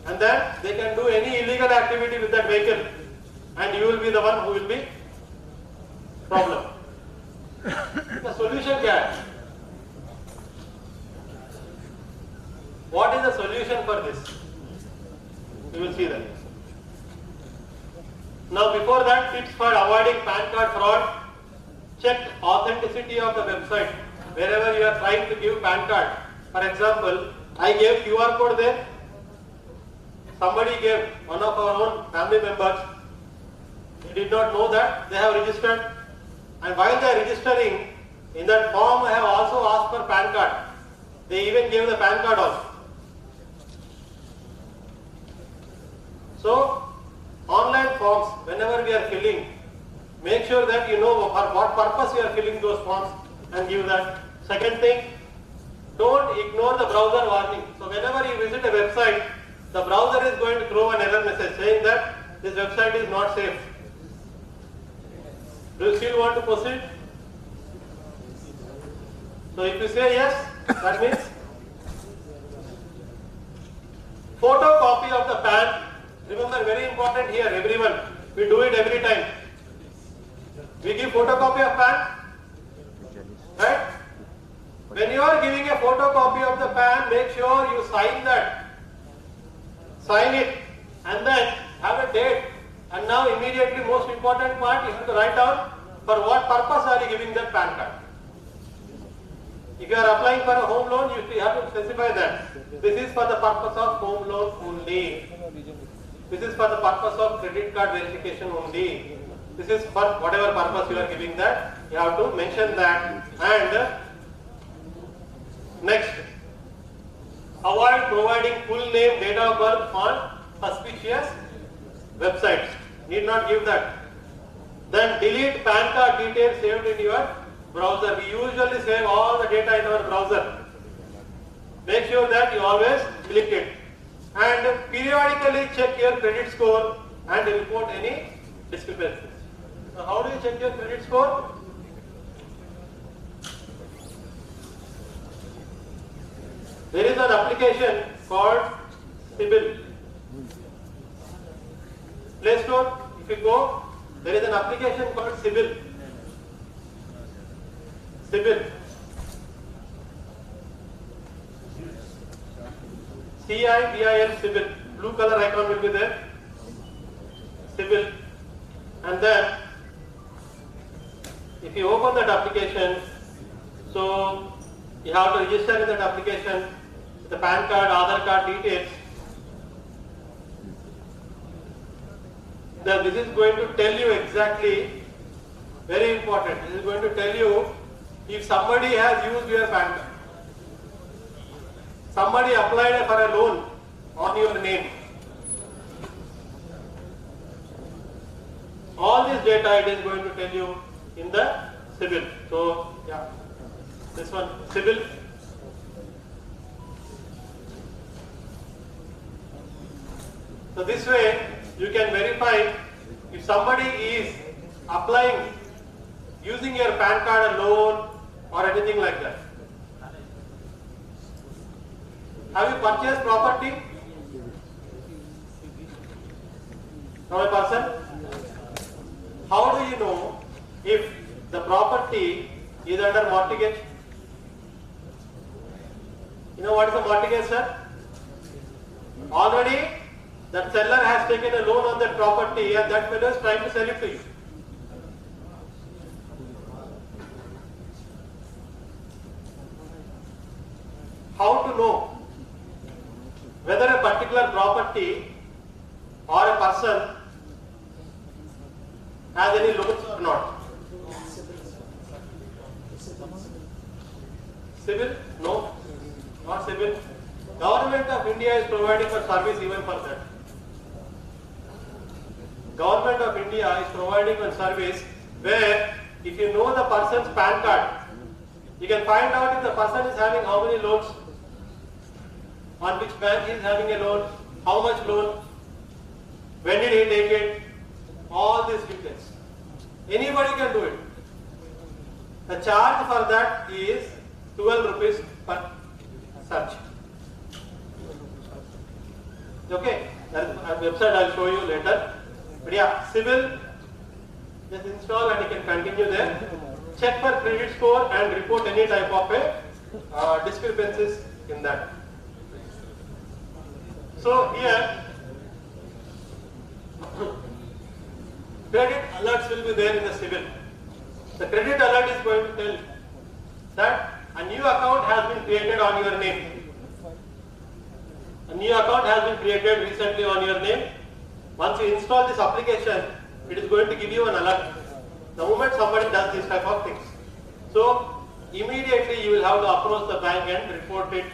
And then they can do any illegal activity with that vehicle. and you will be the one who will be problem. The solution क्या है? What is the solution for this? You will see that. Now before that, tips for avoiding PAN card fraud. Check authenticity of the website. Wherever you are trying to give PAN card. For example, I gave QR code there. Somebody gave, one of our own family members. They did not know that. They have registered. And while they are registering, in that form I have also asked for PAN card. They even gave the PAN card also. So, online forms, whenever we are filling, make sure that you know for what purpose you are filling those forms and give that. Second thing, don't ignore the browser warning. So whenever you visit a website, the browser is going to throw an error message saying that this website is not safe. Do you still want to proceed? So if you say yes, that means photocopy of the PAN. Remember, very important here, everyone. We do it every time. We give photocopy of PAN, right? When you are giving a photocopy of the PAN, make sure you sign that. Sign it and then have a date. And now immediately most important part, you have to write down for what purpose are you giving that PAN card. If you are applying for a home loan, you have to specify that. This is for the purpose of home loan only. This is for the purpose of credit card verification only. This is for whatever purpose you are giving that. You have to mention that. And next, avoid providing full name, date of birth on suspicious websites. Need not give that. Then delete PAN card details saved in your browser. We usually save all the data in our browser. Make sure that you always delete it. And periodically check your credit score and report any discrepancies. So how do you check your credit score? There is an application called CIBIL. Play Store, if you go, there is an application called CIBIL. CIBIL. CIBIL, CIBIL. Blue color icon will be there. CIBIL. And then, if you open that application, so you have to register in that application with the PAN card, Aadhaar card details. Then this is going to tell you exactly, very important, this is going to tell you if somebody has used your PAN card. Somebody applied for a loan on your name. All this data it is going to tell you in the CIBIL. So, yeah, this one, CIBIL. So this way you can verify if somebody is applying using your PAN card a loan or anything like that. Have you purchased property from a person? How do you know if the property is under mortgage? You know what is a mortgage, sir? Already that seller has taken a loan on that property and that fellow is trying to sell it to you. How to know whether a particular property or a person has any loans or not? CIBIL? No, not CIBIL. Government of India is providing for service even for that. Government of India is providing a service where if you know the person's PAN card, you can find out if the person is having how many loans, on which bank he is having a loan, how much loan, when did he take it, all these details. Anybody can do it. The charge for that is 12 rupees per search. Okay, that website I will show you later. But yeah, civil, just install and you can continue there. Check for credit score and report any type of a discrepancies in that. So here, credit alerts will be there in the civil. The credit alert is going to tell that a new account has been created on your name. A new account has been created recently on your name. Once you install this application, it is going to give you an alert the moment somebody does this type of things. So immediately you will have to approach the bank and report it,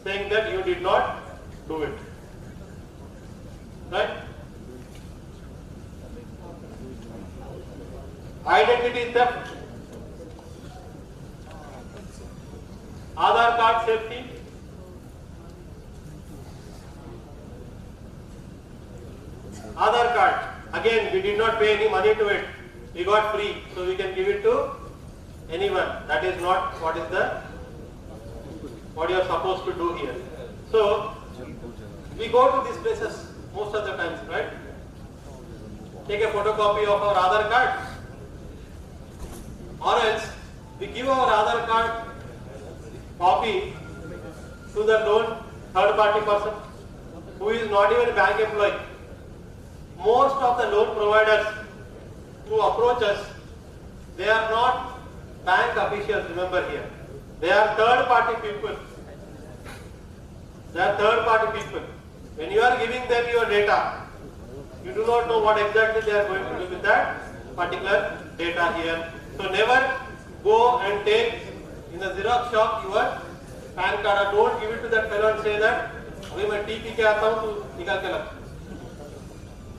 saying that you did not do it. Right? Identity theft, Aadhaar card safety, Aadhaar card, again we did not pay any money to it, we got free, so we can give it to anyone. That is not what you are supposed to do here. So we go to these places most of the times, right? Take a photocopy of our Aadhaar card, or else we give our Aadhaar card copy to the loan third party person who is not even a bank employee. Most of the loan providers who approach us, they are not bank officials, remember here. They are third party people. They are third party people. When you are giving them your data, you do not know what exactly they are going to do with that particular data here. So never go and take in the Xerox shop your PAN card. Don't give it to that fellow and say that अभी मैं T P के आता हूँ तो निकाल के लग,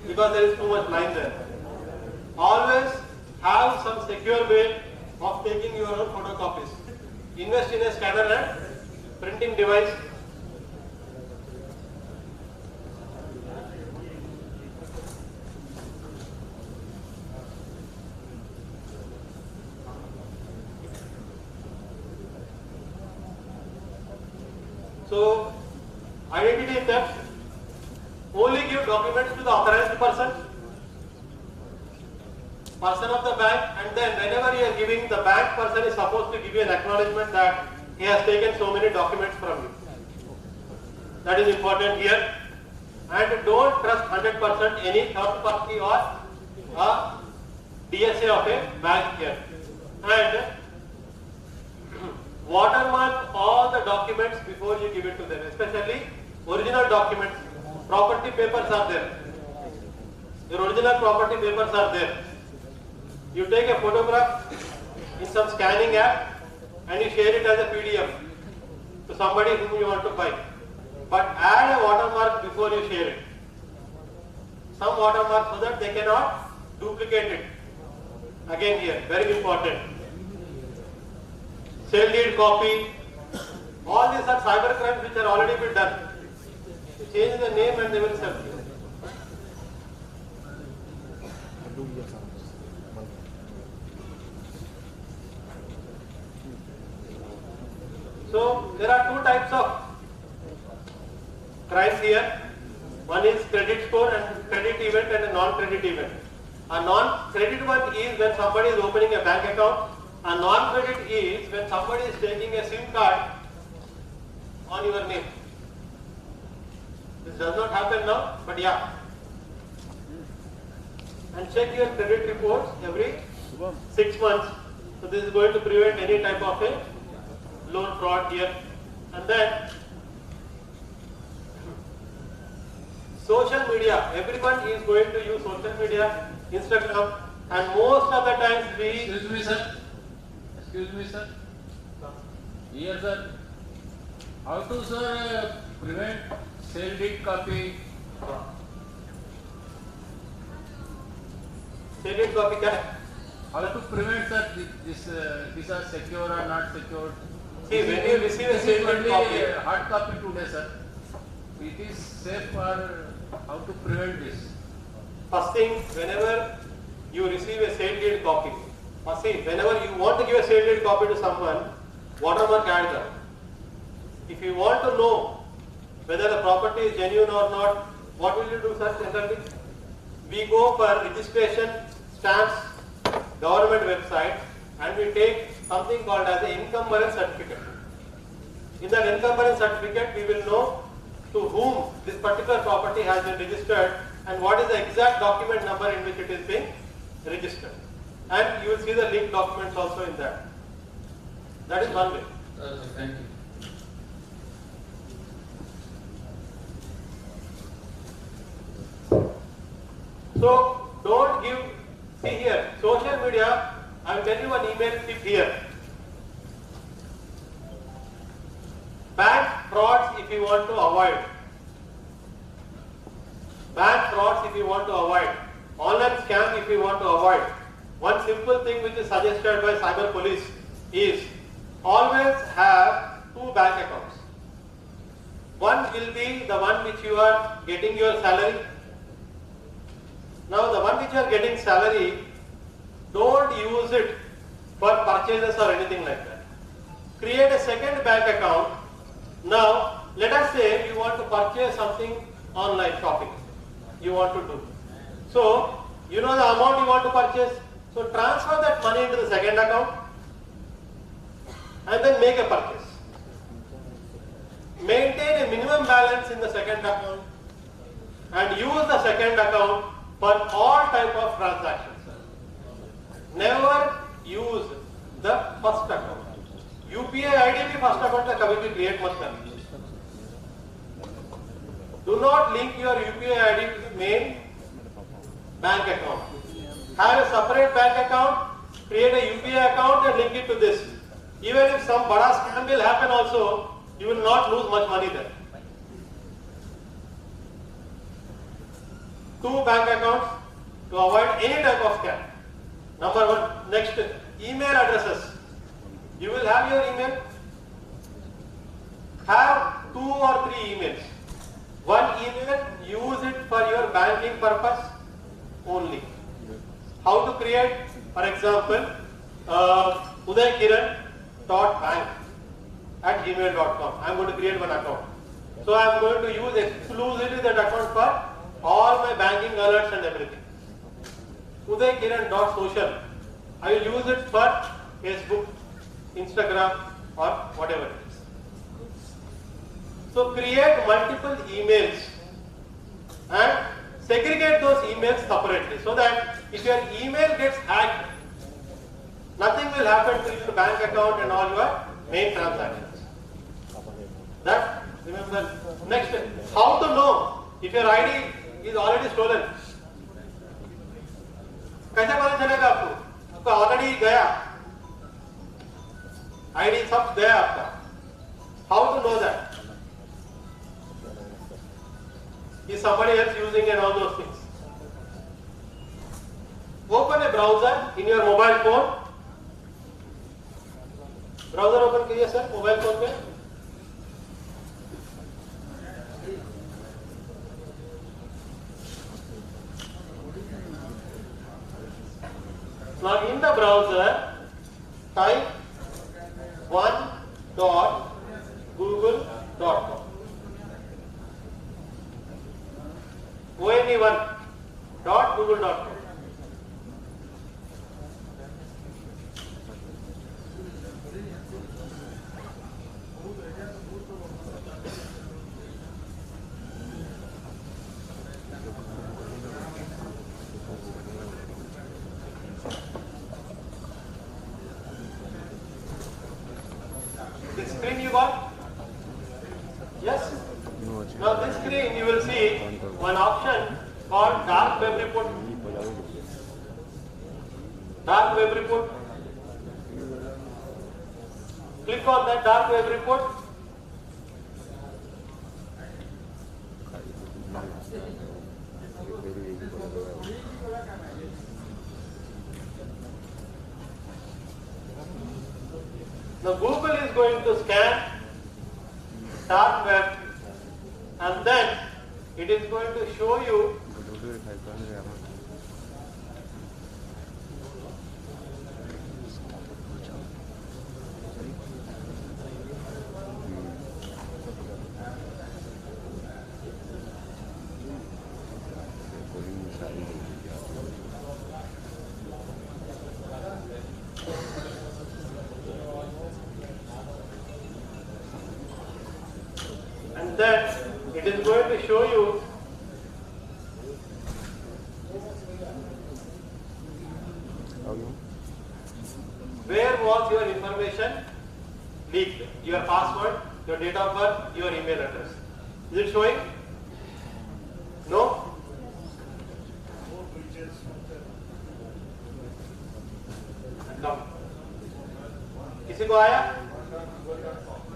because there is too much line there. Always have some secure way of taking your own photocopies. Invest in a scanner and printing device. So, identity theft, only give documents to the authorized person of the bank, and then whenever you are giving, the bank person is supposed to give you an acknowledgement that he has taken so many documents from you. That is important here. And don't trust 100% any third party or a DSA of a bank here. And watermark all the documents before you give it to them, especially original documents. Property papers are there. Your original property papers are there. You take a photograph in some scanning app and you share it as a PDF to somebody whom you want to buy. But add a watermark before you share it. Some watermark so that they cannot duplicate it. Again here, very important. Sale deed copy. All these are cyber crimes which are already been done. You change the name and they will serve you. So there are two types of crimes here. One is credit score and credit event and a non-credit event. A non-credit one is when somebody is opening a bank account. A non-credit is when somebody is taking a SIM card on your name. This does not happen now, but yeah. And check your credit reports every 6 months. So this is going to prevent any type of a loan fraud here. And then social media. Everyone is going to use social media, Instagram, and most of the times we... Excuse me, sir. Excuse me, sir. Here, sir. How to, sir, prevent sale deed copy? Sale deed copy क्या है? How to prevent, sir, these are secure or not secure? See, when you receive a sale deed copy, hard copy today, sir. It is safe for how to prevent this? First thing, whenever you receive a sale deed copy, whenever you want to give a sale deed copy to someone, watermark add that. If you want to know whether the property is genuine or not, what will you do, sir, generally? we go for registration, stamps, government website, and we take something called as an encumbrance certificate. In that encumbrance certificate, we will know to whom this particular property has been registered and what is the exact document number in which it is being registered. And you will see the linked documents also in that. That is one way. Thank you. So don't give, see here, social media, I will tell you one email tip here. Bank frauds if you want to avoid. Bank frauds if you want to avoid. Online scam if you want to avoid. One simple thing which is suggested by cyber police is always have two bank accounts. One will be the one which you are getting your salary. Now the one which you are getting salary, don't use it for purchases or anything like that. Create a second bank account. Now let us say you want to purchase something online shopping. You want to do. So you know the amount you want to purchase. So transfer that money into the second account and then make a purchase. Maintain a minimum balance in the second account and use the second account for all type of transactions. Never use the first account. UPI ID भी first account का कभी भी create मत करना. Do not link your UPI ID to the main bank account. Have a separate bank account, create a UPI account and link it to this. Even if some bada scam will happen also, you will not lose much money there. Two bank accounts to avoid any type of scam. Number one. Next, email addresses. You will have your email. Have 2 or 3 emails. One email, use it for your banking purpose only. How to create? For example, udaykiran.bank@gmail.com. I am going to create one account. So I am going to use exclusively that account for all my banking alerts and everything. udaykiran.social. I will use it for Facebook, Instagram or whatever it is. So create multiple emails and segregate those emails separately so that if your email gets hacked, nothing will happen to your bank account and all your main transactions. That, remember. Next, how to know if your ID is already stolen? कैसे पता चलेगा आपको? आपका already गया, ID सब गया आपका. How to know that? Is somebody else using and all those things? Open a browser in your mobile phone. Browser open कीजिए सर mobile phone पे. Now in the browser, type 1.google.com. one.google.com. This screen you got? Yes? Now this screen you will see one option called dark web report. Dark web report. Click on that dark web report. Now Google is going to scan dark web and then it is going to show you show you where was your information leaked. Your password, your date of birth, your email address. Is it showing? No? Come. किसी को आया?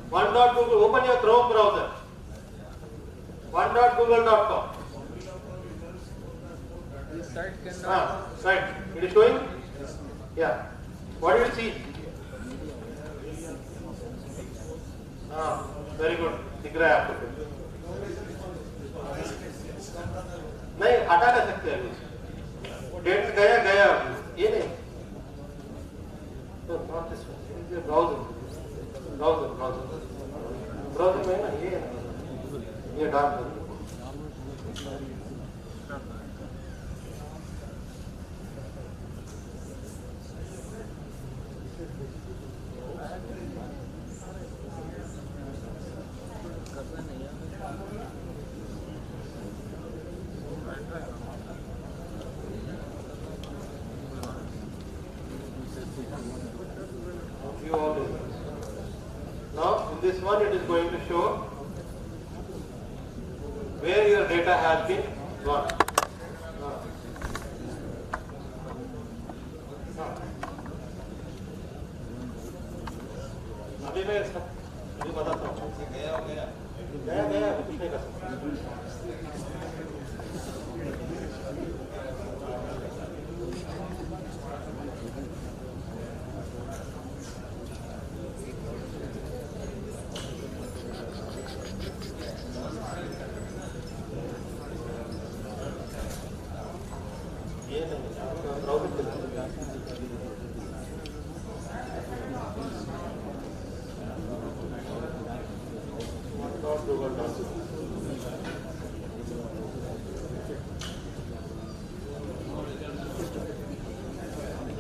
One.google. Open your Chrome browser. One.google.com. Right. It is showing? Yeah. What do you see? Very good. दिख रहा है आपको? नहीं, हटा नहीं सकते हैं कुछ. डेट गया ये नहीं. तो not this one. This is a browser में ना ये dark. Now in this one it is going to show where your data has been gone. अभी मैं अभी बताता हूँ. गया कुछ नहीं कर सकता.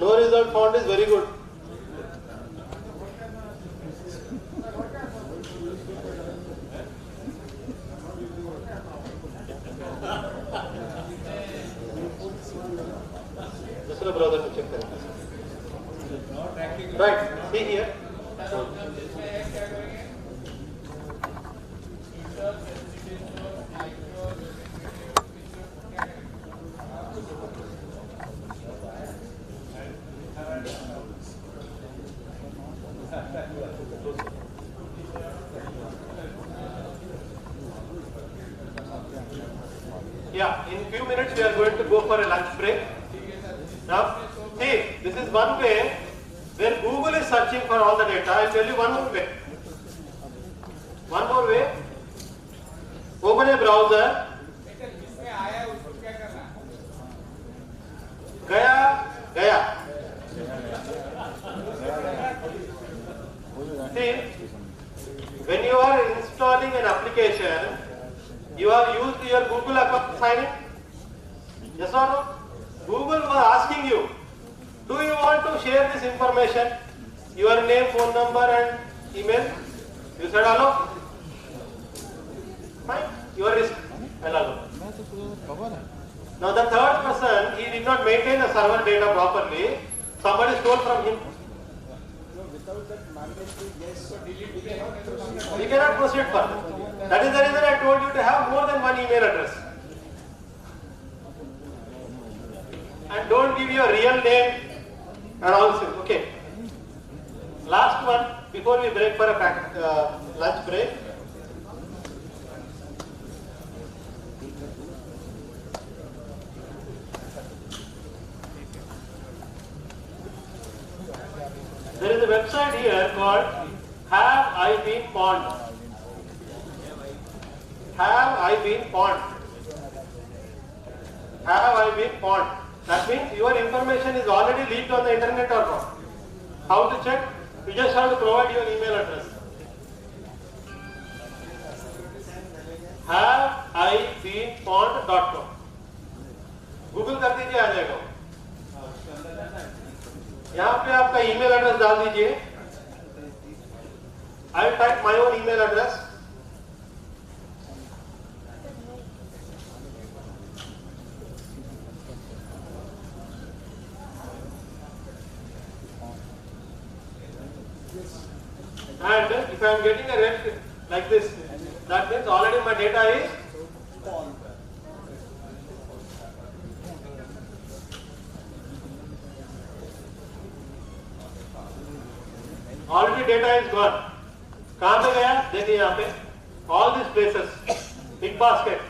No result found is very good. दूसरा ब्राउज़र में चेक करें. Right, see here. Yeah, in few minutes we are going to go for a lunch break. Now, see, this is one way where Google is searching for all the data. I'll tell you one more way. One more way. Open a browser. गया. See, when you are installing an application, you have used your Google account to sign in? Yes or no? Google was asking you, do you want to share this information? Your name, phone number and email? You said hello? Fine. Your risk. Hello. Now the third person, he did not maintain the server data properly. Somebody stole from him. Without that mandatory yes, so delete we cannot proceed. We cannot proceed further. That is the reason I told you to have more than one email address. And don't give your real name and also. Okay. Last one before we break for a lunch break. There is a website here called Have I Been Pawned? Have I been pawned? Have I been pawned? That means your information is already leaked on the internet or not. How to check? You just have to provide your email address. Have I been pawned.com. Google कर दीजिए, आ जाएगा. यहाँ पे आपका email address डाल दीजिए. I will type my own email address. And if I am getting a red like this, that means already my data is already data is gone. कहाँ पे गया? देखिए यहाँ पे all these places, big basket.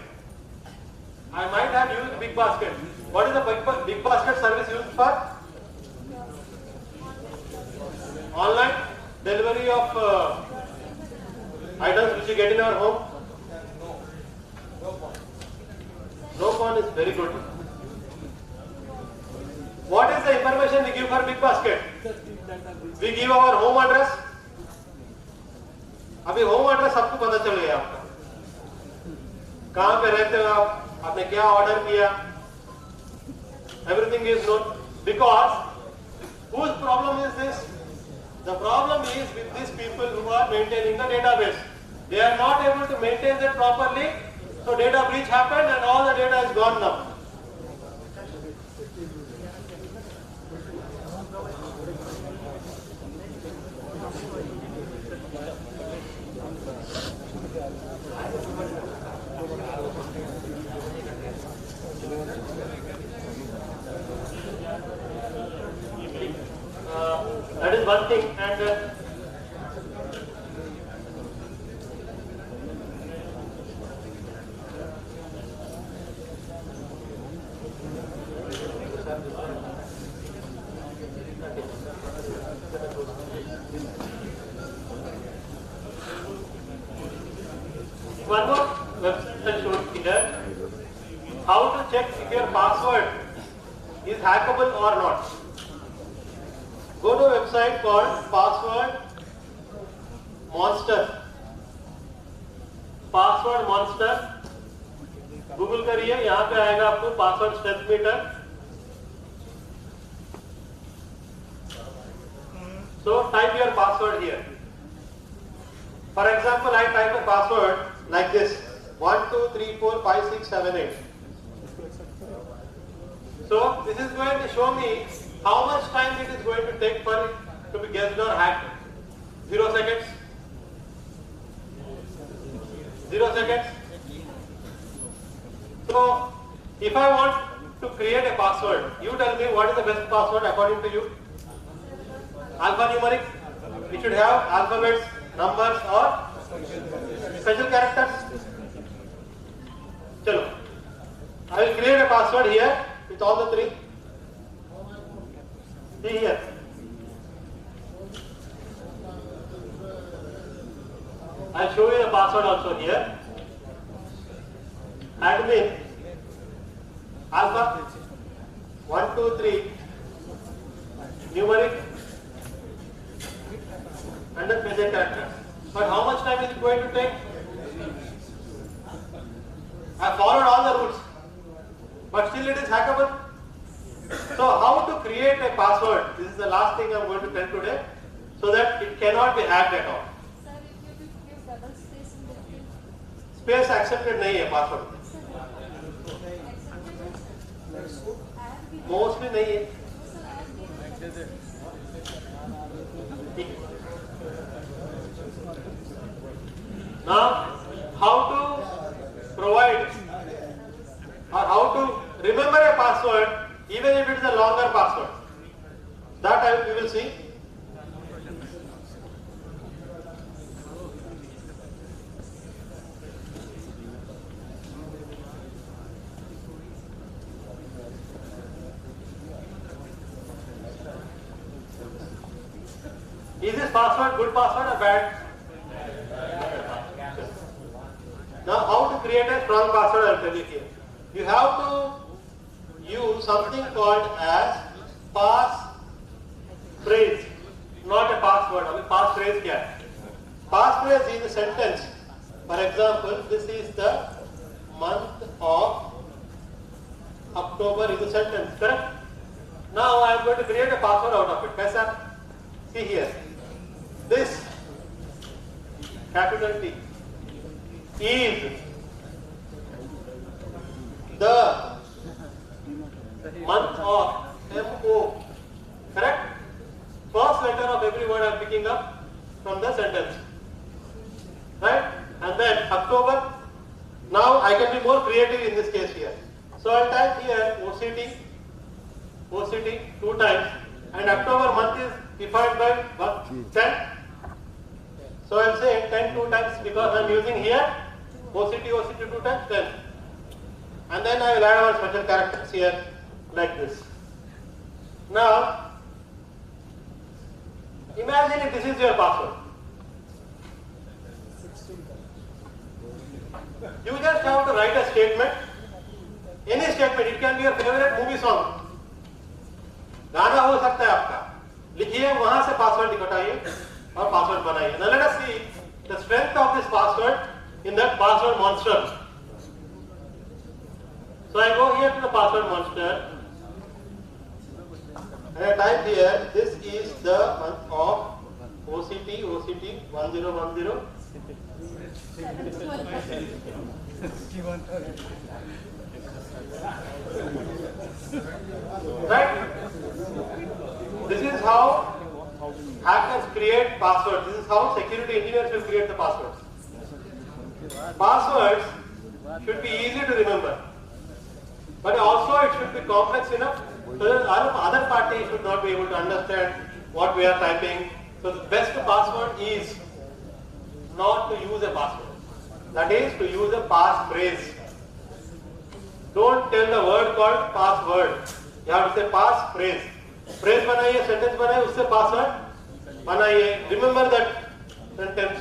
I might have used big basket. What is the big basket service used for? Online delivery of items which you get in our home. No phone is very good. What is the information we give for big basket? We give our home address. अभी home address सबको पता चल गया आपका, कहाँ पे रहते हो आप, आपने क्या ऑर्डर किया, everything is known. Because whose problem is this? The problem is with these people who are maintaining the database. They are not able to maintain that properly, so data breach happened and all the data is gone now. That is one thing. And one more website that shows here how to check if your password is hackable or not. Go to a website called Password Monster. Password Monster. Google करिए, यहाँ पे आएगा आपको password strength meter. So type your password here. For example, I type a password like this: 1 2 3 4 5 6 7 8. So this is going to show me how much time it is going to take for it to be guessed or hacked. 0 seconds. 0 seconds. So if I want to create a password, you tell me what is the best password according to you. Alphanumeric. It should have alphabets, numbers or special characters. Chalo. I will create a password here with all the three. See here. I'll show you the password also here. Admin alpha 1 2 3 numeric and the special character. But how much time is it going to take? I followed all the rules, but still it is hackable. So how to create a password? This is the last thing I am going to tell today, so that it cannot be hacked at all. Sir, if you give double space in between. Space accepted नहीं है password. Mostly नहीं है. Now, how to provide or how to remember a password even if it is a longer password? That we will see. Is this password good password or bad? Now how to create a strong password, I will tell you here. You have to use something called as passphrase, not a password. I mean passphrase क्या है? Passphrase is a sentence. For example, this is the month of October is a sentence, correct? Now I am going to create a password out of it. कैसा? See here. This capital T is the month of MO, correct? First letter of every word I am picking up from from the sentence. Right? And then October, now I can be more creative in this case here. So I'll type here OCT 2 times, and October month is defined by 10. So I'll say 10 2 times because I'm using here OCT 2 times 10. And then I will add our special characters here like this. Now, imagine if this is your password. You just have to write a statement, any statement, it can be your favorite movie song. गाना हो सकता है आपका, लिखिए वहां से password निकालिए और पासवर्ड बनाइए. Now let us see the strength of this password in that password monster. So I go here to the password monster and I type here, this is the month of OCT 1010. Right? This is how hackers create passwords. This is how security engineers will create the passwords. Passwords should be easy to remember, but also it should be complex enough so that other party should not be able to understand what we are typing. So the best password is not to use a password. That is to use a passphrase. Don't tell the word called password. You have to say passphrase. Phrase बनाइए, sentence बनाइए, उससे password बनाइए. Remember that sentence.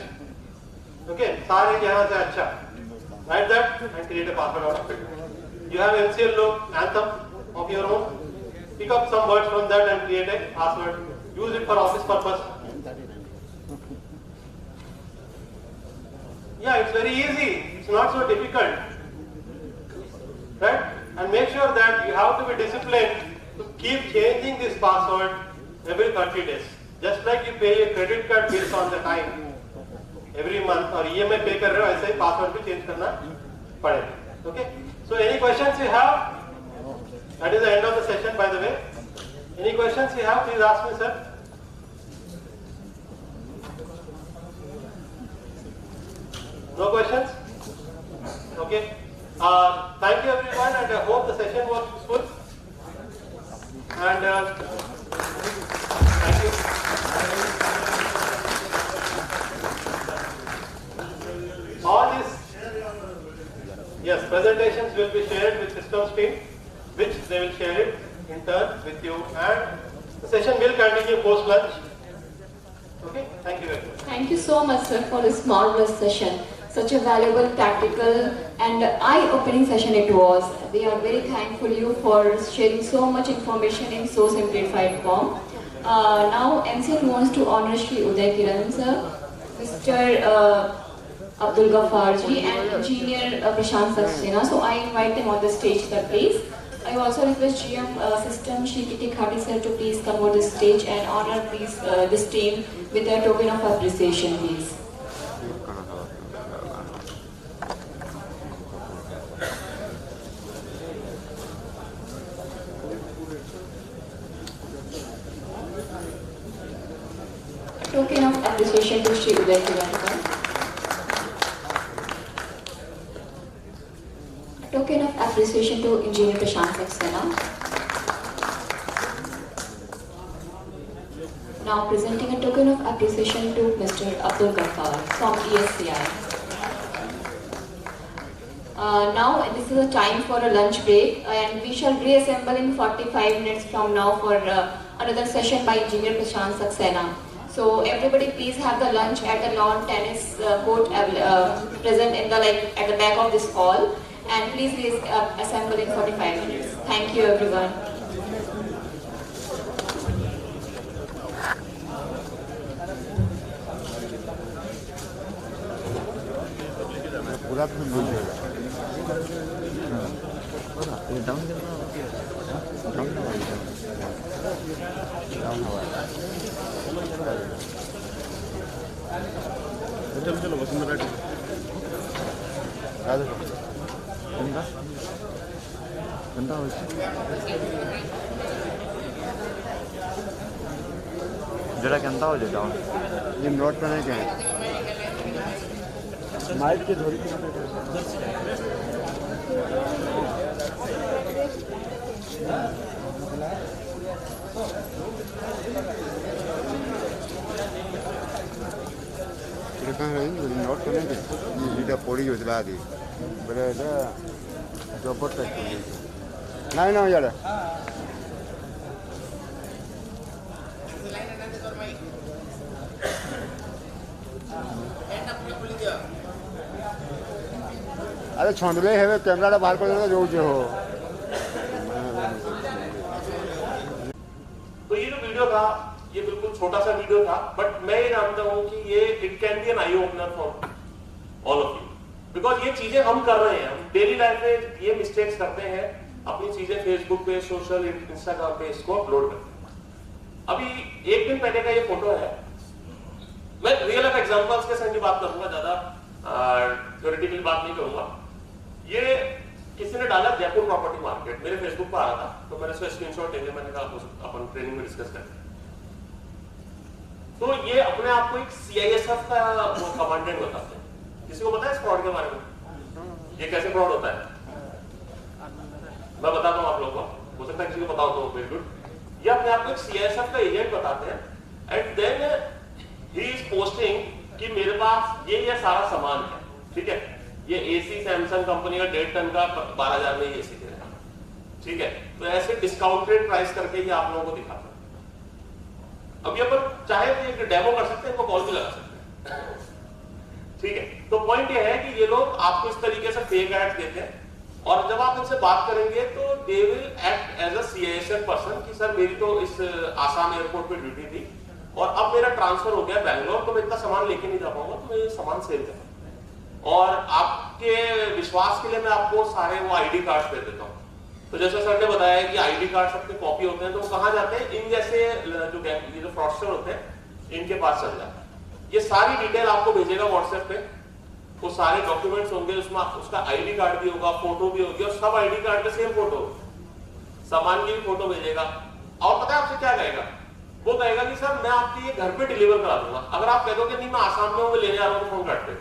Okay, सारे यहाँ से अच्छा. Write that and create a password out of it. You have MCL logo, anthem of your own. Pick up some words from that and create a password. Use it for office purpose. Yeah, it's very easy. It's not so difficult. Right? And make sure that you have to be disciplined to keep changing this password every 30 days. Just like you pay your credit card bills on the time every month or EMI pay कर रहे हो ऐसे ही password भी change करना पड़ेगा. Okay? So any questions you have? That is the end of the session, by the way. Any questions you have? Please ask me, sir. No questions? Okay. Thank you everyone, and I hope the session was useful. And thank you. All these, yes, presentations will be shared with systems team, which they will share it in turn with you, and the session will continue post lunch. Okay, thank you very much. Thank you so much, sir, for this marvelous session. Such a valuable, tactical and eye-opening session it was. We are very thankful you for sharing so much information in so simplified form. Now MCL wants to honor Shri Uday Kiran sir, Mr. Abdul Ghafarji and Engineer Prashant Saxena. So I invite them on the stage, sir, please. I also request GM System Shri Kitty Khati sir to please come on the stage and honor this team with a token of appreciation, please. Token of appreciation to Shri Uday Kiran sir. Token of appreciation to Engineer Prashant Saxena. Now presenting a token of appreciation to Mr. Abdul Ghaffar from ESCI. Now this is a time for a lunch break, and we shall reassemble in 45 minutes from now for another session by Engineer Prashant Saxena. So everybody please have the lunch at the lawn tennis court present in the at the back of this hall, and please assemble in 45 minutes. Thank you everyone. पूरा फिर मिल जाएगा. ये down करना down हवा चलो चलो वसुंधरा राधे गंगा गंदा हो जरा केंता हो जाता हूँ ये नोट करने के माइक के थोड़ी कहाँ रही नोट करने के ये पड़ी होता है बोले जबरदस्त नहीं ना यार अरे छंदले है कैमरा बाहर कर जो हो। तो ये जो वीडियो था ये बिल्कुल छोटा सा वीडियो था, बट मैं ये जानता हूँ कि ये it can be an eye opener for all of you, because ये चीजें हम कर रहे हैं, हम डेली लाइफ में ये मिस्टेक्स करते हैं, अपनी चीजें फेसबुक पे, सोशल इंस्टाग्राम पे इसको अपलोड करते हैं। अभी एक दिन पहले का ये फोटो है, मैं रियल लाइफ एग्जांपल्स के संग बात करूंगा, ज्यादा थ्योरेटिकली बात नहीं करूंगा। ये किसी ने डाला जयपुर प्रॉपर्टी मार्केट, मेरे फेसबुक पर आ रहा था, तो मैंने इसका स्क्रीनशॉट लेके मैंने कहा अपन ट्रेनिंग में डिस्कस करते हैं। तो ये अपने आप को एक सीआईएसएफ का कमांडेंट बताते हैं। किसी को पता है इस फ्रॉड के बारे में, ये कैसे फ्रॉड होता है? मैं बताता हूँ आप लोगों को, हो सकता है किसी को पता हो तो वेरी गुड। ये अपने आप को एक सीआईएसएफ का एजेंट बताते हैं and then he is posting कि मेरे पास ये सारा सामान है, ठीक है, ये एसी सैमसंग कंपनी का 1.5 टन का 12,000 में एसी दे रहा है, ठीक है, तो ऐसे डिस्काउंटेड प्राइस करके ये आप लोगों को दिखाता है। अब ये अपन चाहे तो एक डेमो कर सकते हैं, इनको कॉल भी लगा सकते हैं, ठीक है। तो पॉइंट ये है कि ये लोग आपको इस तरीके से फेक एड्स देते हैं और जब आप इनसे बात करेंगे तो they will act as a CISF person कि सर मेरी तो इस आसाम एयरपोर्ट पे ड्यूटी थी और अब मेरा ट्रांसफर हो गया बैंगलोर, तो मैं इतना सामान लेके नहीं जा पाऊंगा, तो मैं ये सामान सेल कर और आपके विश्वास के लिए मैं आपको सारे वो आईडी कार्ड दे देता हूँ। तो जैसे सर ने बताया कि आईडी कार्ड सबके कॉपी होते हैं, तो वो कहाँ जाते हैं? इन जैसे जो ये जो फ्रॉडस्टर होते हैं इनके पास चल जाते हैं। ये सारी डिटेल आपको भेजेगा व्हाट्सएप पे, वो सारे डॉक्यूमेंट्स होंगे, उसमें उसका आईडी कार्ड भी होगा, फोटो भी होगी और सब आईडी कार्ड पे सेम फोटो, सामान की भी फोटो भेजेगा। और पता है आपसे क्या कहेगा? वो कहेगा कि सर मैं आपके ये घर पे डिलीवर करा दूंगा। अगर आप कह दोगे नहीं मैं आसाम में हूँ, मैं लेने आ रहा हूँ, तो फोन काट दे।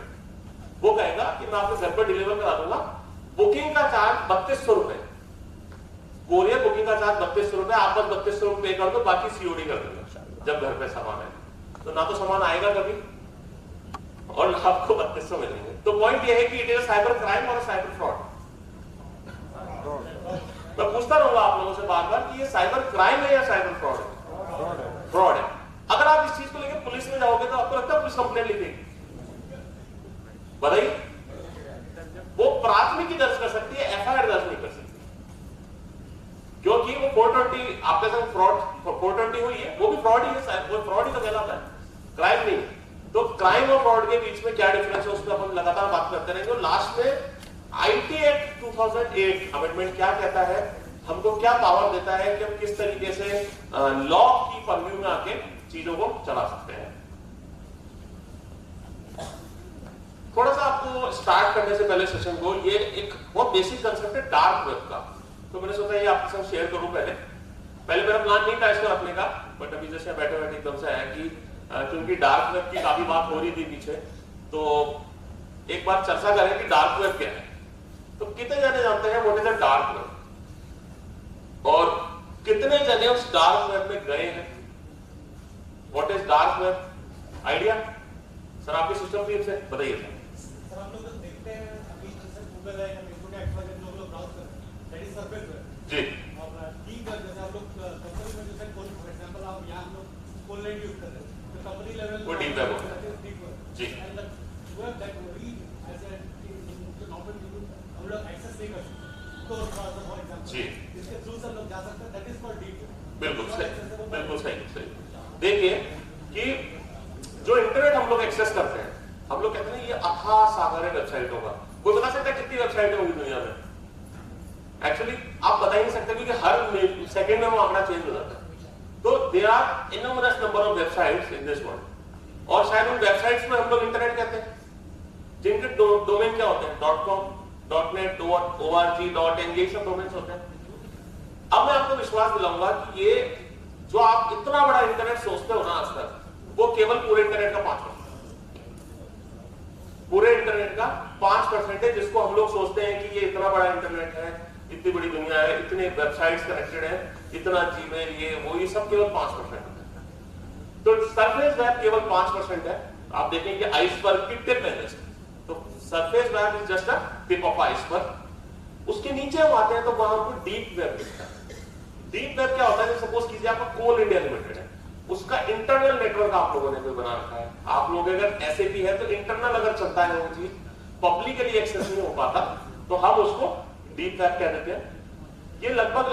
वो कहेगा कि मैं आपके घर पर डिलीवर करा दूंगा, बुकिंग का चार्ज 3200 रुपए, कोरियर बुकिंग का चार्ज 3200 रुपए, आप बस 3200 रुपए पे कर दो, बाकी सीओडी कर देंगे जब घर पे सामान आए। तो ना तो सामान आएगा कभी और ना आपको 3200 मिलेंगे। तो पॉइंट ये है कि इट इज साइबर क्राइम और साइबर फ्रॉड। मैं पूछता रहूंगा आप लोगों से बार बार कि ये साइबर क्राइम है या साइबर फ्रॉड है? फ्रॉड है। अगर आप इस चीज को लेकर पुलिस में जाओगे तो आपको लगता है पुलिस कंप्लेंट लिखेगी? बताइए, वो प्राथमिकी दर्ज कर सकती है, एफआईआर दर्ज नहीं कर सकती, क्योंकि वो 420 आपके संग फ्रॉड 420 हुई है, वो भी फ्रॉड ही है, वो फ्रॉड ही तो कहलाता है, क्राइम नहीं। तो क्राइम और फ्रॉड के बीच में क्या डिफरेंस है उस पर अपन लगातार बात करते रहेंगे। और लास्ट में आईटी एक्ट 2008 अमेंडमेंट क्या कहता है, हमको क्या पावर देता है कि हम किस तरीके से लॉ की परव्यू में आके चीजों को चला सकते हैं। थोड़ा सा आपको स्टार्ट करने से पहले सेशन को, ये एक बहुत बेसिक कंसेप्ट है डार्क वेब का, तो मैंने सोचा ये आपके साथ शेयर करूं। पहले मेरा प्लान नहीं था इसको रखने का, बट अभी जैसे बैठे बैठे एकदम से आया कि क्योंकि डार्क वेब की काफी बात हो रही थी पीछे, तो एक बार चर्चा करें कि डार्क वेब क्या है। तो कितने जने जानते हैं what is a dark web, और कितने जने उस डार्क वेब में गए हैं? What is dark web? Idea sir आपके सिस्टम टीम से बताइए सर। हम लोग देखते हैं अभी जैसे गूगल है या फेसबुक है, एक्स जो लोग ब्राउज करते हैं, दैट इज सरफेस वेब जी। और ठीक है, जैसे आप लोग कंपनी में जैसे फॉर एग्जांपल आप यहां हम लोग फुल लाइन यूज कर रहे हैं, तो कंपनी लेवल वो डीप वेब होता है जी। And the web that we as a normal people हम लोग एक्सेस नहीं कर सकते, तो फॉर एग्जांपल जी इसके थ्रू से हम लोग जा सकते हैं, that is called deep web. बिल्कुल सही, बिल्कुल सही सही। देखिए कि जो इंटरनेट हम लोग एक्सेस करते हैं, हम लोग कहते हैं ये अथाह सागर है वेबसाइटों का। कोई बता सकता है कितनी वेबसाइटें होंगी दुनिया में? एक्चुअली आप बता ही नहीं सकते, क्योंकि हर सेकंड में वो आंकड़ा चेंज हो जाता है। तो there are innumerous number of websites in this world, और शायद उन वेबसाइट्स में हम लोग इंटरनेट कहते हैं, जिनके डोमेन क्या होते हैं? .com, .net, .org, .in, ये सब डोमेन्स होते हैं। अब मैं आपको विश्वास दिलाऊंगा कि ये जो आप इतना बड़ा इंटरनेट सोचते हो ना आज तक, वो केवल पूरे इंटरनेट का 5%, पूरे इंटरनेट का 5% है, जिसको हम लोग सोचते हैं कि ये इतना बड़ा इंटरनेट है, इतनी बड़ी दुनिया है, इतने वेबसाइट्स कनेक्टेड है, इतना जीमेल, ये सब केवल 5% है। तो सरफेस वेब केवल 5% है। आप देखेंगे आइसबर्ग की टिप है जस्ट, तो surface web is just a tip of iceberg. उसके नीचे हम आते हैं तो वहां पर डीप वेब दिखता है। डीप वेब क्या होता है? सपोज कीजिए आपका कोल इंडिया लिमिटेड है, उसका इंटरनल नेटवर्क आप लोगों ने कोई बना रखा है। आप लोग अगर SAP है तो इंटरनल अगर चलता है वो चीज, पब्लिकली एक्सेस नहीं हो पाता, तो हम उसको डीप वेब कह देते हैं। ये लगभग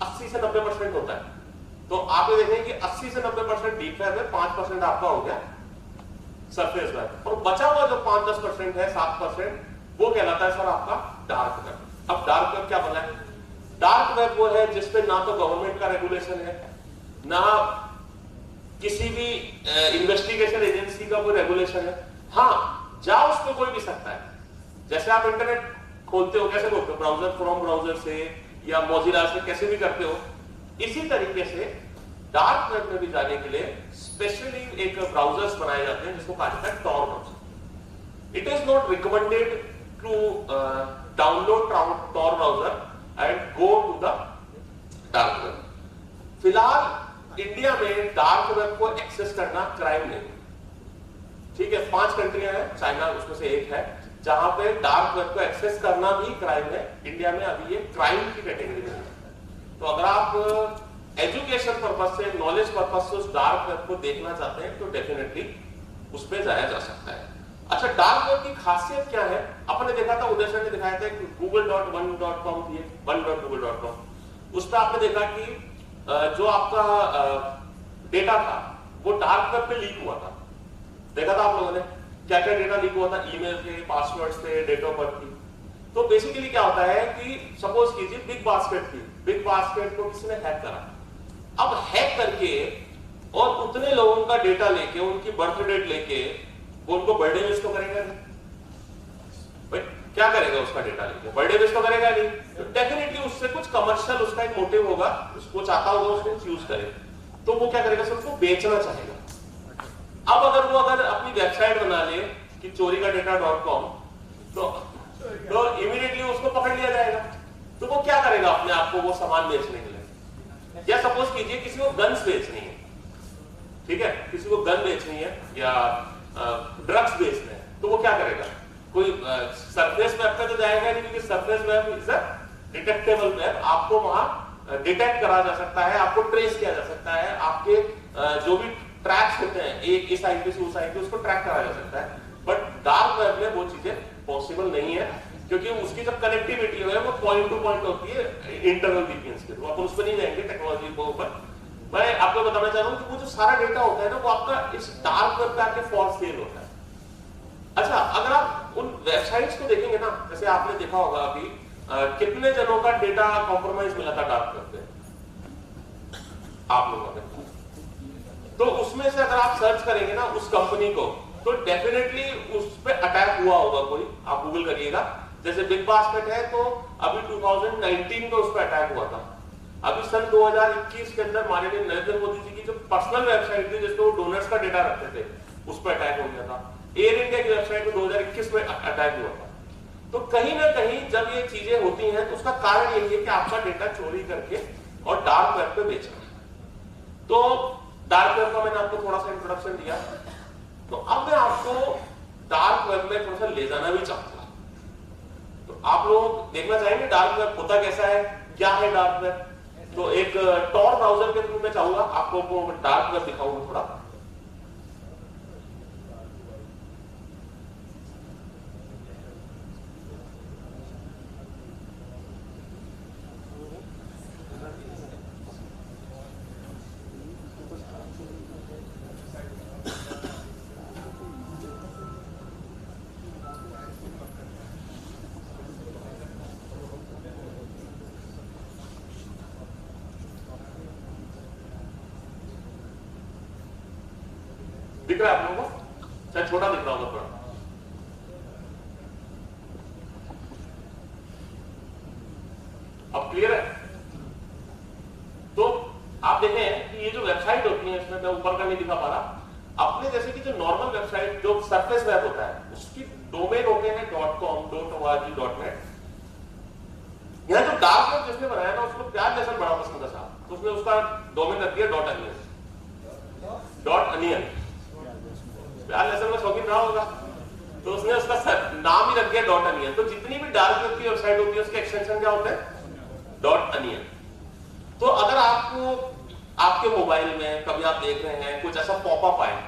80 से 90% होता है। तो आप ये देखें कि 80 से 90% डीप वेब है, 5% आपका हो गया सरफेस वेब, और बचा हुआ जो 5-10% है, 7%, वो कहलाता है सर आपका डार्क वेब। अब डार्क वेब क्या बना है? डार्क वेब वो है जिसपे ना तो गवर्नमेंट का रेगुलेशन है, ना किसी भी इन्वेस्टिगेशन एजेंसी का कोई रेगुलेशन है। हाँ, जा उस पर कोई भी सकता है। जैसे आप इंटरनेट खोलते हो, कैसे खोलते हो? ब्राउजर, क्रोम ब्राउजर से या मोजिला से, कैसे भी करते हो। इसी तरीके से डार्क वेब में भी जाने के लिए स्पेशली एक ब्राउजर्स बनाए जाते हैं जिसको कहा जाता है Tor browser. It is not recommended to download Tor browser and go to the dark web. फिलहाल इंडिया में डार्क वेब को एक्सेस करना क्राइम नहीं, ठीक है। 5 कंट्रियां हैं, चाइना उसमें से एक है, जहां पे डार्क वेब को एक्सेस करना भी क्राइम है। इंडिया में अभी ये क्राइम की कैटेगरी में है। तो अगर आप एजुकेशन पर्पज से, नॉलेज पर्पज से उस डार्क वेब को देखना चाहते हैं तो डेफिनेटली उस पर जाया जा सकता है। अच्छा, डार्क वेब की खासियत क्या है? आपने देखा था, उदय सर ने दिखाया था google.1.com थी, 1.google.com। उस पर आपने देखा कि जो आपका डेटा था वो डार्क वेब पे लीक हुआ था। देखा था आप लोगों ने क्या क्या डेटा लीक हुआ था? ईमेल थे, पासवर्ड्स थे, डेट ऑफ बर्थ थी। तो बेसिकली क्या होता है कि सपोज कीजिए बिग बास्केट थी, बिग बास्केट को किसी ने हैक करा। अब हैक करके और उतने लोगों का डेटा लेके, उनकी बर्थ डेट लेके, वो उनको बर्थडे विश तो करेगा नहीं भाई, क्या करेगा उसका डेटा लेके? बर्थडे विश तो करेगा नहीं। तो डेफिनेटली उससे कुछ कमर्शियल उसका एक मोटिव होगा, उसको चाहता होगा उसको यूज करे, तो वो क्या करेगा? सबको बेचना चाहेगा। अब अगर वो अपनी वेबसाइट बना ले कि चोरी का डेटा.com, तो इमीडिएटली उसको पकड़ लिया जाएगा। तो वो क्या करेगा? अपने आप को वो सामान बेचने के लिए। या सपोज कीजिए किसी को गन्स बेचनी है, ठीक है, किसी को गन बेचनी है या ड्रग्स बेचने हैं, तो वो क्या करेगा? कोई सरफेस वेब पे तो जाएगा नहीं, क्योंकि surface web is a detectable web. आपको वहां डिटेक्ट करा जा सकता है, आपको ट्रेस किया जा सकता है, आपके जो भी ट्रैक्स होते हैं एक इस आईपी से उस आईपी, उसको ट्रैक करा जा सकता है। बट डार्क वेब में वो चीजें पॉसिबल नहीं है, क्योंकि उसकी जब कनेक्टिविटी है वो पॉइंट टू पॉइंट होती है इंटरनल वीपीएन के थ्रू। अपन उस पर नहीं जाएंगे टेक्नोलॉजी के ऊपर। मैं आपको बताना चाह रहा हूं कि वो जो सारा डेटा होता है ना, वो आपका इस डार्क वेब पे आके फॉर सेल होता है। अच्छा, अगर आप उन वेबसाइट्स को देखेंगे ना, जैसे आपने देखा होगा अभी कितने जनों का डेटा कॉम्प्रोमाइज मिला था डार्क वेब पे आप लोगों ने, तो उसमें से अगर आप सर्च करेंगे ना उस कंपनी को, तो डेफिनेटली उस पे अटैक हुआ होगा कोई। आप गूगल करिएगा, जैसे बिग बास्केट है तो अभी 2019 में उस पर अटैक हुआ था। अभी सन 2021 के अंदर माननीय नरेंद्र मोदी जी की जो पर्सनल वेबसाइट थी जिसमें वो डोनर्स का डेटा रखते थे, उस पर अटैक हो गया था। एयर इंडिया की वेबसाइट में 2021 में अटैक हुआ था। तो कहीं ना कहीं जब ये चीजें होती हैं तो उसका कारण यही है कि आपका डेटा चोरी करके और डार्क वेब पे बेचना है। तो डार्क वेब का मैंने आपको थोड़ा सा इंट्रोडक्शन दिया, तो अब मैं आपको डार्क वेब में थोड़ा सा ले जाना भी चाहूंगा। तो आप लोग देखना चाहेंगे डार्क वेब होता कैसा है, क्या है डार्क वेब। तो एक टॉर ब्राउजर के थ्रू मैं चाहूंगा आपको डार्क वेब दिखाऊंगा थोड़ा। दिख रहा है आप लोगों को? शायद छोटा दिख रहा होगा थोड़ा। अब क्लियर है? तो आप आप देखें कि ये जो वेबसाइट होती है, इसमें मैं ऊपर का नहीं दिखा पा रहा, अपने जैसे कि जो नॉर्मल वेबसाइट जो सरफेस वेब होता है उसकी डोमेन होते हैं .com, .org, .net। यहाँ जो डार्क वेब जिसने बनाया ना उसको प्यार लेसन बड़ा पसंद है साहब, तो उसने उसका डोमेन रख दिया .onion। प्यार लेसन में शौकीन रहा होगा तो उसने उसका नाम ही रख दिया .onion। तो जितनी भी डार्क वेब की वेबसाइट होती है उसके एक्सटेंशन क्या होते हैं .onion। तो अगर आपको आपके मोबाइल में कभी आप देख रहे हैं कुछ ऐसा पॉपअप आए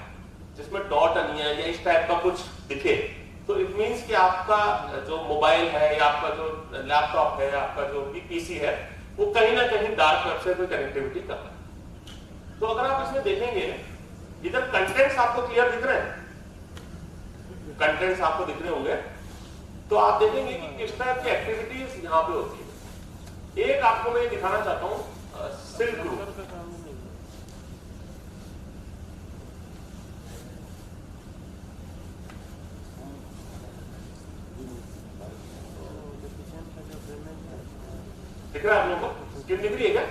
जिसमें .onion या इस टाइप का कुछ दिखे, तो इट मींस कि आपका जो मोबाइल है या आपका जो लैपटॉप है, आपका जो भी पीसी है, वो कहीं ना कहीं डार्क वेब से कोई कनेक्टिविटी कर रहा है। तो अगर आप इसमें देखेंगे, इधर कंटेंट्स आपको क्लियर दिख रहे हैं, कंटेंट्स आपको दिख रहे होंगे, तो आप देखेंगे कि किस टाइप की एक्टिविटीज यहाँ पे होती है। एक आपको मैं दिखाना चाहता हूँ, सिल्क रूट। दिख रहा है आप लोगों को? स्क्रीन दिख रही है क्या?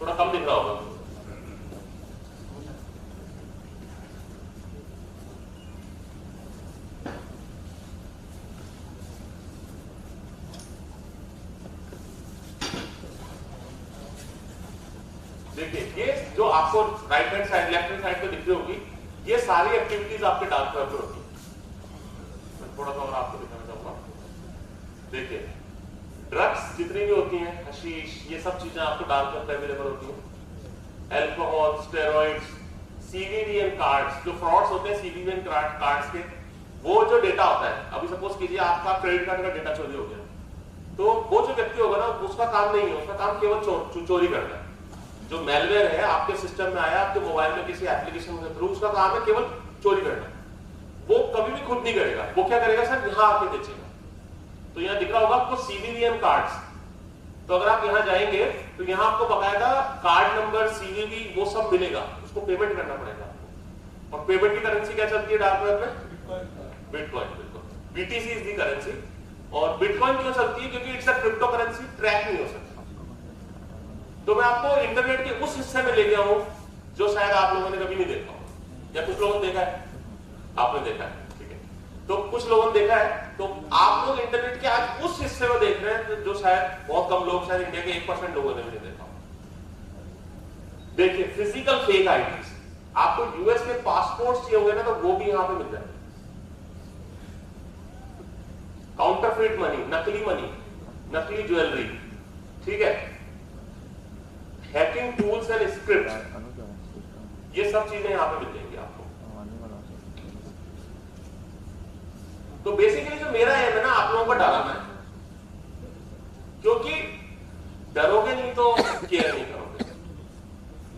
थोड़ा कम दिख रहा होगा। देखिए, ये जो आपको right hand side, left hand side पे दिख रही होगी, ये सारी एक्टिविटीज आपके डार्क वेब पर होती है। मैं थोड़ा सा और आपको दिखाना चाहूंगा। देखिए, ड्रग्स जितनी भी होती हैं, हशीश, ये सब चीजें आपको डार्क वेब पर अवेलेबल होती हैं। अल्कोहल, स्टेरॉइड्स, सीवीवीएन कार्ड्स, जो फ्रॉड्स होते हैं सीवीवीएन कार्ड्स के, वो जो डेटा होता है, अभी सपोज कीजिए आपका क्रेडिट कार्ड का डेटा चोरी हो गया, तो वो जो व्यक्ति होगा ना, उसका काम नहीं है, उसका काम केवल चोरी करना है। जो मेलवेयर है आपके सिस्टम में आया, आपके मोबाइल में किसी एप्लीकेशन के थ्रू, उसका काम है केवल चोरी करना। वो कभी भी खुद नहीं करेगा, वो क्या करेगा सर, यहाँ आके बेचेगा। तो यहाँ दिख रहा होगा आपको सीवीवीएन कार्ड्स। तो अगर आप यहाँ जाएंगे तो यहाँ आपको बकायदा कार्ड नंबर, सीवीवी, वो सब मिलेगा, उसको पेमेंट करना पड़ेगा आपको। और पेमेंट की करेंसी क्या चलती है डार्क वेब में? बिटकॉइन। बिल्कुल, बीटीसी इज दी करेंसी। और बिटकॉइन क्यों चलती है? क्योंकि it's a crypto currency, track नहीं हो सकती। तो मैं आपको इंटरनेट के उस हिस्से में ले गया हूं जो शायद आप लोगों ने कभी नहीं देखा हो, या कुछ लोगों ने देखा है, आपने देखा है, ठीक है, तो कुछ लोगों ने देखा है। तो आप लोग इंटरनेट के आज उस हिस्से में देख रहे हैं जो शायद बहुत कम लोग, शायद इंडिया के 1% लोगों ने भी नहीं देखा। देखिए, फिजिकल फेक आईडीज, आपको यूएस के पासपोर्ट चाहिए होंगे ना, तो वो भी यहां पे मिल जाएंगे। काउंटरफिट मनी, नकली ज्वेलरी, ठीक है, हैकिंग टूल्स एंड स्क्रिप्ट, ये सब चीजें यहां पे मिल जाएंगी आपको। तो बेसिकली जो मेरा एम है ना, आप लोगों को डराना है, क्योंकि डरोगे नहीं तो केयर नहीं करोगे।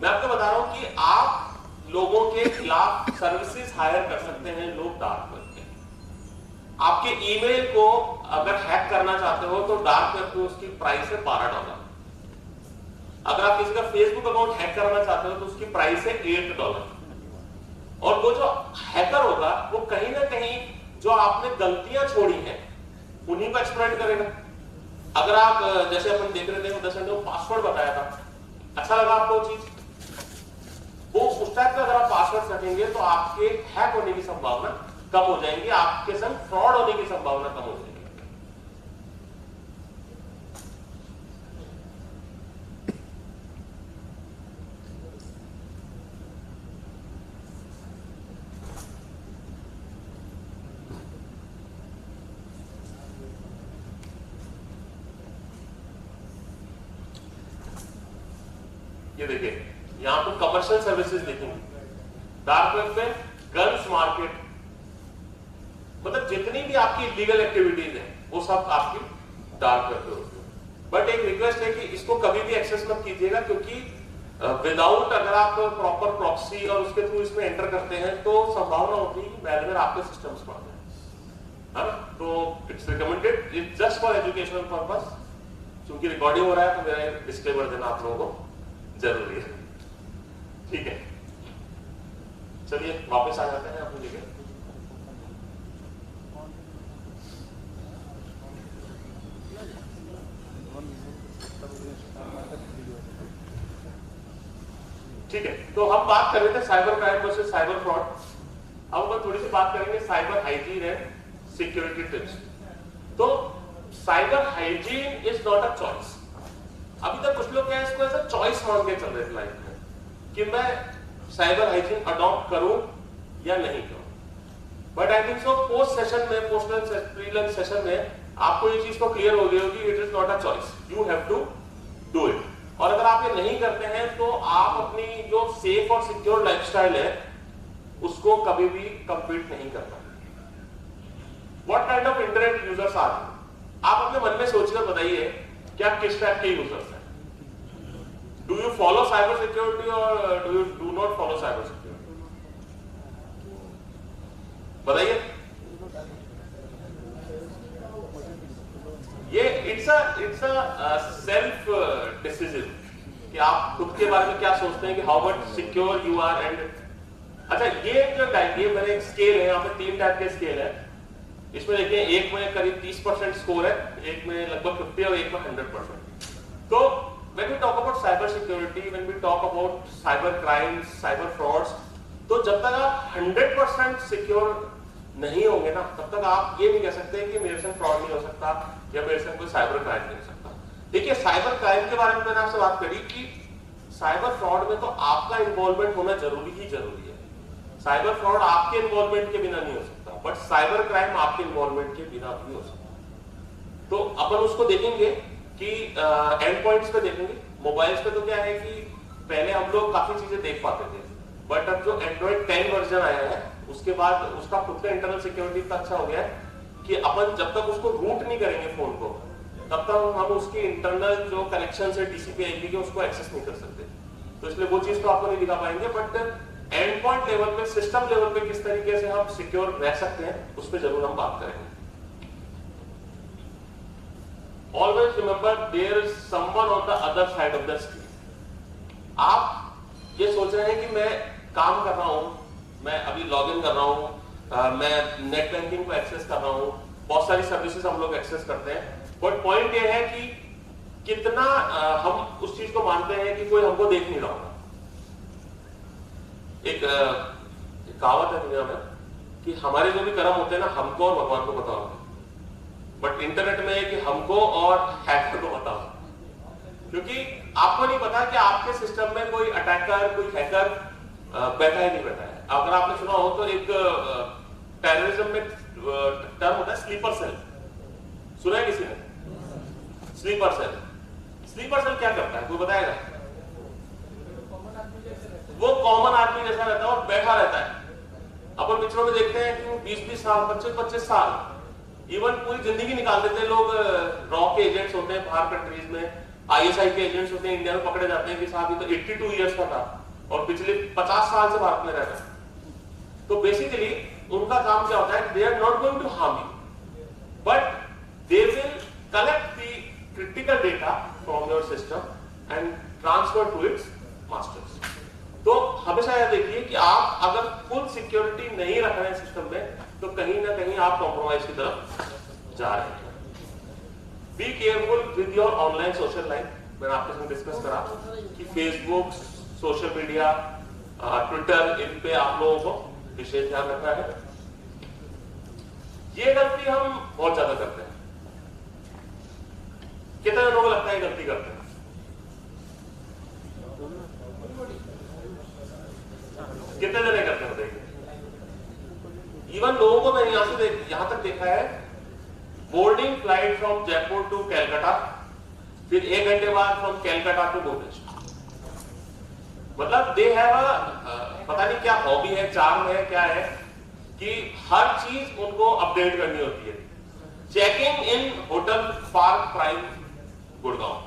मैं आपको बता रहा हूं कि आप लोगों के खिलाफ सर्विसेज हायर कर सकते हैं लोग डार्क वेब पे। आपके ईमेल को अगर हैक करना चाहते हो तो डार्क वेब पे उसकी प्राइस है $12। अगर आप किसी का फेसबुक अकाउंट हैक करना चाहते हो तो उसकी प्राइस है $8। और वो जो हैकर होगा वो कहीं ना कहीं जो आपने गलतियां छोड़ी हैं उन्हीं को एक्सप्लॉइट करेगा। अगर आप जैसे अपन देख रहे थे 10 घंटे पासवर्ड बताया था, अच्छा लगा आपको वो चीज, वो उस टाइप का अगर आप पासवर्ड रखेंगे तो आपके हैक होने की संभावना कम हो जाएगी, आपके संग फ्रॉड होने की संभावना कम हो जाएगी। ये देखिए, यहां पर कमर्शियल सर्विसेज देखेंगे डार्क वेब पे, गन्स मार्केट, मतलब जितनी भी आपकी लीगल एक्टिविटीज है वो सब आपकी डार्क वेब पे होती है। बट एक रिक्वेस्ट है कि इसको कभी भी एक्सेस मत कीजिएगा, क्योंकि विदाउट अगर आप प्रॉपर प्रॉक्सी और उसके थ्रू इसमें एंटर करते हैं तो संभावना होती है कि मैलवेयर आपके सिस्टम्स पर आ जाए, है ना। तो it's recommended, it's just for educational purpose. क्योंकि रिकॉर्डिंग हो रहा है तो मेरा डिस्क्लेमर देना आप लोगों को जरूरी है, ठीक है। चलिए वापस आ जाते हैं अपनी जगह। ठीक है, तो हम बात कर रहे थे cyber crime versus cyber fraud. अब हम थोड़ी सी बात करेंगे cyber hygiene and security tips. तो cyber hygiene is not a choice. अभी तक कुछ लोग क्या है इसको ऐसा चॉइस मान के चल रहे थे लाइफ में कि मैं साइबर हाइजीन अडॉप्ट करूं या नहीं करूं। But I think so post session में, पोस्ट प्री-लंच सेशन में आपको ये चीज तो क्लियर हो गई होगी, it is not a choice, you have to do it. और अगर आप ये नहीं करते हैं तो आप अपनी जो सेफ और सिक्योर लाइफस्टाइल है उसको कभी भी कंप्लीट नहीं कर पाएंगे। What kind of internet users are you? आप अपने मन में सोचकर बताइए कि आप किस टाइप के यूजर्स हैं। Do you follow cyber security और do you do not follow cyber security? बताइए। ये इट्स अ सेल्फ डिसीजन कि आप खुद के बारे में क्या सोचते हैं कि how much secure you are. And अच्छा, ये जो ये मेरे एक स्केल है, यहाँ पे 3 टाइप के स्केल है। इसमें देखिए, एक में करीब 30% स्कोर है, एक में लगभग 50 और एक में 100%। तो when we talk about cyber security, when we talk about cyber crimes, cyber frauds, तो जब तक आप 100% सिक्योर नहीं होंगे ना, तब तक आप ये नहीं कह सकते कि मेरे से फ्रॉड नहीं हो सकता या मेरे से कोई साइबर क्राइम नहीं हो सकता। देखिए, साइबर क्राइम के बारे में मैंने आपसे बात करी कि साइबर फ्रॉड में तो आपका इन्वॉल्वमेंट होना जरूरी ही जरूरी है। साइबर फ्रॉड आपके इन्वॉल्वमेंट के बिना नहीं हो सकता, बट साइबर क्राइम आपके इन्वॉल्वमेंट के बिना भी हो सकता। तो अपन उसको देखेंगे कि एंड पॉइंट्स पे देखेंगे। मोबाइल्स पे तो क्या है कि पहले हम लोग काफी चीजें देख पाते थे, बट अब जो एंड्रॉइड 10 वर्जन आया है उसके बाद उसका खुद का इंटरनल सिक्योरिटी इतना अच्छा हो गया है कि अपन जब तक उसको रूट नहीं करेंगे फोन को, तब तक हम उसके इंटरनल जो कनेक्शन है टीसीपी आईपी के उसको एक्सेस नहीं कर सकते। तो इसलिए वो चीज तो आपको नहीं दिखा पाएंगे, बट एंड पॉइंट लेवल पे, सिस्टम लेवल पे किस तरीके से हम सिक्योर रह सकते हैं उस पर जरूर हम बात करेंगे। Always remember there is someone on the other side of the screen. आप ये सोच रहे हैं कि मैं काम कर रहा हूं, मैं अभी लॉगिन कर रहा हूं, मैं नेट बैंकिंग को एक्सेस कर रहा हूं, बहुत सारी सर्विसेज हम लोग एक्सेस करते हैं, बट पॉइंट ये है कि कितना हम उस चीज को मानते हैं कि कोई हमको देख नहीं रहा होगा। एक कहावत है दुनिया में कि हमारे जो भी कर्म होते हैं ना, हमको और भगवान को पता होता है, बट इंटरनेट में है कि हमको और हैकर को पता होता है। क्योंकि आपको नहीं पता कि आपके सिस्टम में कोई अटैकर, कोई हैकर बैठा है नहीं बैठा है। अगर आपने सुना हो तो एक टेररिज्म में टर्म होता है स्लीपर सेल, सुना है किसी ने? स्लीपर सेल, स्लीपर सेल क्या करता है, कोई बताएगा? वो कॉमन आदमी जैसा रहता है और बैठा रहता है। अपन पिक्चरों में देखते हैं कि वो 20-20 साल, 25-25 साल, इवन पूरी जिंदगी निकाल देते हैं लोग। रॉ के एजेंट्स होते हैं बाहर कंट्रीज में, आईएसआई के एजेंट्स होते हैं, इंडिया में पकड़े जाते हैं कि साहब ये तो 82 इयर्स का था और पिछले 50 साल से भारत में रहता है। तो बेसिकली उनका काम क्या होता है, they are not going to harm you, but they will collect the critical data from your system and transfer to its masters. तो हमेशा यह देखिए कि आप अगर फुल सिक्योरिटी नहीं रख रहे हैं सिस्टम में, तो कहीं ना कहीं आप कॉम्प्रोमाइज की तरफ जा रहे हैं। Be careful with your online social life. मैंने आपके साथ डिस्कस करा कि फेसबुक, सोशल मीडिया, ट्विटर, इन पे आप लोगों को विशेष ध्यान रखना है। ये गलती हम बहुत ज्यादा करते हैं। कितने लोगों को लगता है गलती करते हैं? कितने जने करते हैं बताइए? इवन लोगों को मैंने यहां तक देखा है, boarding flight from Jaipur to Calcutta, फिर 1 घंटे बाद फ्रॉम कैलकाटा टू भुवनेश्वर। मतलब दे हैव पता नहीं क्या हॉबी है, चार्म है, क्या है कि हर चीज उनको अपडेट करनी होती है। Checking in hotel park prime Gurgaon,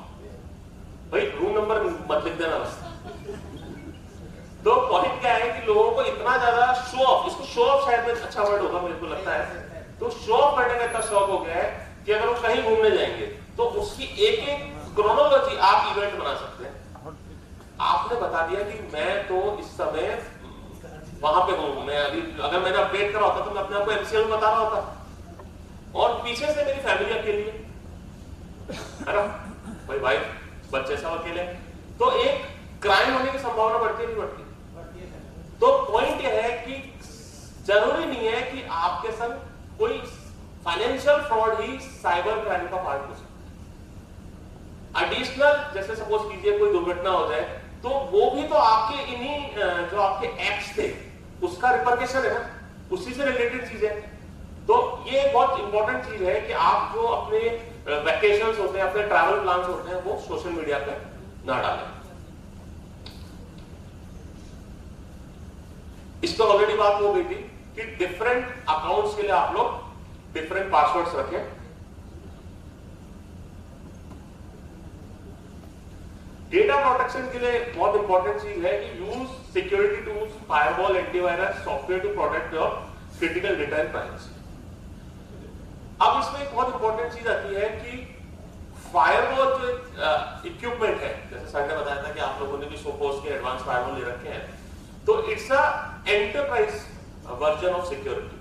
भाई रूम नंबर मत लिख देना बस। तो पॉइंट क्या है कि लोगों को इतना ज्यादा शो ऑफ, इसको शो ऑफ शायद में अच्छा वर्ड होगा मेरे को लगता है, तो शो ऑफ करने का इतना शौक हो गया है कि अगर वो कहीं घूमने जाएंगे तो उसकी एक एक क्रोनोलॉजी आप इवेंट बना सकते हैं। आपने बता दिया कि मैं तो इस समय वहां पे हूं, मैं अभी अगर मैंने अपडेट करा होता तो मैं अपने आपको MCL बता रहा होता, और पीछे से मेरी फैमिली अकेली है ना, भाई बच्चे सब अकेले, तो एक क्राइम होने की संभावना बढ़ती नहीं पोटेंशियल फ्रॉड ही साइबर क्राइम का पार्ट हो सकता है। एडिशनल जैसे सपोज कीजिए कोई दुर्घटना हो जाए तो वो भी तो आपके इन्हीं जो आपके एक्ट्स थे उसका रिपरकेशन है ना, उसी से रिलेटेड चीज है। तो ये बहुत इंपॉर्टेंट चीज है कि आप जो अपने वैकेशंस होते हैं, अपने ट्रैवल प्लान्स होते हैं, वो सोशल मीडिया पे ना डालें। इस पर ऑलरेडी बात हो गई थी कि डिफरेंट अकाउंट्स के लिए आप लोग डिफरेंट पासवर्ड्स रखें। डेटा प्रोटेक्शन के लिए बहुत इंपॉर्टेंट चीज है कि use security tools, firewall, antivirus software to protect your critical data and privacy. अब इसमें एक बहुत इंपॉर्टेंट चीज आती है कि फायरवॉल जो इक्विपमेंट है, जैसे सर ने बताया था कि आप लोगों ने भी सोपोस के एडवांस फायरवॉल ले रखे हैं, तो it's a enterprise version of security,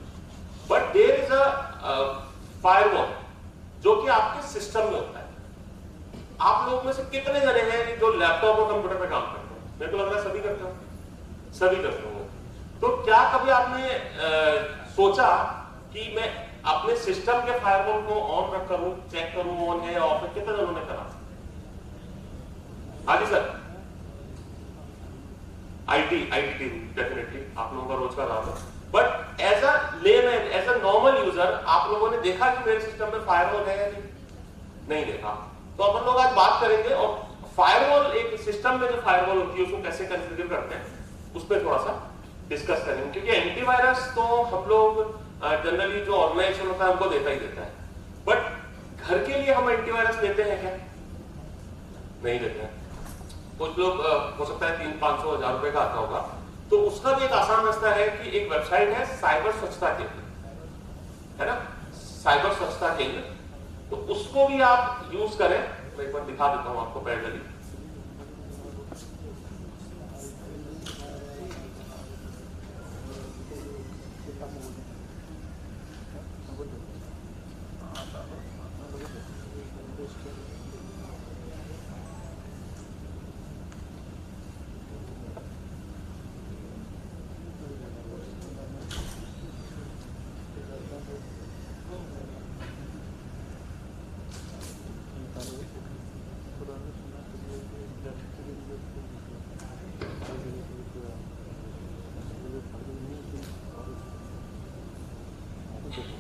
but there is a firewall जो कि आपके सिस्टम में होता है। आप लोग में से कितने जने हैं जो लैपटॉप और कंप्यूटर पे काम करते हैं? मेरे को लग रहा है सभी करते हो, सभी करते हो। तो क्या कभी आपने सोचा कि मैं अपने सिस्टम के फायरवॉल को ऑन रख करूं, चेक करूं ऑन है ऑफ है? कितने जनों ने करा? हाँ जी सर, आईटी टीम डेफिनेटली आप लोगों का रोज का काम है, but as a layman, as a normal user आप लोगों ने देखा कि मेरे सिस्टम में फायरवॉल है या नहीं देखा? तो अपन लोग आज बात करेंगे और फायरवॉल, एक सिस्टम में जो फायरवॉल होती है उसको कैसे कॉन्फ़िगर करते हैं उस पर थोड़ा सा डिस्कस करेंगे। क्योंकि एंटीवायरस तो हम लोग जनरली जो ऑर्गेनाइजेशन होता है हमको देता ही देता है, बट घर के लिए हम एंटीवायरस देते हैं क्या? नहीं देते हैं। कुछ लोग हो सकता है 300-500 हज़ार रुपए का आता होगा, तो उसका भी एक आसान रास्ता है कि एक वेबसाइट है साइबर स्वच्छता केंद्र, है ना, साइबर स्वच्छता केंद्र, तो उसको भी आप यूज करें। मैं एक बार दिखा देता हूं आपको पैरेलली।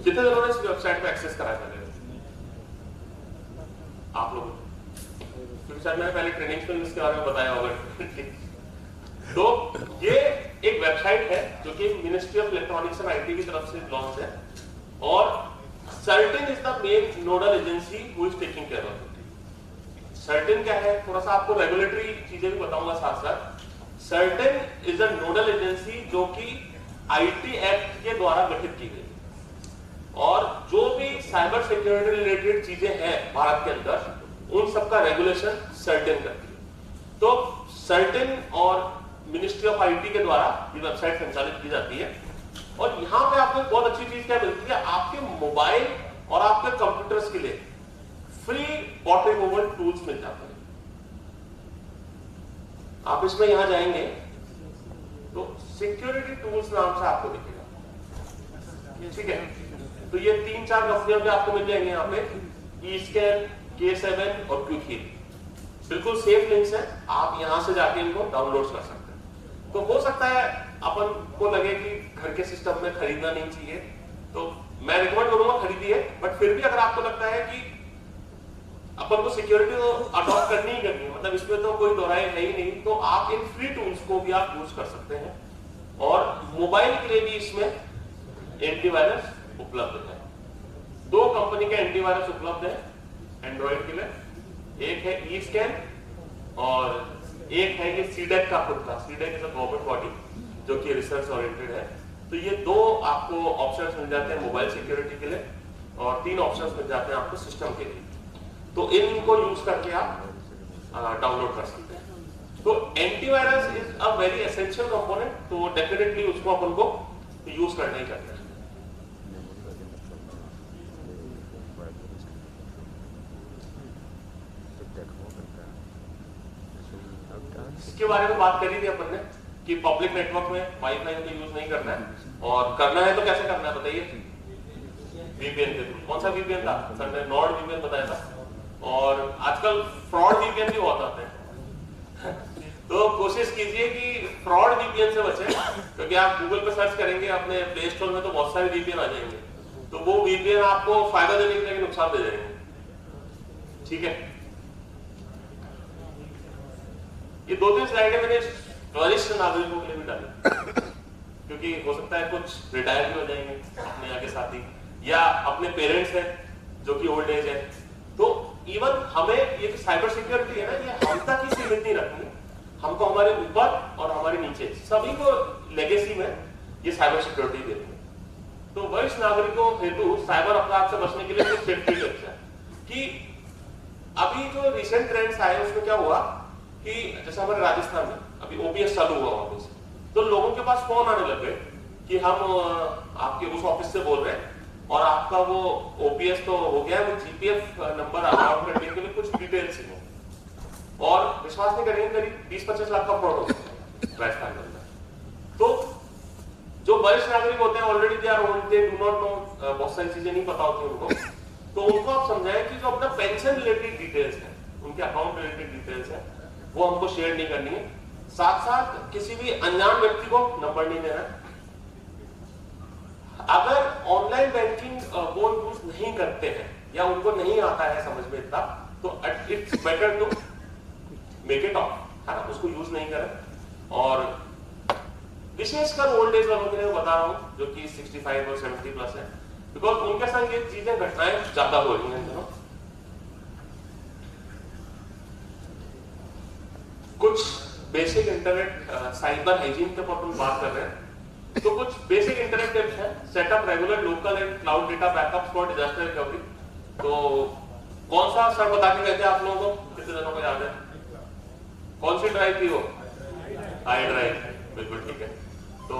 कितने लोगों ने इस वेबसाइट पे एक्सेस करा था? आप लोग, क्योंकि सर मैंने पहले ट्रेनिंग्स में इसके बारे में बताया होगा। तो ये एक वेबसाइट है जो कि ministry of electronics and IT की तरफ से लॉन्च है, और certain is the main nodal agency who is taking care of it. Certain क्या है, थोड़ा सा आपको रेगुलेटरी चीजें भी बताऊंगा साथ साथ। Certain is a nodal agency जो कि आईटी एक्ट के द्वारा गठित की गई, और जो भी साइबर सिक्योरिटी रिलेटेड चीजें हैं भारत के अंदर उन सबका रेगुलेशन सर्टेन करती है। तो सर्टेन और मिनिस्ट्री ऑफ आईटी के द्वारा ये वेबसाइट संचालित की जाती है, और यहाँ पे आपको एक बहुत अच्छी चीज क्या मिलती है, आपके मोबाइल और आपके कंप्यूटर्स के लिए फ्री बॉट रिमूवल टूल्स मिल जाते हैं। आप इसमें यहां जाएंगे तो सिक्योरिटी टूल्स नाम से आपको दिखेगा, ठीक है। तो ये 3-4 कंपनियों पे आपको मिल जाएंगे यहाँ पे, ई-स्कैन, K7 और Q3। बिल्कुल सेफ लिंक्स हैं, आप यहाँ से जाके इनको डाउनलोड कर सकते हैं। तो हो सकता है अपन को लगे कि घर के सिस्टम में खरीदना नहीं चाहिए, तो मैं रिकमेंड करूंगा खरीदिए, बट फिर भी अगर आपको लगता है कि अपन को सिक्योरिटी तो अडॉप्ट करनी ही करनी है, मतलब इसमें तो कोई दोहराई है ही नहीं, तो आप इन फ्री टूल्स को भी आप यूज कर सकते हैं। और मोबाइल के लिए भी इसमें एंटीवायरस उपलब्ध है। 2 कंपनी के एंटीवायरस उपलब्ध है एंड्रॉइड के लिए, एक है ई-स्कैन और एक है ये सीडेक का खुद का। CDAC is a government body जो कि रिसर्च ओरिएंटेड है। तो ये 2 आपको ऑप्शंस मिल जाते हैं मोबाइल सिक्योरिटी के लिए, और 3 ऑप्शंस मिल जाते हैं आपको सिस्टम के लिए। तो इनको यूज करके आप डाउनलोड कर सकते हैं। तो antivirus is a very essential component, तो डेफिनेटली उसको अपन को यूज करना ही करना है। इसके बारे में बात करी थी अपन ने कि पब्लिक नेटवर्क में वाईफाई का यूज नहीं करना है, और करना है तो कैसे करना है बताइए। VPN के थ्रू। कौन सा VPN था? सर ने नॉर्ड VPN बताया था, और आजकल फ्रॉड VPN भी बहुत आते हैं। तो कोशिश कीजिए कि फ्रॉड VPN से बचें, क्योंकि आप गूगल पे सर्च करेंगे अपने प्ले स्टोर में तो बहुत सारे VPN आ जाएंगे, तो वो VPN आपको फायदा देने के लिए नुकसान दे जाएंगे। ठीक है, ये 2-3 स्लाइडें मैंने वरिष्ठ नागरिकों के लिए भी डाली, क्योंकि हो सकता है कुछ रिटायर भी हो जाएंगे अपने आगे साथी, या अपने पेरेंट्स हैं जो कि ओल्ड एज है। तो इवन हमें ये जो साइबर सिक्योरिटी है ना, ये हम तक ही सीमित नहीं रखनी, हमको हमारे ऊपर और हमारे नीचे सभी को लेगेसी में ये साइबर सिक्योरिटी देनी है। तो वरिष्ठ नागरिकों हेतु साइबर अपराध से बचने के लिए कुछ सेफ्टी टिप्स है कि अभी जो रिसेंट ट्रेंड्स आए उसमें क्या हुआ कि जैसे हमारे राजस्थान में अभी OPS चालू हुआ ऑफिस, तो लोगों के पास फोन आने लग गए कि हम आपके उस ऑफिस से बोल रहे हैं और आपका वो OPS तो हो गया है, वो GPF नंबर अलाउड करने के लिए कुछ डिटेल्स हैं, और विश्वास नहीं करेंगे करीब 20-25 लाख का फ्रॉड हो गया राजस्थान के अंदर। तो जो वरिष्ठ नागरिक होते हैं already they are old, they do not know, बहुत सारी चीजें नहीं पता होती उनको, तो उनको आप समझाएं कि जो अपना पेंशन रिलेटेड डिटेल्स है, उनके अकाउंट रिलेटेड डिटेल्स है, वो हमको शेयर नहीं करनी है। साथ साथ किसी भी अनजान व्यक्ति को नंबर नहीं देना। अगर ऑनलाइन बैंकिंग वो यूज नहीं करते हैं या उनको नहीं आता है समझ में इतना, तो it's better to make it off, है ना, उसको यूज नहीं करें। और विशेषकर ओल्ड एज वालों के लिए बता रहा हूं जो कि 65 और 70 प्लस है, बिकॉज उनके संग ये चीजें घटनाएं ज्यादा हो रही हैं। कुछ बेसिक इंटरनेट साइबर हाइजीन के ऊपर हम बात कर रहे हैं, तो कुछ बेसिक इंटरनेट टिप्स हैं। Setup regular local and cloud data backups for disaster recovery. तो कौन सा सर बता के गए थे आप लोगों को, कितने जनों को याद है? कौन सी ड्राइव थी वो? आई ड्राइव, बिल्कुल ठीक है। तो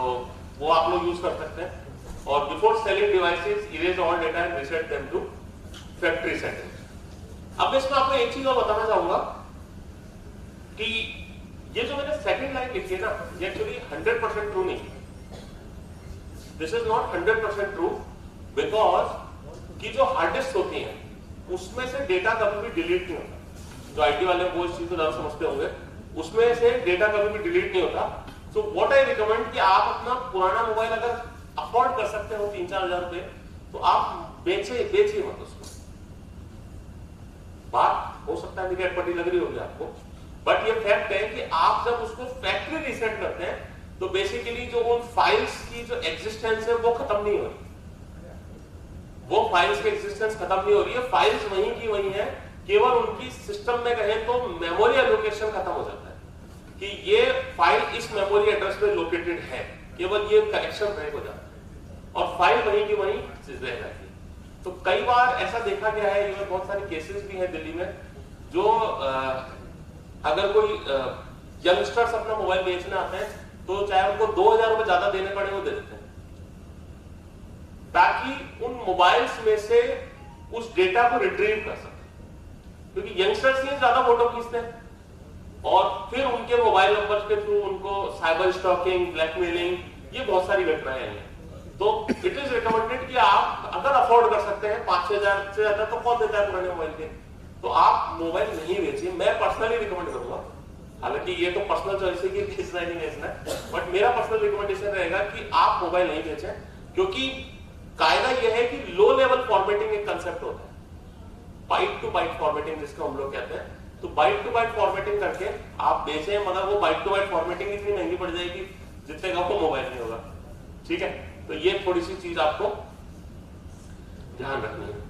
वो आप लोग यूज कर सकते हैं। और before selling devices erase all data and reset them to factory settings. अब इसमें आपको एक चीज और बताना चाहूंगा कि ये जो मैंने सेकंड लाइन लिखी है ना, ये एक्चुअली 100% ट्रू नहीं। This is not 100% true, because कि जो हार्ड डिस्क होती हैं उसमें से डेटा कभी भी डिलीट नहीं होता। जो आईटी वाले वो इस चीज को ज्यादा समझते होंगे, उसमें से डेटा कभी भी डिलीट नहीं होता। सो व्हाट आई रिकमेंड कि आप अपना पुराना मोबाइल अगर अफोर्ड कर सकते हो 3-4 हजार रुपए, तो आप बेचिए मत उसको। बात हो सकता है मेरी अटपटी लग रही होगी आपको, बट ये फैक्ट है कि आप जब उसको फैक्ट्री रीसेट करते हैं तो बेसिकली जो उन फाइल्स की जो एग्जिस्टेंस है वो खत्म नहीं हो रही, वो फाइल्स की एग्जिस्टेंस खत्म नहीं हो रही है, फाइल्स वहीं की वहीं है, केवल उनकी सिस्टम में कहें तो मेमोरी एलोकेशन खत्म हो जाता है कि ये फाइल इस मेमोरी एड्रेस पे लोकेटेड है, केवल ये कनेक्शन ब्रेक हो जाता है और फाइल वहीं की वहीं रह जाती है। तो कई बार ऐसा देखा गया है, ये बहुत सारे केसेस भी हैं दिल्ली में, जो अगर कोई यंगस्टर्स अपना मोबाइल बेचने आते हैं तो चाहे उनको 2000 रुपए ज्यादा देने पड़े वो दे देते हैं, ताकि उन मोबाइल्स में से उस डेटा को रिट्रीव कर सके, क्योंकि यंगस्टर्स ही ज्यादा फोटो खींचते हैं और फिर उनके मोबाइल नंबर के थ्रू उनको साइबर स्टॉकिंग, ब्लैकमेलिंग, ये बहुत सारी घटनाएं हैं। तो इट इज रिकमेंडेड कि आप अगर अफोर्ड कर सकते हैं 5-6 हजार से ज्यादा, तो कौन देता है पुराने मोबाइल के, तो आप मोबाइल नहीं बेचिए। मैं पर्सनली रिकमेंड करूंगा, हालांकि ये तो पर्सनल चॉइस है कि बेचना ही नहीं बेचना, बट मेरा पर्सनल रिकमेंडेशन रहेगा कि आप मोबाइल नहीं बेचें, क्योंकि कायदा यह है कि लो लेवल फॉर्मेटिंग एक कंसेप्ट होता है, बाइट टू बाइट फॉर्मेटिंग जिसको हम लोग कहते हैं। तो बाइट टू बाइट फॉर्मेटिंग करके आप बेचें, मगर वो बाइट टू बाइट फॉर्मेटिंग इतनी महंगी पड़ जाएगी जितने का वो मोबाइल नहीं होगा। ठीक है, तो ये थोड़ी सी चीज आपको ध्यान रखनी है।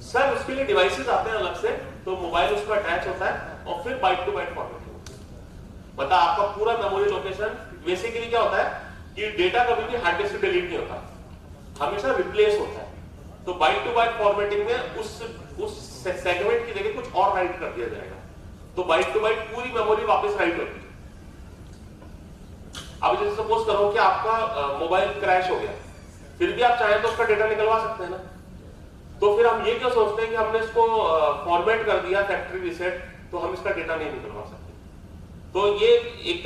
सर उसके लिए डिवाइसेस आते हैं अलग से, तो मोबाइल उसमें अटैच होता है और फिर बाइट टू बाइट फॉर्मेटिंग बता आपका पूरा मेमोरी लोकेशन। बेसिकली क्या होता है कि डेटा कभी भी हार्ड डिस्क से डिलीट नहीं होता, हमेशा रिप्लेस होता है। तो बाइट टू बाइट फॉर्मेटिंग में उस सेगमेंट की जगह कुछ और राइट कर दिया जाएगा, तो बाइट टू बाइट पूरी मेमोरी वापस राइट होती है। अब जैसे सपोज करो कि आपका मोबाइल क्रैश हो गया, फिर भी आप चाहें तो उसका डेटा निकलवा सकते हैं ना, तो फिर हम ये क्यों सोचते हैं कि हमने इसको फॉर्मेट कर दिया फैक्ट्री रीसेट, तो हम इसका डेटा नहीं निकलवा सकते। तो ये एक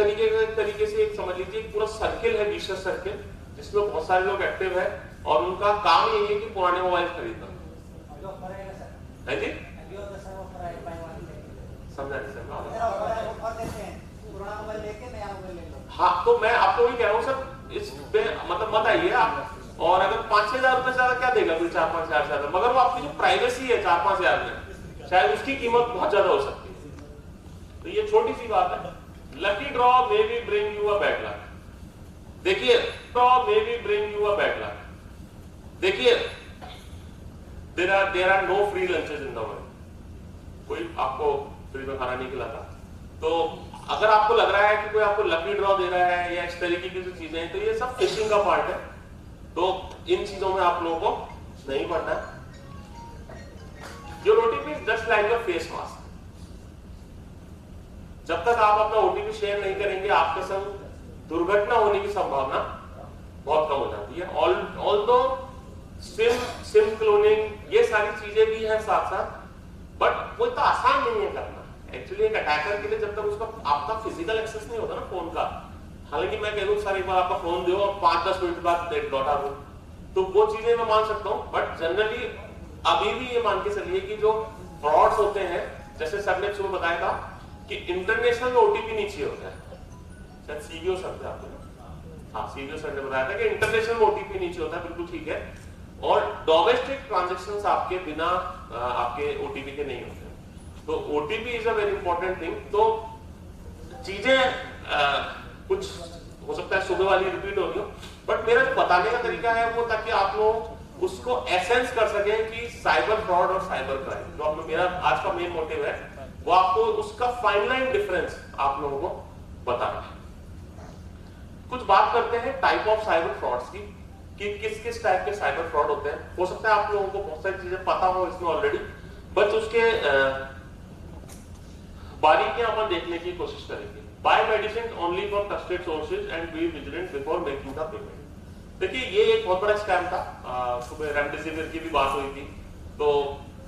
तरीके से एक समझ लीजिए पूरा सर्किल है, विशेष सर्किल, जिसमें बहुत सारे लोग एक्टिव है और उनका काम यही है कि पुराने मोबाइल खरीदना है जी। समझा नहीं सर। हाँ तो मैं आपको भी कह रहा हूँ सर, इस पे मतलब मत आइए आप। और अगर 5-6 हजार रुपए ज्यादा क्या देगा कोई, 4-5 हजार ज्यादा, मगर वो आपकी जो प्राइवेसी है 4-5 हजार में, शायद उसकी कीमत बहुत ज्यादा हो सकती है। तो ये छोटी सी बात है। Lucky draw may be bring you a bad luck. देखिए draw may be bring you a bad luck. देखिए there are no free lunches in the world. कोई आपको फ्री में खाना नहीं खिलाता। तो अगर आपको लग रहा है कि कोई आपको लकी ड्रॉ दे रहा है या इस तरीके की जो चीजें हैं, तो ये सब फिशिंग का पार्ट है। तो इन चीजों में आप लोगों को नहीं पड़ना है। Your OTP is just like your face mask. जब तक आप अपना ओटीपी शेयर नहीं करेंगे, आपके संग दुर्घटना होने की संभावना बहुत कम हो जाती है। ऑल्दो सिम क्लोनिंग ये सारी चीजें भी हैं साथ साथ, बट वो इतना आसान नहीं है करना। एक्चुअली एक अटैकर के लिए जब तक उसका आपका फिजिकल एक्सेस नहीं होता ना फोन का, हालांकि मैं कह दूं सर एक बार आपका फोन दो और 5-10 मिनट बाद लौटा दो, तो वो चीजें मैं मान सकता हूं। बट जनरली अभी भी ये मान के चलिए कि जो फ्रॉड्स होते हैं, जैसे सर ने शुरू बताया था कि इंटरनेशनल में ओटीपी नहीं चाहिए होता है, शायद सीबीओ सर थे आपको, हाँ सीबीओ सर ने बताया था कि इंटरनेशनल में ओटीपी नहीं चाहिए होता, बिल्कुल ठीक है। और डोमेस्टिक ट्रांजेक्शंस आपके बिना आपके ओटीपी के नहीं होते। तो OTP is a very important thing. तो चीजें कुछ हो सकता है सुबह वाली रिपीट होगी, बट मेरा जो बताने का तरीका है वो ताकि आप लोग उसको एसेंस कर सके कि साइबर फ्रॉड और साइबर क्राइम जो मेरा आज का मेन मोटिव है, वो आपको उसका फाइन लाइन डिफरेंस आप लोगों को बताना है। कुछ बात करते हैं टाइप ऑफ साइबर फ्रॉड्स की, कि किस किस टाइप के साइबर फ्रॉड होते हैं। हो सकता है आप लोगों को बहुत सारी चीजें पता हो इसमें ऑलरेडी, बट उसके बारीकियां अपन देखने की कोशिश करेंगे। Buy medicine only for trusted sources and be vigilant before making the payment. देखिए ये एक बहुत बड़ा स्कैम था, सुबह रेमडेसिविर की भी बात हुई थी, तो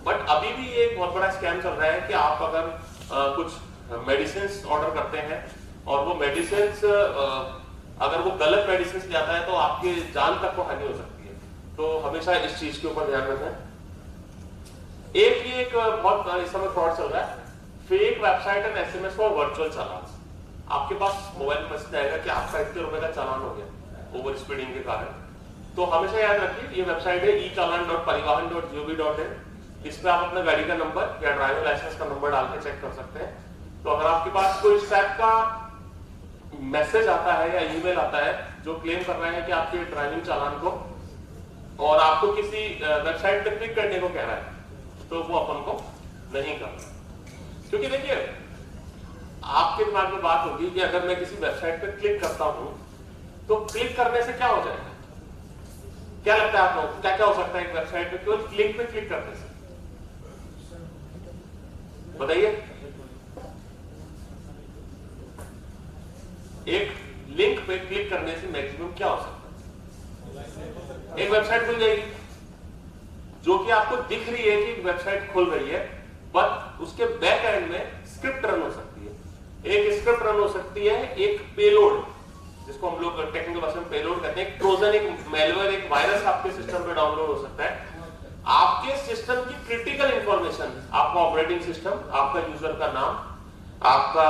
बट अभी भी ये एक बहुत बड़ा स्कैम चल रहा है कि आप अगर कुछ मेडिसिन ऑर्डर करते हैं और वो मेडिसिन अगर वो गलत मेडिसिन जाता है तो आपके जान तक को हानि हो सकती है। तो हमेशा इस चीज के ऊपर ध्यान रखें। एक बहुत इस समय फ्रॉड चल रहा है, fake website and SMS for virtual challan. आपके पास मोबाइल मैसेज आएगा कि आपका इतने रुपए का चालान हो गया ओवर स्पीडिंग के कारण। तो हमेशा याद रखिए ये वेबसाइट है e-चालान.parivahan.gov.in। इस पे आप अपना गाड़ी का नंबर या ड्राइविंग लाइसेंस का नंबर डाल के चेक कर सकते हैं। तो अगर आपके पास कोई इस टाइप का मैसेज आता है या ईमेल आता है जो क्लेम कर रहा है कि आपके ड्राइविंग चालान को और आपको किसी वेबसाइट पे क्लिक करने को कह रहा है, तो वो अपन को नहीं करना। क्योंकि देखिए आपके दिमाग में बात होगी कि अगर मैं किसी वेबसाइट पे क्लिक करता हूं तो क्लिक करने से क्या हो जाएगा, क्या लगता है आप लोगों, क्या क्या हो सकता है एक वेबसाइट पे केवल क्लिक पे क्लिक करने से? बताइए। एक लिंक पे क्लिक करने से मैक्सिमम क्या हो सकता है? एक वेबसाइट खुल जाएगी जो कि आपको दिख रही है कि वेबसाइट खुल रही है, बट उसके बैक एंड में स्क्रिप्ट रन हो सकती है। एक स्क्रिप्ट रन हो सकती है, एक पेलोड जिसको हम लोग टेक्निकल भाषा में पेलोड कहते हैं, एक ट्रोजन, एक मैलवेयर, एक वायरस आपके सिस्टम पे डाउनलोड हो सकता है। आपके सिस्टम की क्रिटिकल इंफॉर्मेशन, आपका ऑपरेटिंग सिस्टम, आपका यूजर का नाम, आपका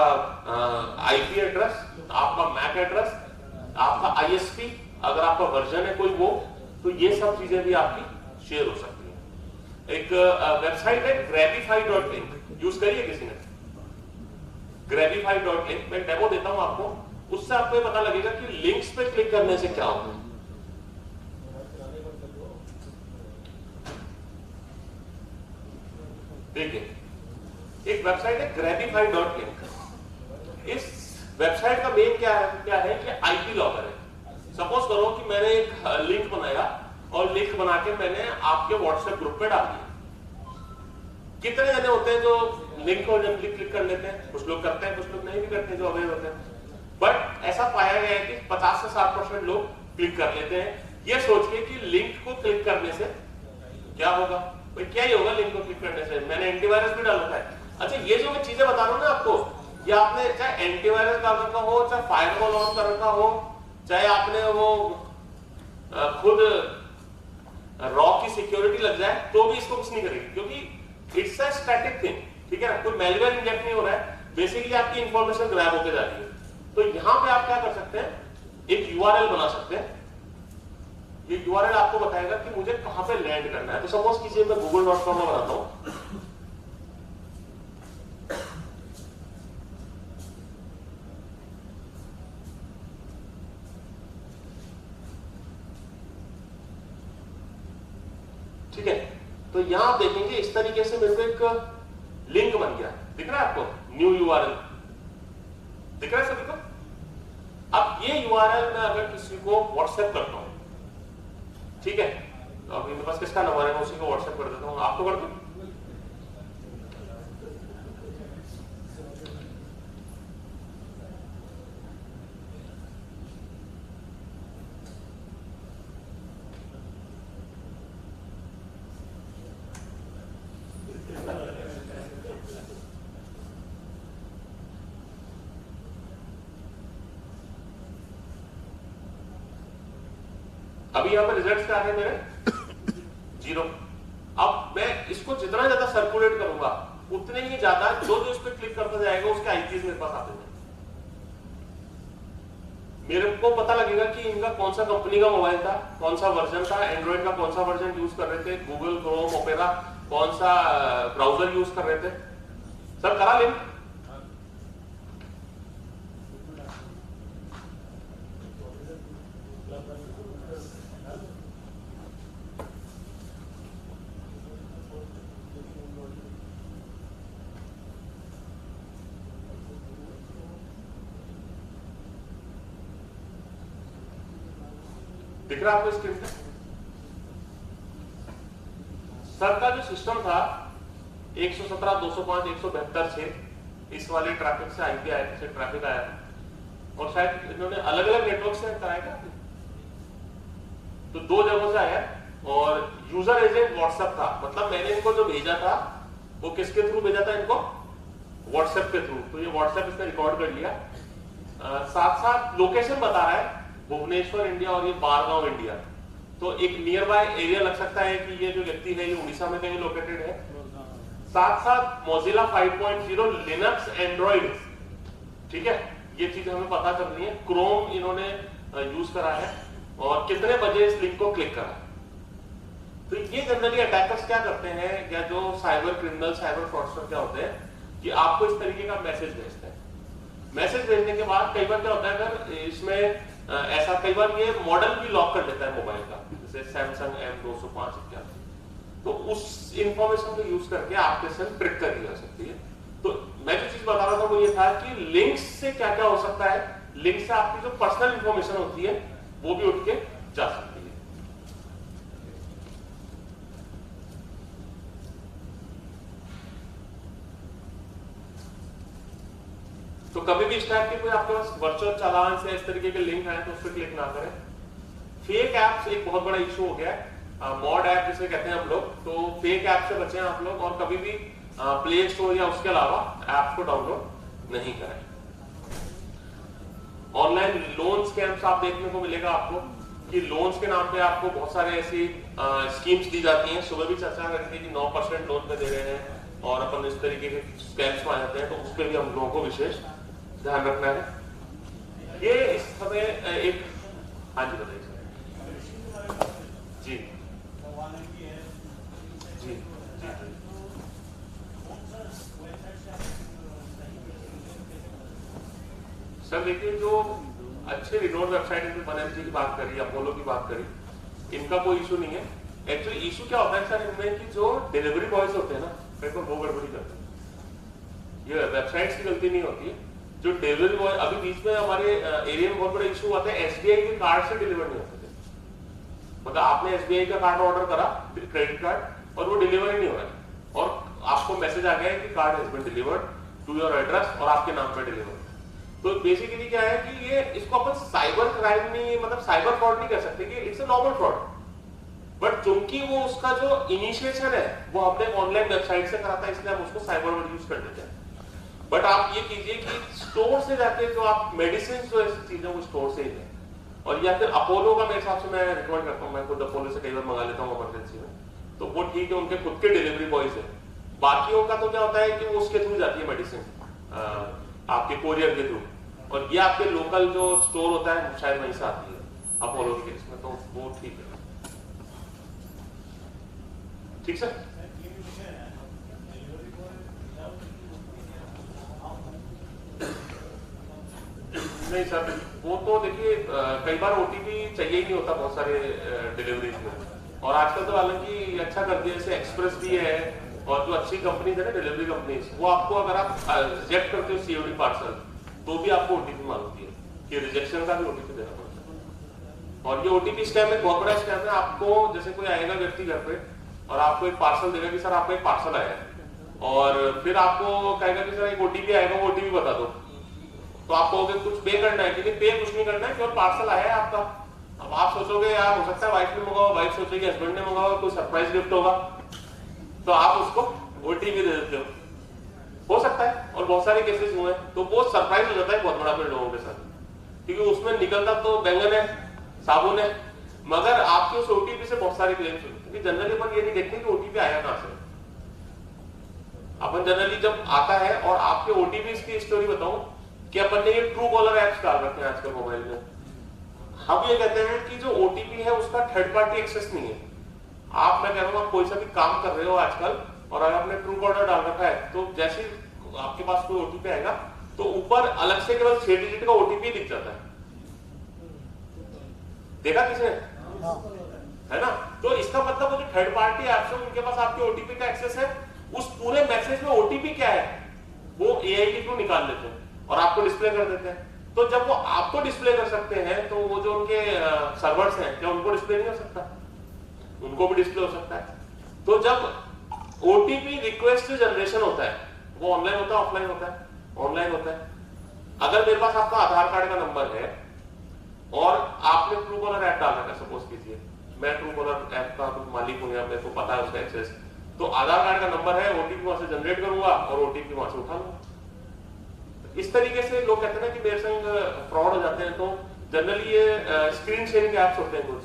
आईपी एड्रेस, आपका मैक एड्रेस, आपका आईएसपी, अगर आपका वर्जन है कोई वो, तो ये सब चीजें भी आपकी शेयर हो सकती है। एक वेबसाइट है grabify.link, यूज करिए किसी ने? grabify.link, मैं डेमो देता हूं आपको, उससे आपको ये पता लगेगा कि लिंक्स पे क्लिक करने से क्या होगा। देखिए एक वेबसाइट है grabify.link। इस वेबसाइट का मेन क्या है कि आईपी लॉगर है। सपोज करो कि मैंने एक लिंक बनाया और लिंक बना के मैंने आपके व्हाट्सएप ग्रुप पे डाल दिया। कितने जने होते हैं जो लिंक को जब क्लिक कर लेते हैं? कुछ लोग करते हैं, कुछ लोग नहीं भी करते, जो अवेयर होते हैं। बट ऐसा पाया गया है कि 50 से 60% लोग क्लिक कर लेते हैं ये सोच के कि लिंक को क्लिक करने से क्या होगा। भाई क्या ही होगा लिंक को क्लिक करने से, मैंने एंटीवायरस भी डाल रखा है। अच्छा ये जो मैं चीजें बता रहा हूं ना आपको, ये आपने चाहे एंटीवायरस डाल रखा हो, चाहे फायरवॉल ऑन कर रखा हो, चाहे आपने वो खुद रॉ की सिक्योरिटी लग जाए तो भी इसको कुछ नहीं करेगी, क्योंकि इट्स अ स्टैटिक थिंग, ठीक है ना, कोई मैलवेयर इंजेक्ट नहीं हो रहा है, बेसिकली आपकी इंफॉर्मेशन ग्रैब होकर जा रही है। तो यहां पे आप क्या कर सकते हैं, एक यूआरएल बना सकते हैं। ये यूआरएल आपको बताएगा कि मुझे कहां पे लैंड करना है। तो सपोज कीजिए मैं google.com में बनाता हूं, ठीक है। तो यहां आप देखेंगे इस तरीके से मेरे को एक लिंक बन गया, दिख रहा है आपको, न्यू यूआरएल दिख रहा है सभी को। अब ये यूआरएल मैं अगर किसी को व्हाट्सएप करता हूं, ठीक है, तो अभी मेरे पास किसका नंबर है, मैं उसी को व्हाट्सएप कर देता हूं, आपको कर दूं। अभी यहाँ पे रिजल्ट क्या है मेरे 0। अब मैं इसको जितना ज्यादा सर्कुलेट करूंगा उतने ही ज्यादा जो इस पर क्लिक करता जाएगा उसके आईपीज मेरे पास आते हैं। मेरे को पता लगेगा कि इनका कौन सा कंपनी का मोबाइल था, कौन सा वर्जन था, एंड्रॉइड का कौन सा वर्जन यूज कर रहे थे, गूगल क्रोम ओपेरा कौन सा ब्राउजर यूज कर रहे थे। सर करा लिंक, दिख रहा आपको स्क्रीन पे। सर का जो सिस्टम था 117, 205, 172 इस वाले ट्रैफिक से आईपी आया था, ट्रैफिक आया था, और शायद इन्होंने अलग अलग नेटवर्क से कराया था, तो 2 जगहों से आया। और यूजर एजेंट व्हाट्सएप था, मतलब मैंने इनको जो भेजा था वो किसके थ्रू भेजा था, इनको व्हाट्सएप के थ्रू। तो ये व्हाट्सएप इसने रिकॉर्ड कर लिया, साथ साथ लोकेशन बता रहा है भुवनेश्वर इंडिया और ये बारगांव इंडिया। तो एक नियर बाय एरिया लग सकता है कि ये जो व्यक्ति है ये उड़ीसा में कहीं लोकेटेड है। साथ साथ मोजिला 5.0 लिनक्स एंड्रॉइड, ठीक है, ये चीज हमें पता करनी है। क्रोम इन्होंने यूज करा है और कितने बजे इस लिंक को क्लिक करा। तो ये जनरली अटैकर्स क्या करते हैं, या जो साइबर क्रिमिनल साइबर फ्रॉडस्टर क्या होते हैं कि आपको इस तरीके का मैसेज भेजते हैं। मैसेज भेजने के बाद कई बार क्या होता है, अगर इसमें ऐसा कई बार ये मॉडल भी लॉक कर देता है मोबाइल का, जैसे सैमसंग M205 इत्यादि, तो उस इंफॉर्मेशन को यूज करके आपके साथ ट्रिक करी जा सकती है। तो मैं जो चीज बता रहा था वो ये था कि लिंक्स से क्या क्या हो सकता है, लिंक से आपकी जो पर्सनल इंफॉर्मेशन होती है वो भी उठ के जा सकती है। तो कभी भी इस टाइप के कोई आपके पास वर्चुअल चालान से इस तरीके के लिंक आए तो उस पर क्लिक ना करें। फेक ऐप्स एक बहुत बड़ा इशू हो गया है, मॉड ऐप जिसे कहते हैं हम लोग, तो फेक ऐप से बचें आप लोग, और कभी भी प्ले स्टोर या उसके अलावा ऐप को डाउनलोड नहीं करें। ऑनलाइन लोन स्कैम्स आप देखने को मिलेगा आपको कि लोन्स के नाम पे आपको बहुत सारे ऐसी स्कीम्स दी जाती हैं। सुबह भी चर्चा करी थी कि 9% लोन पे दे रहे हैं और अपन इस तरीके के स्कैम्स में आ जाते हैं, तो उस पर भी हम लोगों को विशेष ध्यान रखना है। ये इस समय एक, हाँ जी बताइए जी जी जी सर देखिए, जो अच्छे रिनोड वेबसाइट MCL की बात करी, अपोलो की बात करी, इनका कोई इशू नहीं है। एक्चुअली इशू क्या होता है सर इनमें कि जो डिलीवरी बॉयज होते हैं ना, कई बार वो गड़बड़ी करते हैं। ये वेबसाइट्स की गलती नहीं होती है, जो डिलीवरी बॉय, अभी बीच में हमारे एरिया में बहुत बड़ा इशू हुआ था, SBI के कार्ड से डिलीवर नहीं होते थे। मतलब आपने SBI का कार्ड ऑर्डर करा, क्रेडिट कार्ड, और वो डिलीवर ही नहीं हो रहा है, और आपको मैसेज आ गया है कि card has been delivered to your address, और आपके नाम पे डिलीवर। तो बेसिकली क्या है कि ये, इसको अपन साइबर क्राइम नहीं, मतलब साइबर फ्रॉड नहीं कह सकते कि it's a normal fraud, but चूंकि वो उसका जो इनिशिएशन है वो हमने ऑनलाइन वेबसाइट से करा था, इसलिए हम उसको साइबर वर्ड यूज कर देते हैं। बट आप ये कीजिए कि स्टोर से जाके जो आप मेडिसिन जो ऐसी चीजें वो स्टोर से ही लें, और या फिर अपोलो का मेरे हिसाब से मैं रिकमेंड करता हूँ, मैं खुद अपोलो से कई बार मंगा लेता हूँ इमरजेंसी में, तो वो ठीक है, उनके खुद के डिलीवरी बॉयज है। बाकियों का तो क्या होता है कि वो उसके थ्रू जाती है मेडिसिन, आपके कोरियर के थ्रू, और ये आपके लोकल जो स्टोर होता है शायद वहीं से आती है अपोलो के केस में, तो वो ठीक है। ठीक सर? नहीं सर, वो तो देखिए कई बार ओटीपी चाहिए ही नहीं होता बहुत सारे डिलीवरीज में, और आजकल तो हालांकि अच्छा कर दिया, जैसे एक्सप्रेस भी है और जो अच्छी कंपनीज है ना डिलीवरी कंपनीज, वो आपको अगर आप रिजेक्ट करते हो सीओडी पार्सल तो भी आपको ओटीपी मांगती है कि रिजेक्शन का भी ओटीपी देना पड़ता है। और ये ओटीपी स्कैम एक बहुत बड़ा स्कैम है। आपको जैसे कोई आएगा व्यक्ति घर पे और आपको एक पार्सल देगा कि सर आपको एक पार्सल आया है, और फिर आपको कहेगा कि सर एक ओटीपी आएगा, वो ओटीपी बता दो, तो आप कहोगे कुछ पे करना है, क्योंकि पे कुछ नहीं करना है, केवल पार्सल आया है आपका। अब आप सोचोगे यार हो सकता है वाइफ ने मंगाओ, वाइफ सोचेगी हस्बैंड ने मंगाओ, कोई सरप्राइज गिफ्ट होगा, तो आप उसको ओटीपी दे देते हो सकता है, और बहुत सारे केसेस हुए हैं, तो वो सरप्राइज हो जाता है बहुत बड़ा फिर लोगों के साथ, क्योंकि उसमें निकलता तो बैंगन है, साबुन है, मगर आपके उस ओटीपी से बहुत सारे क्लेम्स होते हैं। क्योंकि जनरली अपन ये नहीं देखते कि ओटीपी आया कहां से। अपन जनरली जब आता है, और आपके ओटीपी की स्टोरी बताऊं कि अपन ने ये ट्रू कॉलर एप्स डाल रखे हैं आजकल मोबाइल में। हम ये कहते हैं कि जो ओटीपी है उसका थर्ड पार्टी एक्सेस नहीं है। आप, मैं कह रहा हूं आप कोई सा भी काम कर रहे हो आजकल और अगर आपने ट्रू कॉलर डाल रखा है, तो जैसे आपके पास कोई ओटीपी आएगा तो ऊपर अलग से केवल 6 डिजिट का ओटीपी दिख जाता है। देखा किसने? है ना? तो इसका मतलब वो जो थर्ड पार्टी एप्स है उनके पास आपके ओटीपी का एक्सेस है, उस पूरे मैसेज में ओटीपी क्या है वो एआई के थ्रू निकाल लेते हैं और आपको डिस्प्ले कर देते हैं। तो जब वो आपको डिस्प्ले कर सकते हैं, तो वो जो उनके सर्वर्स हैं, क्या उनको डिस्प्ले नहीं हो सकता? उनको भी डिस्प्ले हो सकता है। तो जब ओटीपी रिक्वेस्ट जनरेशन होता है, वो ऑनलाइन होता है ऑफलाइन होता है? ऑनलाइन होता है। अगर मेरे पास आपका आधार कार्ड का नंबर है और आपने ट्रू कॉलर ऐप डाल रखा है, सपोज कीजिए मैं ट्रू कॉलर ऐप का मालिक हूं या मेरे को पता है उसका एक्सेस, तो आधार कार्ड का नंबर है, ओटीपी वहां से जनरेट करूंगा और ओटीपी वहां से उठा लूंगा। इस तरीके से लोग कहते हैं ना कि मेरे संग फ्रॉड हो जाते हैं, तो जनरली ये स्क्रीन शेयरिंग ऐप्स होते हैं कुछ।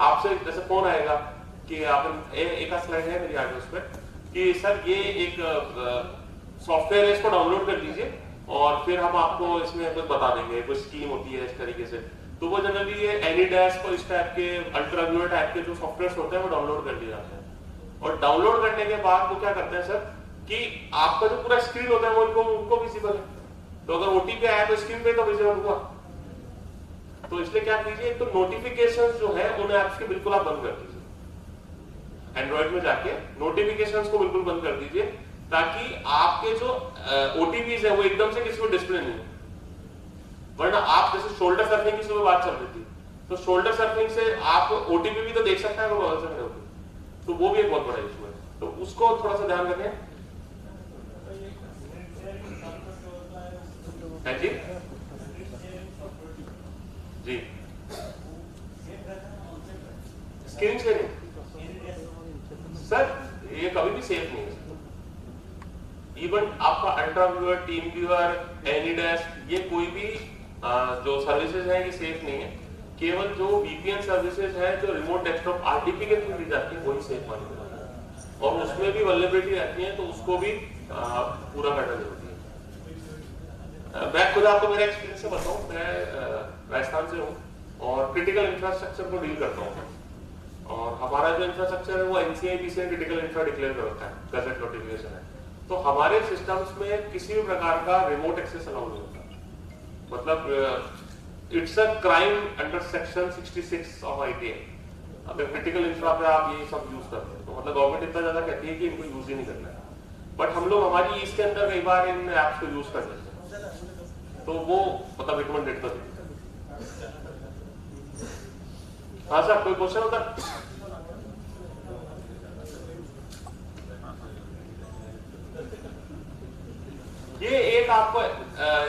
आपसे जैसे फोन आएगा कि आप एक स्लाइड है मेरी आगे उस पर कि सर ये एक सॉफ्टवेयर है, इसको डाउनलोड कर लीजिए और फिर हम आपको इसमें कुछ बता देंगे, कोई स्कीम होती है इस तरीके से। तो वो जनरली ये एनीडेस्क और इस टाइप के अल्ट्राव्यू टाइप के जो सॉफ्टवेयर होते हैं वो डाउनलोड कर लिए जाते हैं, और डाउनलोड करने के बाद वो क्या करते हैं सर कि आपका जो पूरा स्क्रीन होता है वो उनको विजिबल है। तो अगर ओटीपी आया तो स्क्रीन पे तो विजिबल हुआ। तो इसलिए क्या कीजिए, तो नोटिफिकेशंस जो है उन ऐप्स के बिल्कुल आप बंद कर दीजिए। एंड्रॉइड में जाके नोटिफिकेशंस को बिल्कुल बंद कर दीजिए, ताकि आपके जो ओटीपीज है वो एकदम से किसी को डिस्प्ले नहीं हो। वरना आप जैसे शोल्डर सर्फिंग की सुबह बात चल रही थी, तो शोल्डर सर्फिंग से आप ओटीपी भी तो देख सकते हैं अगर बगल से खड़े होकर, तो वो भी एक बहुत बड़ा इशू है। तो उसको थोड़ा सा ध्यान रखें। है जी जी स्क्रीन शेयरिंग सर ये कभी भी सेफ नहीं है। इवन आपका ultra viewer, team viewer, AnyDesk, ये कोई भी जो सर्विसेज है ये सेफ नहीं है। केवल जो वीपीएन सर्विसेज है जो रिमोट डेस्कटॉप आरडीपी के थ्रू दी जाती है वही सेफ मानी जाती है, और उसमें भी वल्नरेबिलिटी रहती है, तो उसको भी पूरा करना जरूरी है। मैं खुद आपको मेरा एक्सपीरियंस से बताऊं, मैं राजस्थान से हूं और क्रिटिकल इंफ्रास्ट्रक्चर को डील करता हूं, और हमारा जो इंफ्रास्ट्रक्चर है वो एनसीआईबीसी क्रिटिकल इंफ्रा डिक्लेयर कर रखा है, गजट नोटिफिकेशन है। तो हमारे सिस्टम्स में किसी भी प्रकार का रिमोट एक्सेस अलाउ नहीं होता। मतलब it's a crime under section 66 of IT. अगर क्रिटिकल इंफ्रा पे आप ये सब यूज करते हैं तो मतलब गवर्नमेंट इतना ज्यादा कहती है कि इनको यूज ही नहीं करना है, बट हम लोग हमारी ईस्ट के अंदर कई बार इन एप्स को यूज कर लेते हैं, तो वो मतलब रिकमेंडेड कर देते हैं। हाँ सर, कोई क्वेश्चन होता? ये एक आपको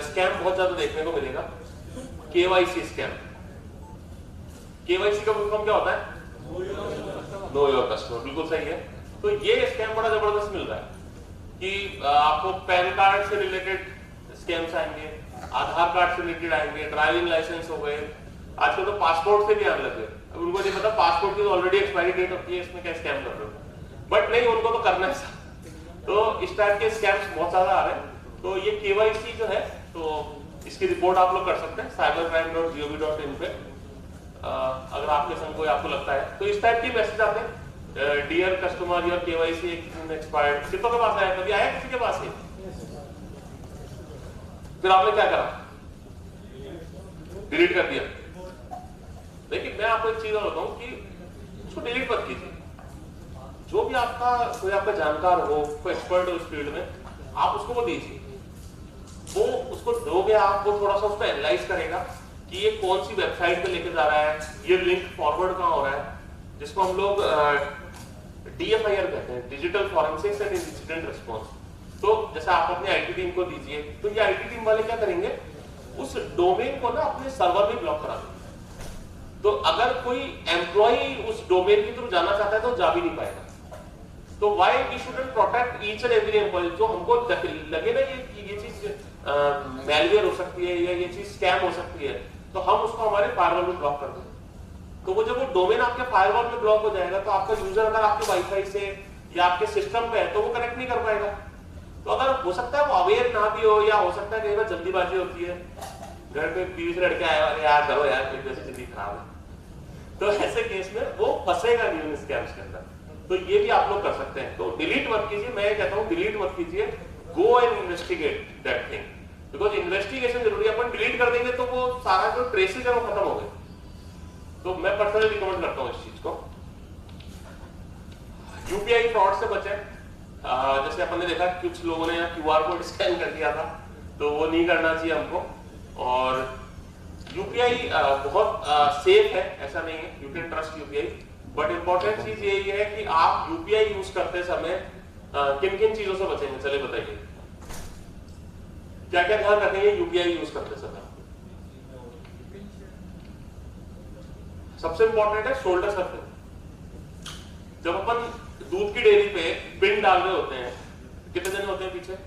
स्कैम बहुत ज्यादा देखने को मिलेगा, केवाईसी स्कैम। केवाईसी का फुल फॉर्म क्या होता है? नो योर कस्टमर, बिल्कुल सही है। तो ये स्कैम बड़ा जबरदस्त मिल रहा है कि आपको पैन कार्ड से रिलेटेड स्कैम्स आएंगे, आधार कार्ड से रिलेटेड आएंगे, ड्राइविंग लाइसेंस हो गए, आजकल तो पासपोर्ट से भी आने लगे। अब उनको नहीं पता पासपोर्ट की तो ऑलरेडी एक्सपायरी डेट होती है, इसमें क्या स्कैम कर रहे हो, बट नहीं, उनको तो करना है। तो इस टाइप के स्कैम्स बहुत ज्यादा आ रहे हैं। तो ये KYC जो है, तो इसकी रिपोर्ट आप लोग कर सकते हैं cybercrime.gov.in पे, अगर आपके संग कोई आपको लगता है। तो इस टाइप की मैसेज आते हैं, dear customer your KYC expired. कितनों के पास आया? कभी आया किसी के पास? फिर आपने क्या करा? डिलीट कर दिया। लेकिन मैं आपको एक चीज और बताऊं कि उसको डिलीट मत कीजिए। जो भी आपका कोई आपका जानकार हो, कोई एक्सपर्ट हो इस फील्ड में, आप उसको वो दीजिए। वो उसको दोगे आप, वो थोड़ा सा उसको एनालाइज करेगा कि ये कौन सी वेबसाइट पे लेके जा रहा है, ये लिंक फॉरवर्ड कहाँ हो रहा है, जिसको हम लोग DFIR कहते हैं, digital forensics and incident response. तो जैसे आप अपने IT टीम को दीजिए, तो ये IT टीम वाले क्या करेंगे, उस डोमेन को ना अपने सर्वर में ब्लॉक करा देंगे। तो अगर कोई एम्प्लॉई उस डोमेन के थ्रू जाना चाहता है तो जा भी नहीं पाएगा। तो why we shouldn't protect each and every employee? जो हमको लगे ना ये चीज मैलवेयर हो सकती है या ये चीज स्कैम हो सकती है, तो हम उसको हमारे फायरवॉल में ब्लॉक कर दें। तो वो जब वो डोमेन आपके फायरवॉल में ब्लॉक हो जाएगा, तो आपका यूजर अगर आपके वाईफाई से या आपके सिस्टम पे है तो वो कनेक्ट नहीं कर पाएगा। तो अगर हो सकता है वो अवेयर ना भी हो, या हो सकता है कई बार जल्दीबाजी होती है, घर पे बीवी से लड़के आए वाले, यार करो यार, फिर वैसे जिंदगी खराब है, तो ऐसे केस में वो फंसेगा नहीं उन स्कैम्स के अंदर। तो ये भी आप लोग कर सकते हैं। तो डिलीट मत कीजिए, मैं कहता हूँ डिलीट मत कीजिए, go and investigate that thing, because investigation जरूरी है। अपन डिलीट कर देंगे तो वो सारा जो ट्रेसेस है वो खत्म हो गए। तो मैं पर्सनली रिकमेंड करता हूँ इस चीज को। UPI फ्रॉड से बचें। जैसे अपन ने देखा कुछ लोगों ने QR कोड स्कैन कर दिया था, तो वो नहीं करना चाहिए हमको। और UPI बहुत सेफ है, ऐसा नहीं है, you can trust UPI, but important चीज यही है कि आप UPI यूज करते समय किन किन चीजों से बचेंगे, चलिए बताइए, क्या क्या ध्यान रखेंगे UPI यूज करते समय? सबसे इंपॉर्टेंट है शोल्डर सर्कल। जब अपन दूध की डेयरी पे पिन डाल रहे होते हैं, कितने जने होते हैं पीछे,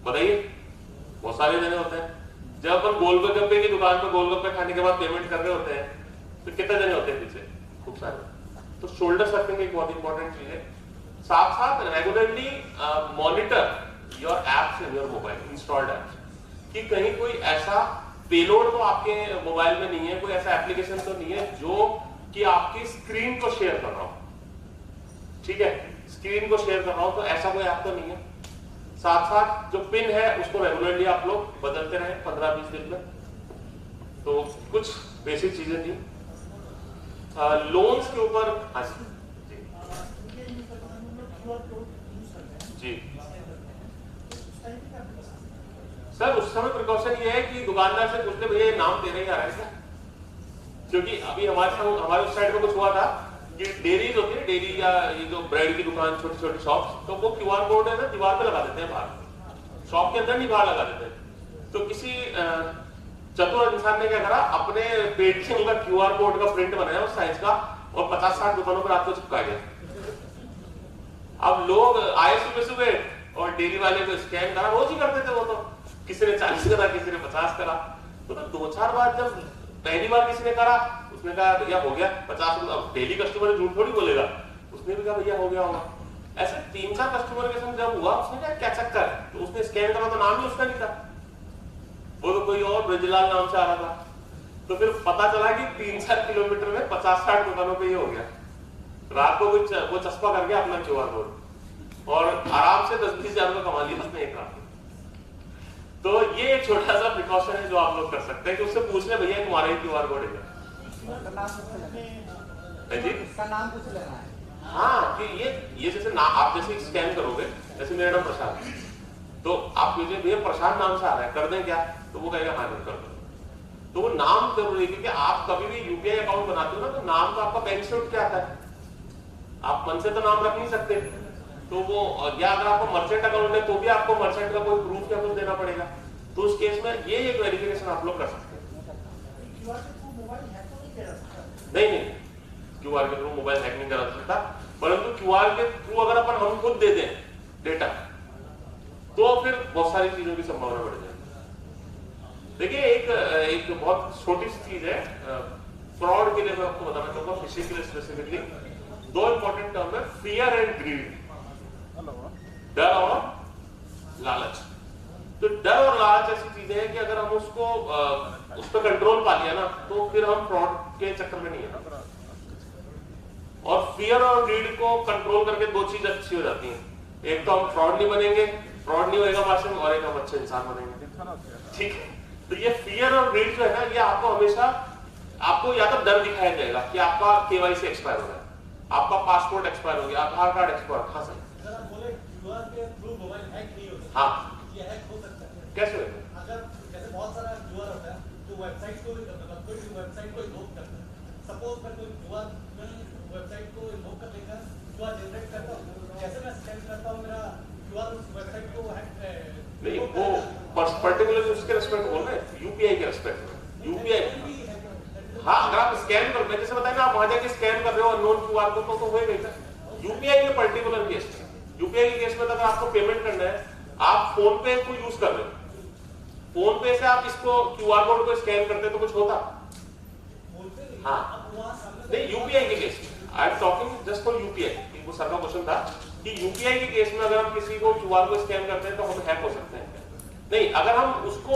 बताइए? बहुत सारे जने होते हैं। जब अपन गोलगप्पे की दुकान पे गोलगप्पे खाने के बाद पेमेंट कर रहे होते हैं, तो कितने जने होते हैं पीछे? खूब सारे। तो शोल्डर सर्कलिंग एक बहुत इंपॉर्टेंट चीज है। साथ साथ regularly monitor your apps in your mobile, installed apps, कि कहीं कोई ऐसा पेलोड तो आपके मोबाइल में नहीं है, कोई ऐसा एप्लीकेशन तो नहीं है जो कि आपकी स्क्रीन को शेयर कर रहा हो। ठीक है, स्क्रीन को शेयर कर रहा हूं, तो ऐसा कोई ऐप तो नहीं है। साथ साथ जो पिन है उसको रेगुलरली आप लोग बदलते रहे 15-20 दिन में। तो कुछ बेसिक चीजें थी। लोन्स के ऊपर जी सर, उस समय प्रिकॉशन ये है कि दुकानदार से पूछते भैया नाम दे रहे हैं क्या, क्योंकि अभी हमारे उस साइड में कुछ हुआ था कि डेयरीज होती है, डेयरी या ये जो ब्रेड की दुकान, छोटी छोटी शॉप्स, तो वो QR कोड है ना दीवार पे लगा देते हैं बाहर, शॉप के अंदर नहीं बाहर लगा देते हैं। तो किसी चतुर इंसान ने क्या करा, अपने पेटीएम का QR कोड का प्रिंट बनाया उस साइज का और 50-60 दुकानों पर रात को चिपका गया। अब लोग आए सुबह सुबह और डेयरी वाले को स्कैन करा, रोज ही करते थे वो, तो किसी ने 40 करा, किसी ने 50 करा। तो 2-4 बार जब पहली बार किसी ने करा, उसने कहा भैया हो गया 50। अब डेली कस्टमर झूठ थोड़ी बोलेगा, उसने भी कहा भैया हो गया होगा। ऐसे 3-4 कस्टमर के संग जब हुआ, उसने कहा क्या चक्कर है, तो उसने स्कैन करा तो नाम ही उसका नहीं था, वो तो कोई और ब्रजलाल नाम से आ रहा था। तो फिर पता चला कि 3-4 किलोमीटर में 50-60 दुकानों पे ये हो गया। रात को वो चस्पा कर गया अपना QR कोड और आराम से 10-20 हजार रुपये कमा लिया उसने एक रात में। तो ये एक छोटा सा प्रिकॉशन है जो आप लोग कर सकते हैं कि उससे पूछ ले भैया तुम्हारा ही QR कोड है जी। हाँ, कि ये जैसे ना आप जैसे स्कैन करोगे, जैसे मेरा नाम प्रशांत, तो आप मुझे भैया प्रशांत नाम से आ रहा है, कर दें क्या, तो वो कहेगा हाँ कर दो। तो वो नाम जरूरी है, क्योंकि आप कभी भी UPI अकाउंट बनाते हो ना, तो नाम तो आपका बैंक स्टेटमेंट क्या आता है, आप मन से तो नाम रख नहीं सकते। तो वो या अगर आपको मर्चेंट अकाउंट है तो भी आपको मर्चेंट का कोई प्रूफ या कुछ देना पड़ेगा। तो उस केस में ये एक वेरिफिकेशन आप लोग कर सकते हैं। नहीं, QR के थ्रू मोबाइल हैक नहीं करा सकता, परंतु QR के थ्रू अगर अपन हम खुद दे दें डेटा, तो फिर बहुत सारी चीजों की संभावना बढ़ जाएगी। देखिए एक बहुत छोटी सी चीज है फ्रॉड के लिए, मैं आपको बताना चाहूंगा फिशिंग के लिए स्पेसिफिकली। दो इंपॉर्टेंट टर्म है, फियर एंड ग्रीड, डर और लालच। तो डर और लालच ऐसी चीजें हैं कि अगर हम उसको उस पर कंट्रोल पा लिया ना, तो फिर हम फ्रॉड के चक्कर में नहीं है। और फियर और ग्रीड को कंट्रोल करके दो चीज अच्छी हो जाती हैं, एक तो हम फ्रॉड नहीं बनेंगे, फ्रॉड नहीं होएगा भाषण, और एक हम अच्छे इंसान बनेंगे। ठीक है, तो ये फियर और ग्रीड जो है ना, ये आपको हमेशा आपको या तो डर दिखाया जाएगा कि आपका केवाईसी एक्सपायर हो गया, आपका पासपोर्ट एक्सपायर हो गया, आधार कार्ड एक्सपायर। हाँ सर, हाँ कैसे होगा? अगर जैसे बहुत सारा जुआ होता है जो वेबसाइट को कोई वेबसाइट को इन्वोक करता है, सपोज मैं कोई जुआ वेबसाइट को इन्वोक कर लेकर जुआ जनरेट करता हूँ, कैसे मैं स्कैन करता हूँ मेरा जुआ उस वेबसाइट को नहीं, वो पर्टिकुलर उसके रेस्पेक्ट बोल रहे हैं, यूपीआई के रेस्पेक्ट में। यूपीआई हाँ, अगर आप स्कैन कर, मैं जैसे बताया ना, आप वहां जाके स्कैन कर रहे हो अननोन क्यूआर कोड तो हो गई। यूपीआई के पर्टिकुलर केस में, यूपीआई के केस में अगर आपको पेमेंट करना है, आप फोन पे को यूज कर रहे हो, फोन पे से आप इसको क्यूआर कोड को स्कैन करते तो कुछ होता? हाँ नहीं, यूपीआई के केस में I am talking just for UPI. वो सर का क्वेश्चन था कि यूपीआई के केस में अगर हम किसी को क्यूआर को स्कैन करते हैं तो हम हैक हो सकते हैं। नहीं, अगर हम उसको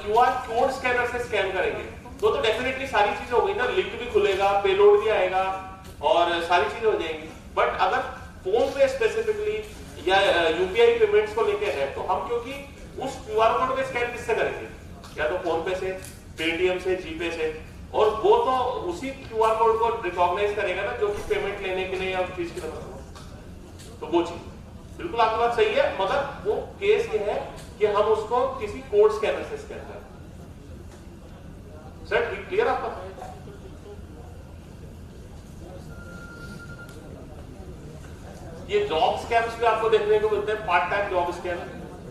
क्यूआर कोड स्कैनर से स्कैन करेंगे तो डेफिनेटली सारी चीजें हो गई ना, लिंक भी खुलेगा, पेलोड भी आएगा और सारी चीजें हो जाएंगी। बट अगर फोन पे स्पेसिफिकली या यूपीआई पेमेंट्स को लेके है, तो हम क्योंकि उस क्यूआर कोड को स्कैन किससे करेंगे? या तो फोन पे से, पेटीएम से, जीपे से, और वो तो उसी क्यूआर कोड को रिकॉग्नाइज करेगा ना जो कि पेमेंट लेने के लिए या उस चीज की तरफ। तो वो चीज बिल्कुल आपकी बात सही है, मगर वो केस ये है कि हम उसको किसी कोड स्कैनर से स्कैन करें। सर क्लियर आपका? ये जॉब स्कैम्स भी आपको देखने को मिलते हैं, पार्ट टाइम जॉब स्कैम,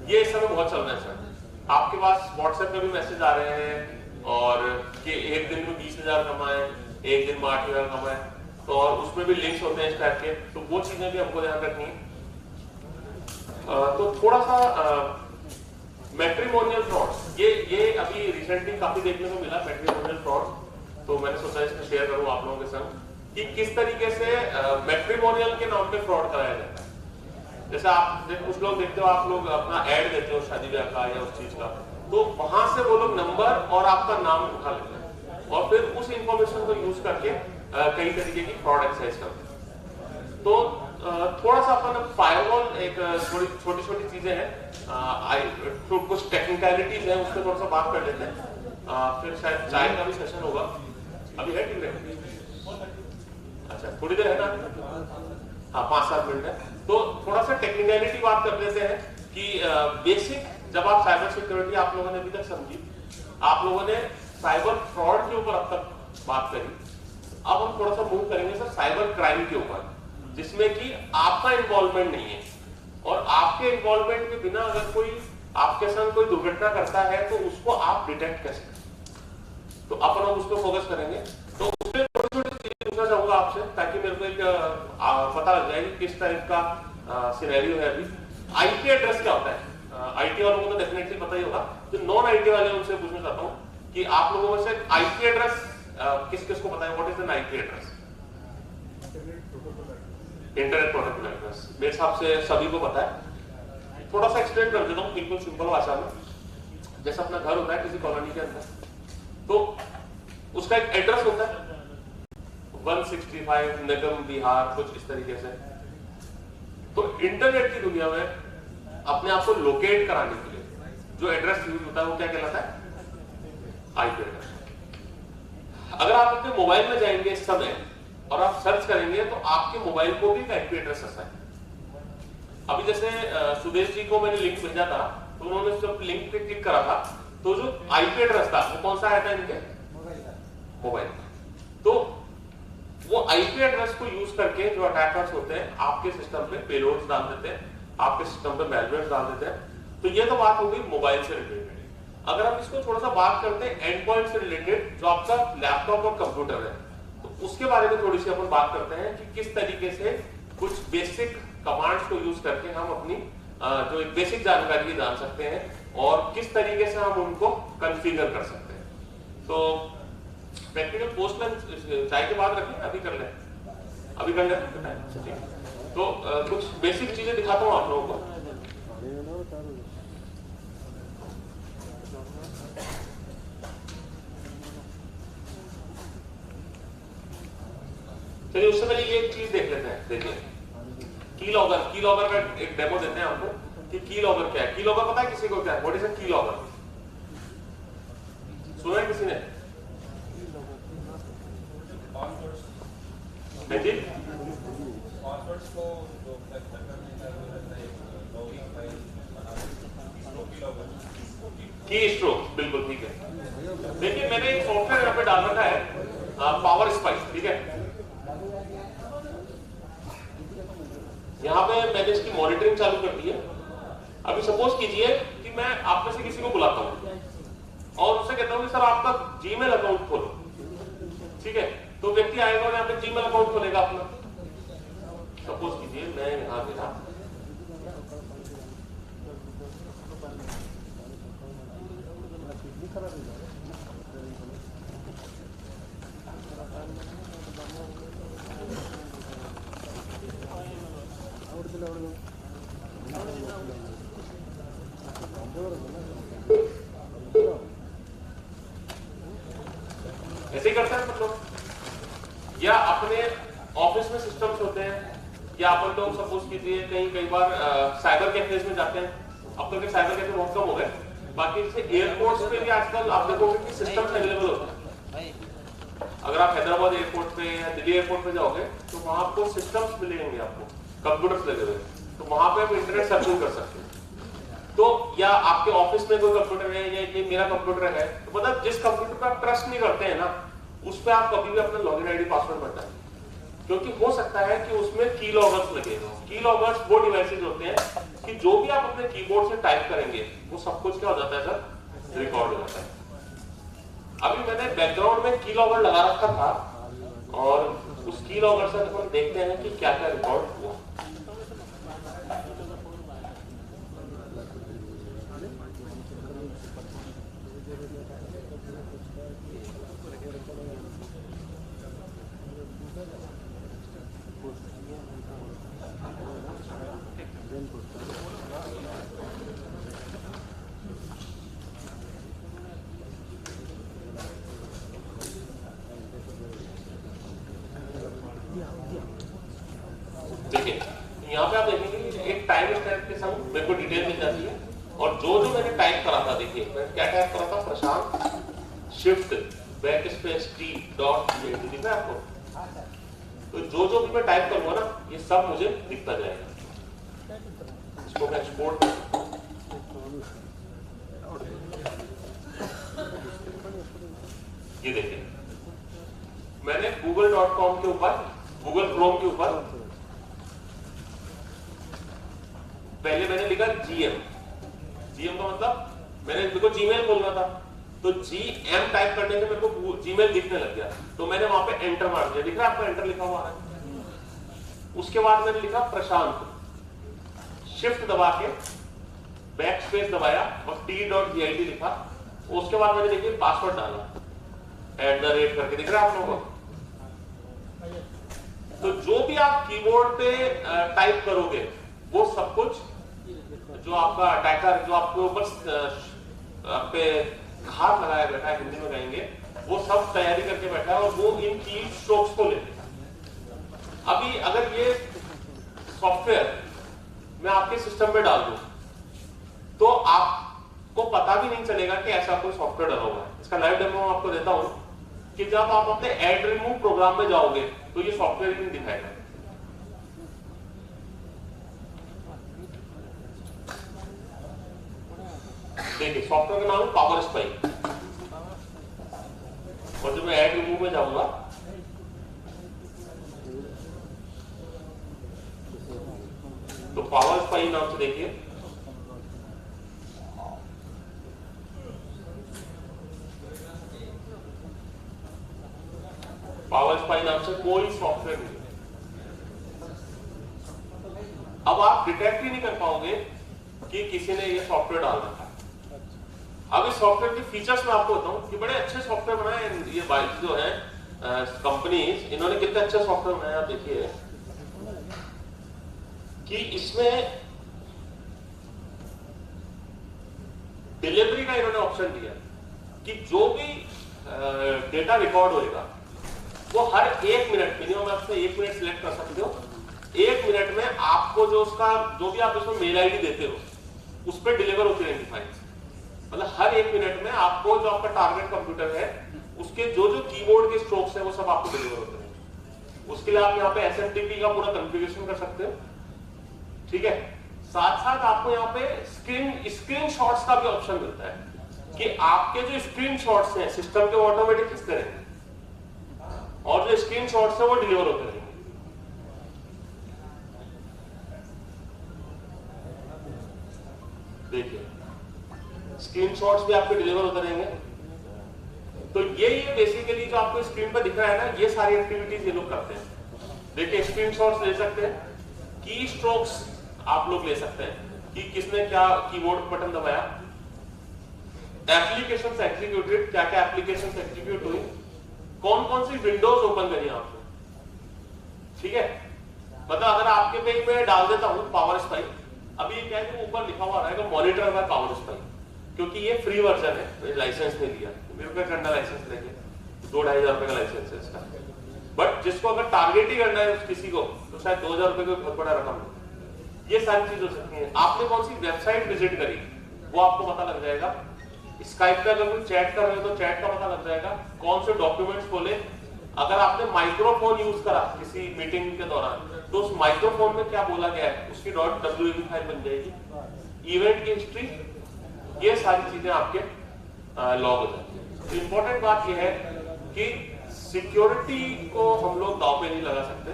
ये इस समय बहुत चल रहा है सर। आपके पास व्हाट्सएप पे भी मैसेज आ रहे हैं और कि एक दिन में 20,000 कमाए, एक दिन में 8,000 कमाए, तो और उसमें भी लिंक्स होते हैं इस टाइप के, तो वो चीजें भी हमको ध्यान रखनी है। तो थोड़ा सा मैट्रिमोनियल फ्रॉड, ये अभी रिसेंटली काफी देखने को मिला मैट्रिमोनियल फ्रॉड, तो मैंने सोचा इसमें शेयर करूं आप लोगों के संग कि किस तरीके से मैट्रिमोनियल के नाम पे फ्रॉड कराया जाता है। जैसे आप कुछ लोग देखते हो, आप लोग अपना ऐड देते हो शादी ब्याह का या उस चीज का, तो वहां से वो लोग नंबर और आपका नाम उठा लेते हैं और फिर उस इंफॉर्मेशन को यूज करके कई तरीके की फ्रॉड एक्सरसाइज करते हैं। तो थोड़ा सा अपन फायरवॉल, एक छोटी छोटी चीजें हैं, कुछ टेक्निकलिटीज है, उस पर थोड़ा सा बात कर लेते हैं, फिर शायद चाय का भी सेशन होगा। अभी है ठीक है? अच्छा, थोड़ी देर है ना? हाँ, 5-7 मिनट है। तो थोड़ा सा टेक्निकलिटी बात कर लेते हैं कि बेसिक, जब आप साइबर सिक्योरिटी आप लोगों ने अभी तक समझी, आप लोगों ने साइबर फ्रॉड के ऊपर अब तक बात करी, अब हम थोड़ा सा मूव करेंगे सर साइबर क्राइम के ऊपर, जिसमें कि आपका इन्वॉल्वमेंट नहीं है, और आपके इन्वॉल्वमेंट के बिना अगर कोई आपके संग कोई दुर्घटना करता है तो उसको आप डिटेक्ट कैसे करें, तो अपन उस पर फोकस करेंगे। तो उसमें छोटी छोटी चीजें पूछना चाहूंगा आपसे, ताकि मेरे को एक पता लग जाए कि किस टाइप का सिनेरियो है। अभी आईपी एड्रेस क्या होता है? आईटी वालों को तो डेफिनेटली पता ही होगा, जो नॉन आईटी वाले उनसे पूछना चाहता हूँ कि आप लोगों में से आईपी एड्रेस किस किस को पता है? What is an IP address? Internet protocol address मेरे हिसाब से सभी को पता है। थोड़ा सा एक्सप्लेन कर देता हूँ बिल्कुल सिंपल भाषा में। जैसे अपना घर होता है किसी कॉलोनी के अंदर, तो उसका एक एड्रेस होता है 165 निगम बिहार, कुछ इस तरीके से। तो इंटरनेट की दुनिया में अपने आप को लोकेट कराने के लिए जो एड्रेस यूज होता है वो क्या कहलाता है? IP address. अगर आप अपने मोबाइल में जाएंगे इस समय और आप सर्च करेंगे तो आपके मोबाइल को भी एक आईपी एड्रेस आता है। अभी जैसे सुदेश जी को मैंने लिंक भेजा था, तो उन्होंने जब लिंक पे क्लिक करा था तो जो आईपी एड्रेस था वो कौन सा आया था? इनके मोबाइल। तो वो आईपी एड्रेस को यूज करके जो अटैकर्स होते हैं आपके सिस्टम पे पेलोड्स डाल देते हैं, आपके सिस्टम पे मैलवेयर डाल देते हैं। तो ये तो बात हो गई मोबाइल से रिलेटेड। अगर हम इसको थोड़ा सा बात करते हैं एंड पॉइंट से रिलेटेड, जो आपका लैपटॉप और कंप्यूटर है, तो उसके बारे में थोड़ी सी अपन बात करते हैं कि किस तरीके से कुछ बेसिक कमांड्स को यूज करके हम अपनी जो एक बेसिक जानकारी जान सकते हैं और किस तरीके से हम उनको कॉन्फ़िगर कर सकते हैं। तो प्रैक्टिकल पोस्ट लंच चाय के बाद रखें, अभी कर लें, अभी कर लें टाइम। तो कुछ बेसिक चीजें दिखाता हूँ आप लोगों को। चलिए उससे पहले ये एक चीज देख लेते हैं। देखिए की लॉगर का एक डेमो देते हैं आपको कि की लॉगर क्या है। की लॉगर पता है किसी को क्या है? व्हाट इज अ की लॉगर? सुना है किसी ने? जी पासवर्ड्स को जो कैप्चर करने का रहता है लॉगिंग फाइल बनाने की स्ट्रोक, बिल्कुल ठीक है। देखिए मैंने एक सॉफ्टवेयर यहाँ पे डाल रखा है पावर स्पाइस, ठीक है। यहाँ पे मैंने इसकी मॉनिटरिंग चालू कर दी है। अभी सपोज कीजिए कि मैं आप में से किसी को बुलाता हूँ और उससे कहता हूँ कि सर आपका जीमेल अकाउंट खोलो, ठीक है। तो व्यक्ति आएगा और यहाँ पे जीमेल अकाउंट खोलेगा अपना। सपोज कीजिए मैं यहाँ गया, ऐसे ही करते हैं सब लोग, या अपने ऑफिस में सिस्टम्स होते हैं, या अपन लोग सपोज कीजिए कई बार साइबर कैफेज में जाते हैं। अब तो साइबर कैफे बहुत कम हो गए, बाकी जैसे एयरपोर्ट्स पे भी आजकल आप देखोगे कि सिस्टम्स अवेलेबल होते हैं। अगर आप हैदराबाद एयरपोर्ट पे या दिल्ली एयरपोर्ट पे जाओगे तो वहां आपको सिस्टम्स मिलेंगे, आपको कंप्यूटर्स लगे हुए, तो वहां पे आप इंटरनेट सर्फिंग कर सकते हैं। तो या आपके ऑफिस में कोई कंप्यूटर है या ये मेरा कंप्यूटर है, तो मतलब जिस कंप्यूटर पर आप ट्रस्ट नहीं करते हैं ना, उस पर आप कभी भी अपना लॉगिन आईडी पासवर्ड मत डालिए, क्योंकि हो सकता है कि उसमें की लॉगर्स लगे हो। की लॉगर्स वो डिवाइसेज होते हैं कि जो भी आप अपने कीबोर्ड से टाइप करेंगे वो सब कुछ क्या हो जाता है सर, रिकॉर्ड हो जाता है। अभी मैंने बैकग्राउंड में की लॉगर लगा रखा था और उस की लॉगर से हम देखते हैं कि क्या क्या रिकॉर्ड हुआ। देखिए यहाँ पे आप देखेंगे कि एक टाइम स्टैम्प के संग मेरे को डिटेल मिल जाती है, और जो जो मैंने टाइप करा था, देखिए मैं क्या टाइप करा था, प्रशांत शिफ्ट बैकस्पेस टी डॉट दिखा है आपको। तो जो जो भी मैं टाइप करूंगा ना, ये सब मुझे दिखता जाएगा। इसको मैं एक्सपोर्ट, ये देखिए मैंने google.com के ऊपर, गूगल क्रोम के ऊपर पहले मैंने लिखा जीएम का मतलब मैंने मेरे को जीमेल खोलना था, तो जीएम टाइप करने से मेरे को जीमेल दिखने लग गया, तो मैंने वहां पे एंटर मार दिया। दिख रहा है आपको एंटर लिखा हुआ है। उसके बाद मैंने लिखा प्रशांत, शिफ्ट दबा के बैक स्पेस दबाया और t.git लिखा। उसके बाद मैंने देखिए पासवर्ड डाला @ करके, दिख रहा है आप लोगों को। तो जो भी आप कीबोर्ड पे टाइप करोगे वो सब कुछ जो आपका अटैकर जो आपके ऊपर आप पे घात लगाया बैठा है, हिंदी में कहेंगे, वो सब तैयारी करके बैठा है और वो इन की स्ट्रोक्स को लेते हैं। अभी अगर ये सॉफ्टवेयर मैं आपके सिस्टम में डाल दूं तो आपको पता भी नहीं चलेगा कि ऐसा कोई सॉफ्टवेयर डाला हुआ है। इसका लाइव डेमो आपको देता हूं कि जब आप अपने एड रिमूव प्रोग्राम में जाओगे तो ये सॉफ्टवेयर ही दिखाएगा। देखिए सॉफ्टवेयर का नाम है पावर स्पाई, और जब मैं एड रिमूव में जाऊंगा तो पावर स्पाई नाम से देखिए पावर स्पाई नाम से कोई सॉफ्टवेयर नहीं। अब आप डिटेक्ट ही नहीं कर पाओगे कि किसी ने ये सॉफ्टवेयर डाल रखा है। अब इस सॉफ्टवेयर के फीचर्स मैं आपको बताऊं कि बड़े अच्छे सॉफ्टवेयर बनाए हैं ये बाइक जो है कंपनीज, इन्होंने कितने अच्छे सॉफ्टवेयर बनाए आप देखिए कि इसमें डिलीवरी का इन्होंने ऑप्शन दिया कि जो भी डेटा रिकॉर्ड होएगा वो हर 1 मिनट, मिनिमम आप 1 मिनट सिलेक्ट कर सकते हो, 1 मिनट में आपको जो उसका जो भी आप इसमें मेल आईडी देते हो उस पर डिलीवर होती रहेंगी फाइल्स। मतलब हर 1 मिनट में आपको जो आपका टारगेट कंप्यूटर है उसके जो जो कीबोर्ड के स्ट्रोक्स है वो सब आपको डिलीवर होते रहेंगे। उसके लिए आप यहाँ पे SMTP का पूरा कॉन्फ़िगरेशन कर सकते हो, ठीक है। साथ साथ आपको यहाँ पे स्क्रीन शॉट्स का भी ऑप्शन मिलता है कि आपके जो स्क्रीन शॉट्स हैं सिस्टम के ऑटोमेटिक खींचते रहेंगे और जो स्क्रीन शॉट्स है वो डिलीवर होते रहेंगे। देखिए स्क्रीन शॉट्स भी आपके डिलीवर होते रहेंगे। तो ये बेसिकली जो आपको स्क्रीन पर दिख रहा है ना, ये सारी एक्टिविटीज ये लोग करते हैं। देखिए स्क्रीन शॉट्स ले सकते हैं, की स्ट्रोक्स आप लोग ले सकते हैं कि किसने क्या कीबोर्ड बटन दबाया, एप्लीकेशंस एग्जीक्यूटेड, क्या क्या एप्लीकेशंस एग्जीक्यूट हुई, कौन कौन सी विंडोज ओपन करी आपने, ठीक है। मतलब अगर आपके पेज में डाल देता हूं पावर स्पाई, अभी ये क्या है कि ऊपर लिखा हुआ रहेगा मॉनिटर बाय पावर स्पाई, क्योंकि ये फ्री वर्जन है, लाइसेंस नहीं लिया, मेरे को करना लाइसेंस लेके 2-2.5 हजार रुपए का लाइसेंस है इसका। बट जिसको अगर टारगेट ही करना है किसी को तो शायद 2,000 रुपए को बहुत बड़ा रकम है। ये सारी चीज हो सकती है। आपने कौन सी वेबसाइट विजिट करी वो आपको पता लग जाएगा। स्काइप पे अगर कोई चैट कर रहे हो तो चैट का पता लग जाएगा, कौन से डॉक्यूमेंट्स खोले। अगर आपने माइक्रोफोन यूज करा किसी मीटिंग के दौरान तो उस माइक्रोफोन में क्या बोला गया है उसकी .wav फाइल बन जाएगी। इवेंट की हिस्ट्री, ये सारी चीजें आपके लॉग हो जाती है। तो इंपॉर्टेंट बात यह है कि सिक्योरिटी को हम लोग दांव पे नहीं लगा सकते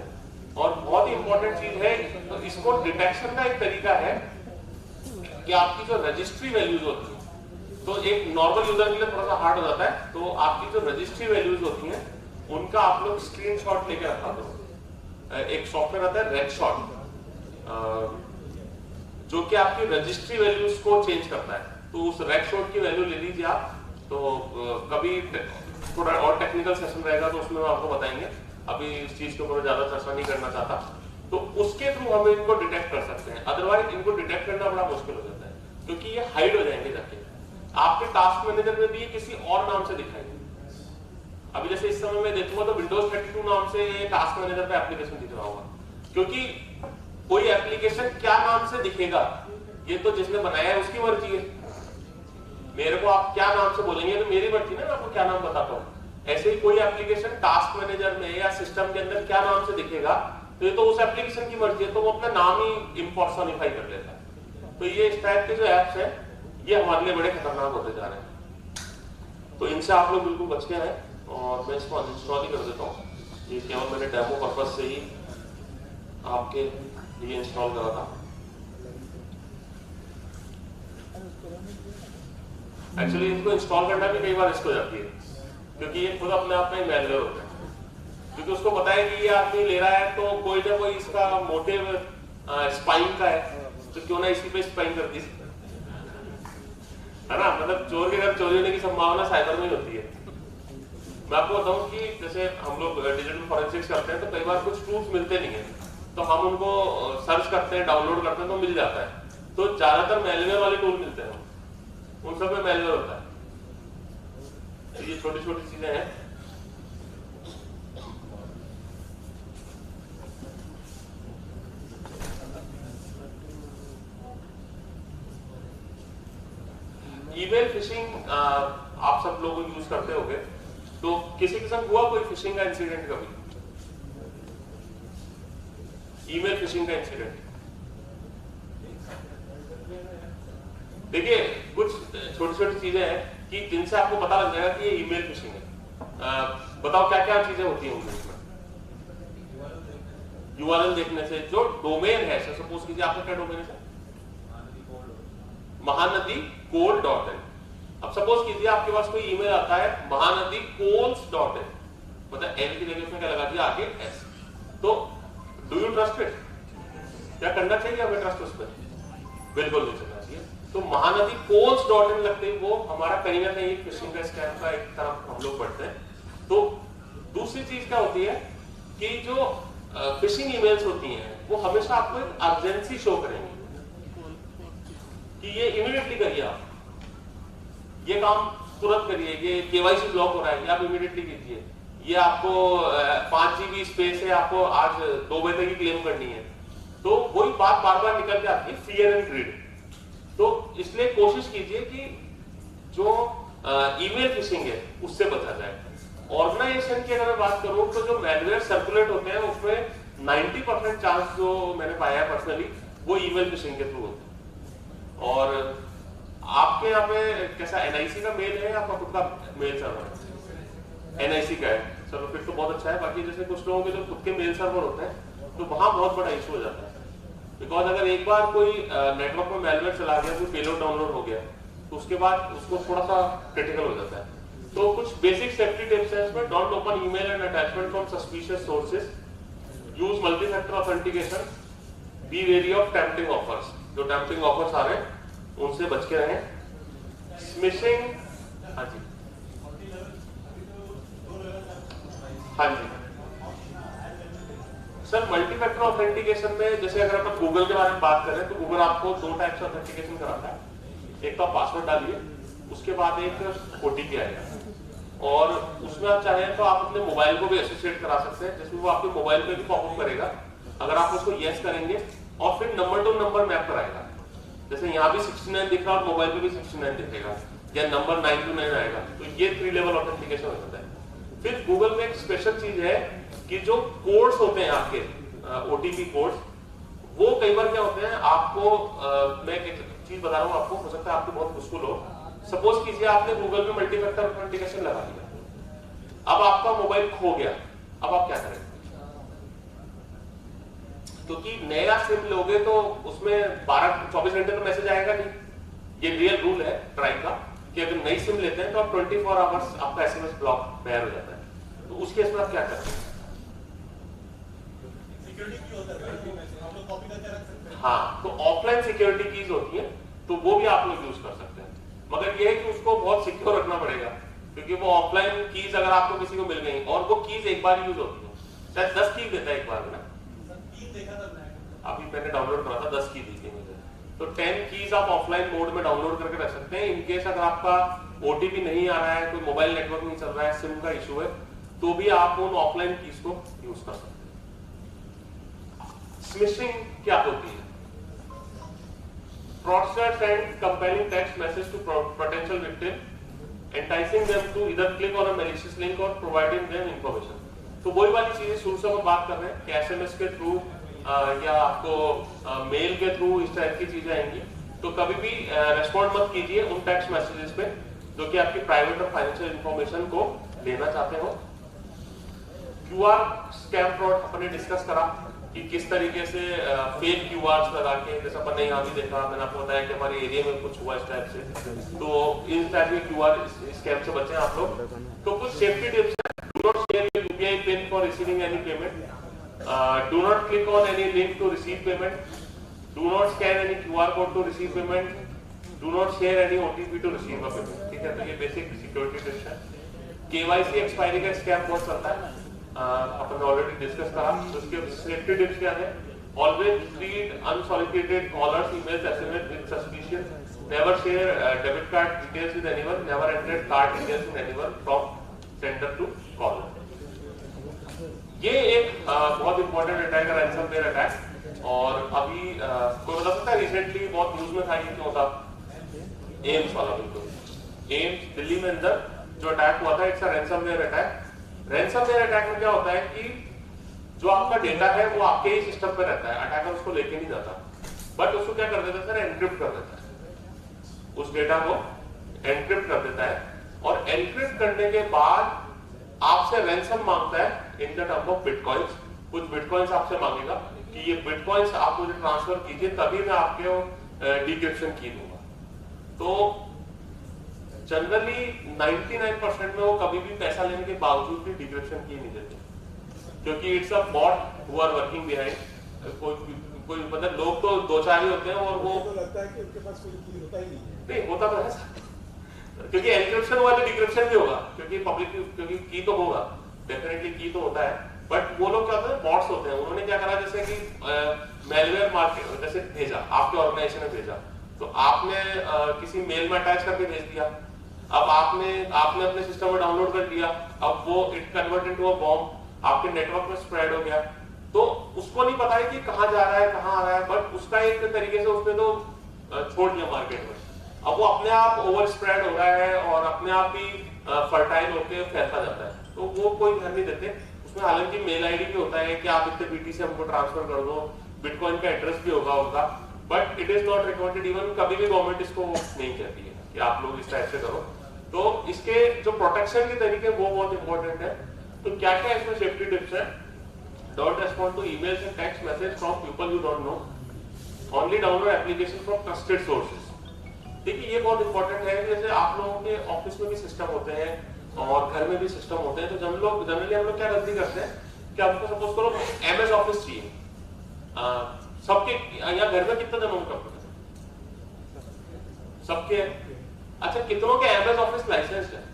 और बहुत ही इंपॉर्टेंट चीज है। तो इसको डिटेक्शन का एक तरीका है कि आपकी जो रजिस्ट्री वैल्यूज होती है, तो एक नॉर्मल यूजर के लिए थोड़ा सा हार्ड हो जाता है, तो आपकी जो रजिस्ट्री वैल्यूज होती हैं उनका आप लोग स्क्रीनशॉट लेके रखा दो। एक सॉफ्टवेयर आता है रेडशॉट जो कि आपकी रजिस्ट्री वैल्यूज को चेंज करता है। तो उस रेडशॉट की वैल्यू ले लीजिए आप। तो कभी थोड़ा और टेक्निकल सेशन रहेगा तो उसमें हम आपको बताएंगे, अभी इस चीज के ऊपर ज्यादा चर्चा नहीं करना चाहता। तो उसके थ्रू हम इनको डिटेक्ट कर सकते हैं, अदरवाइज इनको डिटेक्ट करना बड़ा मुश्किल हो जाता है क्योंकि ये हाइड हो जाएंगे जाके। आपके टास्क मैनेजर में भी किसी और नाम से दिखाएंगे। अभी जैसे इस समय में देखूंगा तो विंडोज 32 नाम से टास्क मैनेजर पे एप्लीकेशन दिख रहा होगा, क्योंकि कोई एप्लीकेशन क्या नाम से दिखेगा ये तो जिसने बनाया है उसकी मर्जी है। मेरे को आप क्या नाम से बोलेंगे तो मेरी मर्जी ना, मैं आपको क्या नाम बताता हूँ। ऐसे ही कोई एप्लीकेशन टास्क मैनेजर में या सिस्टम के अंदर क्या नाम से दिखेगा तो ये तो उस एप्लीकेशन की मर्जी है, तो वो अपना नाम ही इम्पर्सोनिफाई कर लेता है। तो ये इस टाइप के जो एप्स है ये हमारे लिए बड़े खतरनाक होते जा रहे हैं, तो इनसे आप लोग बिल्कुल बच के रहें। और मैं इसको अनइंस्टॉल ही कर देता हूँ, ये केवल मैंने डेमो पर्पज से ही आपके लिए इंस्टॉल करा था। एक्चुअली इनको इंस्टॉल करना भी कई बार रिस्क हो जाती है क्योंकि ये खुद अपने आप में मैलवेयर होता है, क्योंकि उसको पता है कि ये आदमी ले रहा है तो कोई ना कोई इसका मोटिव स्पाइंग का है, तो क्यों ना इसी पे स्पाइंग कर दी, है ना। मतलब चोर के घर चोरी होने की संभावना साइबर में ही होती है। मैं आपको बताऊं कि जैसे हम लोग डिजिटल फॉरेंसिक्स करते हैं तो कई बार कुछ टूल्स मिलते नहीं है, तो हम उनको सर्च करते हैं, डाउनलोड करते हैं तो मिल जाता है। तो ज्यादातर मैलवेयर वाले टूल मिलते हैं, उन सब में मैलवेयर होता है। तो ये छोटी छोटी चीजें हैं। ईमेल फिशिंग आप सब लोग यूज करते होंगे, तो किसी के साथ हुआ कोई फिशिंग का इंसिडेंट कभी? ईमेल फिशिंग का इंसिडेंट देखिए, कुछ छोटी छोटी चीजें हैं कि जिनसे आपको पता लग जाएगा कि ये ईमेल फिशिंग है। बताओ क्या क्या चीजें होती हैं उनमें? यूआरएल देखने से, जो डोमेन है, सपोज कीजिए आपका क्या डोमेन है? mahanadi.in। अब सपोज कीजिए आपके पास कोई ईमेल आता है mahanadi.in, मतलब एल की जगह उसमें क्या लगा दिया आगे एस, तो डू यू ट्रस्ट इट? क्या करना चाहिए हमें ट्रस्ट उस पर? बिल्कुल नहीं करना चाहिए। तो महानदी पोल्स.in लगते ही वो हमारा कहीं ना कहीं फिशिंग का स्कैम का एक तरफ हम लोग बढ़ते हैं। तो दूसरी चीज क्या होती है कि जो फिशिंग ईमेल्स होती हैं वो हमेशा आपको एक अर्जेंसी शो करेंगे कि ये इमीडिएटली करिए, आप ये काम तुरंत करिए, ये केवाईसी ब्लॉक हो रहा है, ये आप इमीडिएटली कीजिए, ये आपको 5 GB स्पेस है, आपको आज 2 बजे तक ही क्लेम करनी है। तो वही बात बार बार निकल के आती है, फियर एंड ग्रीड। तो इसलिए कोशिश कीजिए कि जो ईमेल फिशिंग है उससे बचा जाए। ऑर्गेनाइजेशन की अगर मैं बात करूं तो जो मैलवेयर सर्कुलेट होते हैं उसमें 90% चांस जो मैंने पाया है पर्सनली वो ईमेल फिशिंग के थ्रू होते हैं। और आपके यहाँ पे कैसा NIC का मेल है, आपका खुद का मेल सर्वर है? NIC का है, चलो फिर तो बहुत अच्छा है। बाकी जैसे कुछ लोगों के जो खुद के मेल सर्वर होते हैं तो वहां बहुत बड़ा इशू हो जाता है, बिकॉज अगर एक बार कोई नेटवर्क में मैलवेयर चला गया, कोई पेलोड डाउनलोड हो गया, तो उसके बाद उसको थोड़ा सा क्रिटिकल हो जाता है। तो कुछ बेसिक सेफ्टी टिप्स हैं इसमें। Don't open email and attachment from suspicious sources, use multi factor authentication, B very of tempting offers, जो टेम्पटिंग ऑफर्स आ रहे हैं उनसे बच के रहें। स्मिशिंग, हाँ जी हाँ जी सर, मल्टी फैक्टर ऑथेंटिकेशन में जैसे अगर अपन गूगल के बारे में बात करें तो गूगल आपको 2 टाइप से ऑथेंटिकेशन कराता है। एक तो आप पासवर्ड डालिए, उसके बाद एक OTP आएगा, और उसमें आप चाहें तो आप अपने मोबाइल को भी एसोसिएट करा सकते हैं, जिसमें वो आपके मोबाइल पे भी पॉपअप करेगा। अगर आप उसको येस करेंगे और फिर नंबर टू नंबर मैप कराएगा, जैसे यहाँ भी 69 दिख रहा है और मोबाइल पे भी 69 दिखेगा, या नंबर 929 आएगा। तो ये 3 लेवल ऑथेंटिकेशन हो जाता है। फिर गूगल में एक स्पेशल चीज है कि जो कोड्स होते हैं आपके OTP कोड्स, वो कई बार क्या होते हैं आपको मैं एक चीज बता रहा हूँ आपको, हो सकता है आपको बहुत मुश्किल हो। सपोज कीजिए आपने गूगल में मल्टी फैक्टर ऑथेंटिकेशन लगा दिया, अब आपका मोबाइल खो गया, अब आप क्या करेंगे? क्योंकि नया सिम लोगे तो उसमें 12-24 घंटे तो मैसेज आएगा नहीं। ये रियल रूल है ट्राई का कि अगर नई सिम लेते हैं तो आप 24 आवर्स आपका SMS ब्लॉक बैर हो जाता है। तो उस केस में आप क्या करते हैं? हाँ, तो ऑफलाइन सिक्योरिटी कीज होती है, तो वो भी आप लोग यूज कर सकते हैं, मगर ये है कि उसको बहुत सिक्योर रखना पड़ेगा, क्योंकि वो ऑफलाइन कीज अगर आपको किसी को मिल गई और वो कीज एक बार यूज होती है, शायद 10 कीज देता है एक बार में ना। अभी मैंने डाउनलोड करा था, 10 की दी थी मुझे। तो 10 कीज आप ऑफलाइन मोड में डाउनलोड करके रख सकते हैं। इनकेस अगर आपका OTP नहीं आ रहा है, कोई मोबाइल नेटवर्क नहीं चल रहा है, सिम का इशू है, तो भी आप उन ऑफलाइन कीज को यूज कर सकते हैं। स्मिशिंग क्या होती है? Fraudsters send compelling text message to potential victim, enticing them to either click on a malicious link or providing them information. तो वही वाली चीजें शुरू से हम बात कर रहे हैं कि SMS के थ्रू या आपको मेल के थ्रू इस टाइप की चीजें आएंगी, तो कभी भी रेस्पॉन्ड मत कीजिए उन टेक्स्ट मैसेजेस पे जो कि आपकी प्राइवेट और फाइनेंशियल इंफॉर्मेशन को लेना चाहते हो। QR स्कैम फ्रॉड अपने डिस्कस करा कि किस तरीके से फेक QRs लगा के, जैसा अपन ने यहाँ भी देखा, मैंने आपको बताया कि हमारे एरिया में कुछ हुआ इस टाइप से, तो इन टाइप के QR स्कैम से बचें आप लोग। तो कुछ सेफ्टी टिप्स हैं। Do not share your UPI pin for receiving any payment, do not click on any link to receive payment, do not scan any QR code to receive payment, do not share any OTP to receive a payment. ठीक है, तो ये basic security tips है। KYC expiry का scam बहुत चलता है, अपन already discuss करा। तो उसके सेफ्टी टिप्स क्या है? Always read unsolicited callers, emails, SMS with suspicious, never share debit card details with anyone, never enter card details with anyone from sender to caller. ये एक बहुत इंपॉर्टेंट अटैक है, ransomware attack. और अभी कोई बता सकता है रिसेंटली बहुत न्यूज में था, ये क्यों था? एम्स वाला, बिल्कुल एम्स दिल्ली में अंदर जो अटैक हुआ था, it's a ransomware attack. Ransomware attack में क्या होता है कि जो आपका डेटा है वो आपके ही सिस्टम पे रहता है, अटैकर उसको लेके नहीं जाता, बट उसको क्या कर देता है सर? एनक्रिप्ट कर देता है, उस डेटा को एनक्रिप्ट कर देता है, और एनक्रिप्ट करने के बाद आपसे रैंसम मांगता है in the term of bitcoins. कुछ बिटकॉइंस आपसे मांगेगा कि ये बिटकॉइंस आप मुझे ट्रांसफर कीजिए, तभी मैं आपके डिक्रिप्शन की दूंगा। तो जनरली 99% में वो कभी भी पैसा लेने के बावजूद भी डिक्रिप्शन की नहीं देते, क्योंकि it's a bot who are working behind. कोई कोई मतलब लोग तो दो चार ही होते हैं और वो तो लगता है कि उनके पास कोई की होता ही नहीं होता तो है क्योंकि एनक्रिप्शन हुआ तो डिक्रिप्शन भी होगा क्योंकि पब्लिक क्योंकि की तो होगा डेफिनेटली की तो होता है बट वो लोग क्या होते हैं बॉट्स होते हैं उन्होंने क्या करा जैसे कि मेलवेयर मार्केट जैसे भेजा आपके ऑर्गेनाइजेशन ने भेजा तो आपने किसी मेल में अटैच करके भेज दिया अब आपने अपने सिस्टम में डाउनलोड कर लिया अब वो it convert into a bomb आपके नेटवर्क में स्प्रेड हो गया तो उसको नहीं पता है कि कहाँ जा रहा है कहाँ आ रहा है बट उसका एक तरीके से उसने तो छोड़ दिया मार्केट में अब वो अपने आप ओवर स्प्रेड हो रहा है और अपने आप ही फर्टाइल होकर फैलता जाता है तो वो कोई ध्यान नहीं देते उसमें हालांकि मेल आईडी भी होता है कि आप इतने बीटी से हमको ट्रांसफर कर दो बिटकॉइन का एड्रेस भी होगा उनका but it is not recommended even कभी भी गवर्नमेंट इसको नहीं कहती है कि आप लोग इस टाइप से करो तो इसके जो प्रोटेक्शन के तरीके वो बहुत इंपॉर्टेंट है तो क्या क्या इसमें सेफ्टी टिप्स है don't respond to emails and text message from people you don't know only download application from trusted sources देखिए ये बहुत इंपॉर्टेंट है जैसे आप लोगों के ऑफिस में भी सिस्टम होते हैं और घर में भी सिस्टम होते हैं तो जनरली हम लोग क्या गलती करते हैं कि आपको सपोज करो एमएस ऑफिस चाहिए सबके या घर में कितने जनों का सबके अच्छा कितनों के एमएस ऑफिस लाइसेंस है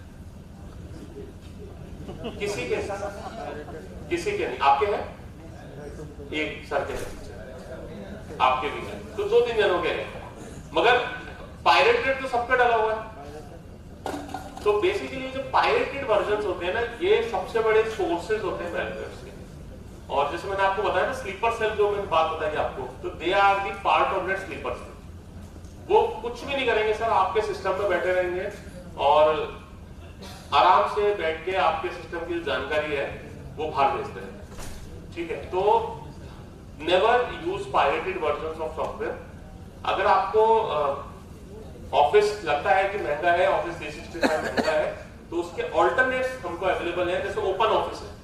किसी के नहीं आपके हैं एक सर के हैं आपके भी हैं तो 2-3 जनों के हैं मगर पायरेटेड तो सबका डाला हुआ है तो बेसिकली जो पायरेटेड वर्जन्स होते हैं ना ये सबसे बड़े सोर्सेज होते हैं मैलवेयर्स के और जैसे मैंने आपको बताया ना स्लीपर सेल जो मैंने बात बताई आपको तो they are the part of that sleeper cell वो कुछ भी नहीं करेंगे सर आपके सिस्टम पे बैठे रहेंगे और आराम से बैठ के आपके सिस्टम की जानकारी है वो बाहर भेजते रहेंगे ठीक है तो never use pirated versions of software अगर आपको ऑफिस लगता है कि महंगा है ऑफिस 365 महंगा है तो उसके ऑल्टरनेट्स हमको अवेलेबल है जैसे ओपन ऑफिस है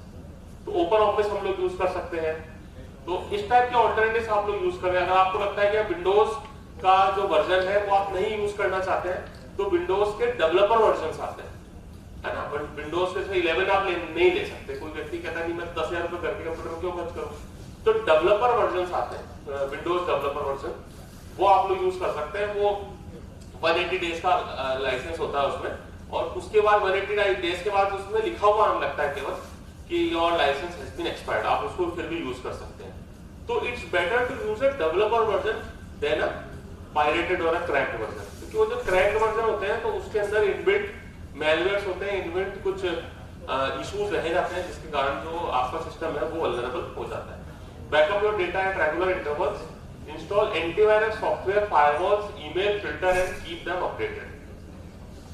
तो ओपन ऑफिस हम लोग यूज कर सकते हैं तो इस टाइप के ऑल्टरनेटिव्स आप लोग यूज करें अगर आपको लगता है कि विंडोज का जो वर्जन है वो आप नहीं यूज करना चाहते हैं तो विंडोज के डेवलपर वर्जन आते हैं है ना बट विंडोज के 11 आप नहीं ले सकते कोई व्यक्ति कहता है नहीं मैं 10,000 रुपए घर के कंप्यूटर क्यों खर्च करूं तो डेवलपर वर्जन आते हैं विंडोज डेवलपर वर्जन वो आप लोग यूज कर सकते हैं वो 180 डेज का लाइसेंस होता है उसमें और उसके बाद 180 डेज के बाद उसमें लिखा हुआ आने लगता है केवल कि your licence has been expired आप उसको फिर भी यूज कर सकते हैं तो it's better to use a developer version than a pirated और अ क्रैक्ड वर्जन क्योंकि वो जो क्रैक्ड वर्जन होते हैं तो उसके अंदर इनबिल्ट मैलवेयर्स होते हैं इनबिल्ट कुछ इश्यूज रह जाते हैं जिसके कारण जो आपका सिस्टम है वो वल्नरेबल हो जाता है backup your data at regular intervals Install antivirus software, firewalls, email filter and keep them updated.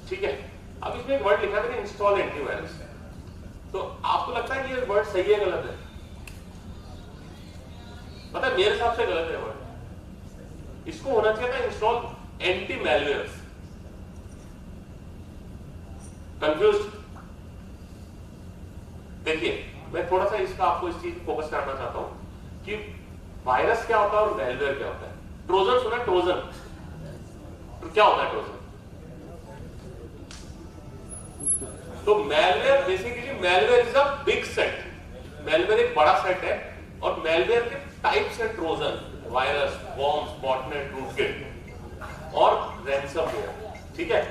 ठीक है अब इसमें एक वर्ड लिखा है इंस्टॉल एंटीवायरस तो आपको लगता है कि ये वर्ड सही है गलत है पता है मेरे हिसाब से गलत है वर्ड इसको होना चाहिए था इंस्टॉल एंटी मैलवेयर्स कंफ्यूज देखिए मैं थोड़ा सा इसका आपको इस चीज फोकस करना चाहता हूं कि वायरस क्या होता है और मैलवेयर क्या होता है ट्रोजन सुना ट्रोजन तो क्या होता है ट्रोजन तो malware basically malware is a big set malware एक बड़ा सेट है और मैलवेयर के टाइप्स है Trojan virus bombs botnet rootkit और रैनसमवेयर ठीक है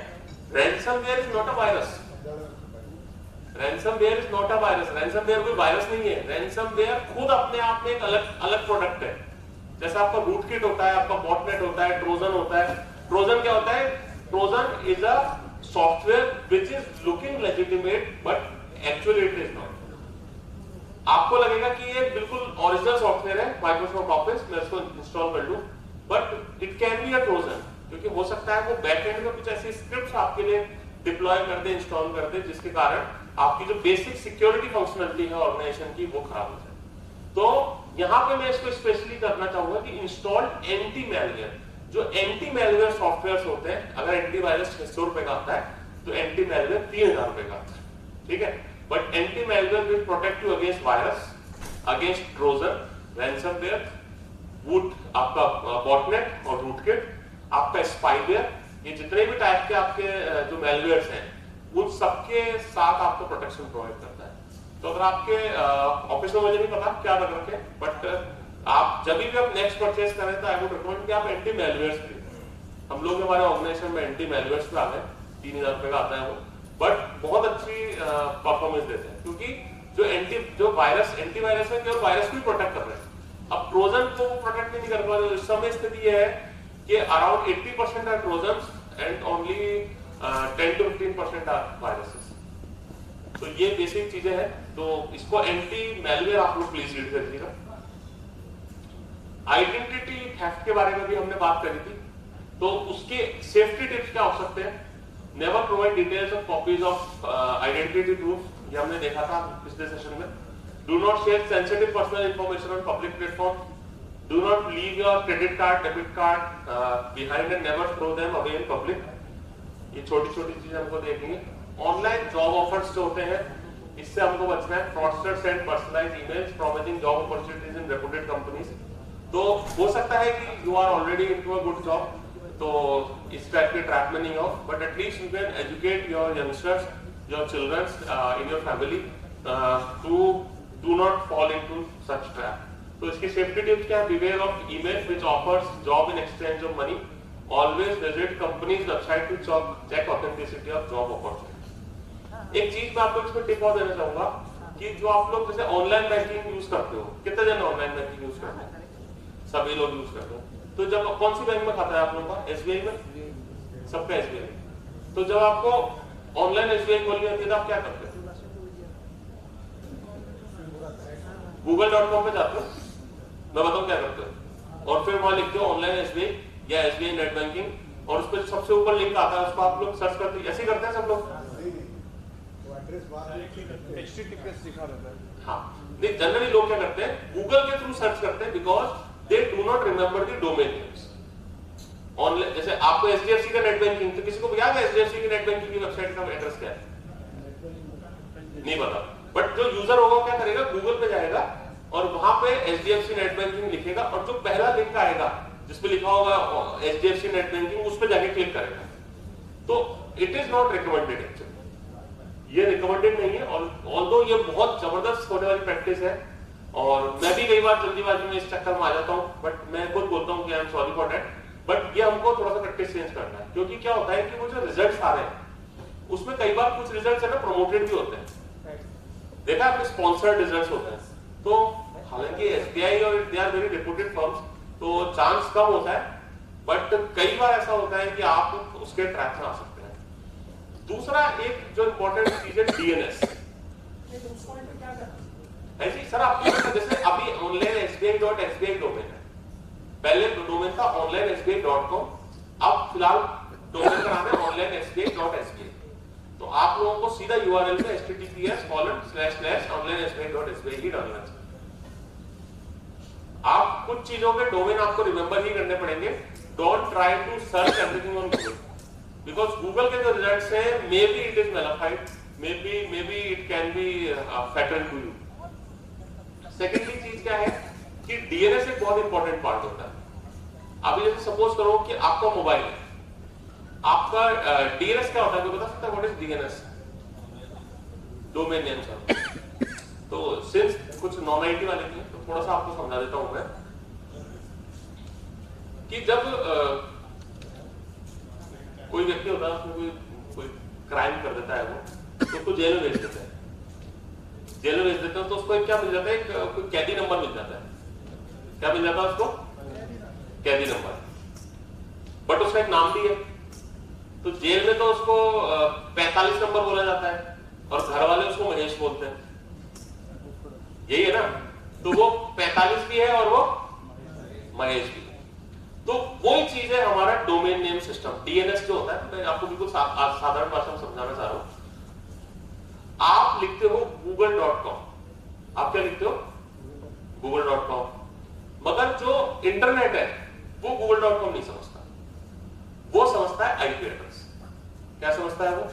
ransomware is not a virus ransomware is not a virus ransomware कोई वायरस नहीं है रैनसमवेयर खुद अपने आप में एक अलग प्रोडक्ट है जैसा आपका रूटकिट होता है आपका बॉटनेट होता है ट्रोजन होता है ट्रोजन क्या होता है Trojan is a software which is looking legitimate but actually it is not आपको लगेगा कि ये बिल्कुल ओरिजिनल सॉफ्टवेयर है माइक्रोसॉफ्ट ऑफिस मैं इसको इंस्टॉल कर लूं but it can be a Trojan क्योंकि हो सकता है वो बैकएंड में कुछ ऐसी स्क्रिप्ट्स आपके लिए डिप्लॉय कर दे इंस्टॉल कर दे जिसके कारण आपकी जो बेसिक सिक्योरिटी फंक्शनलिटी है ऑर्गेनाइजेशन की वो खराब हो जाए तो यहां पे मैं इसको स्पेशली करना चाहूंगा कि इंस्टॉल एंटी मैलवेयर जो एंटी मैलवेयर सॉफ्टवेयर होते हैं अगर एंटीवायरस 600 रुपए का आता है तो एंटी मैलवेयर 3000 रुपए का आता है ठीक है but anti malware will protect you against virus against Trojan ransomware would आपका बॉटनेट और रूटकिट आपका स्पाईवेयर ये जितने भी टाइप के आपके जो मैलवेयर्स हैं उन सबके साथ आपको प्रोटेक्शन प्रोवाइड करता है तो अगर आपके ऑफिस में मुझे नहीं पता क्या लग रखे बट आप जब भी आप नेक्स्ट परचेज करें तो आई वुड रिकमेंड कि आप एंटी मेलवेयर्स खरीदें। हम लोग हमारे ऑर्गेनाइजेशन में एंटी मेलवेयर्स पे आ गए, 3000 रुपए का आता है वो, बट बहुत अच्छी परफॉर्मेंस देते हैं, क्योंकि जो वायरस एंटीवायरस है केवल वायरस को ही प्रोटेक्ट कर रहे हैं। अब ट्रोजन को प्रोटेक्ट नहीं कर पा रहे। इस समय स्थिति यह है कि around 80% are trojans and only 10 to 15% are viruses. तो ये बेसिक चीजें हैं, तो इसको एंटी मेलवेयर आप लोग प्लीज रीड करिएगा। आइडेंटिटी थेफ्ट के बारे में भी हमने बात करी थी, तो उसके सेफ्टी टिप्स क्या हो सकते हैं। Never provide details of copies of identity proof, ये हमने देखा था पिछले सेशन में। Do not share sensitive personal information on public platform. Do not leave your credit card, debit card behind and never throw them away in public. ये छोटी छोटी चीजें हमको देखनी है। ऑनलाइन जॉब ऑफर्स जो होते हैं, इससे हमको बचना है। Fraudsters send personalised emails promising job opportunities in reputed companies. तो हो सकता है कि you are already into a good job, तो इस टाइप के ट्रैप में नहीं हो, but at least you can educate your youngsters, your childrens in your family to do not fall into such trap. तो इसकी सेफ्टी टिप्स क्या है। Beware of email which offers job in exchange of money. Always visit companies website to check authenticity of job opportunity. एक चीज मैं आपको इसमें tip और देना चाहूंगा कि जो आप लोग जैसे ऑनलाइन बैंकिंग यूज करते हो, कितने जन ऑनलाइन बैंकिंग यूज करते हैं? सभी लोग यूज करते हैं। तो जब कौन सी बैंक में खाता है आप लोगों का? एसबीआई में, सबका एसबीआई। तो जब आपको ऑनलाइन एसबीआई खोलनी होती है तो आप क्या करते हैं? google.com पे जाते हो, मैं बताऊं क्या करते हो, और फिर वहां लिखते हो ऑनलाइन एसबीआई या एसबीआई नेट बैंकिंग, और उस पर सबसे ऊपर लिंक आता है, उसको आप लोग सर्च करते हैं। ऐसे ही करते हैं सब लोग। हाँ, नहीं, जनरली लोग क्या करते हैं, गूगल के थ्रू सर्च करते हैं, because they do not remember the domain names. Online जैसे आपको एचडीएफसी का नेट बैंकिंग, तो किसी को याद है एचडीएफसी की नेट बैंकिंग की वेबसाइट का एड्रेस क्या है? नहीं पता। बट जो यूजर होगा क्या करेगा, गूगल पे जाएगा और वहां पे एचडीएफसी नेट बैंकिंग लिखेगा, और जो पहला लिंक आएगा जिसपे लिखा होगा एचडीएफसी नेट बैंकिंग, उस पे जाके क्लिक करेगा। तो it is not recommended actually, ये रिकमेंडेड नहीं है। और ऑल्दो ये बहुत जबरदस्त होने वाली प्रैक्टिस है, और मैं भी कई बार जल्दीबाजी में इस चक्कर में आ जाता हूं, बट मैं खुद बोलता हूं कि I am sorry for that. But ये हमको थोड़ा सा प्रैक्टिस चेंज करना है, क्योंकि क्या होता है कि वो जो रिजल्ट्स आ रहे हैं उसमें कई बार कुछ रिजल्ट्स है ना प्रमोटेड भी होते हैं, देखा आपने, स्पॉन्सर्ड रिजल्ट्स होते हैं। तो हालांकि एसबीआई और they are very reputed firms, तो चांस कम होता है, बट कई बार ऐसा होता है कि आप उसके ट्रैप में आ सकते हैं। दूसरा एक जो इंपॉर्टेंट चीज है डीएनएस है जी। सर आपको जैसे अभी ऑनलाइन SBI.SBI डोमेन है, पहले डोमेन था onlineSBI.com, अब फिलहाल डोमेन का नाम है onlineSBI.SBI। तो आप लोगों को सीधा URL पे https://onlineSBI.SBI ही डालना चाहिए। आप कुछ चीजों के डोमेन आपको रिमेंबर ही करने पड़ेंगे। Don't try to search everything on Google, because Google के जो रिजल्ट्स हैं, may be it is malafide, may be it can be fatal to you. Secondly चीज क्या है कि डीएनएस एक बहुत इंपॉर्टेंट पार्ट होता है। अभी जैसे सपोज करो कि आपका मोबाइल है, आपका डीएनएस क्या होता है, कोई बता सकता है what is DNS? Domain name server. तो सिंस कुछ नॉन आईटी वाले हैं तो थोड़ा सा आपको समझा देता हूं मैं कि जब कोई व्यक्ति होता है, उसमें कोई क्राइम कर देता है, वो तो उसको जेल में भेज देते हैं। जेल में भेज देते हैं तो उसको क्या मिल जाता है, कोई कैदी नंबर मिल जाता है। क्या मिल जाता है उसको? कैदी नंबर। बट उसका एक नाम भी है। तो जेल में तो उसको 45 नंबर बोला जाता है, और घर वाले उसको महेश बोलते हैं, यही है ना। तो वो 45 भी है और वो महेश भी है। तो वही चीज है हमारा डोमेन नेम सिस्टम, डीएनएस जो होता है। मैं आपको बिल्कुल साधारण भाषा में समझाना चाह रहा हूं। आप लिखते हो google.com, आप क्या लिखते हो? google.com। मगर जो इंटरनेट है वो google.com नहीं समझता, वो समझता है आईपी एड्रेस। क्या समझता है वो?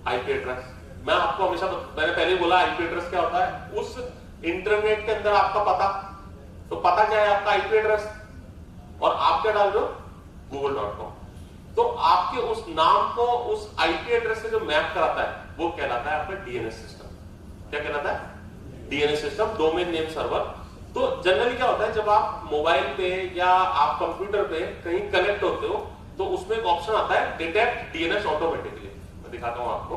IP address. मैं आपको हमेशा मैंने पहले बोला आईपी एड्रेस क्या होता है, उस इंटरनेट के अंदर आपका पता। तो पता क्या है आपका? IP address. और आप क्या डाल दो? google.com। तो आपके उस नाम को उस आईपी एड्रेस से जो मैप कराता है वो कहलाता है आपका डीएनएस सिस्टम। क्या कहलाता है? DNS system, domain name server. तो जनरली क्या होता है, जब आप मोबाइल पे या आप कंप्यूटर पे कहीं कनेक्ट होते हो तो उसमें एक ऑप्शन आता है डिटेक्ट डीएनएस ऑटोमेटिकली। मैं दिखाता हूं आपको।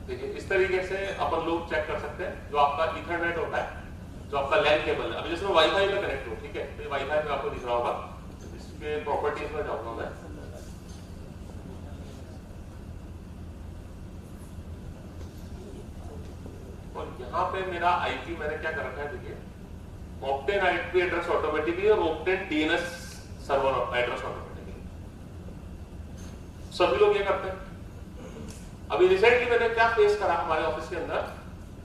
देखिए इस तरीके से अपन लोग चेक कर सकते हैं। जो आपका इथरनेट होता है, जो आपका लैन केबल है, अभी जैसे मैं वाईफाई पे कनेक्ट हूं, ठीक है, तो वाईफाई पे आपको दिख रहा होगा। इसके प्रॉपर्टीज में जाऊंगा मैं। और यहाँ पे मेरा आईपी मैंने क्या कर रखा है, देखिए ऑक्टेन आईपी एड्रेस ऑटोमेटिकली और octane DNS server address automatically. सभी लोग ये करते हैं। अभी रिसेंटली मैंने क्या फेस करा हमारे ऑफिस के अंदर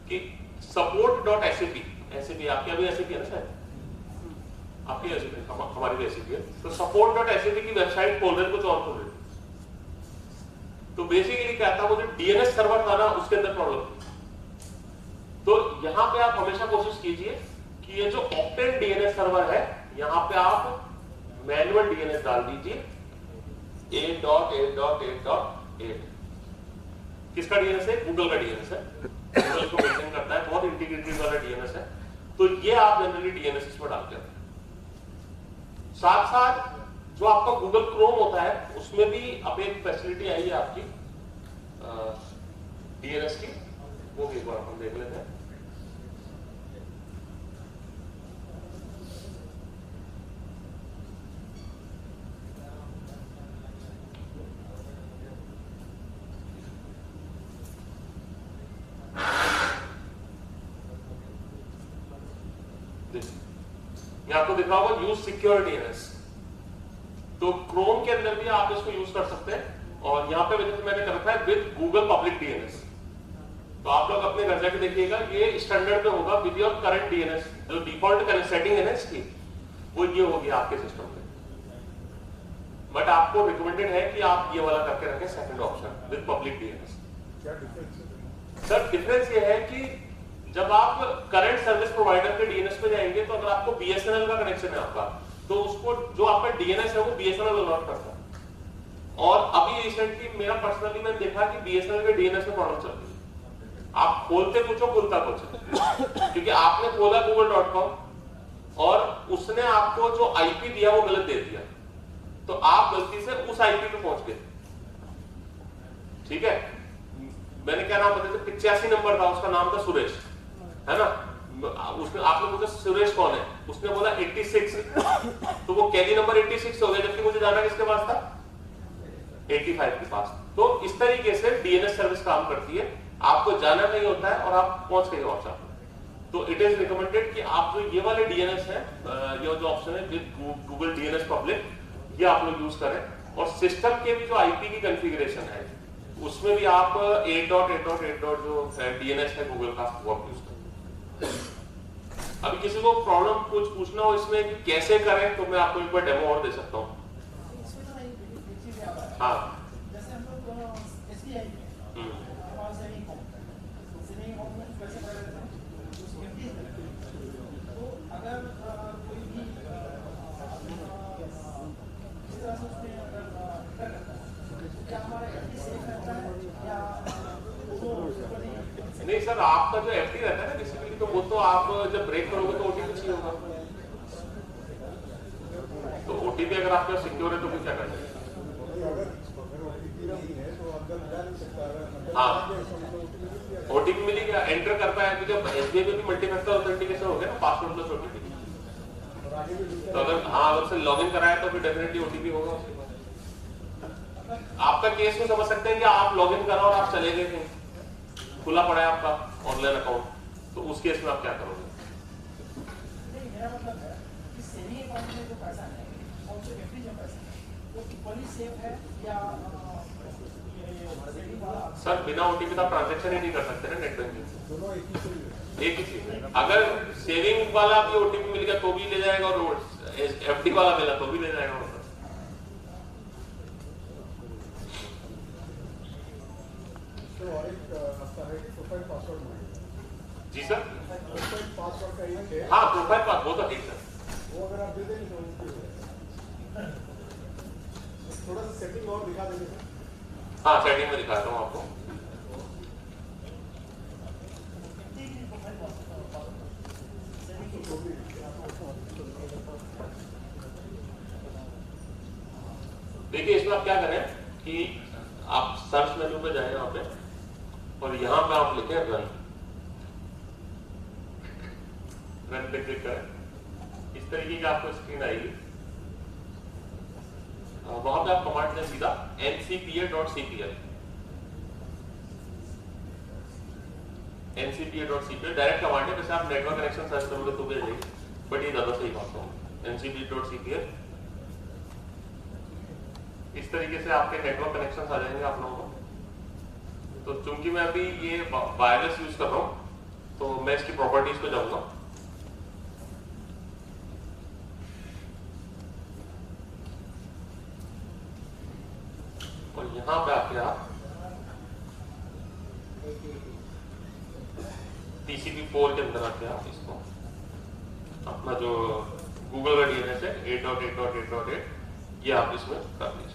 कि support.sap, SAP आपकी अभी SAP है ना शायद, आपकी SAP, हमारी भी SAP है। तो support.sap की वेबसाइट खोल रहे, कुछ और खोल रहे। तो बेसिकली क्या था, वो जो डीएनएस सर्वर था ना, उसके अंदर प्रॉब्लम थी। तो यहाँ पे आप हमेशा कोशिश कीजिए कि ये जो ऑक्टेन डीएनएस सर्वर है, यहाँ पे आप मैनुअल डीएनएस डाल दीजिए 8.8.8.8। किसका डीएनएस है? गूगल का डीएनएस है। गूगल इसको मेंटेन करता है, बहुत इंटीग्रिटी वाला डीएनएस है। तो ये आप जनरली डीएनएस इसमें डालते हैं। साथ साथ जो आपका गूगल क्रोम होता है, उसमें भी अब एक फैसिलिटी आई है आपकी डीएनएस की, वो भी एक बार हम देख लेते हैं। मैं आपको दिख रहा होगा यूज सिक्योर डीएनएस। तो क्रोम के अंदर भी आप इसको यूज कर सकते हैं। और यहाँ पे मैंने कर रखा है विद गूगल पब्लिक डीएनएस। तो आप लोग अपने घर जाके देखिएगा, ये स्टैंडर्ड पे होगा विद योर करंट डीएनएस। जो डिफॉल्ट सेटिंग है ना इसकी, वो ये होगी आपके सिस्टम पे। बट आपको रिकमेंडेड है कि आप ये वाला करके रखें, second option with public DNS. क्या डिफरेंस? सर डिफरेंस ये है कि जब आप करंट सर्विस प्रोवाइडर के डीएनएस पे जाएंगे, तो अगर आपको बीएसएनएल का कनेक्शन है आपका, तो उसको जो आपका डीएनएस है वो बीएसएनएल अलॉट करता है। और अभी रिसेंटली मेरा पर्सनली मैंने देखा कि बीएसएनएल के डीएनएस में प्रॉब्लम चल रही है। आप खोलते कुछ हो, खुलता कुछ, क्योंकि आपने खोला google.com और उसने आपको जो आईपी दिया वो गलत दे दिया, तो आप गलती से उस आईपी पे पहुंच गए। ठीक है, मैंने क्या नाम बताया, 85 नंबर था, उसका नाम था सुरेश, है ना। उसने आपने पूछा सुरेश कौन है, उसने बोला 86, तो वो कैदी नंबर 86 हो गया, जबकि मुझे जाना किसके पास था, 85 के पास। तो इस तरीके से डीएनएस सर्विस काम करती है। आपको जाना नहीं होता है और आप पहुंच गए व्हाट्सएप। तो इट इज रिकमेंडेड कि आप जो ये वाले डीएनएस है, ये जो ऑप्शन है विद गूगल डीएनएस पब्लिक, ये आप लोग यूज करें। और सिस्टम के भी जो आईपी की कॉन्फ़िगरेशन है, उसमें भी आप 8.8.8 जो डीएनएस है गूगल का, वो आप यूज करें। अभी किसी को प्रॉब्लम कुछ पूछना हो इसमें कि कैसे करें, तो मैं आपको एक बार डेमो और दे सकता हूँ। हाँ, जैसे हम लोग एसबीआई हमारा सेविंग अकाउंट में पैसे भर देते हैं, तो अगर कोई भी इस तरह से उसमें क्या हमारा एफडी सेफ रहता है या नहीं सर, आपका जो एफडी रहता है ना बेसिकली, तो वो तो आप जब ब्रेक करोगे तो ओटीपी चाहिए होगा। तो ओटीपी अगर आपका सिक्योर है तो फिर क्या करना है? हाँ, ओटीपी मिली क्या, एंटर करता है, तो जब एसबीआई में भी मल्टीफैक्टर ऑथेंटिकेशन हो गया ना, पासवर्ड प्लस ओटीपी, तो अगर हाँ अगर से लॉगिन कराया तो फिर डेफिनेटली ओटीपी होगा उसके बाद। आपका केस में समझ सकते हैं कि आप लॉगिन करा और आप चले गए थे, खुला पड़ा है आपका ऑनलाइन अकाउंट, तो उस केस में आप क्या करोगे? मेरा मतलब है कि सेविंग अकाउंट में जो पैसा है और जो एफडी जो पैसा है वो इक्वली सेफ है या सर बिना ओटीपी का ट्रांजैक्शन ही नहीं कर सकते ना नेट बैंकिंग से। दोनों एक ही चीज है। अगर सेविंग वाला भी ओटीपी मिल गया तो भी ले जाएगा, और एफडी वाला मिला तो भी ले जाएगा। तो और एक रास्ता है कि प्रोफाइल पासवर्ड मांगे। जी सर, प्रोफाइल पासवर्ड का एक है। हाँ प्रोफाइल पासवर्ड, वो तो ठीक सर, वो अगर आप दे देंगे तो थोड़ा सा सेटिंग और दिखा देंगे सर। हाँ सेटिंग में दिखाता हूँ आपको। देखिए इसमें आप क्या करें कि आप सर्च मेन्यू पे जाए यहाँ पे और यहाँ पे आप लिखें रन। रन पे क्लिक करें, इस तरीके की आपको स्क्रीन आएगी। वहां पे आप कमांड दें सीधा ncpa.cpl। ncpa.cpl डायरेक्ट कमांड है, वैसे आप नेटवर्क कनेक्शन सर्च करोगे तो भी आ जाएगी, बट ये ज्यादा सही बात है। ncpa.cpl इस तरीके से आपके नेटवर्क कनेक्शन आ जाएंगे आप लोगों को। तो चूंकि मैं अभी ये वायरलेस यूज कर रहा हूँ तो मैं इसकी प्रॉपर्टीज पे जाऊंगा। और यहां पे आके आप TCP4 के अंदर आके आप इसको अपना जो गूगल का DNS है 8.8.8.8 ये आप इसमें कर लीजिए।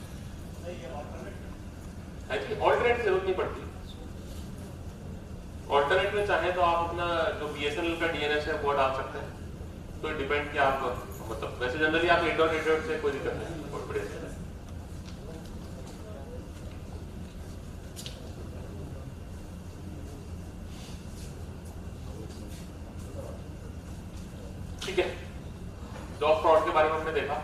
ऑल्टरनेट की जरूरत नहीं पड़ती। ऑल्टरनेट में चाहे तो आप अपना जो BSNL का DNS है वो डाल सकते हैं। तो डिपेंड किया आप मतलब वैसे जनरली आप 8.8 से कोई दिक्कत नहीं, बहुत बढ़िया है। ठीक है, जॉब फ्रॉड के बारे में हमने देखा।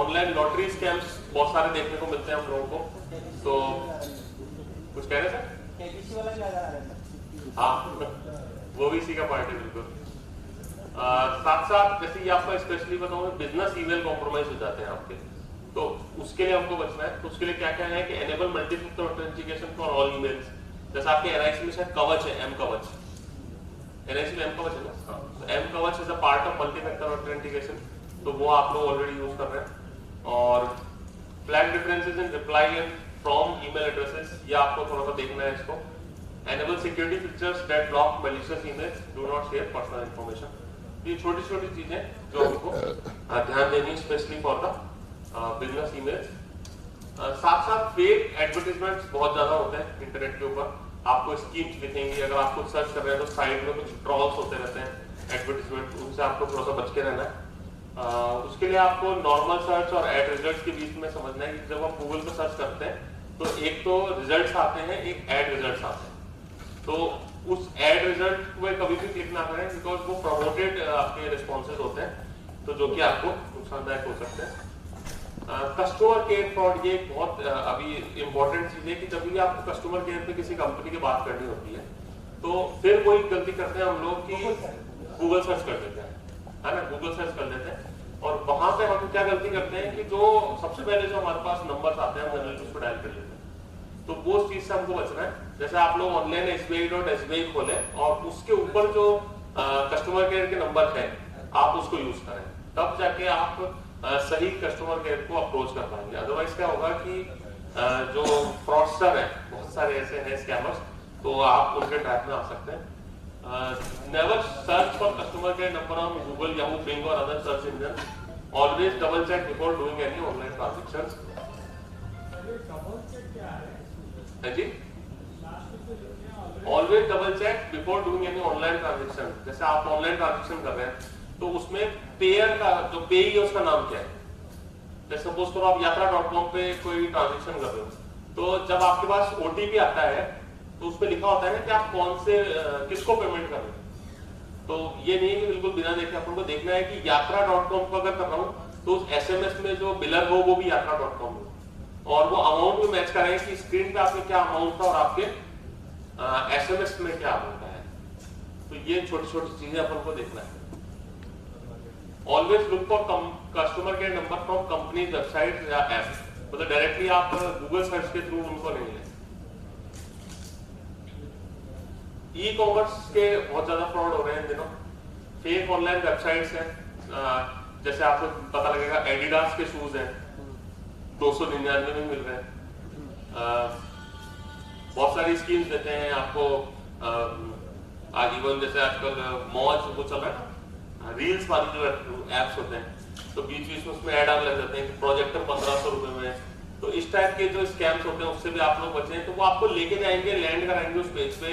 ऑनलाइन लॉटरी स्कैम्स बहुत सारे देखने को मिलते हैं हम लोगों को। तो कुछ कह रहे सर? हाँ वो भी इसी का पार्ट है बिल्कुल। साथ साथ जैसे ये आपका स्पेशली बताऊँ बिजनेस ईमेल कॉम्प्रोमाइज हो जाते हैं आपके, तो उसके लिए हमको बचना है। तो उसके लिए क्या क्या है कि enable multi-factor authentication for all emails. जैसे आपके NIC में शायद कवच है, M कवच, NIC में M कवच है ना, M कवच is a part of multi-factor authentication, तो वो आप लोग ऑलरेडी यूज कर रहे हैं। और flag differences in reply and from email addresses, ये आपको थोड़ा सा देखना है इसको। Enable security features that block malicious emails, do not share personal information. ये छोटी छोटी चीजें जो हमको ध्यान देनी specially for the business emails. साथ साथ फेक एडवर्टाइजमेंट्स बहुत ज्यादा होते हैं इंटरनेट के ऊपर। आपको स्कीम्स दिखेंगी, अगर आप कुछ सर्च कर रहे हैं तो साइड में कुछ ट्रॉल्स होते रहते हैं एडवर्टाइजमेंट, उनसे आपको थोड़ा सा बच के रहना है। उसके लिए आपको नॉर्मल सर्च और एड रिजल्ट्स के बीच में समझना है कि जब आप गूगल पर सर्च करते हैं तो एक तो रिजल्ट्स आते हैं, एक एड रिजल्ट्स आते हैं। तो उस एड रिजल्ट में कभी भी क्लिक ना करें बिकॉज वो प्रमोटेड आपके रिस्पॉन्सेज होते हैं, तो जो कि आपको नुकसानदायक हो सकते हैं। कस्टमर केयर फ्रॉड, ये बहुत अभी इंपॉर्टेंट चीज है कि जब भी आपको कस्टमर केयर पे किसी कंपनी की बात करनी होती है तो फिर वही गलती करते हैं हम लोग कि गूगल सर्च कर देते हैं, है ना, गूगल सर्च कर देते हैं और वहां पे हम क्या गलती करते हैं कि जो सबसे पहले जो हमारे पास नंबर्स आते हैं हम जनरली उसको डायल कर लेते हैं। तो वो चीज से हमको बचना है। जैसे आप लोग ऑनलाइन SBI.SBI खोलें और उसके ऊपर जो कस्टमर केयर के नंबर है आप उसको यूज करें, तब जाके आप सही कस्टमर केयर को अप्रोच कर पाएंगे। अदरवाइज क्या होगा कि जो फ्रॉडस्टर है, बहुत सारे ऐसे हैं स्कैमर्स, तो आप उनके ट्रैप में आ सकते हैं। Never search for customer care number on Google, Yahoo, Bing और other search engine. Always double check before doing any online transactions. है जी, always double check before doing any online transaction. जैसे आप ऑनलाइन ट्रांजैक्शन कर रहे हैं तो उसमें पेयर का जो पेई है उसका नाम क्या है। जैसे सपोज करो आप यात्रा.com पे कोई ट्रांजैक्शन कर रहे हो तो जब आपके पास OTP आता है तो उसमें लिखा होता है ना कि आप कौन से किसको पेमेंट कर रहे हो। तो ये नहीं है कि बिल्कुल बिना देखे अपन को देखना है कि यात्रा.com को अगर कर रहा हूँ तो उस SMS में जो बिलर हो वो भी यात्रा.com हो और वो अमाउंट भी मैच करें कि स्क्रीन पे आपके क्या अमाउंट था और आपके SMS में क्या अमाउंट है। तो ये छोटी छोटी चीजें अपन को देखना है। Always look for customer care number from company website या ऐप, मतलब डायरेक्टली आप गूगल सर्च के थ्रू उनको नहीं लें। ई कॉमर्स के बहुत ज्यादा फ्रॉड हो रहे हैं इन दिनों। फेक ऑनलाइन वेबसाइट्स हैं, जैसे आपको पता लगेगा एडिडास के शूज हैं 299 में मिल रहे हैं। बहुत सारी स्कीम्स देते हैं आपको। इवन जैसे आजकल मौज वो चल रहा है ना, रील्स वाली जो एप्स होते हैं, तो बीच बीच में उसमें ऐड आने लग जाते हैं कि प्रोजेक्टर 1500 रुपए में तो इस टाइप के जो स्कैम्स होते हैं उससे भी आप लोग बचें। तो वो आपको लेके जाएंगे, लैंड कराएंगे उस पेज पे,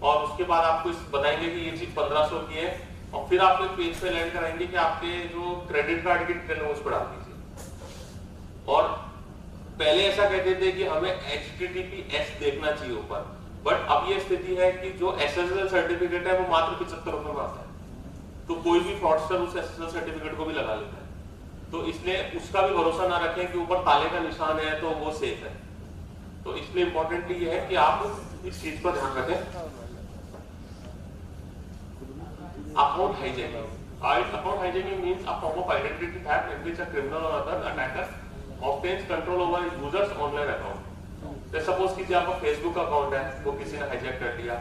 और उसके बाद आपको बताएंगे कि ये चीज 1500 की है, और फिर आप एक पेज पे लैंड कराएंगे कि आपके जो क्रेडिट कार्ड की डिटेल है उस पर डाल दीजिए। और पहले ऐसा कहते थे कि हमें HTTPS देखना चाहिए ऊपर, बट अब ये स्थिति है कि जो SSL सर्टिफिकेट है वो मात्र 75 रुपए में आता है, तो कोई भी फ्रॉडस्टर उस SSL सर्टिफिकेट को भी लगा लेता है। तो इसलिए उसका भी भरोसा ना रखें कि ऊपर ताले का निशान है तो वो सेफ है। तो इसलिए इंपॉर्टेंटली ये है कि आप इस चीज पर ध्यान रखें। Account hijacking. Account hijacking means a form of identity theft in which a criminal or other attacker obtains control over a user's online account. जैसे सपोज कीजिए आपका फेसबुक अकाउंट है, वो किसी ने हाईजैक कर लिया,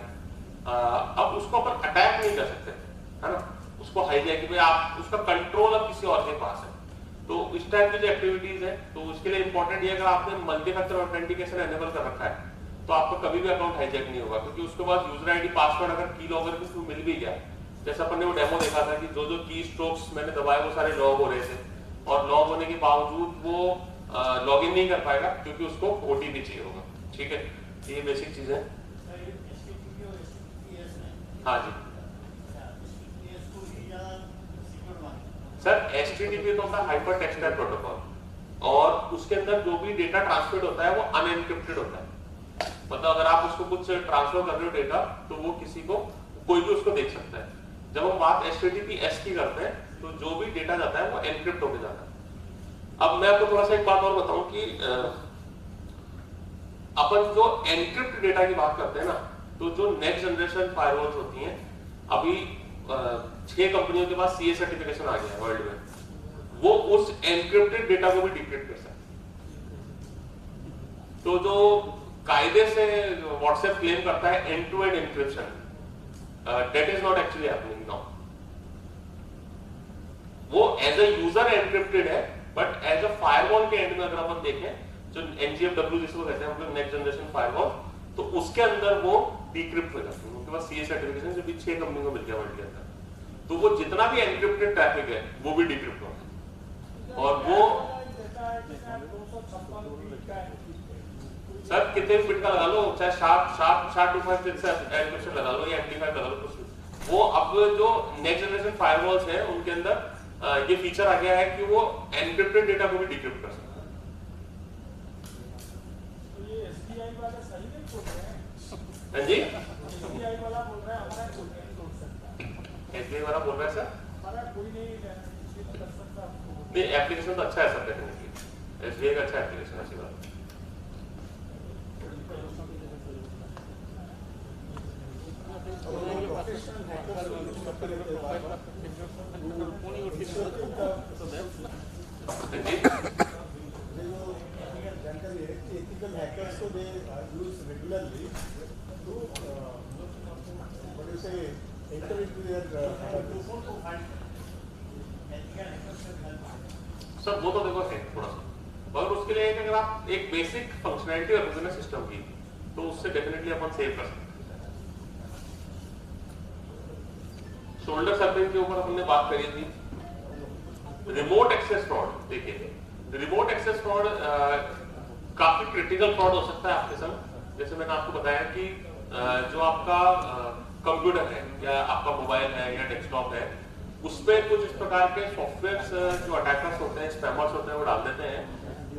अब उसको अपन अटैक नहीं कर सकते, है ना, उसको हाईजैक में आप उसका कंट्रोल अब किसी और के पास है। तो इस टाइप की जो एक्टिविटीज है, तो उसके लिए इंपॉर्टेंट ये, अगर आपने मल्टी फैक्टर ऑथेंटिकेशन एनेबल कर रखा है तो आपका कभी भी अकाउंट हाईजैक नहीं होगा, क्योंकि उसके बाद यूजर आईडी पासवर्ड अगर की लॉगर के थ्रू मिल भी गया, जैसे अपन ने वो डेमो देखा था कि जो जो की स्ट्रोक्स मैंने दबाए वो सारे लॉग हो रहे थे, और लॉग होने के बावजूद वो लॉग इन नहीं कर पाएगा क्योंकि उसको ओटीपी चाहिए होगा। ठीक है, ये बेसिक चीज है। हाँ जी सर, HTTP तो होता है हाइपर टेक्स्ट टाइप प्रोटोकॉल, और उसके अंदर जो भी डेटा ट्रांसफर होता है वो अनएनक्रिप्टेड होता है। मतलब अगर आप उसको कुछ ट्रांसफर कर रहे हो डेटा, तो वो किसी को, कोई भी उसको देख सकता है। जब हम बात HTTPS की करते हैं तो जो भी डेटा जाता है वो एनक्रिप्ट होकर जाता है। अब मैं आपको थोड़ा सा एक बात और बताऊं कि अपन जो एनक्रिप्ट डेटा की बात करते हैं ना, तो जो नेक्स्ट जनरेशन फायरवॉल्स होती हैं, अभी 6 कंपनियों के पास CA सर्टिफिकेशन आ गया है वर्ल्ड में, वो उस एनक्रिप्टेड डेटा को भी डिक्रिप्ट कर सकते हैं। तो जो कायदे से व्हाट्सएप क्लेम करता है end to end encryption, that is not actually happening now. वो एज अ यूजर एनक्रिप्टेड है, बट एज अ फायरवॉल के एंड में अगर अपन देखें, जो NGFW जिसको कहते हैं हम लोग, नेक्स्ट जनरेशन फायरवॉल, तो उसके अंदर वो डिक्रिप्ट हो जाती है। उनके पास CA सर्टिफिकेशन जो भी 6 कंपनी को मिल गया वर्ल्ड के अंदर, तो वो जितना भी एनक्रिप्टेड ट्रैफिक है वो भी डिक्रिप्ट होगा। और वो सर कितने भी बिट का लगा लो, चाहे SHA-256 से एनक्रिप्शन लगा लो या MD5 लगा लो, कुछ वो अब जो नेक्स्ट जनरेशन फायरवॉल्स हैं उनके अंदर ये फीचर आ गया है कि वो एनक्रिप्टेड डेटा को भी डिक्रिप्ट कर सकते हैं। हाँ जी, SBI वाला बोल रहा है सर, नहीं एप्लीकेशन तो अच्छा है सब डेफिनेटली, SBI का अच्छा एप्लीकेशन, अच्छी बात। जानकारी है कि एथिकल हैकर्स को they use regularly to what you say, enter into their sir वो तो देखो है थोड़ा सा, और उसके लिए अगर आप एक बेसिक फंक्शनैलिटी और बिजनेस सिस्टम की, तो उससे डेफिनेटली अपन सेव कर सकते हैं। शोल्डर सर्फिंग के ऊपर हमने बात करी थी। रिमोट एक्सेस फ्रॉड, देखिए रिमोट एक्सेस फ्रॉड काफी क्रिटिकल फ्रॉड हो सकता है आपके साथ। जैसे मैंने आपको बताया कि जो आपका कंप्यूटर है या आपका मोबाइल है या डेस्कटॉप है, उसमें कुछ इस प्रकार के सॉफ्टवेयर्स जो अटैकर्स होते हैं, स्पैमर्स होते हैं, वो डाल देते हैं,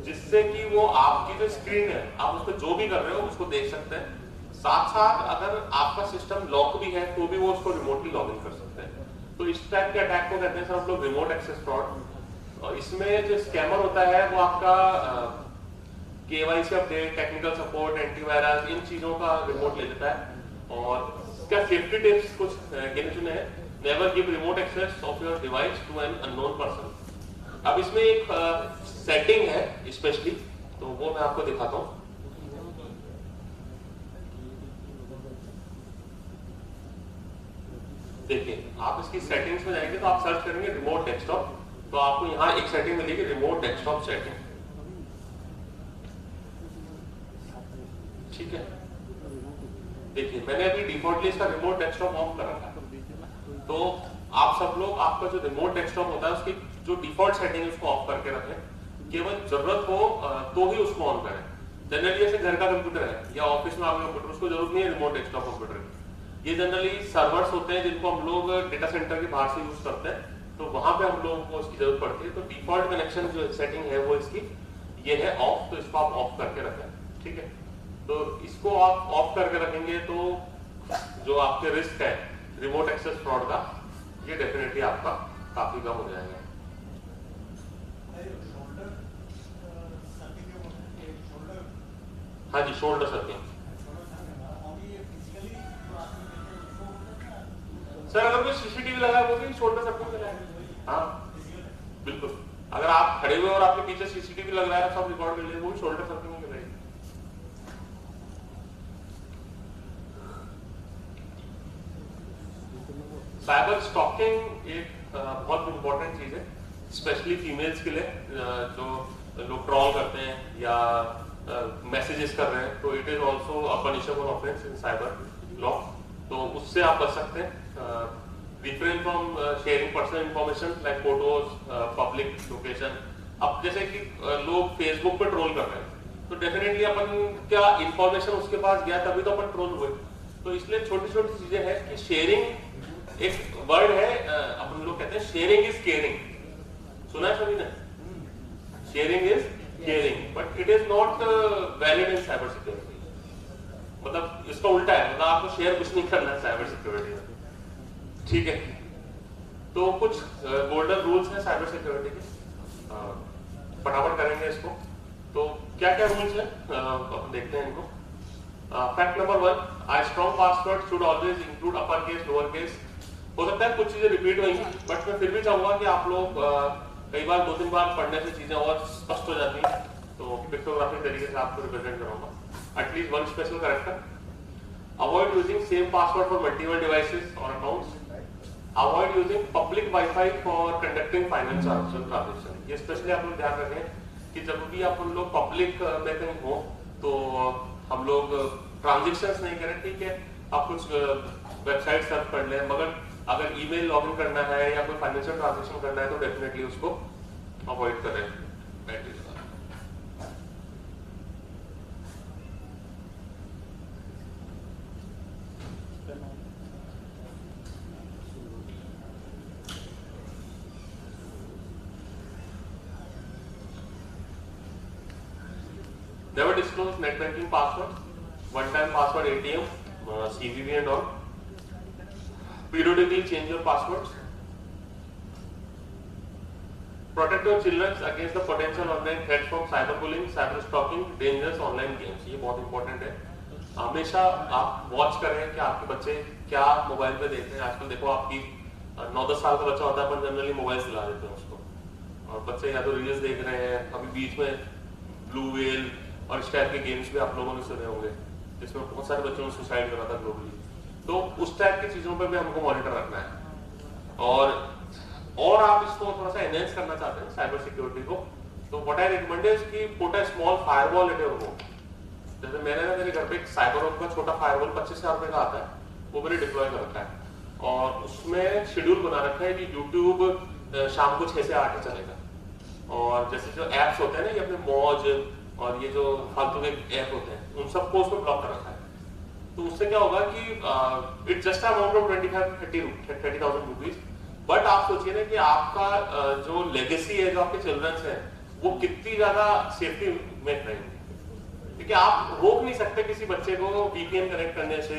जिससे कि वो आपकी जो स्क्रीन है, आप उस पर जो भी कर रहे हो उसको देख सकते हैं। साथ साथ अगर आपका सिस्टम लॉक भी है तो भी वो उसको रिमोटली लॉग इन कर सकते हैं। तो इस टाइप के अटैक को कहते हैं सर हम लोग रिमोट एक्सेस फ्रॉड। और इसमें जो स्कैमर होता है वो आपका KYC update, technical support, antivirus, इन चीजों का रिमोट ले लेता है। और इसका सेफ्टी टिप्स कुछ गिने चुने हैं। Never give remote access of your device to an unknown person. अब इसमें एक सेटिंग है स्पेशली, तो वो मैं आपको दिखाता हूँ। देखिए आप इसकी सेटिंग्स में जाएंगे तो आप सर्च करेंगे रिमोट डेस्कटॉप, तो आपको यहाँ एक सेटिंग मिलेगी रिमोट डेस्कटॉप सेटिंग। ठीक है, देखिए मैंने अभी डिफॉल्टली इसका रिमोट डेस्कटॉप ऑफ कर रखा है। तो आप सब लोग आपका जो रिमोट डेस्कटॉप होता है उसकी जो डिफॉल्ट सेटिंग है उसको ऑफ करके रखें। केवल जरूरत हो तो ही उसको ऑन करें। जनरली जैसे घर का कंप्यूटर है या ऑफिस में आपका कंप्यूटर, उसको जरूरत नहीं है रिमोट डेस्कटॉप कंप्यूटर की। ये जनरली सर्वर्स होते हैं जिनको हम लोग डेटा सेंटर के बाहर से यूज करते हैं, तो वहां पे हम लोगों को उसकी जरूरत पड़ती है। तो डिफॉल्ट कनेक्शन जो सेटिंग है वो इसकी ये है ऑफ, तो इसको आप ऑफ करके रखें, ठीक है। तो इसको आप ऑफ करके रखेंगे तो जो आपके रिस्क है रिमोट एक्सेस फ्रॉड का, ये डेफिनेटली आपका काफी कम हो जाएगा। हाँ जी, शोल्डर सर्किंग। सर अगर कोई सीसीटीवी लगा है वो भी शोल्डर सर्किंग में लगाए। हाँ बिल्कुल, अगर आप खड़े हुए और आपके पीछे सीसीटीवी लग रहा है, सब रिकॉर्ड कर लिए, वो भी शोल्डर सर्किंग में लगाए। साइबर स्टॉकिंग एक बहुत इंपॉर्टेंट चीज है, स्पेशली फीमेल्स के लिए, जो लोग ट्रॉल करते हैं या मैसेजेस कर रहे हैं, तो it is also a punishable offence in cyber law. तो उससे आप बच सकते हैं। Refrain from sharing personal information like photos, public location. अब जैसे कि लोग फेसबुक पे ट्रोल कर रहे हैं, तो डेफिनेटली अपन क्या इंफॉर्मेशन उसके पास गया तभी तो अपन ट्रोल हुए। तो इसलिए छोटी छोटी चीजें हैं कि शेयरिंग एक वर्ड है, अपन लोग कहते हैं शेयरिंग इज केयरिंग, सुना है सभी ने? Sharing is caring, but it is not valid in cyber security. मतलब इसका उल्टा है, मतलब आपको शेयर कुछ नहीं करना है साइबर सिक्योरिटी में, ठीक है। तो कुछ गोल्डन रूल्स हैं साइबर सिक्योरिटी के, फटाफट करेंगे इसको। तो क्या क्या रूल्स हैं अपन देखते हैं इनको। Fact number 1, a strong password should always include upper case, lower case। हो सकता है कुछ चीजें रिपीट होंगी, बट मैं फिर भी चाहूंगा कि आप लोग कई बार 2-3 बार पढ़ने से चीजें और स्पष्ट हो जाती हैं, तो पिक्टोग्राफिक तरीके से आपको रिप्रेजेंट करूंगा। At least one special character. Avoid using same password for multiple devices और accounts. Avoid using public wifi for conducting financial transaction. ये स्पेशली आप लोग ध्यान रखें कि जब भी आप हम लोग पब्लिक में कहीं हो तो हम लोग ट्रांजेक्शंस नहीं करें, ठीक है। आप कुछ वेबसाइट सर्च कर लें, मगर अगर ईमेल लॉगिन करना है या कोई फाइनेंशियल ट्रांजेक्शन करना है तो डेफिनेटली उसको अवॉइड करें। Never disclose net banking password, one-time password ATM, CVV and all. Periodically change your passwords. Protect your children against the potential online threats from cyberbullying, cyber stalking, dangerous online games. ये बहुत important है। हमेशा आप watch करें कि आपके बच्चे क्या मोबाइल पे देख रहे हैं। आजकल देखो आपकी 9-10 साल का बच्चा होता है, अपन जनरली मोबाइल चला देते हैं उसको, और बच्चे या तो रील्स देख रहे हैं, अभी बीच में ब्लू व्हेल और इस टाइप के गेम्स भी आप लोगों ने सुने होंगे, जिसमें बहुत सारे बच्चों ने सुसाइड करा था ग्लोबली। तो उस टाइप की चीजों पे भी हमको मॉनिटर रखना है। और आप इसको थोड़ा सा एनहेंस करना चाहते हैं साइबर सिक्योरिटी को, तो व्हाट आई रिकमेंड इज कि put a small firewall at your home. जैसे मैंने ना मेरे घर पे एक साइबर होम का छोटा फायरवॉल 25,000 रुपए का आता है, वो मैंने डिप्लॉय कर रखा है, और उसमें शेड्यूल बना रखा है कि यूट्यूब शाम को 6 से 8 चलेगा। और जैसे जो एप्स होते हैं ना, ये अपने मौज और ये जो फालतू के ऐप होते हैं, उन सबको उसमें ब्लॉक कर रखा है। तो उससे क्या होगा कि it just amount of 25-30,000 rupees, but आप सोचिए ना कि आपका जो लेगेसी है, जो आपके चिल्ड्रंस हैं, वो कितनी ज्यादा सेफ्टी में रहेंगे। क्योंकि आप रोक नहीं सकते किसी बच्चे को VPN कनेक्ट करने से।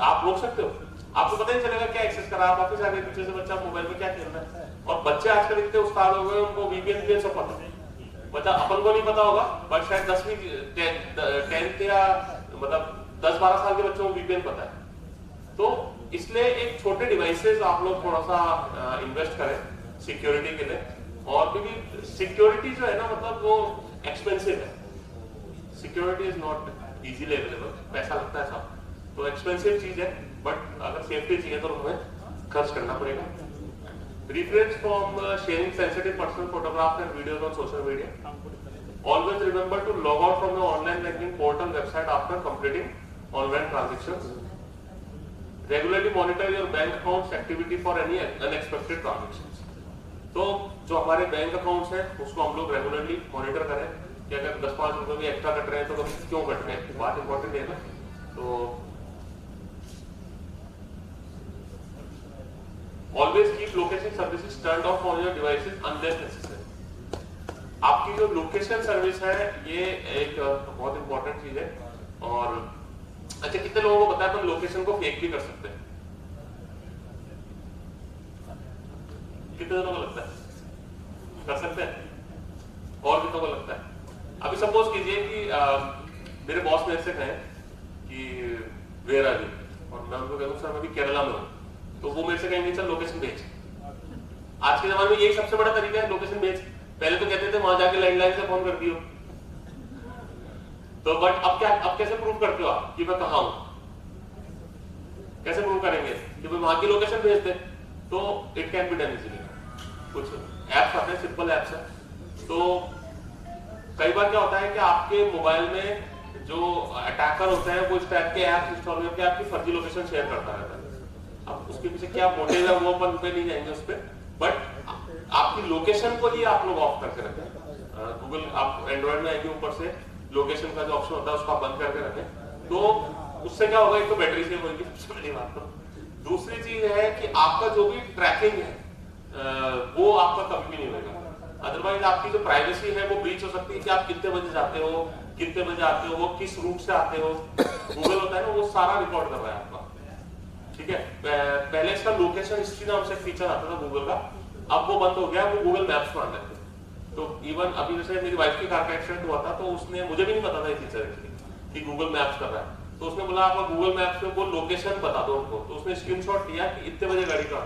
आप रोक सकते हो, आपको पता नहीं चलेगा क्या एक्सेस करा, आप ऑफिस आगे पीछे से बच्चा मोबाइल में क्या खेल रहा है। और बच्चे आजकल इतने उस्ताद हो गए, उनको VPN सब पता है। बच्चा अपन को नहीं पता होगा, बट शायद 10वीं 10th या मतलब 10-12 साल के बच्चों को VPN पता है। तो इसलिए एक छोटे डिवाइसेस आप लोग थोड़ा सा इन्वेस्ट करें सिक्योरिटी के लिए। और क्योंकि सिक्योरिटी जो है ना, मतलब वो एक्सपेंसिव है। Security is not easily available, पैसा लगता है सब, तो एक्सपेंसिव चीज है, बट अगर सेफ्टी चाहिए तो हमें खर्च करना पड़ेगा। Refrain from sharing sensitive personal photographs and videos on social media. Always remember to log out from the online banking portal website after completing online transactions. Regularly monitor your bank account's activity for any unexpected transactions. तो जो हमारे bank accounts हैं उसको हम लोग regularly monitor करें कि अगर 10-5 रुपए भी एक्स्ट्रा कट रहे हैं तो क्यों कट रहे हैं, बात इंपॉर्टेंट है ना। तो always keep location services turned of on your devices unless necessary. आपकी जो लोकेशन सर्विस है ये एक बहुत इंपॉर्टेंट चीज है। और अच्छा, कितने लोगों को पता है अपन लोकेशन को फेक भी कर सकते हैं? कितने लोगों को लगता है कर सकते हैं? और कितनों को लगता है? अभी सपोज कीजिए कि मेरे बॉस मेरे से कहें कि वेयर आर यू, और मैं उनको कहूँ सर मैं भी केरला में हूँ, तो वो मेरे से कहेंगे चल लोकेशन भेज। आज के जमाने में यही सबसे बड़ा तरीका है, लोकेशन भेज। पहले तो कहते थे वहां जाके लैंडलाइन से फोन कर दियो, तो बट अब कैसे प्रूव करते हो आप कि मैं कहाँ हूं? कैसे प्रूव करेंगे कि भाई वहां की लोकेशन भेज दे? तो it can be done easily. कुछ एप्स आते हैं, सिंपल एप्स है। तो कई बार क्या होता है कि आपके मोबाइल में जो अटैकर होते हैं वो इस टाइप के ऐप्स इंस्टॉल करके आपकी फर्जी लोकेशन शेयर करता रहता है। अब उसके पीछे क्या मोटिव है वो अपन पे नहीं जाएंगे उस पर, बट आपकी लोकेशन को ही आप लोग ऑफ करके रखें। गूगल आप एंड्रॉइड में आएंगे, ऊपर से लोकेशन का जो ऑप्शन होता है उसको आप बंद करके रखें। तो उससे क्या होगा, एक तो बैटरी सेव होगी, सबसे बड़ी बात। तो दूसरी चीज है कि आपका जो भी ट्रैकिंग है वो आपका कभी भी नहीं होगा। अदरवाइज आपकी जो प्राइवेसी है वो ब्रीच हो सकती है कि आप कितने बजे जाते हो, कितने बजे आते हो, वो किस रूट से आते हो। गूगल होता है ना, वो सारा रिकॉर्ड कर रहा है आपका, ठीक है। पहले इसका लोकेशन हिस्ट्री नाम से फीचर आता था गूगल का, अब वो बंद हो गया, वो गूगल मैप्स में आने लगे। तो इवन अभी जैसे मेरी वाइफ की कार का एक्सीडेंट हुआ था, तो उसने, मुझे भी नहीं पता था ये फीचर एक्चुअली कि गूगल मैप्स कर रहा है, तो उसने बोला आप गूगल मैप्स में वो लोकेशन बता दो उनको, तो उसने स्क्रीनशॉट लिया कि इतने बजे गाड़ी का,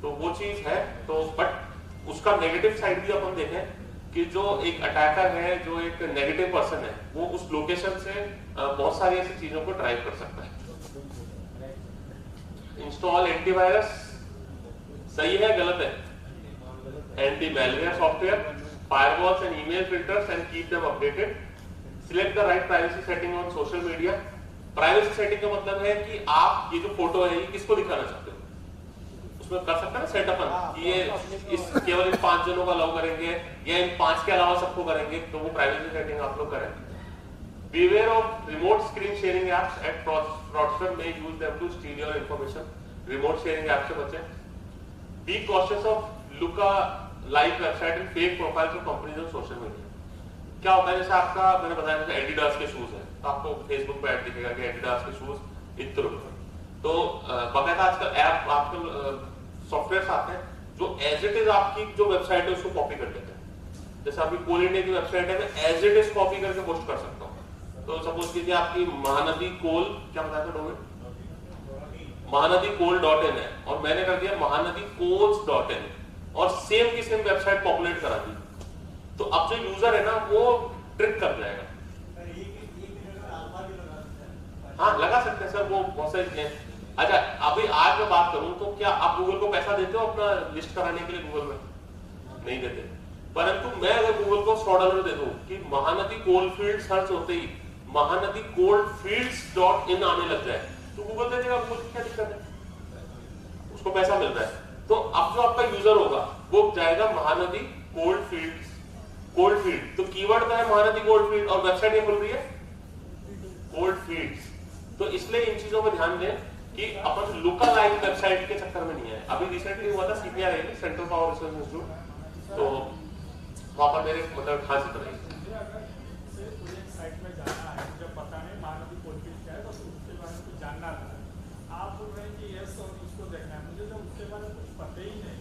तो वो चीज है। तो बट उसका नेगेटिव साइड भी अपन देखें कि जो एक अटैकर है, जो एक नेगेटिव पर्सन है, वो उस लोकेशन से बहुत सारी ऐसी चीजों को ड्राइव कर सकता है। इंस्टॉल एंटीवायरस, सही है गलत है? Anti malware software, firewalls and email filters and keep them updated. Select the right privacy setting on social media. Privacy setting का मतलब है कि आप ये जो फोटो है ये किसको दिखाना चाहते हो, उसमें कर सकते हैं ना सेटअप कि ये इस केवल इन 5 जनों को अलाउ करेंगे या इन 5 के अलावा सबको करेंगे, तो वो प्राइवेसी सेटिंग आप लोग करें। Beware of remote screen sharing apps and fraudster may use them to steal your information. Remote sharing apps से बचें। Be cautious of look-alike website and fake profiles of companies on social media. क्या होता है, जैसे आपका मैंने बताया जैसे एडिडास के शूज है, तो आपको फेसबुक पे ऐड दिखेगा कि एडिडास के शूज इतने रुपए। तो बकायदा आजकल ऐप, आजकल सॉफ्टवेयर आते हैं जो एज इट इज आपकी जो वेबसाइट है उसको कॉपी कर देते हैं। जैसे अभी कोल इंडिया की वेबसाइट है, मैं एज इट इज कॉपी करके पोस्ट कर सकता हूँ। तो सपोज कीजिए आपकी महानदी कोल, क्या बताया था डोमेन, महानदी कोल.in है, और मैंने कर दिया महानदी कोल्स.in, और सेम की सेम वेबसाइट पॉपुलेट करा दी, तो अब जो यूजर है ना वो ट्रिक कर जाएगा। हाँ लगा सकते हैं सर, वो बहुत सारी चीजें। अच्छा अभी आज मैं बात करूं तो क्या आप गूगल को पैसा देते हो अपना लिस्ट कराने के लिए? गूगल में नहीं देते, परंतु मैं अगर गूगल को $100 दे दूं कि महानदी कोलफील्ड सर्च होते ही महानदी कोलफील्ड्स.in आने लग जाए, तो गूगल दे देगा। गूगल की क्या दिक्कत है, उसको पैसा मिल रहा है। तो अब जो आपका यूजर होगा वो जाएगा महानदी कोलफील्ड, तो कीवर्ड का है महानदी कोलफील्ड और वेबसाइट ये बोल रही है कोलफील्ड्स। तो इसलिए इन चीजों पर ध्यान दें कि अपन लोकल लाइन वेबसाइट के चक्कर में नहीं है। अभी रिसेंटली हुआ था CPRI में, सेंट्रल पावर रिसर्च इंस्टीट्यूट, तो वहां पर मेरे मतलब खास तरह साइट में जाना है, जब पता नहीं महानदी कोलफील्ड क्या है, बस उसके बारे में कुछ जानना था। आप बोल रहे हैं कि यस और उसको देखना है, मुझे जब उसके बारे में कुछ पता ही नहीं,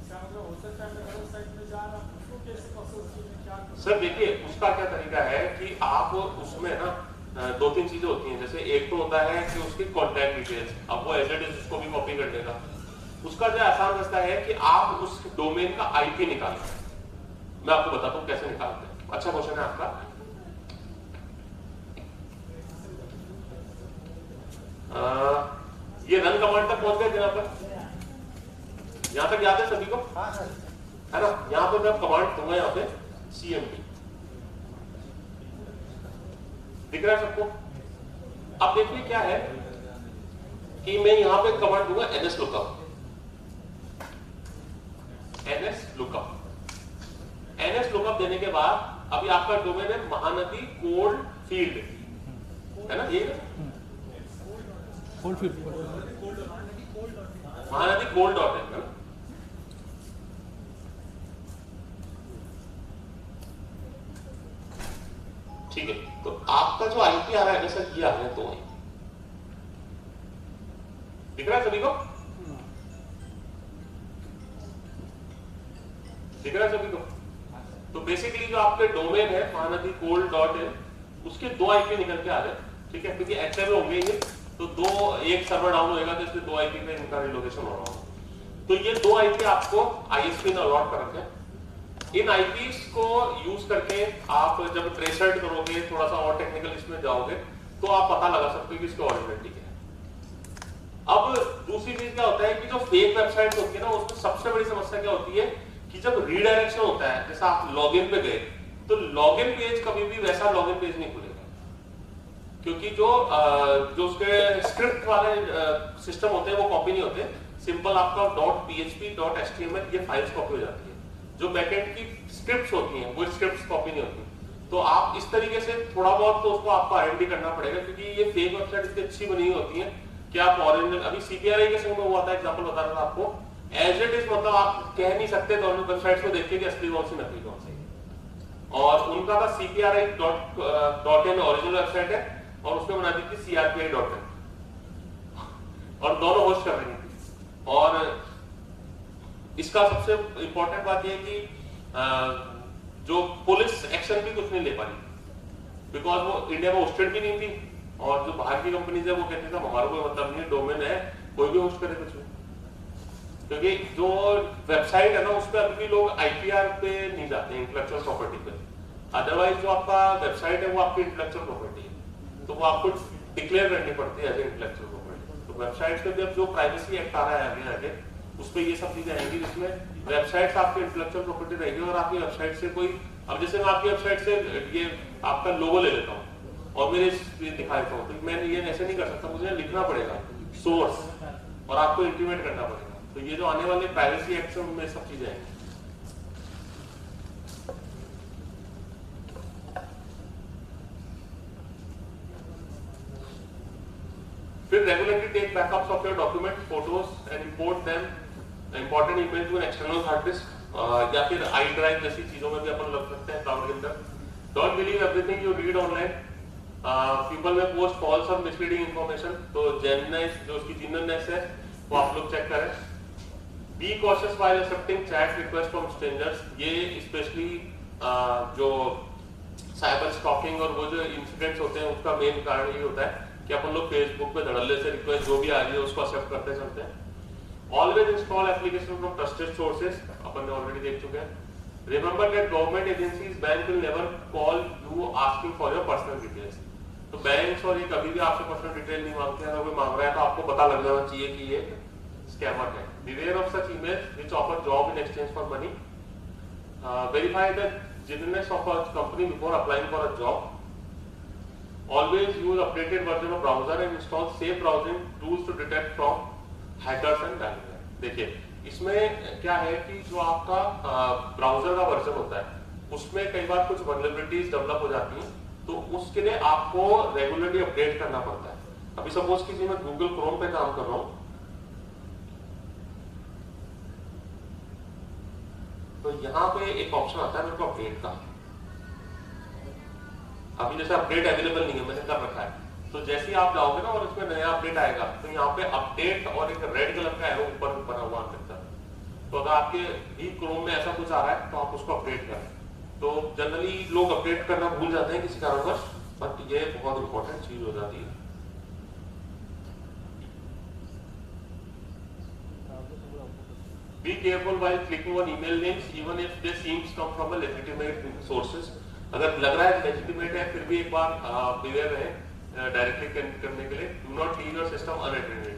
इसका मतलब हो सकता है मैं गलत साइट में जा रहा हूँ, उसको कैसे प्रोसेस में क्या सर देखिए उसका क्या तरीका है कि आप उसमें ना 2-3 चीजें होती हैं। जैसे एक तो होता है कि उसकी कॉन्टैक्ट डिटेल्स, अब वो एज इट इज उसको भी कॉपी कर देगा। उसका जो आसान रास्ता है कि आप उस डोमेन का IP निकालें। मैं आपको बताता हूँ कैसे निकालते हैं। अच्छा क्वेश्चन है आपका। ये रन कमांड तक पहुंच गए यहाँ पर, यहाँ तक याद है सभी को? है ना, यहाँ पर मैं कमांड दूंगा, यहाँ पे CMD दिख रहा है सबको। अब देखिए क्या है कि मैं यहां पे कमांड दूंगा NSLOOKUP। ऑफ देने के बाद अभी आपका डोमेन है महानदी कोल्ड फील्ड, है ना, ये महानदी कोल्ड डॉट है ना। ठीक है, तो आपका जो आईपी आ रहा है सर, ये आ रहा है 2 आईपी, दिख रहा है सभी को, दिख रहा है सभी को। तो बेसिकली जो आपके डोमेन है महानदी कोल्ड डॉट इन, उसके 2 आईपी निकल के आ रहे हैं, ठीक है, क्योंकि एक्सेल में होंगे ये, तो एक सर्वर डाउन होएगा तो इसलिए 2 आईपी पे इनका रिलोकेशन हो रहा होगा। तो ये 2 आईपी आपको आईएसपी ने अलॉट कर रखे हैं। इन आईपीस को यूज करके आप जब ट्रेसर्ट करोगे, थोड़ा सा और टेक्निकल इसमें जाओगे, तो आप पता लगा सकते हो कि इसकी ऑरिजिनलिटी क्या है। अब दूसरी चीज क्या होता है कि जो फेक वेबसाइट होती है ना, उसमें सबसे बड़ी समस्या क्या होती है कि जब रीडायरेक्शन होता है, जैसे आप लॉगिन पे गए, तो लॉगिन पेज कभी भी वैसा लॉगिन पेज नहीं खुलेगा, क्योंकि जो उसके स्क्रिप्ट वाले सिस्टम होते हैं वो कॉपी नहीं होते। सिंपल आपका .php .html ये फाइल्स कॉपी हो जाती है, जो बैकएंड की स्क्रिप्ट्स होती हैं वो स्क्रिप्ट्स कॉपी नहीं होती। तो आप इस तरीके से थोड़ा बहुत तो उसको आपको आइडेंटिटी करना पड़ेगा, क्योंकि ये फेक वेबसाइट इतनी अच्छी बनी होती है कि आप ओरिजिनल, अभी सीपीआरआई के संग में हुआ था, एग्जांपल बता रहा था आपको, एज इट इज, मतलब आप कह नहीं सकते दोनों वेबसाइट्स को देख के कि असली कौन सी नकली कौन सी। और उनका था CPRI.in ओरिजिनल वेबसाइट है, और उसमें बना दी थी CRPI.in, और दोनों होस्ट कर रही थी। और इसका सबसे इंपॉर्टेंट बात यह है कि जो पुलिस एक्शन भी कुछ नहीं ले पाई, बिकॉज वो इंडिया में होस्टेड भी नहीं थी, और जो बाहर की कंपनीज है वो कहती था हमारा कोई मतलब नहीं, डोमेन है, कोई भी होस्ट करे कुछ भी। क्योंकि जो वेबसाइट है ना, उस पर अभी भी लोग आईपीआर पे नहीं जाते, इंटेलेक्चुअल प्रॉपर्टी पे। अदरवाइज जो आपका वेबसाइट है वो आपकी इंटेलेक्चुअल प्रॉपर्टी है, तो वो आपको डिक्लेयर करनी पड़ती है एज इंटेलेक्चुअल प्रॉपर्टी। तो वेबसाइट पे भी अब जो प्राइवेसी एक्ट आ रहा है आगे उस पर ये सब चीजें आएंगी, जिसमें वेबसाइट्स आपकी इंटेलेक्चुअल प्रॉपर्टी रहेगी। और आपकी वेबसाइट से कोई, अब जैसे मैं आपकी वेबसाइट से ये आपका लोगो ले लेता हूँ और मेरे दिखा देता हूँ, तो मैं ये ऐसे नहीं कर सकता, मुझे लिखना पड़ेगा सोर्स और आपको इंटीमेट करना पड़ेगा। तो ये जो आने वाले प्राइवेसी एक्ट में सब चीजें आएंगी। फिर regularly take backups of your document, photos and import them important email to an external hard disk, या फिर आई ड्राइव जैसी चीजों में भी अपन लग सकते हैं क्लाउड के अंदर। Don't believe everything you read online, people में पोस्ट फॉल्स और मिसलीडिंग इंफॉर्मेशन। तो जेन्युइननेस, जो उसकी जेन्युइननेस है वो आप लोग चेक करें। Be cautious while accepting chat request from strangers, ये स्पेशली जो साइबर स्टॉकिंग और वो जो इंसिडेंट्स होते हैं उसका मेन कारण ये होता है कि अपन लोग फेसबुक पे धड़ल्ले से रिक्वेस्ट जो भी आ रही है उसको एक्सेप्ट करते चलते हैं। Always install application from trusted sources, अपन ने ऑलरेडी देख चुके हैं। Remember that government agencies, bank will never call you asking for your personal details. तो बैंक्स और ये कभी भी आपसे पर्सनल डिटेल नहीं मांगते हैं, अगर कोई मांग रहा है तो आपको पता लग जाना चाहिए कि ये स्कैमर है। Beware of such emails which offer job in exchange for money. Verify the genuineness of a company before applying for a job. Always use updated version of browser and install safe browsing tools to detect from hackers and malware. देखिए इसमें क्या है कि जो आपका browser का version होता है उसमें कई बार कुछ वल्नरेबिलिटीज डेवलप हो जाती हैं, तो उसके लिए आपको रेगुलरली अपडेट करना पड़ता है। अभी सपोज कीजिए मैं गूगल क्रोम पे काम कर रहा हूँ, तो यहाँ पे एक ऑप्शन आता है मेरे को अपडेट का। अभी जैसे अपडेट अवेलेबल नहीं है, मैंने कर रखा है, तो जैसे ही आप जाओगे ना और इसमें नया अपडेट आएगा तो यहाँ पे अपडेट और एक रेड कलर का एरो ऊपर बना हुआ दिखता है। तो अगर आपके भी क्रोम में ऐसा कुछ आ रहा है तो आप उसको अपडेट करें। तो जनरली लोग अपडेट करना भूल जाते हैं किसी कारणवश, बट ये बहुत इंपॉर्टेंट चीज हो जाती है। Be careful while clicking on email links, even if they seems come from a legitimate sources. अगर लग रहा है legitimate है, फिर भी एक बार beware रहे डायरेक्टली कनेक्ट करने के लिए। Do not leave your system unattended.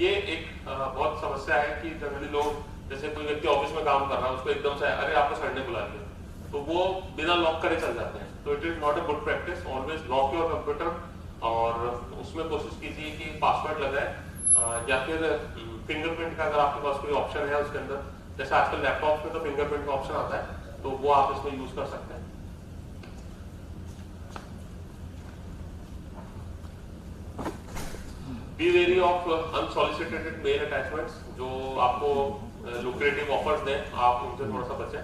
ये एक बहुत समस्या है कि जनरली लोग, जैसे कोई व्यक्ति ऑफिस में काम कर रहा है, उसको एकदम से अरे आपको सर ने बुला लिया, तो वो बिना लॉक करे चल जाते हैं। तो it is not a good practice. Always lock your computer और उसमें कोशिश कीजिए कि पासवर्ड लगाए, या फिर फिंगरप्रिंट का अगर आपके पास कोई ऑप्शन है उसके अंदर, जैसे आजकल लैपटॉप में तो फिंगरप्रिंट का ऑप्शन आता है, तो तो वो आप इसमें यूज कर सकते हैं। Be very of unsolicited mail attachments, जो आपको लुक्रेटिव ऑफर्स दें, आप उनसे थोड़ा सा बचें।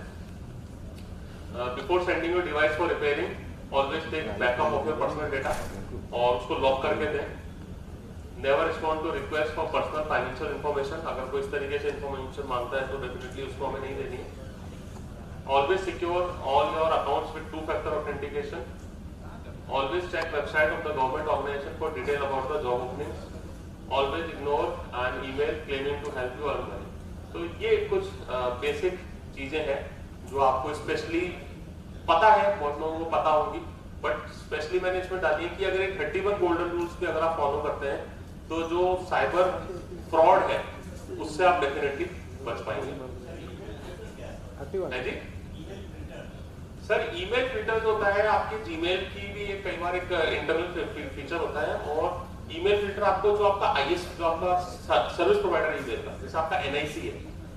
Before sending your device for repairing always take backup of your personal data और उसको लॉक करके दें। Never respond to request for personal financial information, अगर कोई इस तरीके से इन्फॉर्मेशन मांगता है तो डेफिनेटली उसको हमें नहीं देनी है। Always secure all your accounts with 2-factor authentication. Always check website of the government organisation for detail about the job openings. Always ignore an email claiming to help you earn money. तो ये कुछ basic चीजें हैं जो आपको specially पता है, बहुत लोगों को पता होगी, बट स्पेशली मैंने इसमें डाली है कि अगर एक 31 गोल्डन रूल्स पे अगर आप फॉलो करते हैं तो जो साइबर फ्रॉड है उससे आप डेफिनेटली बच पाएंगे। है जी सर, ईमेल फिल्टर होता है आपके जीमेल की भी एक कई बार एक इंटरनल फीचर होता है, और ईमेल फिल्टर आपको जो आपका आईएस जो आपका सर्विस प्रोवाइडर ईमेल का, जैसे आपका एनआईसी है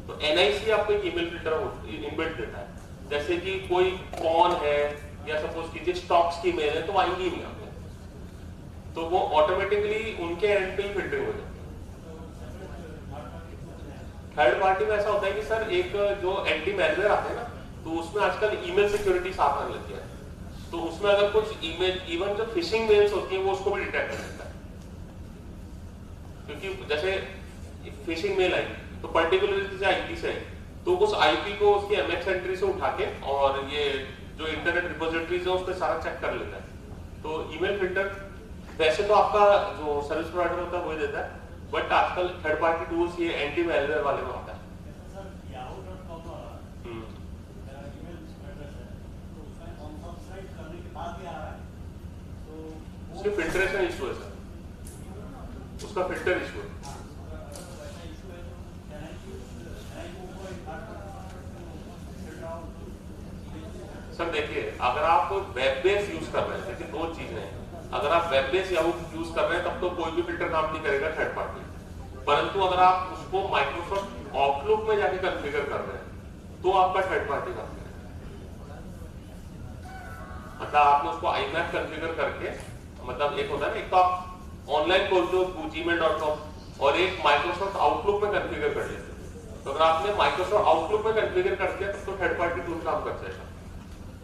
तो एनआईसी आपको एक ईमेल फिल्टर इनबिल्ट देता है। जैसे कि कोई कौन है या सपोज कीजिए स्टॉक्स की मेल है तो आएंगी नहीं आपको, तो वो ऑटोमेटिकली उनके एंड पे ही फिल्टरिंग हो जाती है। थर्ड पार्टी में ऐसा होता है कि सर एक जो एंटी मैलवेयर आते हैं ना, तो उसमें आजकल ईमेल सिक्योरिटी साफ आने लगी है, तो उसमें अगर कुछ ईमेल इवन जो फिशिंग मेल्स होती है वो उसको भी डिटेक्ट कर सकता है। क्योंकि जैसे फिशिंग मेल आई तो पर्टिकुलरली जैसे आईपी से आई तो उस आईपी को उसकी एमएक्स एंट्री से उठा के और ये जो इंटरनेट रिपोजिटरीज है उस पर सारा चेक कर लेता है। तो ईमेल फिल्टर वैसे तो आपका जो सर्विस प्रोवाइडर होता है वही देता है, बट आजकल थर्ड पार्टी टूल्स ये एंटी मैलवेयर वाले में आता है। उसके फिल्ट्रेशन इशू है सर, उसका फिल्टर इशू है। सर देखिए, अगर आप वेब बेस यूज कर रहे हैं, देखिए दो चीजें हैं, अगर आप वेब बेस याहू यूज कर रहे हैं तब तो कोई भी फिल्टर काम नहीं करेगा थर्ड पार्टी, परंतु अगर आप उसको माइक्रोसॉफ्ट आउटलुक में जाके कॉन्फ़िगर कर रहे हैं तो आपका थर्ड पार्टी काम करेगा। मतलब आपने उसको आईमैप कॉन्फ़िगर करके, मतलब एक होता है ना, एक तो आप ऑनलाइन खोलते हो gmail.com और एक माइक्रोसॉफ्ट आउटलुक में कॉन्फ़िगर कर लेते हो, तो अगर आपने माइक्रोसॉफ्ट आउटलुक में कॉन्फ़िगर कर दिया तब तो थर्ड पार्टी टूल काम कर जाएगा।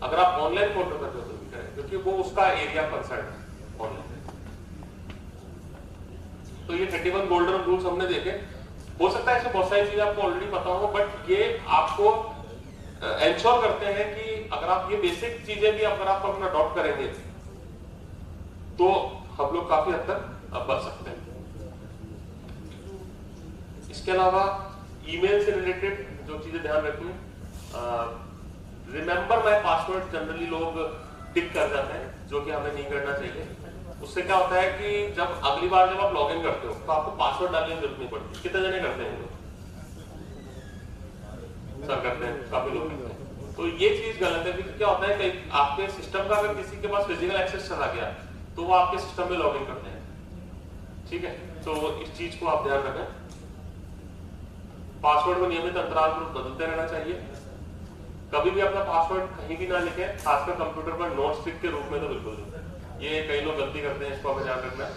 अगर आप ऑनलाइन फोटो करते हो तो भी करें, क्योंकि वो उसका एरिया कंसर्न है ऑनलाइन। तो ये 31 गोल्डन रूल्स हमने देखे। हो सकता है ऐसे बहुत सारी चीजें आपको ऑलरेडी पता हो, बट ये आपको एंश्योर करते हैं कि अगर आप ये बेसिक चीजें भी अगर आप अपना अडॉप्ट करेंगे तो हम लोग काफी हद तक बच सकते हैं। इसके अलावा ईमेल से रिलेटेड जो चीजें ध्यान रखनी, रिमेंबर माय पासवर्ड जनरली लोग टिक कर जाते हैं, जो कि हमें नहीं करना चाहिए। उससे क्या होता है कि जब अगली बार जब आप लॉगिन करते हो तो आपको पासवर्ड डालने की जरूरत नहीं पड़ती। कितने जने करते हैं लोग? सर करते हैं, काफी लोग करते हैं। तो ये चीज गलत है, क्योंकि क्या होता है कि आपके सिस्टम का अगर किसी के पास फिजिकल एक्सेस चला गया तो वो आपके सिस्टम में लॉगिन करते हैं, ठीक है? तो इस चीज को आप ध्यान रखें। पासवर्ड को नियमित अंतराल पर बदलते रहना चाहिए। कभी भी अपना पासवर्ड कहीं भी ना लिखें, खासकर कंप्यूटर पर नोट स्ट्रिक के रूप में तो बिल्कुल नहीं। ये कई लोग गलती करते हैं, इसको हमें ध्यान रखना है।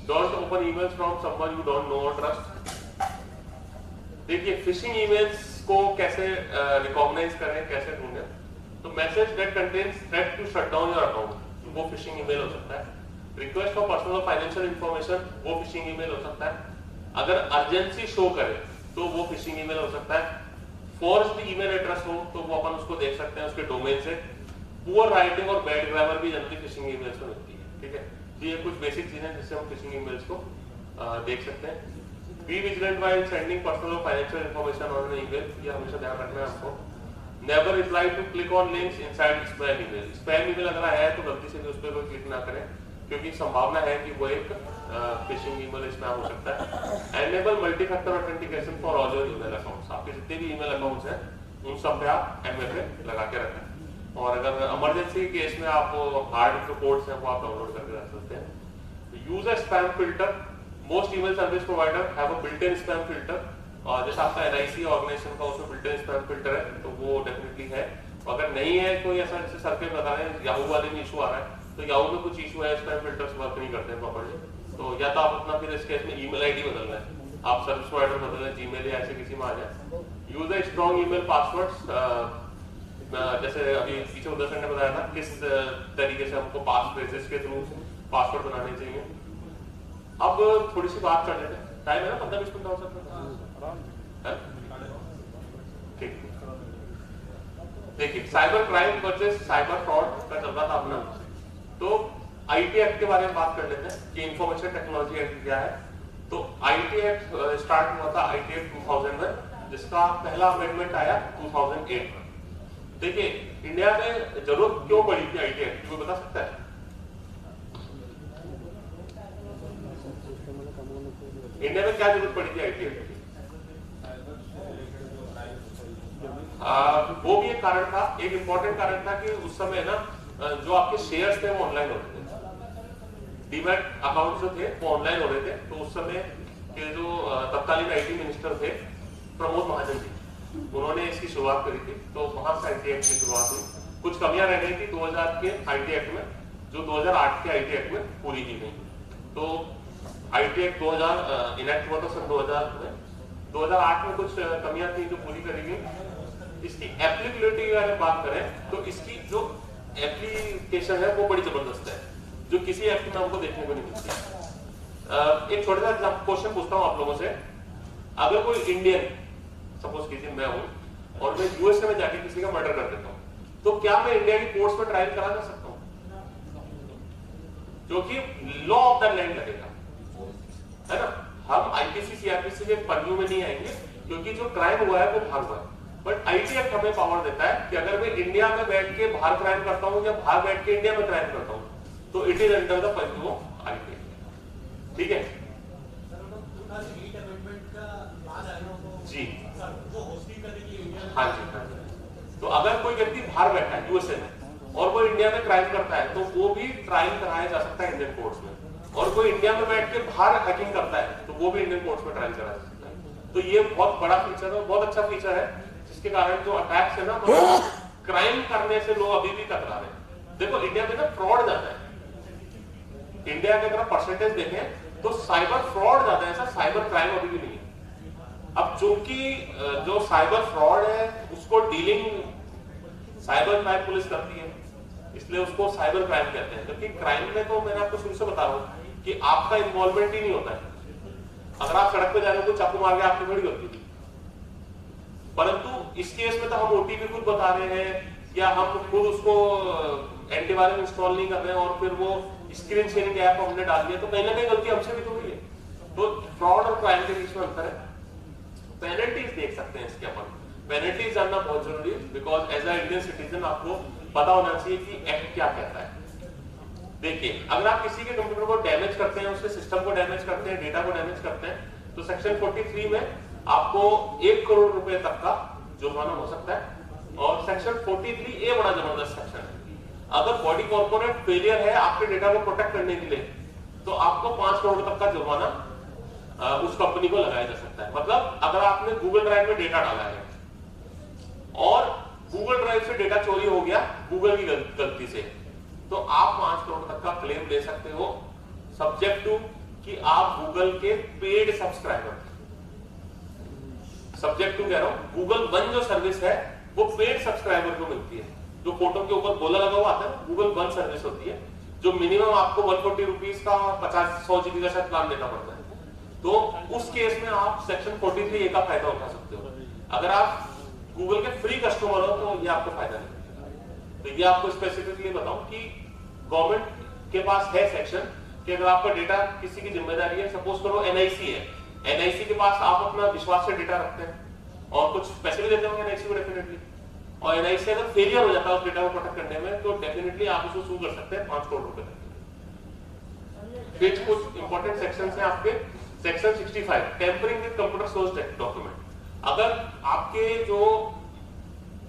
Don't open emails from someone you don't know और ट्रस्ट। देखिए, फिशिंग ईमेल्स को कैसे रिकॉग्नाइज करें, कैसे ढूंढें? तो message that contains threat to shut down your account, वो फिशिंग ईमेल हो सकता है। Request for personal financial information, वो फिशिंग ईमेल हो सकता है। अगर अर्जेंसी शो करे तो वो फिशिंग ईमेल हो सकता है। फॉर्ज्ड ईमेल एड्रेस हो तो वो अपन उसको देख सकते हैं उसके डोमेन से। पुअर राइटिंग और बैड ग्रामर भी जनरली फिशिंग ईमेल्स में मिलती है, ठीक है? तो ये कुछ बेसिक चीजें जिससे हम फिशिंग ईमेल्स को देख सकते हैं। Be vigilant while sending personal और financial information on an email, ये हमेशा ध्यान रखना है हमको। Never reply to click on links inside spam email. Spam email अगर आया है तो गलती से भी उस पर कोई क्लिक ना करें, क्योंकि संभावना है कि वो एक फिशिंग ईमेल स्पैम हो सकता है। Enable multi factor authentication for all your email accounts. आपके जितने भी ईमेल अकाउंट्स हैं उन सब पे आप MFA लगा के रखें, और अगर इमरजेंसी केस में आप हार्ड जो कोड्स हैं वो आप डाउनलोड करके रख सकते हैं। Use a spam filter. Most email service provider have a built in spam filter, और जैसे आपका NIC ऑर्गेनाइजेशन का उसमें बिल्ट इन स्पैम फिल्टर है तो वो डेफिनेटली एक्चुअली है, अगर नहीं है कोई ऐसा जैसे सर के बता रहे हैं याहू वाले में इशू आ रहा है, तो याहू में कुछ इशू है, स्पैम फिल्टर्स वर्क नहीं करते हैं प्रॉपर्ली, तो या तो आप अपना फिर इस केस में ईमेल आईडी बदल रहे हैं, आप सर्विस प्रोवाइडर बदल रहे हैं, जीमेल या ऐसे किसी में आ जाए। Use a strong email passwords, जैसे अभी पीछे उदय सर ने बताया था किस तरीके से हमको पास फ्रेजेस के थ्रू पासवर्ड बनाने चाहिए। अब थोड़ी सी बात कर लेते हैं, टाइम है ना 15-20 मिनट हो सकता है, ठीक। देखिए cyber crime versus cyber fraud का चल रहा था अपना, तो आईटी एक्ट के बारे में बात कर लेते हैं कि इंफॉर्मेशन टेक्नोलॉजी एक्ट क्या है। तो आईटी एक्ट स्टार्ट हुआ था आईटी एक्ट 2000 में, जिसका पहला अमेंडमेंट आया 2008 में। देखिए इंडिया में जरूरत क्यों पड़ी थी आईटी एक्ट की, कोई बता सकता है? इंडिया में क्या जरूरत पड़ी थी आईटी एक्ट की? वो भी एक कारण था, एक इंपॉर्टेंट कारण था कि उस समय ना जो आपके शेयर्स थे वो ऑनलाइन होते थे, डीमैट अकाउंट जो थे वो ऑनलाइन हो रहे थे। तो उस समय के जो तत्कालीन आईटी मिनिस्टर थे प्रमोद महाजन जी, उन्होंने इसकी शुरुआत करी थी, तो वहां से आईटी एक्ट की शुरुआत हुई। कुछ कमियां रह गई थी 2000 के आईटी एक्ट में, जो 2008 के आईटी एक्ट में पूरी की गई। तो आईटी एक्ट 2000 इनेक्ट हुआ था सन 2000 में, 2008 में कुछ कमियां थी जो पूरी करी गई। इसकी एप्लीकेबिलिटी की अगर बात करें तो इसकी जो एप्लीकेशन है वो बड़ी जबरदस्त है, जो किसी ऐप में हमको देखने को नहीं मिलती। एक छोटा सा क्वेश्चन पूछता हूँ आप लोगों से, अगर कोई इंडियन, सपोज कीजिए मैं हूँ और मैं यूएसए में जाके किसी का मर्डर कर देता हूँ, तो क्या मैं इंडिया की कोर्ट्स में ट्रायल करा सकता हूँ? जो कि लॉ ऑफ द लैंड लगेगा, है ना। हम आईपीसी सीआरपीसी के पर्व्यू में नहीं आएंगे क्योंकि जो क्राइम हुआ है वो बाहर हुआ है, बट आईटी एक्ट हमें पावर देता है कि अगर मैं इंडिया में बैठ के बाहर क्राइम करता हूं या बाहर बैठ के इंडिया में क्राइम करता हूं तो it is under the purview of IT act, ठीक है जी। हाँ जी, हाँ जी। तो अगर कोई व्यक्ति बाहर बैठा है यूएसए में और वो इंडिया में क्राइम करता है तो वो भी ट्रायल कराया जा सकता है इंडियन कोर्ट्स में, और कोई इंडिया में बैठ के बाहर हैकिंग करता है तो वो भी इंडियन कोर्ट्स में ट्रायल कराया जा सकता है। तो ये बहुत बड़ा फीचर है, बहुत अच्छा फीचर है, जिसके कारण जो अटैक्स है ना, क्राइम करने से लोग अभी भी कतरा रहे हैं। देखो इंडिया में ना फ्रॉड ज्यादा है, इंडिया के अगर परसेंटेज देखें तो साइबर फ्रॉड ज्यादा है, ऐसा साइबर क्राइम अभी भी नहीं है। अब चूंकि जो साइबर फ्रॉड है उसको डीलिंग साइबर क्राइम पुलिस करती है, इसलिए उसको साइबर क्राइम कहते हैं। जबकि क्राइम में तो मैंने आपको शुरू से बता रहा हूं कि आपका इन्वॉल्वमेंट ही नहीं होता है। अगर आप सड़क पे जा रहे हो तो चाकू मार के आपकी थोड़ी होती थी, परंतु इस केस में तो हम ओटीपी खुद बता रहे हैं या हम खुद उसको एंटीवायरस इंस्टॉल नहीं कर रहे हैं और फिर वो स्क्रीन शेयरिंग ऐप हमने डाल दिया, तो कहीं ना कहीं गलती हमसे भी तो हुई है। तो फ्रॉड और क्राइम के बीच में अंतर है। पेनल्टीज देख सकते हैं इसके अपन, पेनल्टीज जानना बहुत जरूरी है, because as a Indian citizen आपको पता होना चाहिए कि एक्ट क्या कहता है। देखिए अगर आप किसी के कंप्यूटर को डैमेज करते हैं, उसके सिस्टम को डैमेज करते हैं, डेटा को डैमेज करते हैं, तो सेक्शन 43 में आपको 1 करोड़ रुपए तक का जुर्माना हो सकता है। और सेक्शन 43A बड़ा जबरदस्त सेक्शन है। अगर बॉडी कॉर्पोरेट फेलियर है आपके डेटा को प्रोटेक्ट करने के लिए, तो आपको 5 करोड़ तक का जुर्माना उस कंपनी को लगाया जा सकता है। मतलब अगर आपने गूगल ड्राइव में डेटा डाला है और गूगल ड्राइव से डेटा चोरी हो गया गूगल की गलती से, तो आप 5 करोड़ तक का क्लेम ले सकते हो, सब्जेक्ट टू कि आप गूगल के पेड सब्सक्राइबर, सब्जेक्ट टू कह रहा हूं, गूगल वन जो सर्विस है वो पेड सब्सक्राइबर को मिलती है। जो फोटो के ऊपर गोला लगा हुआ आता है गूगल वन सर्विस होती है, जो मिनिमम आपको 140 रुपीज का 50-100 GB का शायद प्लान लेना पड़ता है। तो उस केस में आप सेक्शन 43A का फायदा उठा सकते हो। अगर आप गूगल के फ्री कस्टमर हो तो ये आपको फायदा नहीं। तो ये आपको स्पेसिफिकली बताऊं कि गवर्नमेंट के पास है सेक्शन कि अगर आपका डेटा किसी की जिम्मेदारी है, सपोज करो एनआईसी है, एनआईसी के पास आप अपना विश्वास से डेटा रखते हैं और कुछ पैसे भी देते होंगे एनआईसी को डेफिनेटली, और एनआईसी अगर फेलियर हो जाता है उस डेटा को प्रोटेक्ट करने में तो डेफिनेटली आप उसको सू कर सकते हैं 5 करोड़ रुपए तक। फिर कुछ इंपॉर्टेंट सेक्शंस हैं आपके। Section 65 tampering with computer source document. अगर आपके जो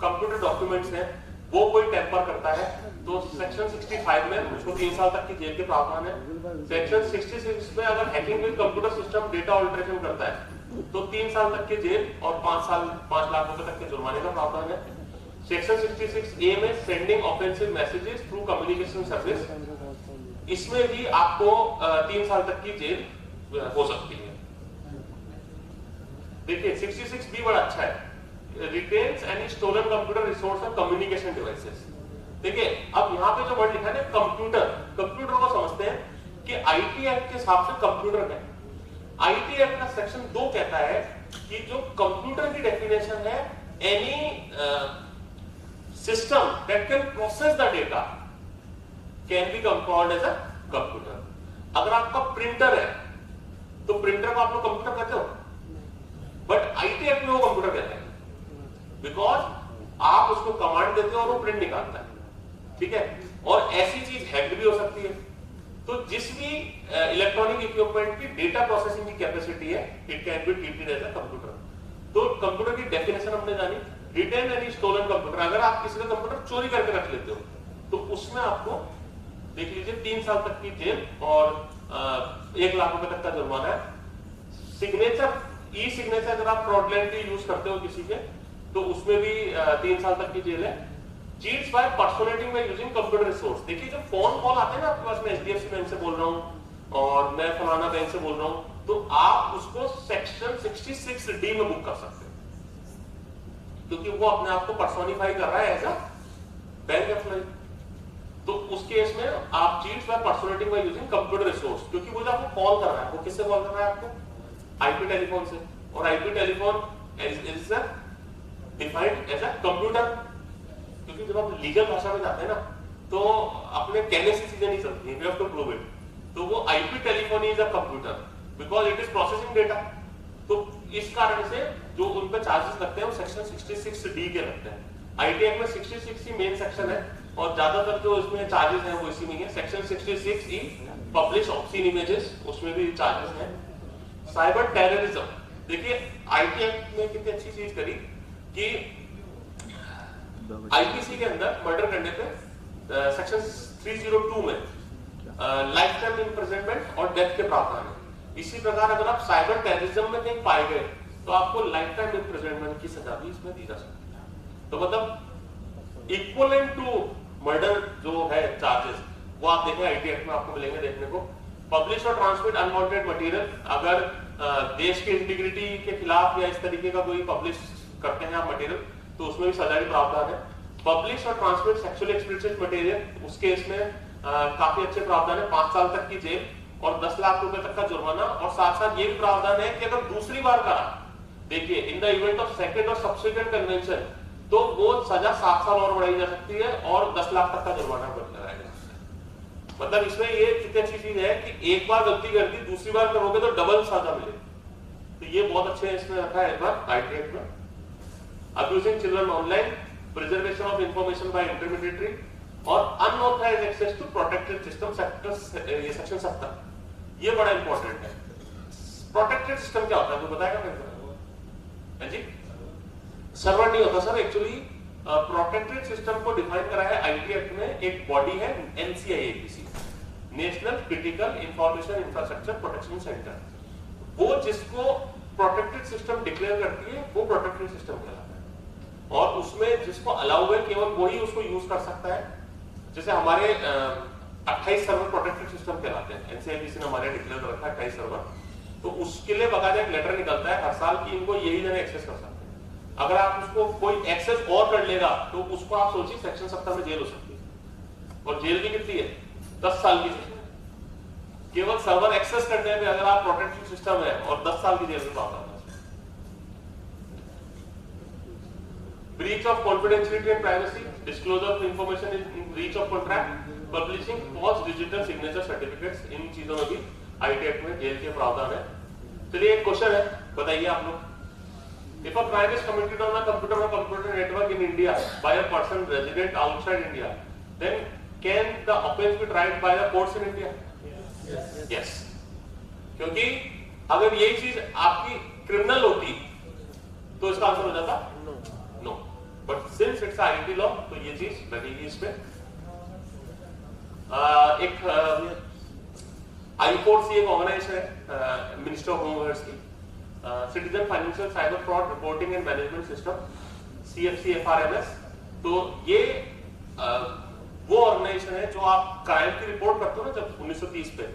कंप्यूटर डॉक्यूमेंट्स हैं वो कोई टेम्पर करता है तो सेक्शन 65 में उसको 3 साल तक की जेल के प्रावधान है। सेक्शन 66 में अगर hacking with computer system data alteration करता है तो 3 साल तक के जेल और 5 लाख रुपए तक के जुर्माने का प्रावधान है। सेक्शन 66A में sending offensive messages through communication service, इसमें भी आपको 3 साल तक की जेल हो सकती है। देखिए 66B बड़ा अच्छा है, retains any stolen computer resource और कम्युनिकेशन डिवाइसेस। देखिए अब यहाँ पे जो वर्ड लिखा है ना कंप्यूटर, कंप्यूटर को समझते हैं कि आईटी एक्ट के हिसाब से कंप्यूटर है। आईटी एक्ट का सेक्शन 2 कहता है कि जो कंप्यूटर की डेफिनेशन है, any system that can process the data can be called as a computer. अगर आपका प्रिंटर है तो प्रिंटर को आप लोग कंप्यूटर कहते हो, बट आईटी एक्ट में वो कंप्यूटर कहते हैं, बिकॉज आप उसको कमांड देते हो और वो प्रिंट निकालता है, ठीक है। और ऐसी चीज हैक्ड भी हो सकती है। तो जिस भी इलेक्ट्रॉनिक इक्विपमेंट की डेटा प्रोसेसिंग की कैपेसिटी है, it can be treated as a computer. तो कंप्यूटर की डेफिनेशन हमने जानी, रिटेन एनी स्टोलन कंप्यूटर। अगर आप किसी का कंप्यूटर चोरी करके रख लेते हो तो उसमें आपको देख लीजिए 3 साल तक की जेल और 1 लाख रुपए तक का जुर्माना है। सिग्नेचर, ई सिग्नेचर अगर आप फ्रॉडलेंटली यूज करते हो किसी के, तो उसमें भी 3 साल तक की जेल है। Cheats by personating by using computer resource. देखिए जब फोन कॉल आते हैं ना आपके पास, मैं एचडीएफसी बैंक से बोल रहा हूँ और मैं फलाना बैंक से बोल रहा हूँ, तो आप उसको सेक्शन 66D में बुक कर सकते हो, क्योंकि वो अपने आप को पर्सोनिफाई कर रहा है एज अ बैंक एम्प्लॉय। तो उस केस में आप cheats by personating by using computer resource, क्योंकि वो जो आपको कॉल कर रहा है वो किससे कॉल कर रहा है आपको? आईपी टेलीफोन से, और IP telephone is defined as a computer. क्योंकि जब आप लीगल भाषा में जाते हैं ना तो अपने कहने से चीजें नहीं चलती, you have to prove it. तो वो IP telephone is a computer because it is processing data. तो इस कारण से जो उन पे चार्जेस लगते हैं वो सेक्शन 66D के लगते हैं। आईटी एक्ट में 66 मेन सेक्शन है और ज्यादातर जो इसमें चार्जेस हैं वो इसी में है। सेक्शन 66E पब्लिश ऑब्ससीन इमेजेस, उसमें भी चार्जेस हैं। साइबर टेररिज्म, देखिए आईटी एक्ट में कितनी अच्छी चीज करी कि आईपीसी के अंदर मर्डर करने पे सेक्शन 302 में लाइफ टाइम इम्प्रिजनमेंट और डेथ के प्रावधान है। इसी प्रकार अगर आप साइबर टेररिज्म में कहीं पाए गए तो आपको लाइफ टाइम इम्प्रिजनमेंट की सजा भी इसमें दी जा सकती है। तो मतलब इक्विवेलेंट टू मर्डर जो है चार्जेस, वो आप देखें आईटी एक्ट में आपको मिलेंगे देखने को। पब्लिश और ट्रांसमिट अनवांटेड मटेरियल, अगर देश की इंटीग्रिटी के खिलाफ या इस तरीके का कोई पब्लिश करते हैं आप मटेरियल, तो उसमें भी सजा की प्रावधान है। पब्लिश और ट्रांसमिट सेक्सुअली एक्सप्लिसिट मटेरियल, उस केस में काफी अच्छे प्रावधान है, 5 साल तक की जेल और 10 लाख रुपए तक का जुर्माना। और साथ साथ ये भी प्रावधान है कि अगर दूसरी बार करा, देखिए in the event of second और सब्सिक्वेंट कन्वेंशन, तो वो सजा 7 साल और बढ़ाई जा सकती है और 10 लाख तक का जुर्माना लगाया जा सकता है। मतलब इसमें ये कितनी अच्छी चीज है कि एक बार गलती कर दी, दूसरी बार करोगे तो डबल सजा मिलेगी। तो ये बहुत अच्छे इसमें रखा है इस बार आईटी एक्ट में। Abusing children online, preservation of information by intermediary और unauthorized access to protected system sectors, ये सेक्शन 70, ये बड़ा इंपॉर्टेंट है। प्रोटेक्टेड सिस्टम क्या होता है आपको बताएगा मेरे को? जी सर्वर नहीं होता सर, एक्चुअली प्रोटेक्टेड सिस्टम को डिफाइन करा है आईटी एक्ट में, एक बॉडी है NCIIPC, national critical information infrastructure protection centre. वो जिसको प्रोटेक्टेड सिस्टम डिक्लेयर करती है वो प्रोटेक्टेड सिस्टम कहलाता है। और उसमें जिसको अलाउ है केवल वही उसको यूज कर सकता है। जैसे हमारे 28 सर्वर प्रोटेक्टेड सिस्टम कहलाते हैं, एनसीआईपीसी ने हमारे डिक्लेयर कर रखा है 28 सर्वर। तो उसके लिए बकायदा एक लेटर निकलता है हर साल कि इनको यही जगह एक्सेस कर सकते हैं। अगर आप उसको कोई एक्सेस और कर लेगा तो उसको आप सोचिए सेक्शन 70 में जेल हो सकती है। और जेल भी कितनी है? 10 साल की। केवल सर्वर एक्सेस करने में अगर आप प्रोटेक्टेड सिस्टम है और 10 साल की जेल में पाता है। Breach of confidentiality and privacy, disclosure of information in breach of contract, publishing false digital signature certificates, इन चीजों में भी आईटी एक्ट में जेल के प्रावधान है। चलिए एक क्वेश्चन है, बताइए आप लोग। If a crime is committed on a computer or computer network in India by a person resident outside India, then can the offence be tried by the courts in India? Yes. क्योंकि अगर यही चीज आपकी criminal होती तो इसका answer हो जाता no. But since it's IT law तो ये चीज लगेगी इसमें। एक आई4सी एक ऑर्गेनाइजेशन है मिनिस्टर ऑफ होम अफेयर्स की, citizen financial cyber fraud reporting and management system, CFCFRMS। तो ये वो ऑर्गेनाइजेशन है जो आप क्राइम की रिपोर्ट करते हो ना, जब 1930 पे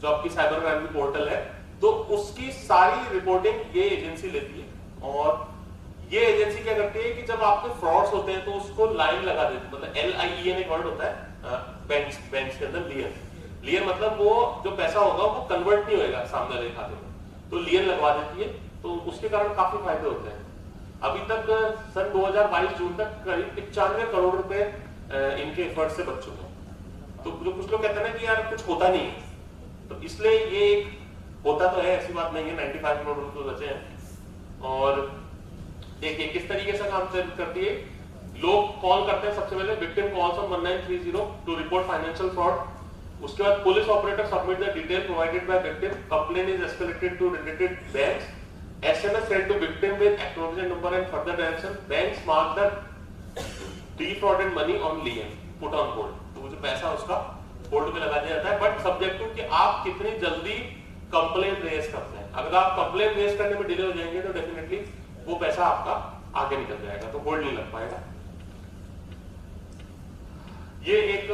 जो आपकी साइबर क्राइम की पोर्टल है, तो उसकी सारी रिपोर्टिंग ये एजेंसी लेती है। और ये एजेंसी क्या करती है कि जब आपके फ्रॉड्स होते हैं तो उसको लाइन लगा देती है, मतलब LIEN एक वर्ड होता है बैंक्स के अंदर, लियन मतलब वो जो पैसा होगा वो कन्वर्ट नहीं होएगा सामने वाले खाते में, तो लियन लगवा देती है, तो उसके कारण काफी फायदे होते हैं। अभी तक सन 2022 जून तक करीब 95 करोड़ रुपए इनके एफर्ट से बच चुके हैं। तो जो कुछ लोग कहते हैं ना कि यार कुछ होता नहीं है, तो इसलिए ये होता तो है, ऐसी बात नहीं है, 95 करोड़ रुपए बचे हैं। और देखिए किस तरीके से काम करती है। लोग कॉल करते हैं, सबसे पहले victim calls on 1930 to report financial fraud. उसके बाद police operator submit the detail provided by victim, complaint is escalated to related banks, SMS sent to victim with acknowledgement number and further direction. Banks mark the defrauded money on lien, put on hold. तो वो जो पैसा उसका hold पे लगा दिया जाता है, बट सब्जेक्ट टू कि आप कितनी जल्दी कंप्लेन रेज करते हैं। अगर आप कंप्लेन रेज करने में डिले हो जाएंगे तो डेफिनेटली वो पैसा आपका आगे निकल जाएगा, तो होल्ड नहीं लग पाएगा। ये एक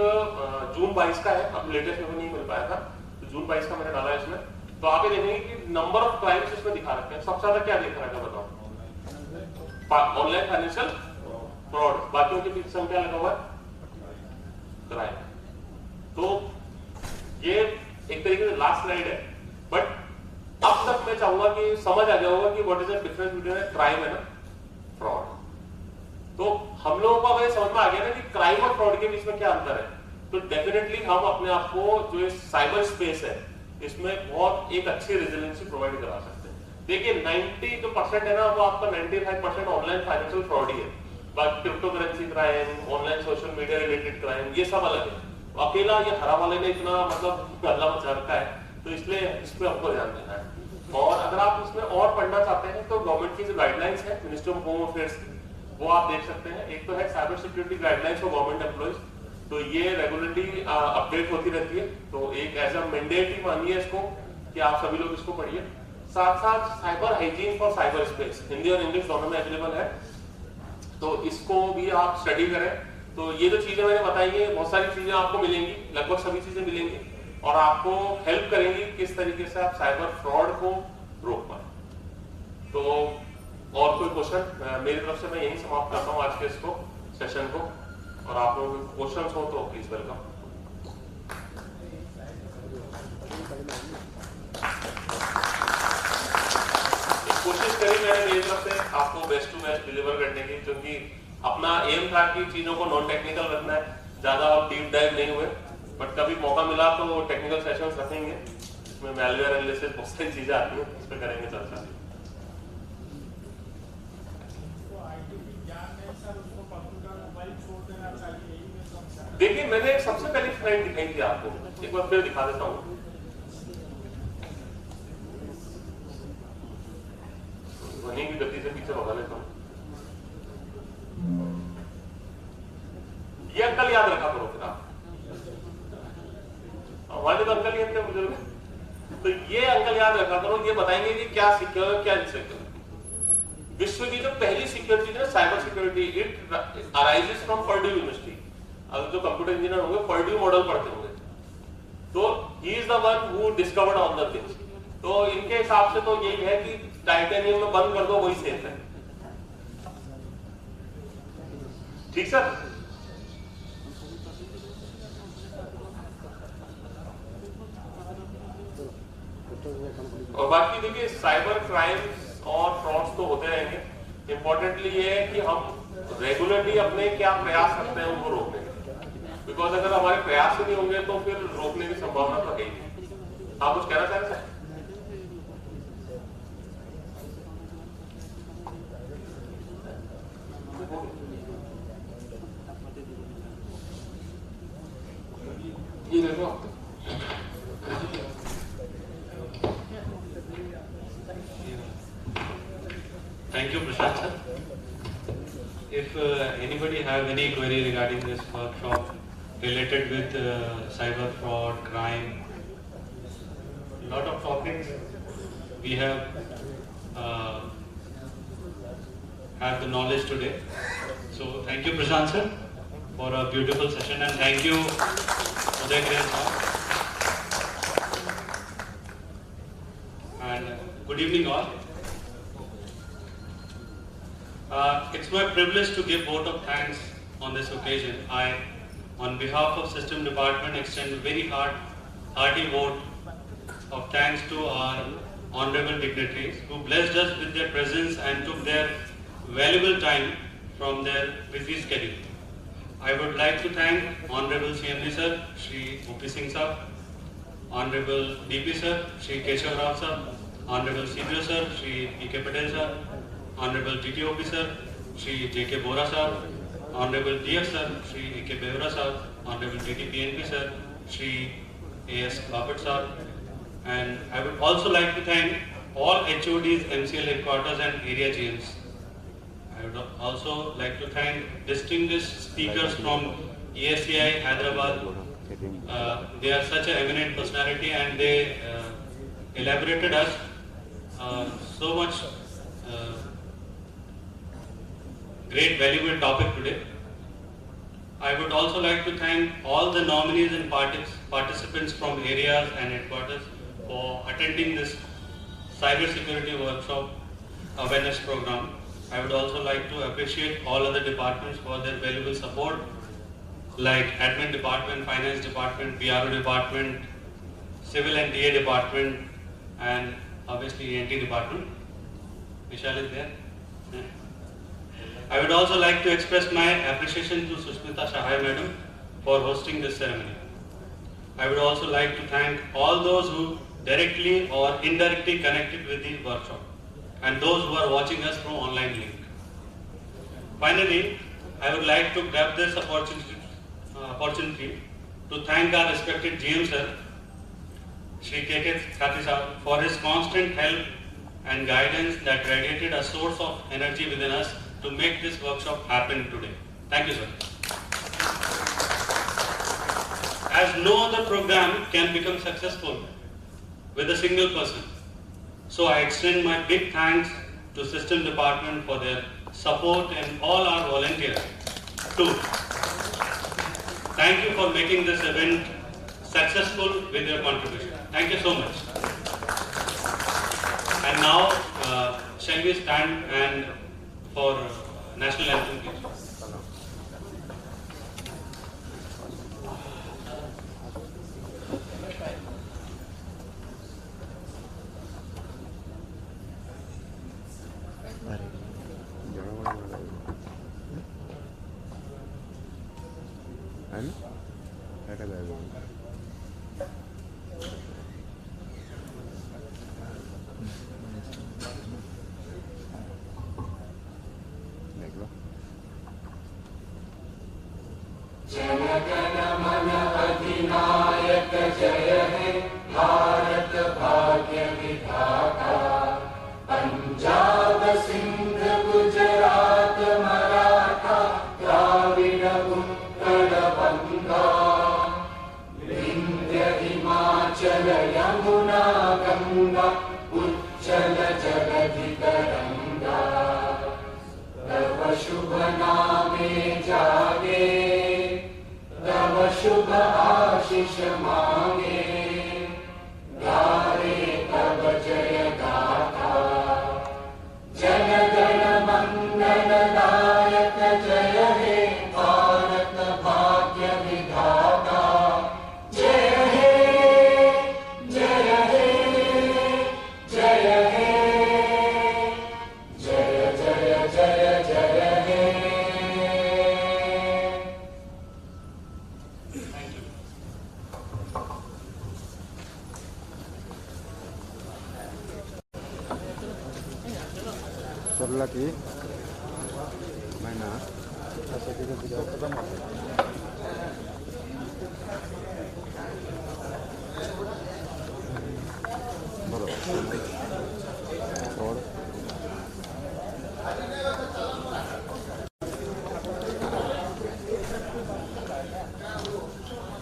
जून 22 का है, अब लेटेस्ट में नहीं मिल पाया था, तो जून 22 का मैंने डाला है इसमें। तो आप ये देखेंगे कि नंबर ऑफ क्राइम्स इसमें दिखा रखे हैं। सबसे ज्यादा क्या दिख रहा है बताओ? ऑनलाइन फाइनेंशियल फ्रॉड, बाकियों के पीछे क्या लगा हुआ है? क्राइम। तो ये एक तरीके से लास्ट स्लाइड है, बट अब तक मैं चाहूंगा कि समझ आ गया होगा कि what is the difference between crime and fraud. तो हम लोगों को अगर समझ में आ गया ना कि क्राइम और फ्रॉड के बीच में क्या अंतर है, तो डेफिनेटली हम अपने आप को जो साइबर स्पेस है इसमें बहुत एक अच्छी रेजिलियंसी प्रोवाइड करा सकते हैं। देखिए 90% है ना, वो आपका 95% ऑनलाइन फाइनेंशियल फ्रॉड ही है। बाकी crypto currency crime, online social media related crime, ये सब अलग है। अकेला ये हरा वाले ने इतना मतलब हल्ला मचा रखा है, तो इसलिए इस पर आपको ध्यान देना है। और अगर आप इसमें और पढ़ना चाहते हैं तो गवर्नमेंट की जो गाइडलाइंस है मिनिस्ट्री ऑफ होम अफेयर्स की, वो आप देख सकते हैं। एक तो है cyber security guidelines for government employees, तो ये रेगुलरली अपडेट होती रहती है, तो एक एज अ मैंडेट ही मानिए इसको कि आप सभी लोग इसको पढ़िए। साथ साथ cyber hygiene for cyber space, Hindi और इंग्लिश दोनों में अवेलेबल है, तो इसको भी आप स्टडी करें। तो ये जो चीजें मैंने बताई है, बहुत सारी चीजें आपको मिलेंगी, लगभग सभी चीजें मिलेंगी और आपको हेल्प करेंगी किस तरीके से आप साइबर फ्रॉड को रोक पाए। तो और कोई क्वेश्चन मेरी तरफ से मैं यही समाप्त करता हूँ आज के इसको सेशन को, और आप लोगों के क्वेश्चन हो तो प्लीज वेलकम। कोशिश करी मैंने मेरी तरफ से आपको बेस्ट टू बेस्ट डिलीवर करने की, क्योंकि अपना एम था कि चीजों को नॉन टेक्निकल रखना है, ज्यादा आप डीप डाइव नहीं हुए, बट कभी मौका मिला तो टेक्निकल सेशंस रखेंगे, इसमें मैलवेयर एनालिसिस बहुत सारी चीजें आती हैं, उस पर करेंगे चर्चा। देखिए मैंने सबसे पहली स्लाइड दिखाई थी आपको, एक बार फिर दिखा देता हूँ। ध्वनि की गति से पीछे भगा लेता हूँ। ये अंकल याद रखा करो फिर आप, हमारे तो अंकल ही थे बुजुर्ग, तो ये अंकल याद रखा करो, ये बताएंगे कि क्या सिक्योर क्या इनसिक्योर। विश्व की जो पहली सिक्योरिटी है cyber security, it arises from Purdue university. अगर जो कंप्यूटर इंजीनियर होंगे पर्ड्यू मॉडल पढ़ते होंगे, तो he is the one who discovered all the things. तो इनके हिसाब से तो यही है कि टाइटेनियम में बंद कर दो, वही सेफ है। ठीक सर। और बाकी देखिए साइबर क्राइम्स और फ्रॉड्स तो होते रहेंगे, इंपॉर्टेंटली ये है कि हम रेगुलरली अपने क्या प्रयास करते हैं उनको रोकने के, बिकॉज अगर हमारे प्रयास ही नहीं होंगे तो फिर रोकने की संभावना तो है ही नहीं। आप कुछ कहना चाह रहे हैं? ये देखो Thank you, Prashant sir. If anybody have any query regarding this workshop related with cyber fraud, crime, lot of topics we have the knowledge today. So thank you, Prashant sir, for a beautiful session, and thank you, Uday Kiran sir. And good evening all. It's my privilege to give vote of thanks on this occasion. I, on behalf of System Department, extend a very hearty vote of thanks to our honorable dignitaries who blessed us with their presence and took their valuable time from their busy schedule. I would like to thank Honorable CMD Sir, Shri O.P. Singh Sir, Honorable DP Sir, Shri Keshav Rao Sir, Honorable CBO Sir, Shri E.K. Patel Sir, Honorable TTOP Sir, Shri J.K. Bora Sir, Honorable DF Sir, Shri A.K. Behura Sir, Honorable DTPNP Sir, Shri A.S. Bapat Sir, and I would also like to thank all HODs, MCL headquarters and area GMs. I would also like to thank distinguished speakers from ESCI Hyderabad. They are such an eminent personality and they elaborated us so much great valuable topic today. I would also like to thank all the nominees and participants from areas and headquarters for attending this cybersecurity workshop awareness program. I would also like to appreciate all other departments for their valuable support, like Admin Department, Finance Department, PRO Department, Civil and TA Department, and obviously ENT Department. Vishal is there. I would also like to express my appreciation to Susmita Shahai Madam for hosting this ceremony. I would also like to thank all those who directly or indirectly connected with the workshop and those who are watching us from online link. Finally, I would like to grab this opportunity to thank our respected GM Sir, Shri K.K. Khati Sir, for his constant help and guidance that radiated a source of energy within us to make this workshop happen today. Thank you, sir. As no other program can become successful with a single person, so I extend my big thanks to System Department for their support and all our volunteers too. Thank you for making this event successful with your contribution. Thank you so much. And now, shall we stand and for national anthem, please?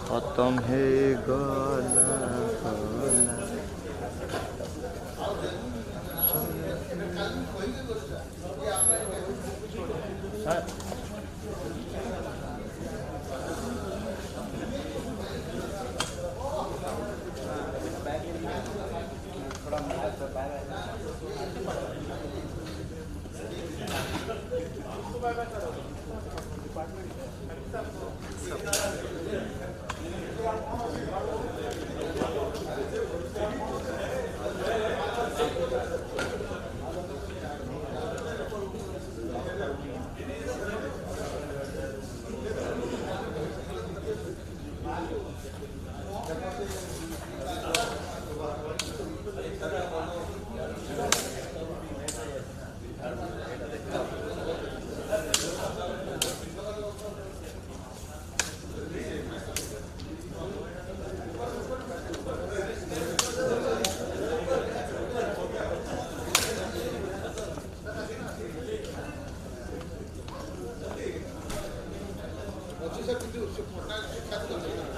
खत्म है गला गला ଅଛି sir କିନ୍ତୁ ସେ ଫଟା ଶିକ୍ଷା